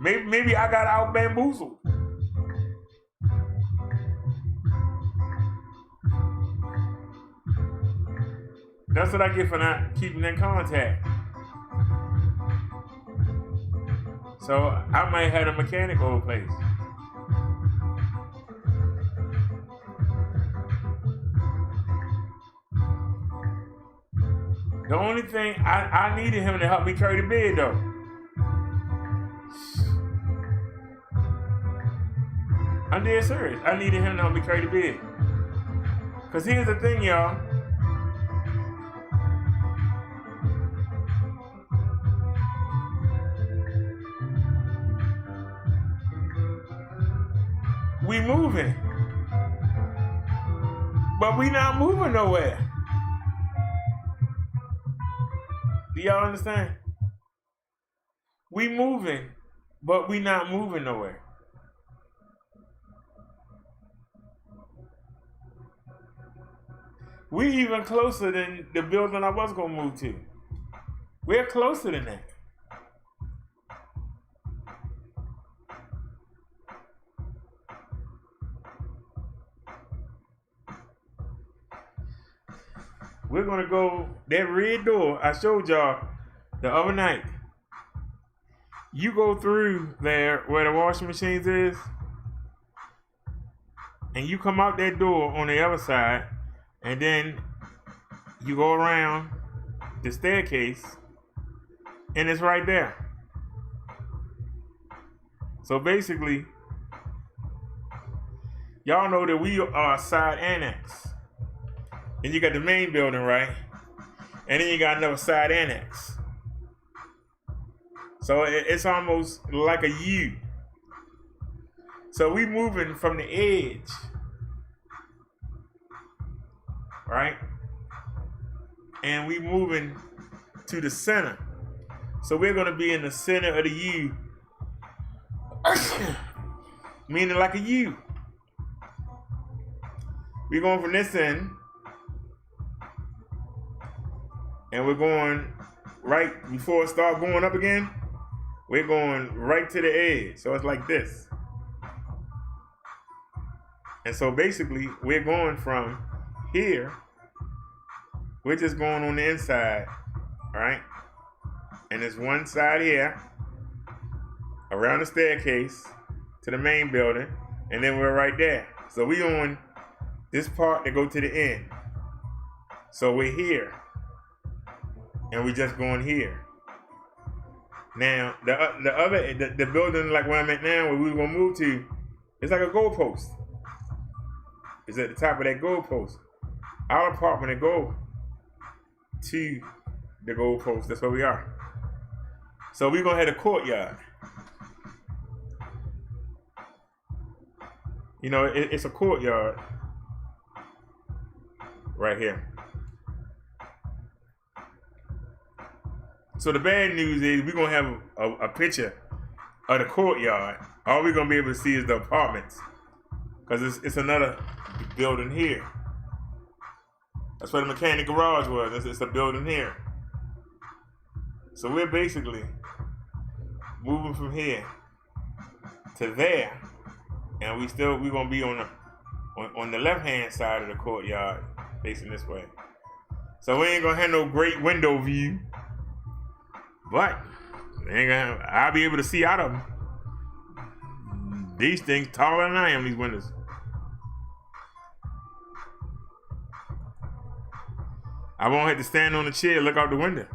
Maybe I got out bamboozled. That's what I get for not keeping in contact. So I might have a mechanic over place. The only thing, I needed him to help me carry the bed though. I'm dead serious. I needed him to help me carry the bed. Cause here's the thing, y'all. We moving. But we not moving nowhere. Do y'all understand? We moving, but we not moving nowhere. We even closer than the building I was gonna move to. We're closer than that. We're gonna go that red door I showed y'all the other night. You go through there where the washing machines is, and you come out that door on the other side, and then you go around the staircase, and it's right there. So basically, y'all know that we are a side annex. And you got the main building, right? And then you got another side annex. So it's almost like a U. So we moving from the edge, right? And we moving to the center. So we're gonna be in the center of the U, meaning like a U. We're going from this end, and we're going right before it starts going up again. We're going right to the edge. So it's like this. And so basically, we're going from here. We're just going on the inside, right? And there's one side here, around the staircase to the main building, and then we're right there. So we on this part that go to the end. So we're here, and we just going here. Now the building like where I'm at now, where we're gonna move to, it's like a goalpost. It's at the top of that goalpost. Our apartment to go to the goalpost. That's where we are. So we're gonna have a courtyard. You know, it's a courtyard right here. So the bad news is we're gonna have a picture of the courtyard. All we're gonna be able to see is the apartments, because it's another building here. That's where the mechanic garage was. It's a building here. So we're basically moving from here to there, and we're gonna be on the left hand side of the courtyard, facing this way. So we ain't gonna have no great window view, but I'll be able to see out of them. These things taller than I am, these windows. I won't have to stand on the chair and look out the window.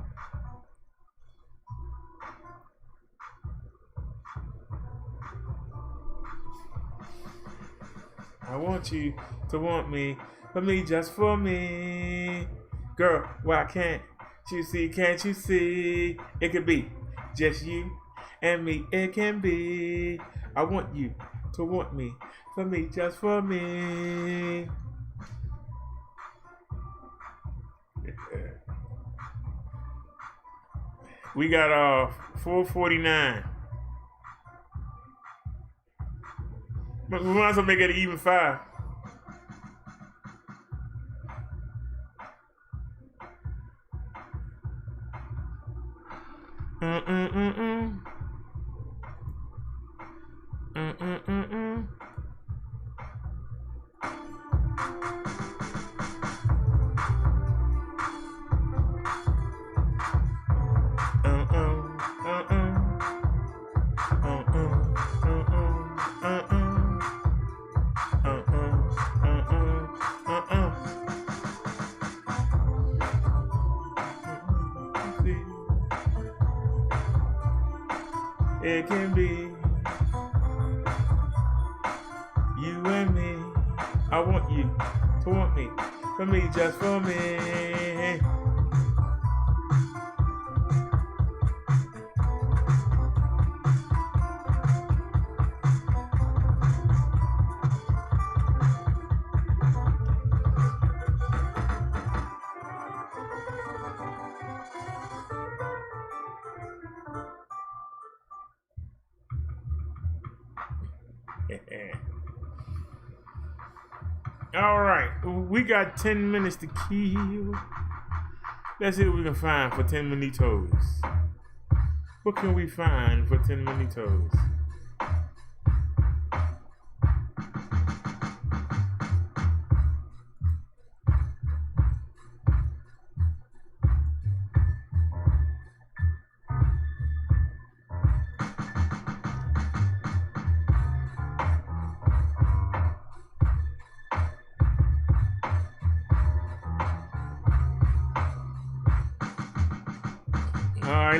I want you to want me, for me, just for me. Girl, why can't you see, can't you see? It could be just you and me, it can be. I want you to want me, for me, just for me. We got 449. We might as well make it an even 5. It can be you and me. I want you to want me, for me, just for me. All right, we got 10 minutes to kill. Let's see what we can find for 10 minutos. What can we find for 10 minutos?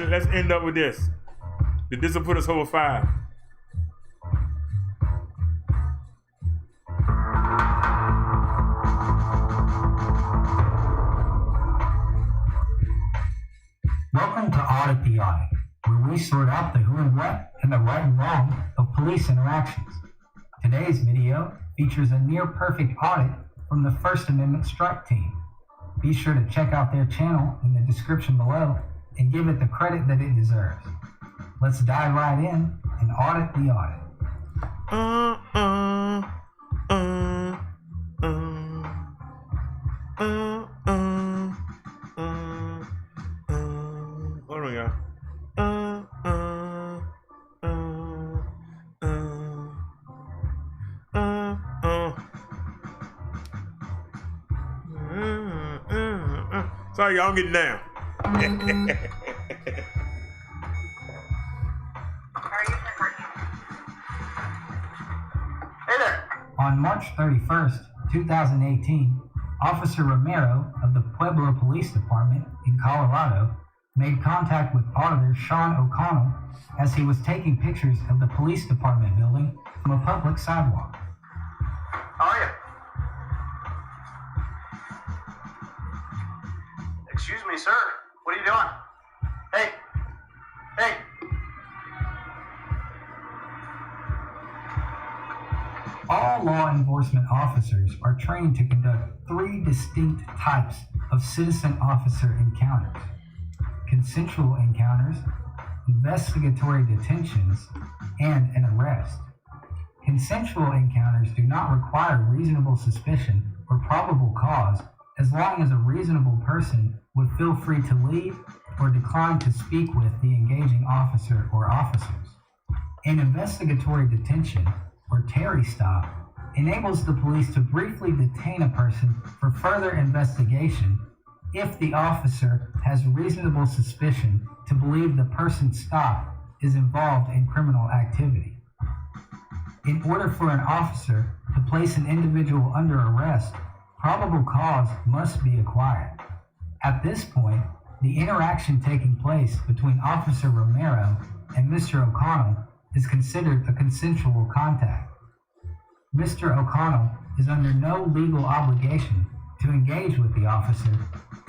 Let's end up with this. This will put us over 5. Welcome to Audit the Audit, where we sort out the who and what and the right and wrong of police interactions. Today's video features a near-perfect audit from the First Amendment Strike Team. Be sure to check out their channel in the description below and give it the credit that it deserves. Let's dive right in and audit the audit. Hold on, y'all. Sorry, y'all, I'm getting down. On March 31st, 2018, Officer Romero of the Pueblo Police Department in Colorado made contact with Auditor Sean O'Connell as he was taking pictures of the police department building from a public sidewalk. How are you? Excuse me, sir. What are you doing? Hey. Hey. All law enforcement officers are trained to conduct 3 distinct types of citizen-officer encounters: consensual encounters, investigatory detentions, and an arrest. Consensual encounters do not require reasonable suspicion or probable cause as long as a reasonable person would feel free to leave or decline to speak with the engaging officer or officers. An investigatory detention, or Terry stop, enables the police to briefly detain a person for further investigation if the officer has reasonable suspicion to believe the person stopped is involved in criminal activity. In order for an officer to place an individual under arrest, probable cause must be acquired. At this point, the interaction taking place between Officer Romero and Mr. O'Connell is considered a consensual contact. Mr. O'Connell is under no legal obligation to engage with the officer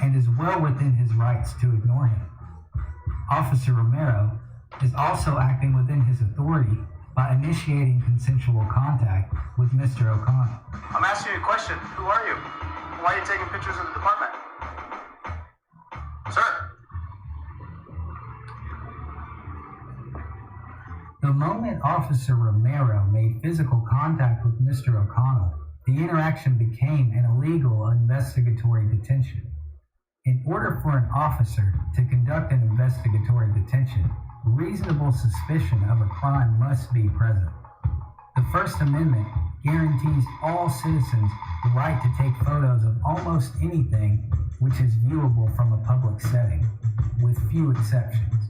and is well within his rights to ignore him. Officer Romero is also acting within his authority by initiating consensual contact with Mr. O'Connell. I'm asking you a question. Who are you? Why are you taking pictures of the department? Sir. The moment Officer Romero made physical contact with Mr. O'Connell, the interaction became an illegal investigatory detention. In order for an officer to conduct an investigatory detention, reasonable suspicion of a crime must be present. The First Amendment guarantees all citizens the right to take photos of almost anything which is viewable from a public setting, with few exceptions.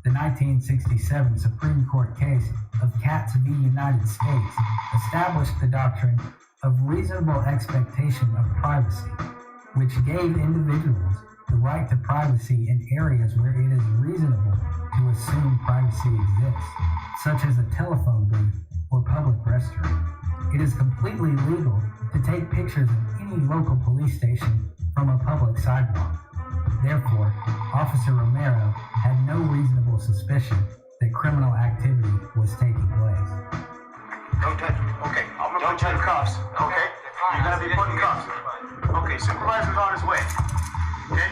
The 1967 Supreme Court case of Katz v. United States established the doctrine of reasonable expectation of privacy, which gave individuals the right to privacy in areas where it is reasonable to assume privacy exists, such as a telephone booth or public restroom. It is completely legal to take pictures of any local police station from a public sidewalk. Therefore, Officer Romero had no reasonable suspicion that criminal activity was taking place. Don't touch me. Okay, I'm gonna put you in cuffs. Okay? You're gonna be put in cuffs. Okay, supervisor's on his way. Okay?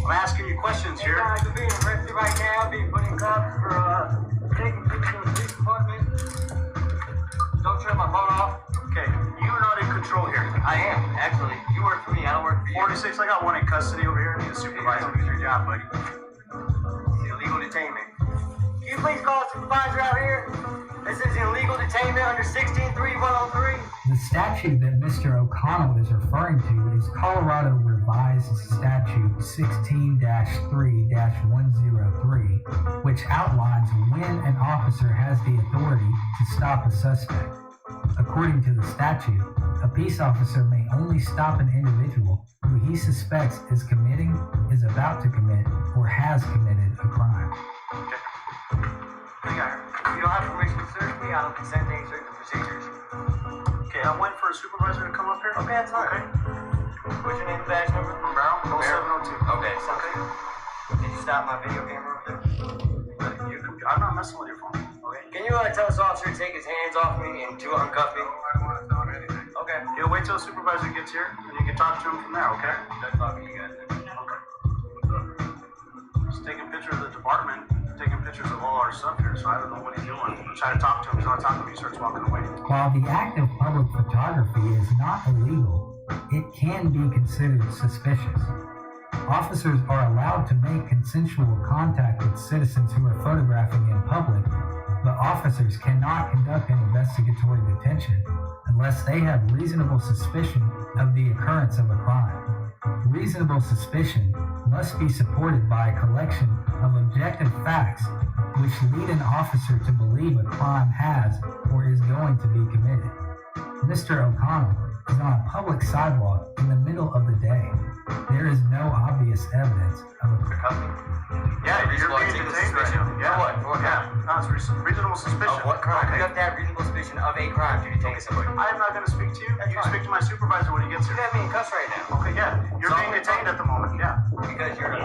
I'm asking you questions here. Hey guys, I'm being arrested right now, being put in cuffs for taking pictures of the police department. Don't turn my phone off. Okay, you're not in control here. I am, actually. You work for me, I don't work for you. 46, I got one in custody over here. I need a supervisor to do your job, buddy. Illegal detainment. Can you please call a supervisor out here? This is illegal detainment under 16.3.103. The statute that Mr. O'Connell is referring to is Colorado Revised Statute 16-3-103, which outlines when an officer has the authority to stop a suspect. According to the statute, a peace officer may only stop an individual who he suspects is committing, is about to commit, or has committed a crime. You don't have permission to search me. I don't consent to any certain procedures. Okay, I'm waiting for a supervisor to come up here. Okay, that's fine. Okay. What's your name and badge number? Brown, 0702. Okay, so okay. Did you stop my video camera over there? I'm not messing with your phone. Okay. Can you tell this officer to take his hands off me and to uncuff me? Okay. Yeah, wait till the supervisor gets here, and you can talk to him from there, okay? That's talking to you guys. He's taking pictures of the department, taking pictures of all our stuff here, so I don't know what he's doing. I'm trying to talk to him, he's not talking to me, he starts walking away. While the act of public photography is not illegal, it can be considered suspicious. Officers are allowed to make consensual contact with citizens who are photographing in public, but officers cannot conduct an investigatory detention unless they have reasonable suspicion of the occurrence of a crime. Reasonable suspicion must be supported by a collection of objective facts which lead an officer to believe a crime has or is going to be committed. Mr. O'Connell is on a public sidewalk in the middle of the day. There is no obvious evidence of a crime. Yeah, you're being detained right now. Yeah. For what? For what crime? Yeah, no, it's reasonable suspicion. Of what crime? Okay. You have to have reasonable suspicion of a crime to detain somebody. I'm not going to speak to you. You can speak to my supervisor when he gets here. You have me in cuffs right now. Okay, yeah. You're being detained at the moment, yeah. Because you're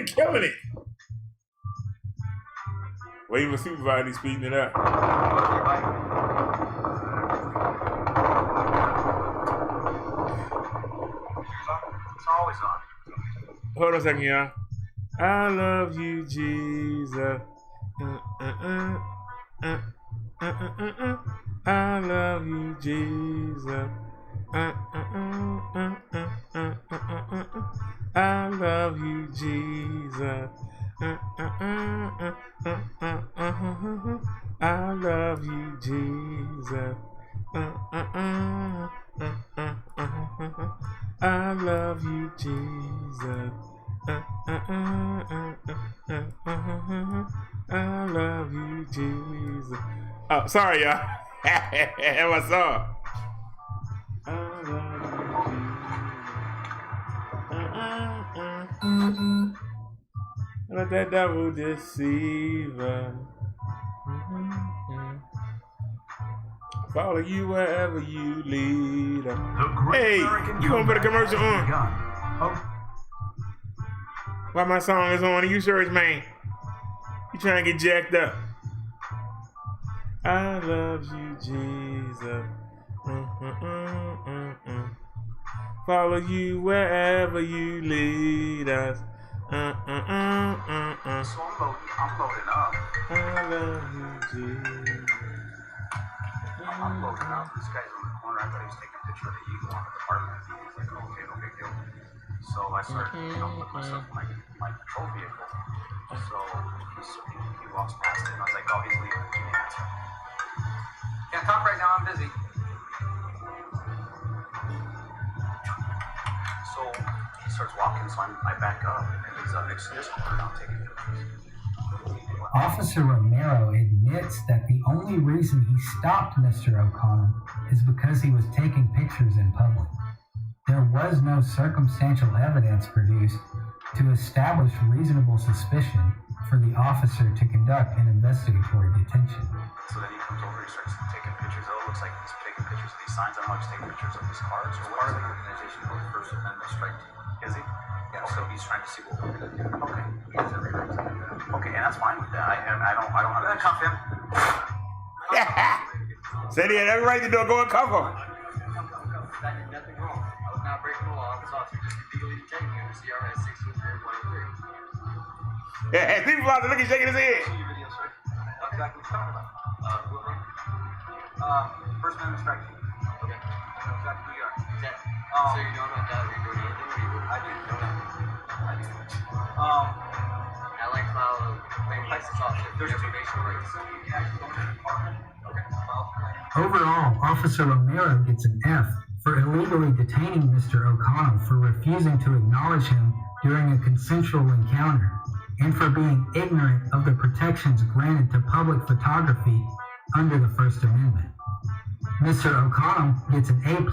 killing it. Waiting for supervisor speeding it up. It's always on. Hold on a second, y'all. I love you, Jesus. I love you, Jesus. I love you, Jesus. I love you, Jesus. I love you, Jesus. I love you, Jesus. Oh, sorry, y'all. That's my song. I love you, Jesus. Let that devil deceive us. Follow you wherever you lead us. Hey, you gonna put a commercial on? Why my song is on? You sure it's man? You trying to get jacked up? I love you, Jesus. Follow you wherever you lead us. So I'm loading up. I love you, Jesus. I'm loading up. This guy's on the corner. I thought he was taking a picture of the eagle on the department. He's like, okay, no big deal. So I started, putting myself in my patrol vehicle. So he walks past it, and I was like, oh, he's leaving. He didn't answer. Can't talk right now. I'm busy. So he starts walking, so I back up, and he's next to this corner, and I'm taking pictures. Officer Romero admits that the only reason he stopped Mr. O'Connell is because he was taking pictures in public. There was no circumstantial evidence produced to establish reasonable suspicion for the officer to conduct an investigatory detention. So then he comes over, he starts taking pictures. It looks like he's taking pictures of these signs. I don't know if he's taking pictures of these cars or what. Part of the organization called the First Amendment Strike Team. Is he? Yeah, so he's trying to see what we're going to do. Okay. He has every right to do that. Okay, and that's fine with that. I don't understand. Cuff him. Said he had every right to do it. Go and cover him. That did nothing wrong. I was not breaking the law. I was officer just illegally detaining him. CRS 623-103. Yeah, Steve Flosser, look, he's shaking his head. Video, sir. What exactly what you're talking about? First Amendment strike team. Okay. I know exactly who you are. Yeah. So you don't know that we're doing anything? I do. I do. I like how main license officer, there's information rights. Overall, Officer Romero gets an F for illegally detaining Mr. O'Connell for refusing to acknowledge him during a consensual encounter and for being ignorant of the protections granted to public photography under the First Amendment. Mr. O'Connell gets an A+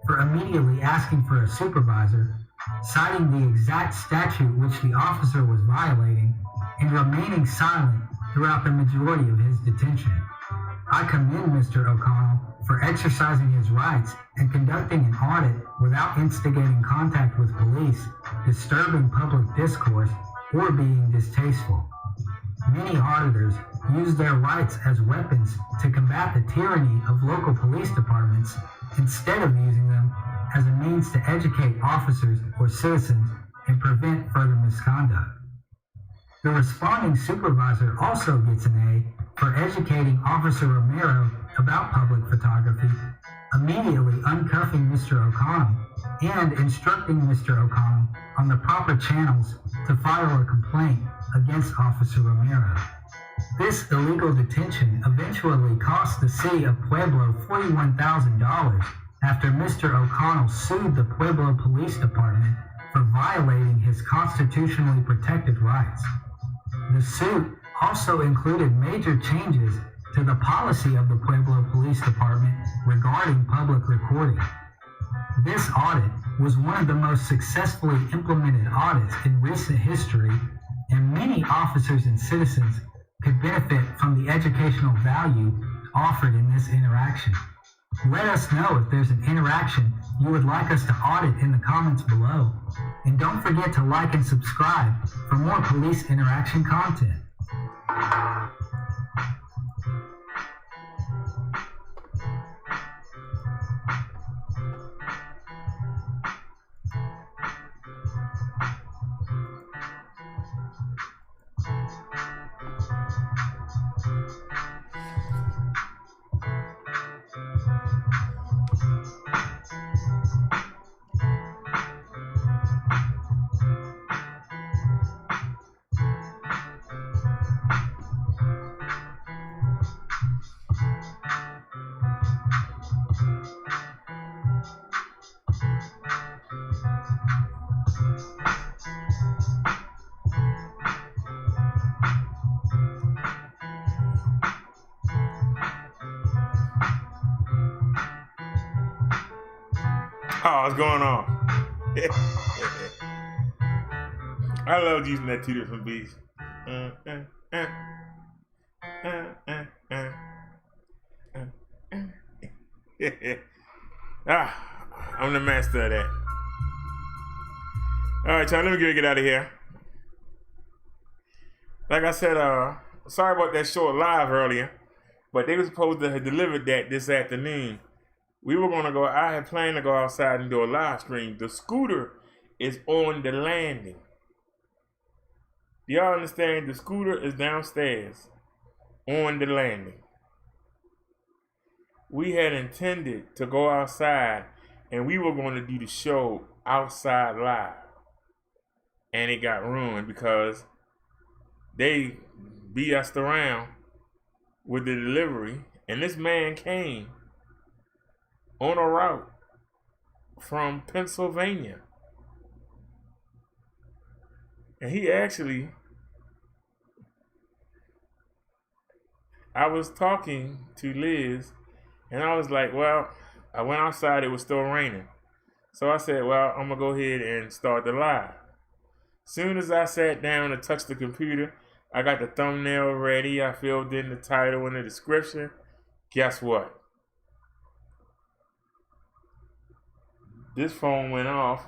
for immediately asking for a supervisor, citing the exact statute which the officer was violating, and remaining silent throughout the majority of his detention. I commend Mr. O'Connell for exercising his rights and conducting an audit without instigating contact with police, disturbing public discourse, or being distasteful. Many auditors use their rights as weapons to combat the tyranny of local police departments instead of using them as a means to educate officers or citizens and prevent further misconduct. The responding supervisor also gets an A for educating Officer Romero about public photography, immediately uncuffing Mr. O'Connell, and instructing Mr. O'Connell on the proper channels to file a complaint against Officer Romero. This illegal detention eventually cost the city of Pueblo $41,000 after Mr. O'Connell sued the Pueblo Police Department for violating his constitutionally protected rights. The suit also included major changes to the policy of the Pueblo Police Department regarding public recording. This audit was one of the most successfully implemented audits in recent history, and many officers and citizens could benefit from the educational value offered in this interaction. Let us know if there's an interaction you would like us to audit in the comments below. And don't forget to like and subscribe for more police interaction content. Oh, what's going on? I love using that 2 different beats. I'm the master of that. All right, y'all, let me get out of here. Like I said, sorry about that short live earlier, but they were supposed to have delivered that this afternoon. We were going to go, I had planned to go outside and do a live stream. The scooter is on the landing. Do y'all understand? The scooter is downstairs on the landing. We had intended to go outside and we were going to do the show outside live. And it got ruined because they BS'd around with the delivery. And this man came on a route from Pennsylvania. And he actually, I was talking to Liz and I was like, well, I went outside, it was still raining. So I said, well, I'm gonna go ahead and start the live. Soon as I sat down to touch the computer, I got the thumbnail ready, I filled in the title and the description. Guess what? This phone went off,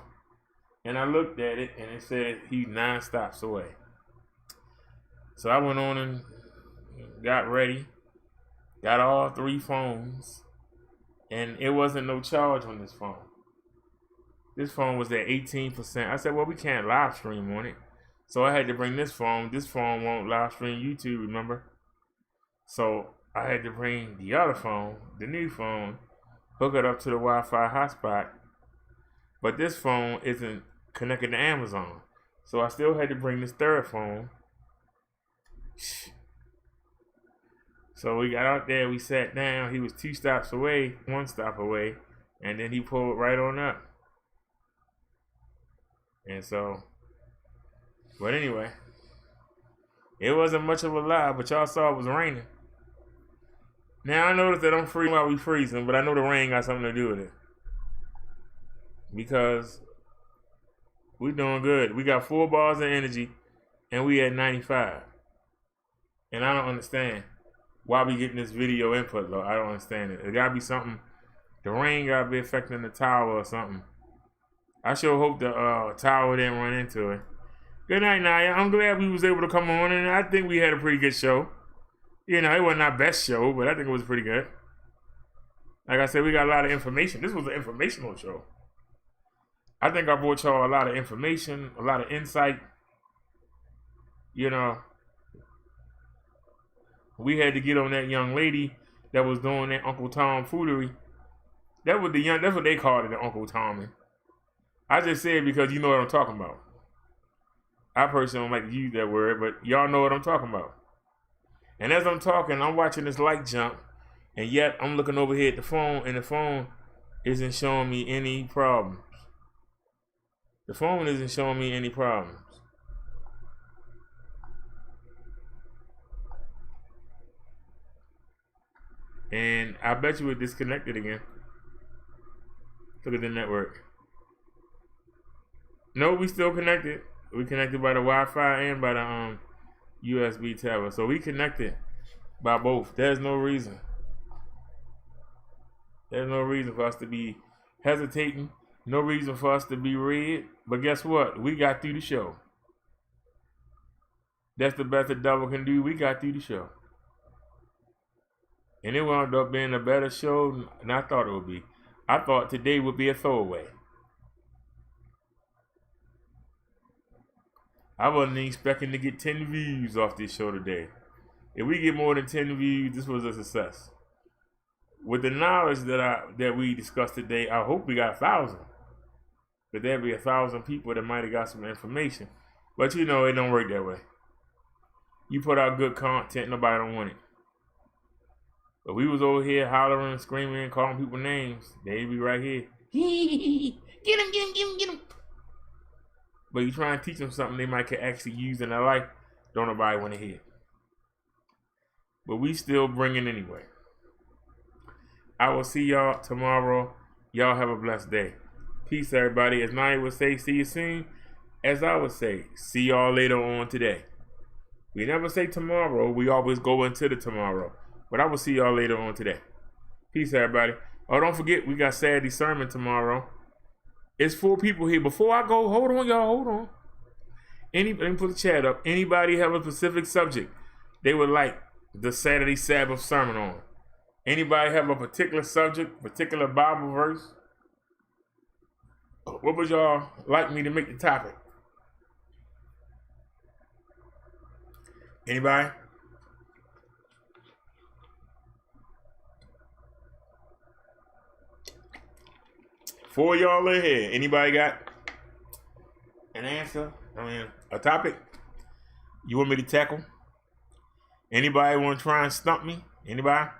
and I looked at it, and it said he's 9 stops away. So I went on and got ready, got all 3 phones, and it wasn't no charge on this phone. This phone was at 18%. I said, well, we can't live stream on it. So I had to bring this phone. This phone won't live stream YouTube, remember? So I had to bring the other phone, the new phone, hook it up to the Wi-Fi hotspot. But this phone isn't connected to Amazon. So I still had to bring this third phone. So we got out there, we sat down. He was 2 stops away, 1 stop away, and then he pulled right on up. And so, but anyway, it wasn't much of a lie, but y'all saw it was raining. Now I noticed that I'm freezing while we freezing, but I know the rain got something to do with it. Because we doing good. We got 4 bars of energy, and we at 95. And I don't understand why we getting this video input low. I don't understand it. It gotta be something. The rain gotta be affecting the tower or something. I sure hope the tower didn't run into it. Good night, Naya. I'm glad we was able to come on, and I think we had a pretty good show. You know, it wasn't our best show, but I think it was pretty good. Like I said, we got a lot of information. This was an informational show. I think I brought y'all a lot of information, a lot of insight. You know, we had to get on that young lady that was doing that Uncle Tom foolery. That's what they called it, the Uncle Tommy. I just said it because you know what I'm talking about. I personally don't like to use that word, but y'all know what I'm talking about. And as I'm talking, I'm watching this light jump, and yet I'm looking over here at the phone, and the phone isn't showing me any problems. The phone isn't showing me any problems. And I bet you we're disconnected again. Look at the network. No, we still connected. We connected by the Wi-Fi and by the USB tablet. So we connected by both. There's no reason. There's no reason for us to be hesitating. No reason for us to be red. But guess what? We got through the show. That's the best the devil can do. We got through the show. And it wound up being a better show than I thought it would be. I thought today would be a throwaway. I wasn't expecting to get 10 views off this show today. If we get more than 10 views, this was a success. With the knowledge that we discussed today, I hope we got 1,000. But there'll be 1,000 people that might have got some information. But you know, it don't work that way. You put out good content, nobody don't want it. But we was over here hollering, screaming, calling people names. They be right here. Get him, get him, get him, get him. But you try and teach them something they might could actually use in their life, don't nobody want to hear. But we still bring it anyway. I will see y'all tomorrow. Y'all have a blessed day. Peace, everybody. As Naya would say, see you soon. As I would say, see y'all later on today. We never say tomorrow. We always go into the tomorrow. But I will see y'all later on today. Peace, everybody. Oh, don't forget, we got Saturday sermon tomorrow. It's 4 people here. Before I go, hold on, y'all, hold on. Anybody, put the chat up. Anybody have a specific subject they would like the Saturday Sabbath sermon on? Anybody have a particular subject, particular Bible verse? What would y'all like me to make the topic? Anybody? For y'all in here, anybody got an answer? I mean, a topic you want me to tackle? Anybody want to try and stump me? Anybody?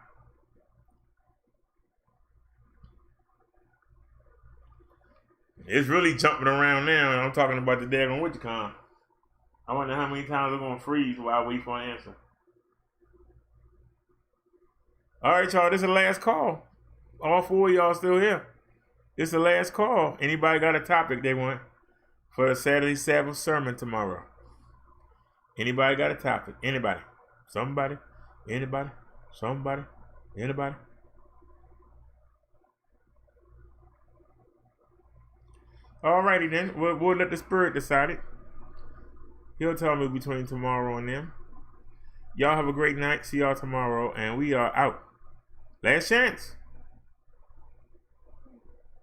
It's really jumping around now, and I'm talking about the daggone WitchCon. I wonder how many times I'm going to freeze while I wait for an answer. All right, y'all, this is the last call. All 4 of y'all still here. This is the last call. Anybody got a topic they want for the Saturday Sabbath sermon tomorrow? Anybody got a topic? Anybody? Somebody? Anybody? Somebody? Anybody? Alrighty then. We'll let the Spirit decide it. He'll tell me between tomorrow and then. Y'all have a great night. See y'all tomorrow. And we are out. Last chance.